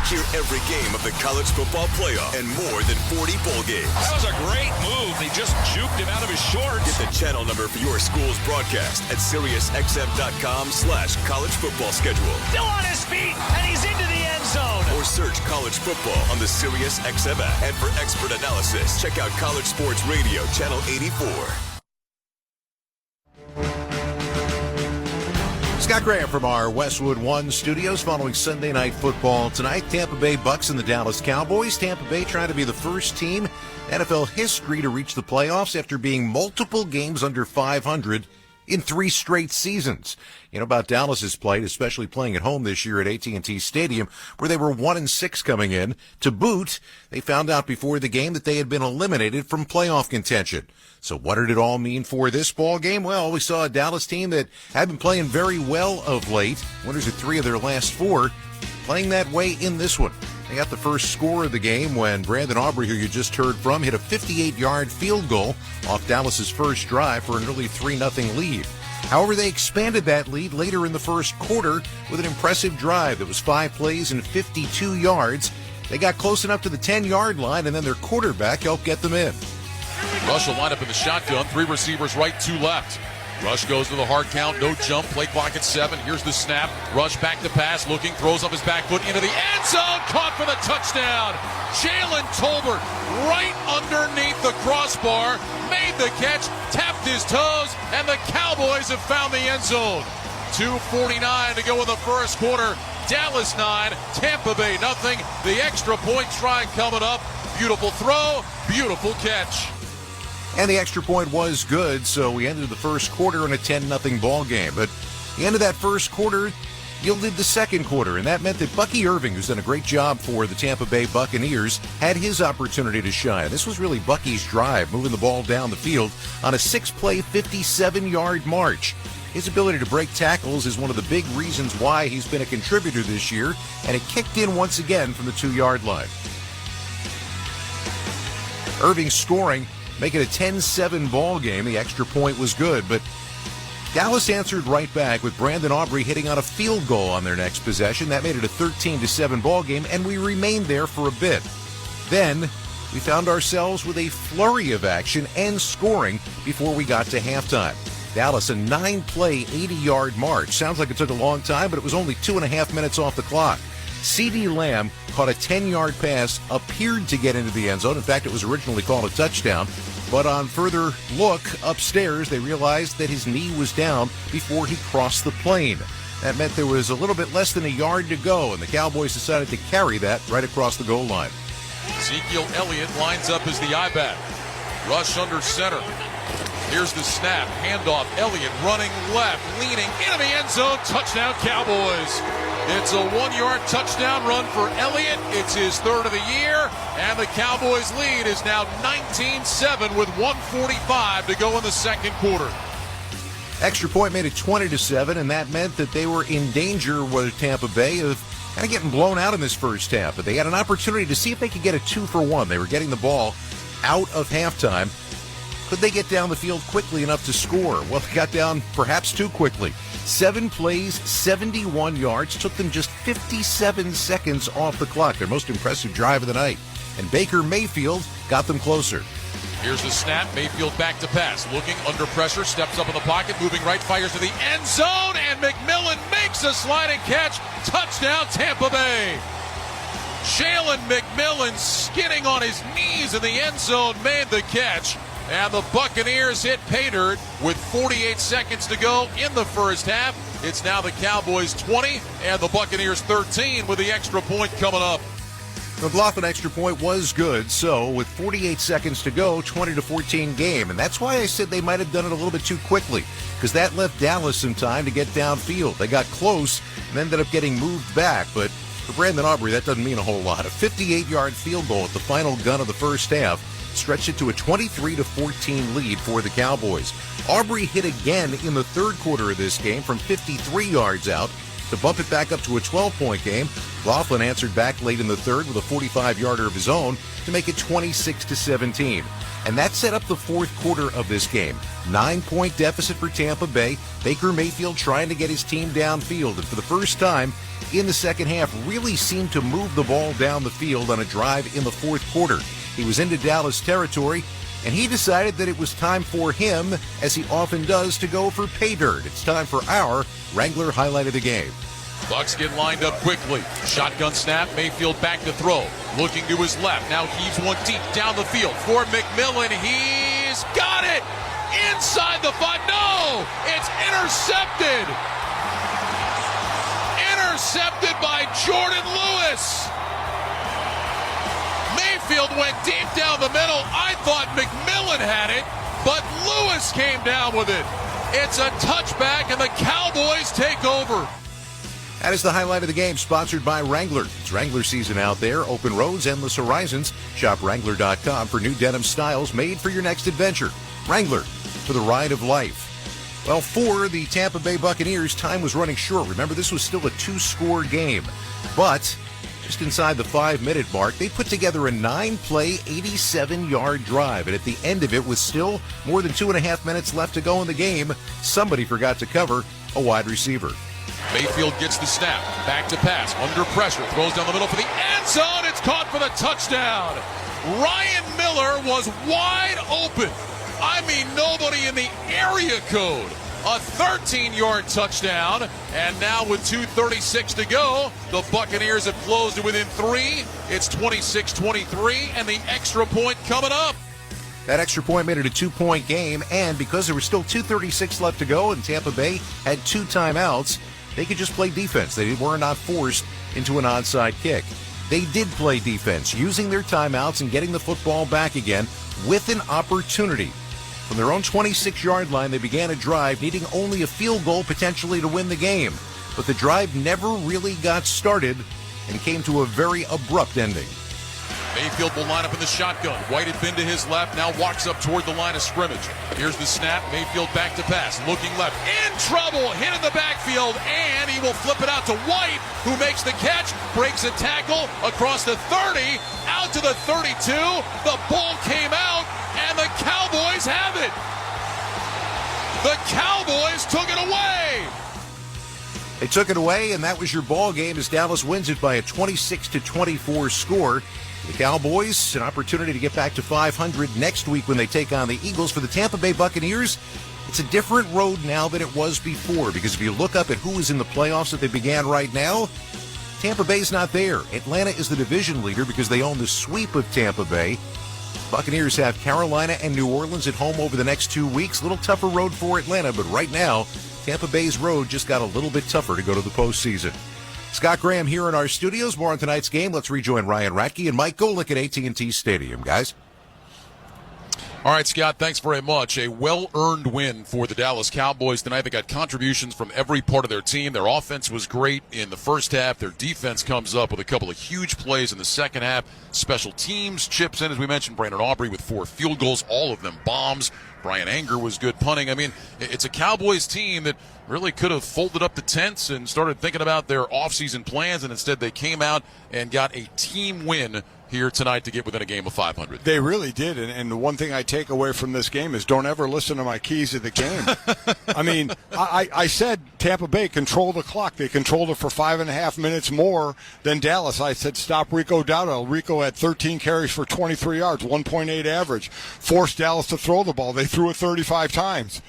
Hear every game of the college football playoff and more than 40 bowl games. That was a great move. They just juked him out of his shorts. Get the channel number for your school's broadcast at SiriusXM.com/college football schedule. Still on his feet, and he's into the end zone. Or search college football on the SiriusXM app. And for expert analysis, check out College Sports Radio, Channel 84. Scott Graham from our Westwood One studios following Sunday Night Football tonight. Tampa Bay Bucs and the Dallas Cowboys. Tampa Bay trying to be the first team in NFL history to reach the playoffs after being multiple games under 500 in 3 straight seasons. You know about Dallas's plight, especially playing at home this year at AT&T Stadium, where they were 1-6 coming in. To boot, they found out before the game that they had been eliminated from playoff contention. So what did it all mean for this ball game? Well, we saw a Dallas team that had been playing very well of late. Winners of 3 of their last 4, playing that way in this one. They got the first score of the game when Brandon Aubrey, who you just heard from, hit a 58-yard field goal off Dallas's first drive for an early 3-0 lead. However, they expanded that lead later in the first quarter with an impressive drive that was 5 plays and 52 yards. They got close enough to the 10-yard line, and then their quarterback helped get them in. Rush will line up in the shotgun. 3 receivers right, 2 left. Rush goes to the hard count, no jump, play clock at 7. Here's the snap. Rush back to pass, looking, throws off his back foot into the end zone, caught for the touchdown. Jalen Tolbert right underneath the crossbar, made the catch, tapped his toes, and the Cowboys have found the end zone. 2:49 to go in the first quarter. Dallas 9, Tampa Bay nothing. The extra point try coming up. Beautiful throw, beautiful catch. And the extra point was good, so we ended the first quarter in a 10-0 ball game. But the end of that first quarter, yielded the second quarter, and that meant that Bucky Irving, who's done a great job for the Tampa Bay Buccaneers, had his opportunity to shine. This was really Bucky's drive, moving the ball down the field on a 6-play, 57-yard march. His ability to break tackles is one of the big reasons why he's been a contributor this year, and it kicked in once again from the 2-yard line. Irving scoring, making it a 10-7 ball game. The extra point was good, but Dallas answered right back with Brandon Aubrey hitting on a field goal on their next possession. That made it a 13-7 ball game, and we remained there for a bit. Then we found ourselves with a flurry of action and scoring before we got to halftime. Dallas, a 9-play, 80-yard march. Sounds like it took a long time, but it was only 2.5 minutes off the clock. CeeDee Lamb caught a 10-yard pass, appeared to get into the end zone. In fact, it was originally called a touchdown. But on further look upstairs, they realized that his knee was down before he crossed the plane. That meant there was a little bit less than a yard to go, and the Cowboys decided to carry that right across the goal line. Ezekiel Elliott lines up as the I-back. Rush under center. Here's the snap. Handoff. Elliott running left, leaning into the end zone. Touchdown, Cowboys. It's a 1-yard touchdown run for Elliott. It's his third of the year, and the Cowboys' lead is now 19-7 with 1:45 to go in the second quarter. Extra point made it 20-7, and that meant that they were in danger with Tampa Bay of kind of getting blown out in this first half. But they had an opportunity to see if they could get a 2-for-1. They were getting the ball out of halftime. Could they get down the field quickly enough to score? Well, they got down perhaps too quickly. 7 plays, 71 yards, took them just 57 seconds off the clock. Their most impressive drive of the night. And Baker Mayfield got them closer. Here's the snap. Mayfield back to pass. Looking under pressure, steps up in the pocket, moving right, fires to the end zone, and McMillan makes a sliding catch. Touchdown, Tampa Bay. Jalen McMillan, skidding on his knees in the end zone, made the catch. And the Buccaneers hit pay dirt with 48 seconds to go in the first half. It's now the Cowboys 20 and the Buccaneers 13 with the extra point coming up. The Laughlin extra point was good, so with 48 seconds to go, 20-14 game. And that's why I said they might have done it a little bit too quickly, because that left Dallas some time to get downfield. They got close and ended up getting moved back, but for Brandon Aubrey, that doesn't mean a whole lot. A 58-yard field goal at the final gun of the first half stretched it to a 23-14 lead for the Cowboys. Aubrey hit again in the third quarter of this game from 53 yards out to bump it back up to a 12-point game. Laughlin answered back late in the third with a 45-yarder of his own to make it 26-17. And that set up the fourth quarter of this game. 9-point deficit for Tampa Bay. Baker Mayfield trying to get his team downfield, and for the first time in the second half really seemed to move the ball down the field on a drive in the fourth quarter. He was into Dallas territory, and he decided that it was time for him, as he often does, to go for pay dirt. It's time for our Wrangler highlight of the game. Bucs get lined up quickly. Shotgun snap. Mayfield back to throw. Looking to his left. Now heaves one deep down the field for McMillan. He's got it! Inside the 5. No! It's intercepted! Intercepted by Jordan Lewis. Mayfield went deep down the middle. I thought McMillan had it, but Lewis came down with it. It's a touchback, and the Cowboys take over. That is the highlight of the game, sponsored by Wrangler. It's Wrangler season out there. Open roads, endless horizons. Shop Wrangler.com for new denim styles made for your next adventure. Wrangler, for the ride of life. Well, for the Tampa Bay Buccaneers, time was running short. Remember, this was still a 2-score game. But just inside the 5-minute mark, they put together a 9-play, 87-yard drive. And at the end of it, with still more than 2.5 minutes left to go in the game, somebody forgot to cover a wide receiver. Mayfield gets the snap. Back to pass. Under pressure. Throws down the middle for the end zone. It's caught for the touchdown. Ryan Miller was wide open. I mean, nobody in the area code. A 13-yard touchdown. And now with 2:36 to go, the Buccaneers have closed to within 3. It's 26-23, and the extra point coming up. That extra point made it a 2-point game, and because there was still 2:36 left to go and Tampa Bay had 2 timeouts, they could just play defense. They were not forced into an onside kick. They did play defense, using their timeouts and getting the football back again with an opportunity. From their own 26-yard line, they began a drive, needing only a field goal potentially to win the game. but the drive never really got started and came to a very abrupt ending. Mayfield will line up in the shotgun. White had been to his left, now walks up toward the line of scrimmage. Here's the snap. Mayfield back to pass, looking left. In trouble, hit in the backfield, and he will flip it out to White, who makes the catch, breaks a tackle across the 30, out to the 32. The ball came out, and the Cowboys have it. The Cowboys took it away. They took it away, and that was your ball game as Dallas wins it by a 26-24 score. The Cowboys, an opportunity to get back to 500 next week when they take on the Eagles. For the Tampa Bay Buccaneers, it's a different road now than it was before, because if you look up at who is in the playoffs that they began right now, Tampa Bay's not there. Atlanta is the division leader because they own the sweep of Tampa Bay. Buccaneers have Carolina and New Orleans at home over the next 2 weeks. A little tougher road for Atlanta, but right now, Tampa Bay's road just got a little bit tougher to go to the postseason. Scott Graham here in our studios. More on tonight's game. Let's rejoin Ryan Ratke and Mike Golick at AT&T Stadium, guys. All right, Scott, thanks very much. A well-earned win for the Dallas Cowboys tonight. They got contributions from every part of their team. Their offense was great in the first half. Their defense comes up with a couple of huge plays in the second half. Special teams chips in, as we mentioned, Brandon Aubrey with 4 field goals, all of them bombs. Brian Anger was good punting. I mean, it's a Cowboys team that really could have folded up the tents and started thinking about their offseason plans, and instead they came out and got a team win here tonight to get within a game of 500. They really did, and the one thing I take away from this game is don't ever listen to my keys of the game. I mean, I said Tampa Bay control the clock. They controlled it for 5.5 minutes more than Dallas. I said stop Rico Dowdell. Rico had 13 carries for 23 yards, 1.8 average. Forced Dallas to throw the ball. They threw it 35 times,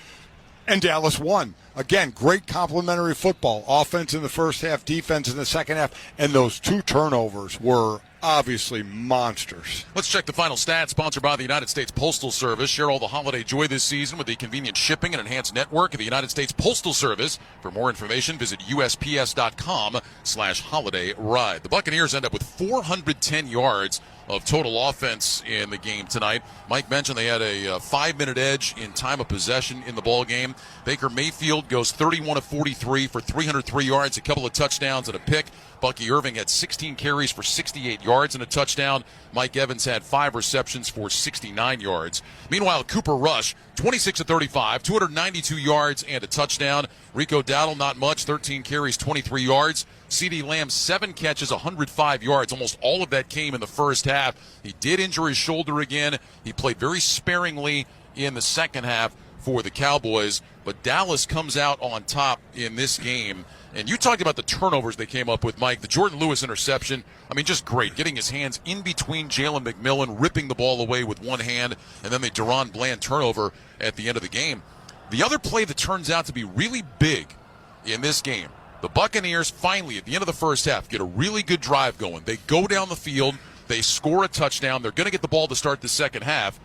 and Dallas won. Again, great complementary football. Offense in the first half, defense in the second half, and those 2 turnovers were obviously monsters. Let's check the final stats, sponsored by the United States Postal Service. Share all the holiday joy this season with the convenient shipping and enhanced network of the United States Postal Service. For more information, visit USPS.com/holiday-ride. The Buccaneers end up with 410 yards of total offense in the game tonight. Mike mentioned they had a 5-minute edge in time of possession in the ball game. Baker Mayfield goes 31 of 43 for 303 yards, a couple of touchdowns and a pick. Bucky Irving had 16 carries for 68 yards and a touchdown. Mike Evans had 5 receptions for 69 yards. Meanwhile, Cooper Rush, 26 of 35, 292 yards and a touchdown. Rico Dowdell, not much, 13 carries, 23 yards. CeeDee Lamb, 7 catches, 105 yards. Almost all of that came in the first half. He did injure his shoulder again. He played very sparingly in the second half for the Cowboys, but Dallas comes out on top in this game. And you talked about the turnovers they came up with, Mike. The Jordan Lewis interception, I mean, just great. Getting his hands in between Jalen McMillan, ripping the ball away with one hand, and then the Deron Bland turnover at the end of the game. The other play that turns out to be really big in this game, the Buccaneers finally, at the end of the first half, get a really good drive going. They go down the field. They score a touchdown. They're going to get the ball to start the second half,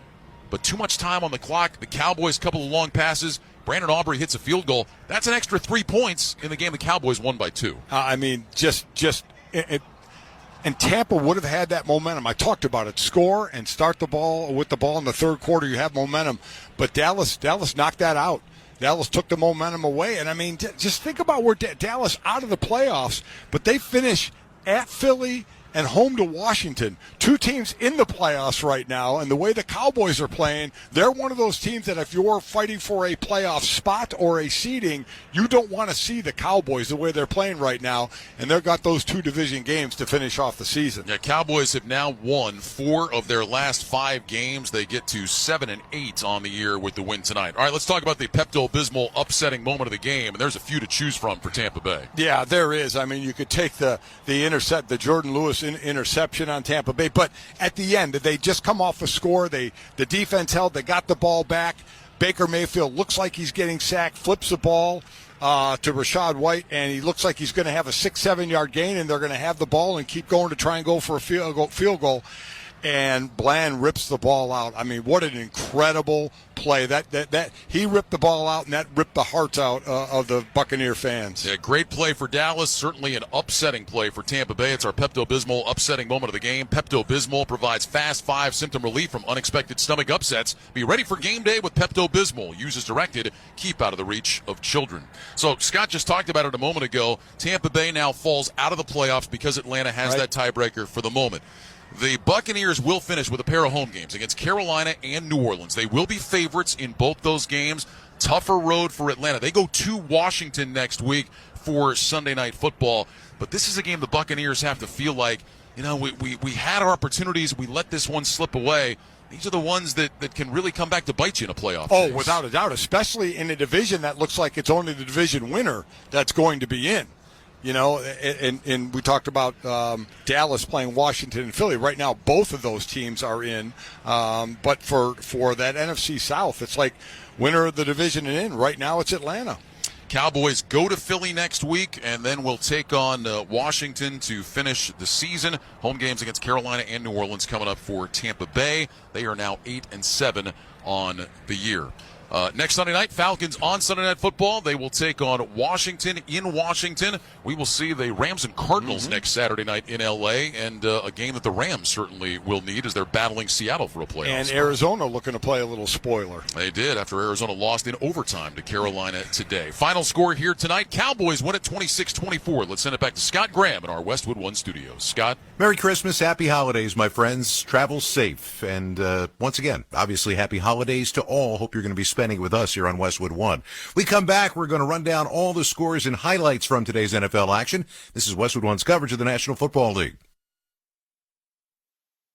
but too much time on the clock. The Cowboys, couple of long passes. Brandon Aubrey hits a field goal. That's an extra 3 points in the game. The Cowboys won by 2. I mean, and Tampa would have had that momentum. I talked about it. Score and start the ball with the ball in the third quarter. You have momentum. But Dallas knocked that out. Dallas took the momentum away. And, I mean, just think about where Dallas out of the playoffs, but they finish at Philly and home to Washington. 2 teams in the playoffs right now, and the way the Cowboys are playing, they're one of those teams that if you're fighting for a playoff spot or a seeding, you don't want to see the Cowboys the way they're playing right now, and they've got those 2 division games to finish off the season. Yeah, Cowboys have now won 4 of their last 5 games. They get to 7-8 on the year with the win tonight. All right, let's talk about the Pepto-Bismol upsetting moment of the game, and there's a few to choose from for Tampa Bay. Yeah, there is. I mean, you could take the Jordan Lewis interception on Tampa Bay, but at the end, they just come off a score. The defense held. They got the ball back. Baker Mayfield looks like he's getting sacked, flips the ball to Rachaad White, and he looks like he's going to have a 6-7 yard gain, and they're going to have the ball and keep going to try and go for a field goal. and Bland rips the ball out. I mean, what an incredible play. That he ripped the ball out, and that ripped the hearts out of the Buccaneer fans. Yeah, great play for Dallas. Certainly an upsetting play for Tampa Bay. It's our Pepto-Bismol upsetting moment of the game. Pepto-Bismol provides fast 5 symptom relief from unexpected stomach upsets. Be ready for game day with Pepto-Bismol. Use as directed. Keep out of the reach of children. So Scott just talked about it a moment ago. Tampa Bay now falls out of the playoffs because Atlanta has that tiebreaker for the moment. The Buccaneers will finish with a pair of home games against Carolina and New Orleans. They will be favorites in both those games. Tougher road for Atlanta. They go to Washington next week for Sunday Night Football. But this is a game the Buccaneers have to feel like, we had our opportunities. We let this one slip away. These are the ones that can really come back to bite you in a playoff. Oh, without a doubt, especially in a division that looks like it's only the division winner that's going to be in. And we talked about Dallas playing Washington and Philly. Right now, both of those teams are in. But for that NFC South, it's like winner of the division and in. Right now, it's Atlanta. Cowboys go to Philly next week, and then we'll take on Washington to finish the season. Home games against Carolina and New Orleans coming up for Tampa Bay. They are now 8-7 on the year. Next Sunday night, Falcons on Sunday Night Football. They will take on Washington in Washington. We will see the Rams and Cardinals next Saturday night in L.A., and a game that the Rams certainly will need as they're battling Seattle for a playoff And spot. Arizona looking to play a little spoiler. They did after Arizona lost in overtime to Carolina today. Final score here tonight, Cowboys win at 26-24. Let's send it back to Scott Graham in our Westwood One studios. Scott? Merry Christmas, happy holidays, my friends. Travel safe. And once again, obviously, happy holidays to all. Hope you're going to be spending with us here on Westwood One. We come back, we're going to run down all the scores and highlights from today's NFL action. This is Westwood One's coverage of the National Football League.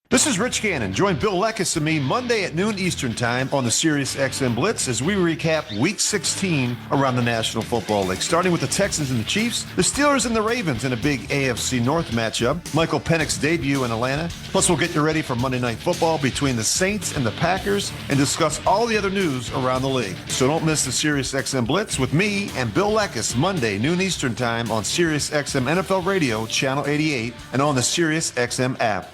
This is Rich Gannon. Join Bill Leckis and me Monday at noon Eastern Time on the Sirius XM Blitz as we recap Week 16 around the National Football League. Starting with the Texans and the Chiefs, the Steelers and the Ravens in a big AFC North matchup, Michael Penix's debut in Atlanta. Plus, we'll get you ready for Monday Night Football between the Saints and the Packers and discuss all the other news around the league. So don't miss the Sirius XM Blitz with me and Bill Leckis Monday, noon Eastern Time on Sirius XM NFL Radio, Channel 88, and on the Sirius XM app.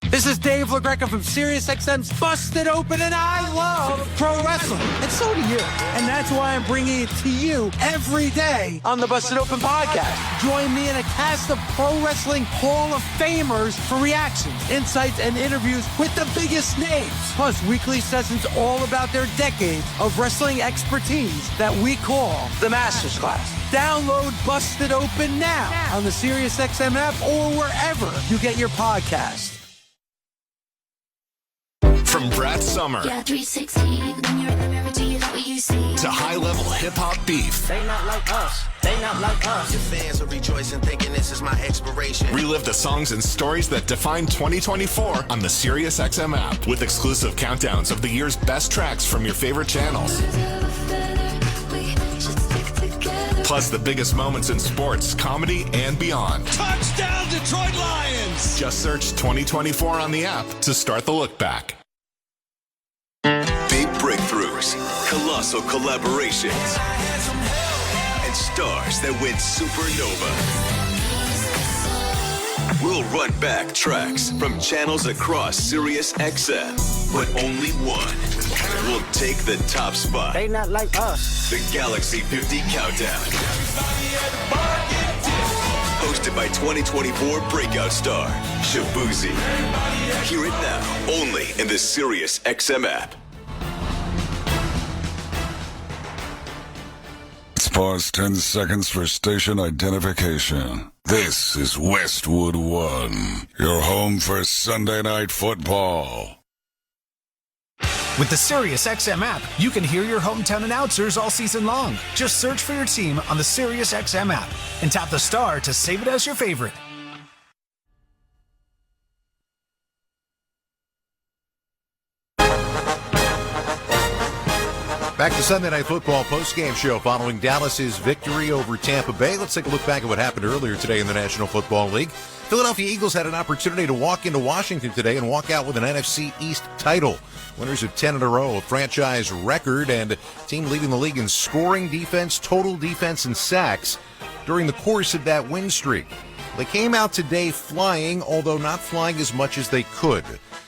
This is Dave LaGreca from SiriusXM's Busted Open, and I love pro wrestling. And so do you. And that's why I'm bringing it to you every day on the Busted Open podcast. Join me in a cast of pro wrestling Hall of Famers for reactions, insights, and interviews with the biggest names. Plus, weekly sessions all about their decades of wrestling expertise that we call the Masters Class. Download Busted Open now on the SiriusXM app or wherever you get your podcast. From Brat Summer to high-level hip-hop beef. They not like us. They not like us. Your fans are rejoicing, thinking this is my expiration. Relive the songs and stories that define 2024 on the SiriusXM app with exclusive countdowns of the year's best tracks from your favorite channels. Plus the biggest moments in sports, comedy, and beyond. Touchdown, Detroit Lions! Just search 2024 on the app to start the look back. Big breakthroughs, colossal collaborations, and stars that went supernova. We'll run back tracks from channels across SiriusXM, but only one will take the top spot. They not like us. The Galaxy 50 Countdown. Hosted by 2024 breakout star, Shabuzi. Hear it now, only in the SiriusXM app. Pause 10 seconds for station identification. This is Westwood One, your home for Sunday Night Football. With the SiriusXM app, you can hear your hometown announcers all season long. Just search for your team on the SiriusXM app and tap the star to save it as your favorite. Back to Sunday Night Football postgame show following Dallas's victory over Tampa Bay. Let's take a look back at what happened earlier today in the National Football League. Philadelphia Eagles had an opportunity to walk into Washington today and walk out with an NFC East title. Winners of 10 in a row, a franchise record, and a team leading the league in scoring, defense, total defense, and sacks during the course of that win streak. They came out today flying, although not flying as much as they could.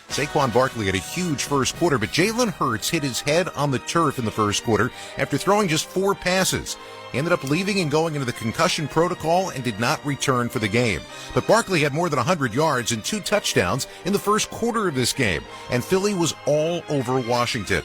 Saquon Barkley had a huge first quarter, but Jalen Hurts hit his head on the turf in the first quarter after throwing just 4 passes. He ended up leaving and going into the concussion protocol and did not return for the game. But Barkley had more than 100 yards and 2 touchdowns in the first quarter of this game, and Philly was all over Washington.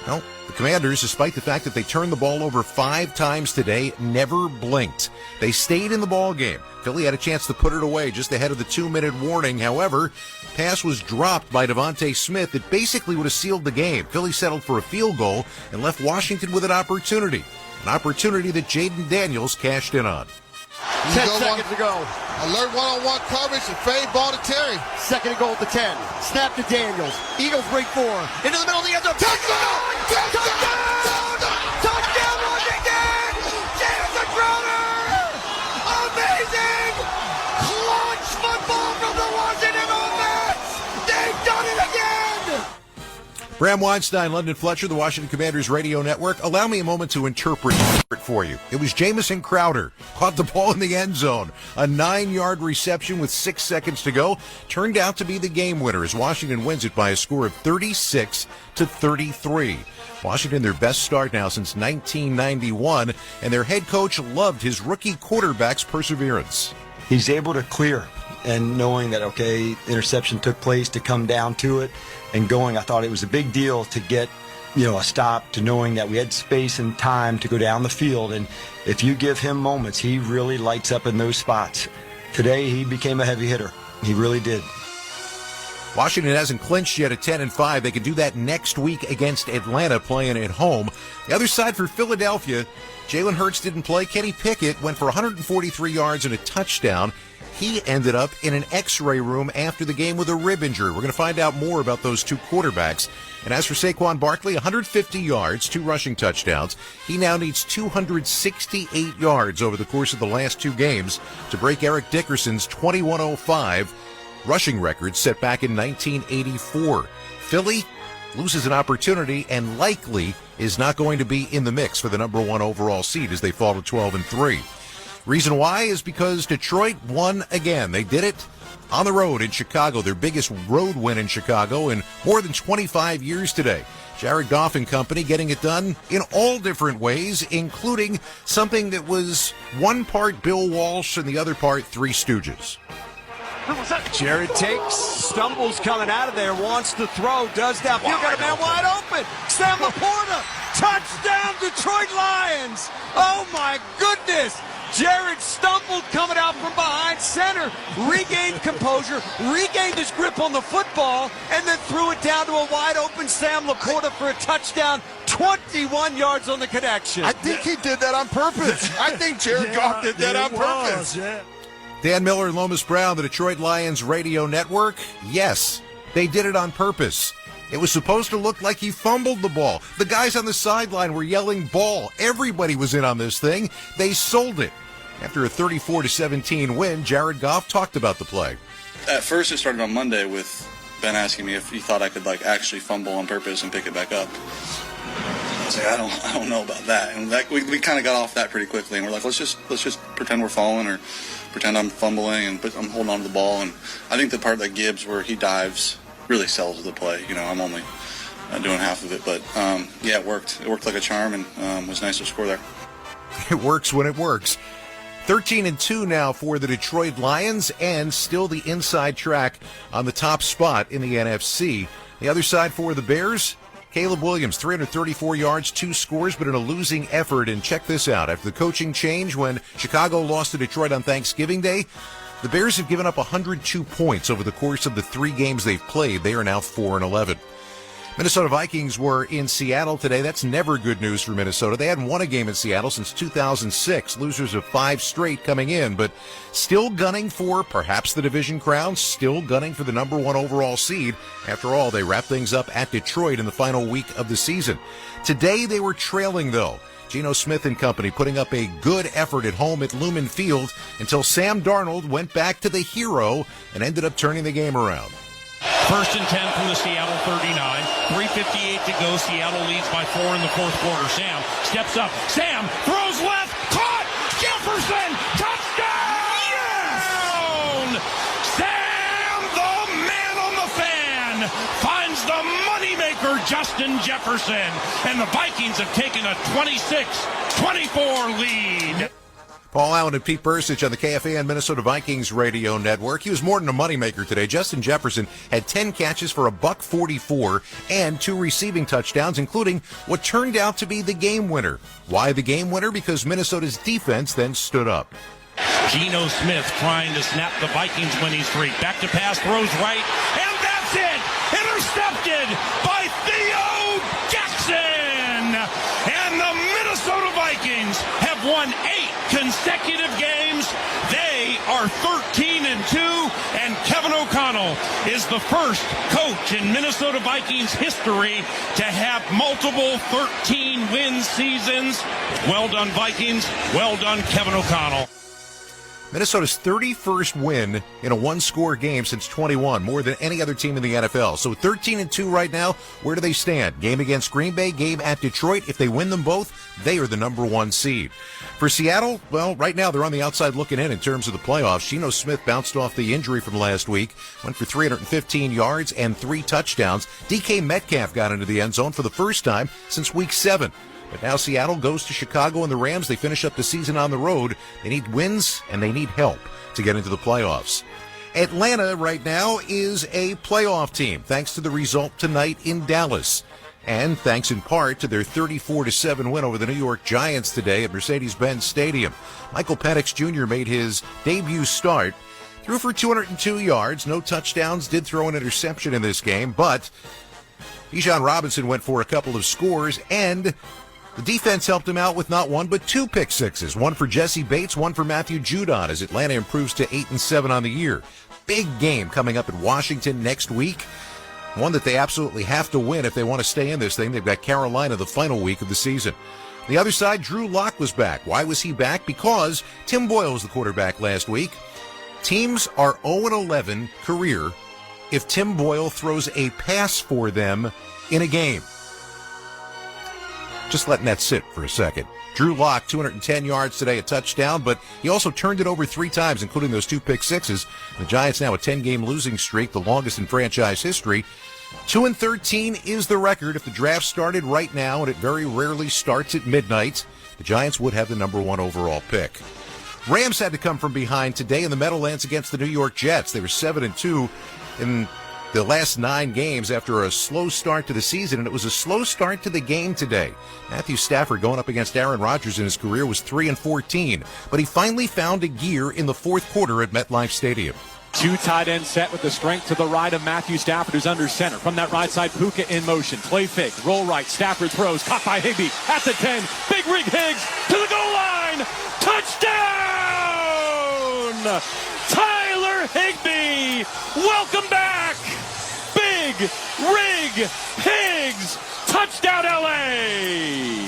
Well, the Commanders, despite the fact that they turned the ball over 5 times today, never blinked. They stayed in the ball game. Philly had a chance to put it away just ahead of the 2-minute warning. However, pass was dropped by Devontae Smith that basically would have sealed the game. Philly settled for a field goal and left Washington with an opportunity that Jaden Daniels cashed in on. 10 seconds to go. Alert one-on-one coverage and fade ball to Terry. Second and goal at the 10. Snap to Daniels. Eagles break 4. Into the middle of the end zone. Touchdown! Touchdown! Touchdown, Washington! Jameson Crowder! Amazing! Clutch football from the Washington offense! They've done it again! Bram Weinstein, London Fletcher, the Washington Commanders radio network. Allow me a moment to interpret it for you. It was Jamison Crowder. Caught the ball in the end zone. A 9-yard reception with 6 seconds to go. Turned out to be the game winner as Washington wins it by a score of 36-33. Washington, their best start now since 1991, and their head coach loved his rookie quarterback's perseverance. He's able to clear, and knowing that, okay, interception took place, to come down to it and going, I thought it was a big deal to get, a stop, to knowing that we had space and time to go down the field. And if you give him moments, he really lights up in those spots. Today, he became a heavy hitter. He really did. Washington hasn't clinched yet at 10-5. They can do that next week against Atlanta, playing at home. The other side for Philadelphia, Jalen Hurts didn't play. Kenny Pickett went for 143 yards and a touchdown. He ended up in an x-ray room after the game with a rib injury. We're going to find out more about those 2 quarterbacks. And as for Saquon Barkley, 150 yards, 2 rushing touchdowns. He now needs 268 yards over the course of the last 2 games to break Eric Dickerson's 2105 rushing record set back in 1984. Philly loses an opportunity and likely is not going to be in the mix for the number 1 overall seed as they fall to 12-3. Reason why is because Detroit won again. They did it on the road in Chicago, their biggest road win in Chicago in more than 25 years today. Jared Goff and company getting it done in all different ways, including something that was one part Bill Walsh and the other part Three Stooges. Jared takes, stumbles coming out of there, wants to throw, does that. You got a man wide open. Sam Laporta, touchdown Detroit Lions. Oh my goodness. Jared stumbled coming out from behind center, regained composure, regained his grip on the football, and then threw it down to a wide open Sam Laporta for a touchdown. 21 yards on the connection. I think he did that on purpose. I think Jared Goff did that on purpose. Dan Miller and Lomas Brown, the Detroit Lions radio network. Yes, they did it on purpose. It was supposed to look like he fumbled the ball. The guys on the sideline were yelling ball. Everybody was in on this thing. They sold it. After a 34-17 win, Jared Goff talked about the play. At first, it started on Monday with Ben asking me if he thought I could actually fumble on purpose and pick it back up. I was like, I don't know about that. And we kind of got off that pretty quickly, and we're like, let's just pretend we're falling or pretend I'm fumbling and I'm holding on to the ball. And I think the part that Gibbs, where he dives, really sells the play. I'm only doing half of it, but yeah, it worked. It worked like a charm, and it was nice to score there. It works when it works. 13-2 now for the Detroit Lions, and still the inside track on the top spot in the NFC. The other side for the Bears, Caleb Williams, 334 yards, 2 scores, but in a losing effort. And check this out. After the coaching change when Chicago lost to Detroit on Thanksgiving Day, the Bears have given up 102 points over the course of the 3 games they've played. They are now 4-11. Minnesota Vikings were in Seattle today. That's never good news for Minnesota. They hadn't won a game in Seattle since 2006. Losers of 5 straight coming in, but still gunning for perhaps the division crown, still gunning for the number 1 overall seed. After all, they wrap things up at Detroit in the final week of the season. Today they were trailing, though. Geno Smith and company putting up a good effort at home at Lumen Field until Sam Darnold went back to the hero and ended up turning the game around. 1st and 10 from the Seattle 39. 3:58 to go. Seattle leads by 4 in the 4th quarter. Sam steps up. Sam throws left. Caught. Jefferson. Touchdown. Yes! Justin Jefferson. And the Vikings have taken a 26-24 lead. Paul Allen and Pete Burstich on the KFAN Minnesota Vikings radio network. He was more than a moneymaker today. Justin Jefferson had 10 catches for $144 and 2 receiving touchdowns, including what turned out to be the game winner. Why the game winner? Because Minnesota's defense then stood up. Geno Smith trying to snap the Vikings winning streak. Back to pass, throws right, and that's it! Intercepted by Theo Jackson! And the Minnesota Vikings have won 8 consecutive games. They are 13-2, and Kevin O'Connell is the first coach in Minnesota Vikings history to have multiple 13-win seasons. Well done, Vikings. Well done, Kevin O'Connell. Minnesota's 31st win in a one-score game since 21, more than any other team in the NFL. So 13-2 right now. Where do they stand? Game against Green Bay, game at Detroit. If they win them both, they are the number 1 seed. For Seattle, well, right now they're on the outside looking in terms of the playoffs. Geno Smith bounced off the injury from last week, went for 315 yards and 3 touchdowns. DK Metcalf got into the end zone for the first time since week 7. But now Seattle goes to Chicago, and the Rams, they finish up the season on the road. They need wins, and they need help to get into the playoffs. Atlanta right now is a playoff team, thanks to the result tonight in Dallas. And thanks in part to their 34-7 win over the New York Giants today at Mercedes-Benz Stadium. Michael Penix Jr. made his debut start, threw for 202 yards, no touchdowns, did throw an interception in this game, but Bijan Robinson went for a couple of scores, and the defense helped him out with not one but 2 pick sixes, one for Jesse Bates, one for Matthew Judon, as Atlanta improves to 8-7 on the year. Big game coming up in Washington next week, one that they absolutely have to win if they want to stay in this thing. They've got Carolina the final week of the season. On the other side, Drew Lock was back. Why was he back? Because Tim Boyle was the quarterback last week. Teams are 0-11 career if Tim Boyle throws a pass for them in a game. Just letting that sit for a second. Drew Lock, 210 yards today, a touchdown, but he also turned it over 3 times, including those 2 pick sixes. The Giants now a 10-game losing streak, the longest in franchise history. 2-13 is the record. If the draft started right now, and it very rarely starts at midnight, the Giants would have the number 1 overall pick. Rams had to come from behind today in the Meadowlands against the New York Jets. They were 7-2 in the last 9 games after a slow start to the season, and it was a slow start to the game today. Matthew Stafford going up against Aaron Rodgers in his career was 3-14, but he finally found a gear in the 4th quarter at MetLife Stadium. 2 tight end set with the strength to the right of Matthew Stafford, who's under center. From that right side, Puka in motion. Play fake, roll right. Stafford throws, caught by Higbee at the 10. Big Rig Higgs to the goal line. Touchdown! Tyler Higbee, welcome back. Big Rig Higgs, touchdown LA.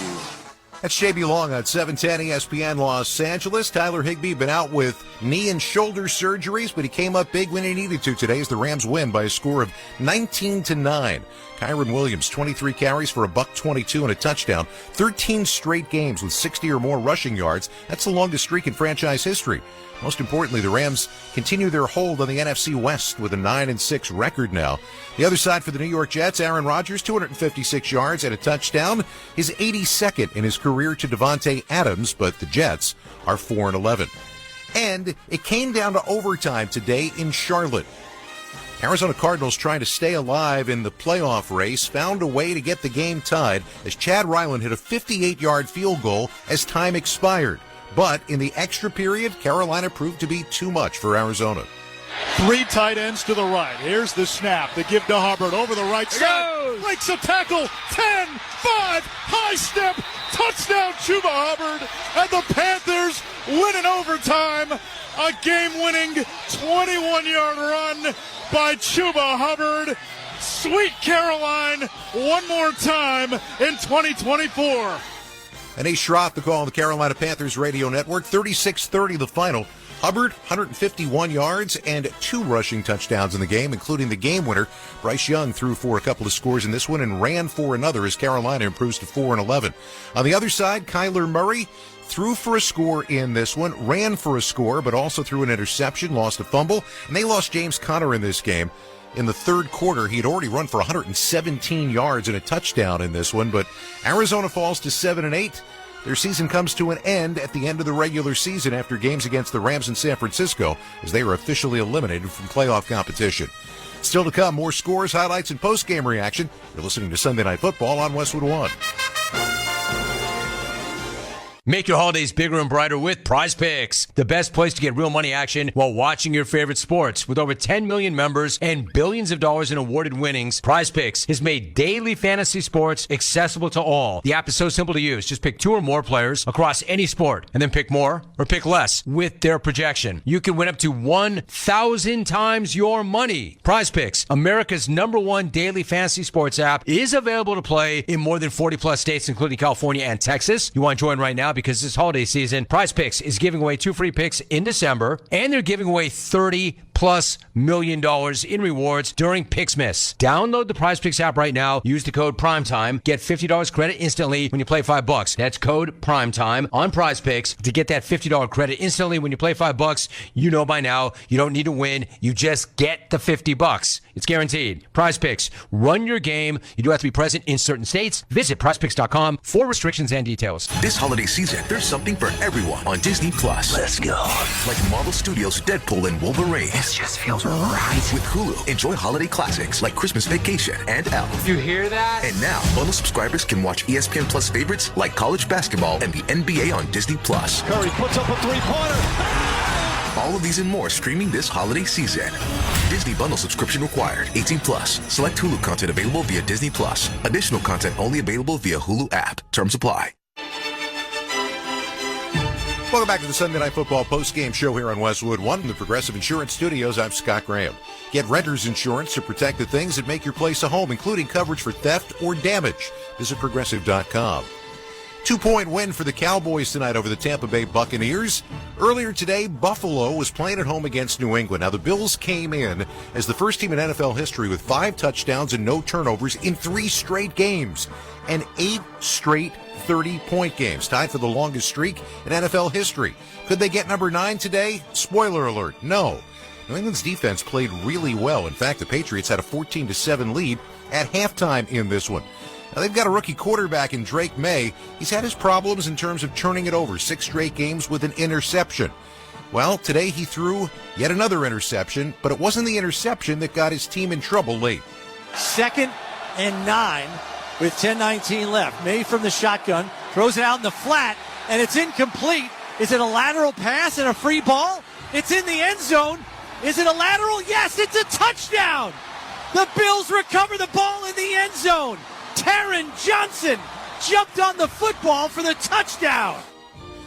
That's JB Long on 710 ESPN Los Angeles. Tyler Higbee been out with knee and shoulder surgeries, but he came up big when he needed to today as the Rams win by a score of 19-9. Kyron Williams, 23 carries for $122 and a touchdown. 13 straight games with 60 or more rushing yards. That's the longest streak in franchise history. Most importantly, the Rams continue their hold on the NFC West with a 9-6 record now. The other side for the New York Jets, Aaron Rodgers, 256 yards and a touchdown. His 82nd in his career to Devontae Adams, but the Jets are 4-11. And it came down to overtime today in Charlotte. Arizona Cardinals trying to stay alive in the playoff race, found a way to get the game tied as Chad Ryland hit a 58-yard field goal as time expired. But in the extra period, Carolina proved to be too much for Arizona. 3 tight ends to the right. Here's the snap. They give to Hubbard over the right side. Breaks a tackle. 10, 5, high step. Touchdown, Chuba Hubbard. And the Panthers win in overtime. A game-winning 21-yard run by Chuba Hubbard. Sweet Caroline, one more time in 2024. And Ace Schroff, the call on the Carolina Panthers radio network. 36-30 the final. Hubbard, 151 yards and 2 rushing touchdowns in the game, including the game winner. Bryce Young threw for a couple of scores in this one and ran for another as Carolina improves to 4-11. On the other side, Kyler Murray threw for a score in this one, ran for a score, but also threw an interception, lost a fumble, and they lost James Conner in this game. in the third quarter. He had already run for 117 yards and a touchdown in this one, but Arizona falls to 7-8. Their season comes to an end at the end of the regular season after games against the Rams in San Francisco, as they are officially eliminated from playoff competition. Still to come, more scores, highlights, and post-game reaction. You're listening to Sunday Night Football on Westwood One. Make your holidays bigger and brighter with Prize Picks, the best place to get real money action while watching your favorite sports. With over 10 million members and billions of dollars in awarded winnings, Prize Picks has made daily fantasy sports accessible to all. The app is so simple to use. Just pick 2 or more players across any sport and then pick more or pick less with their projection. You can win up to 1,000 times your money. Prize Picks, America's #1 daily fantasy sports app, is available to play in more than 40 plus states, including California and Texas. You want to join right now because this holiday season, Prize Picks is giving away 2 free picks in December, and they're giving away $30+ million in rewards during Pixmas. Download the Prize Picks app right now. Use the code PRIMETIME. Get $50 credit instantly when you play $5. That's code PRIMETIME on Prize Picks to get that $50 credit instantly when you play $5. You know by now, you don't need to win. You just get the $50. It's guaranteed. Prize Picks. Run your game. You do have to be present in certain states. Visit prizepicks.com for restrictions and details. This holiday season, there's something for everyone on Disney Plus. Let's go. Like Marvel Studios' Deadpool and Wolverine. This just feels right. With Hulu, enjoy holiday classics like Christmas Vacation and Elf. You hear that? And now, bundle subscribers can watch ESPN Plus favorites like college basketball and the NBA on Disney Plus. Curry puts up a three-pointer. All of these and more streaming this holiday season. Disney bundle subscription required. 18 plus. Select Hulu content available via Disney Plus. Additional content only available via Hulu app. Terms apply. Welcome back to the Sunday Night Football post-game show here on Westwood One in the Progressive Insurance Studios. I'm Scott Graham. Get renter's insurance to protect the things that make your place a home, including coverage for theft or damage. Visit Progressive.com. 2-point win for the Cowboys tonight over the Tampa Bay Buccaneers. Earlier today, Buffalo was playing at home against New England. Now, the Bills came in as the first team in NFL history with 5 touchdowns and no turnovers in 3 straight games and 8 straight 30-point games, tied for the longest streak in NFL history. Could they get number 9 today? Spoiler alert, no. New England's defense played really well. In fact, the Patriots had a 14-7 lead at halftime in this one. Now, they've got a rookie quarterback in Drake May. He's had his problems in terms of turning it over, 6 straight games with an interception. Well, today he threw yet another interception, but it wasn't the interception that got his team in trouble late. 2nd and 9 with 10:19 left. May from the shotgun, throws it out in the flat, and it's incomplete. Is it a lateral pass and a free ball? It's in the end zone. Is it a lateral? Yes, it's a touchdown. The Bills recover the ball in the end zone. Taron Johnson jumped on the football for the touchdown.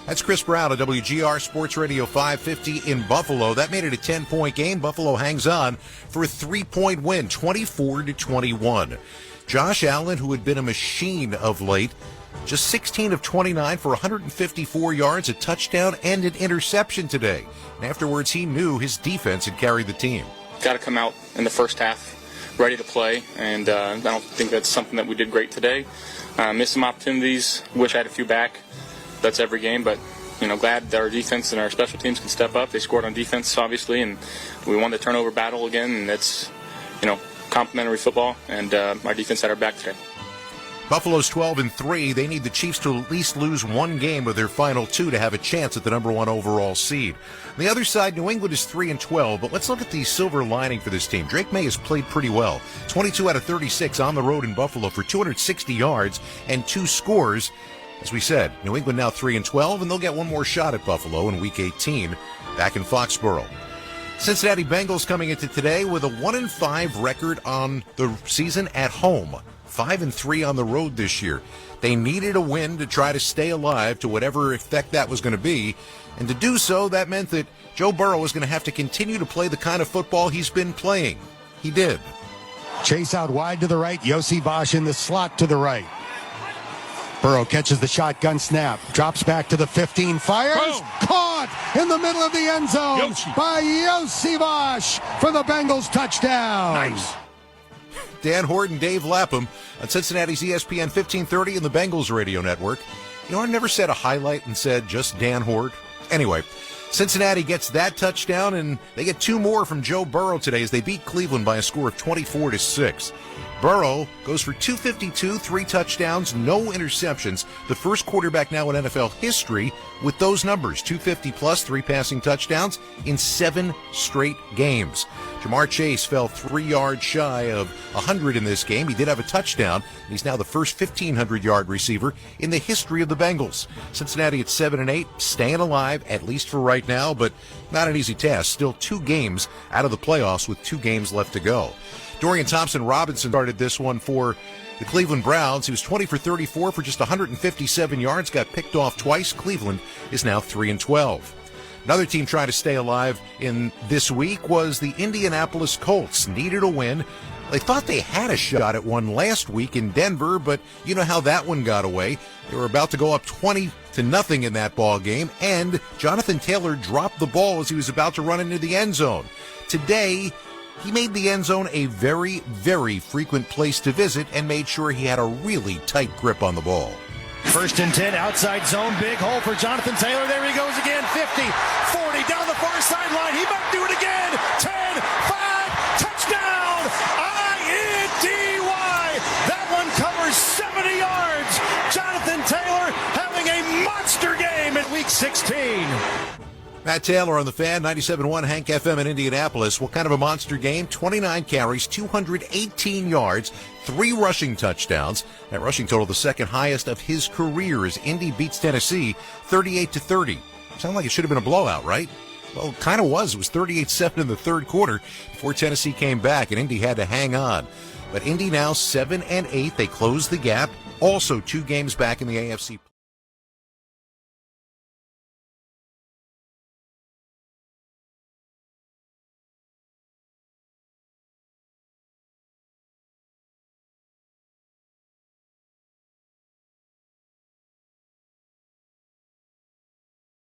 That's Chris Brown of WGR Sports Radio 550 in Buffalo. That made it a 10-point game. Buffalo hangs on for a 3-point win, 24-21. Josh Allen, who had been a machine of late, just 16 of 29 for 154 yards, a touchdown, and an interception today. And afterwards, he knew his defense had carried the team. Got to come out in the first half ready to play, and I don't think that's something that we did great today. Missed some opportunities. Wish I had a few back. That's every game, but glad that our defense and our special teams can step up. They scored on defense, obviously, and we won the turnover battle again, and that's, complimentary football, and our defense had our back today. Buffalo's 12-3. They need the Chiefs to at least lose 1 game of their final 2 to have a chance at the number 1 overall seed. On the other side, New England is 3-12, but let's look at the silver lining for this team. Drake May has played pretty well. 22 out of 36 on the road in Buffalo for 260 yards and 2 scores. As we said, New England now 3-12, and they'll get one more shot at Buffalo in Week 18 back in Foxborough. Cincinnati Bengals coming into today with a 1-5 record on the season at home. 5-3 on the road this year. They needed a win to try to stay alive to whatever effect that was going to be. And to do so, that meant that Joe Burrow was going to have to continue to play the kind of football he's been playing. He did. Chase out wide to the right. Yossi Bosch in the slot to the right. Burrow catches the shotgun snap. Drops back to the 15. Fires. Boom. Caught in the middle of the end zone by Yossi Bosch for the Bengals touchdown. Nice. Dan Hort and Dave Lapham on Cincinnati's ESPN 1530 and the Bengals radio network. I never said a highlight and said just Dan Hort. Anyway, Cincinnati gets that touchdown, and they get 2 more from Joe Burrow today as they beat Cleveland by a score of 24-6. Burrow goes for 252, 3 touchdowns, no interceptions. The first quarterback now in NFL history with those numbers, 250 plus, 3 passing touchdowns in 7 straight games. Jamar Chase fell 3 yards shy of 100 in this game. He did have a touchdown. He's now the first 1,500-yard receiver in the history of the Bengals. Cincinnati at 7-8, staying alive, at least for right now, but not an easy task. Still 2 games out of the playoffs with 2 games left to go. Dorian Thompson-Robinson started this one for the Cleveland Browns. He was 20 for 34 for just 157 yards, got picked off twice. Cleveland is now 3-12. Another team trying to stay alive in this week was the Indianapolis Colts. Needed a win. They thought they had a shot at one last week in Denver, but you know how that one got away. They were about to go up 20-0 in that ball game, and Jonathan Taylor dropped the ball as he was about to run into the end zone. Today, he made the end zone a very, very frequent place to visit and made sure he had a really tight grip on the ball. 1st and 10, outside zone, big hole for Jonathan Taylor. There he goes again, 50, 40, down the far sideline. He might do it again. 10, 5, touchdown! I-N-D-Y! That one covers 70 yards. Jonathan Taylor having a monster game in Week 16. Matt Taylor on the Fan, 97.1 Hank FM in Indianapolis. What kind of a monster game? 29 carries, 218 yards, 3 rushing touchdowns. That rushing total, the second highest of his career, as Indy beats Tennessee 38-30. Sounds like it should have been a blowout, right? Well, it kind of was. It was 38-7 in the third quarter before Tennessee came back, and Indy had to hang on. But Indy now 7-8. They closed the gap. Also 2 games back in the AFC.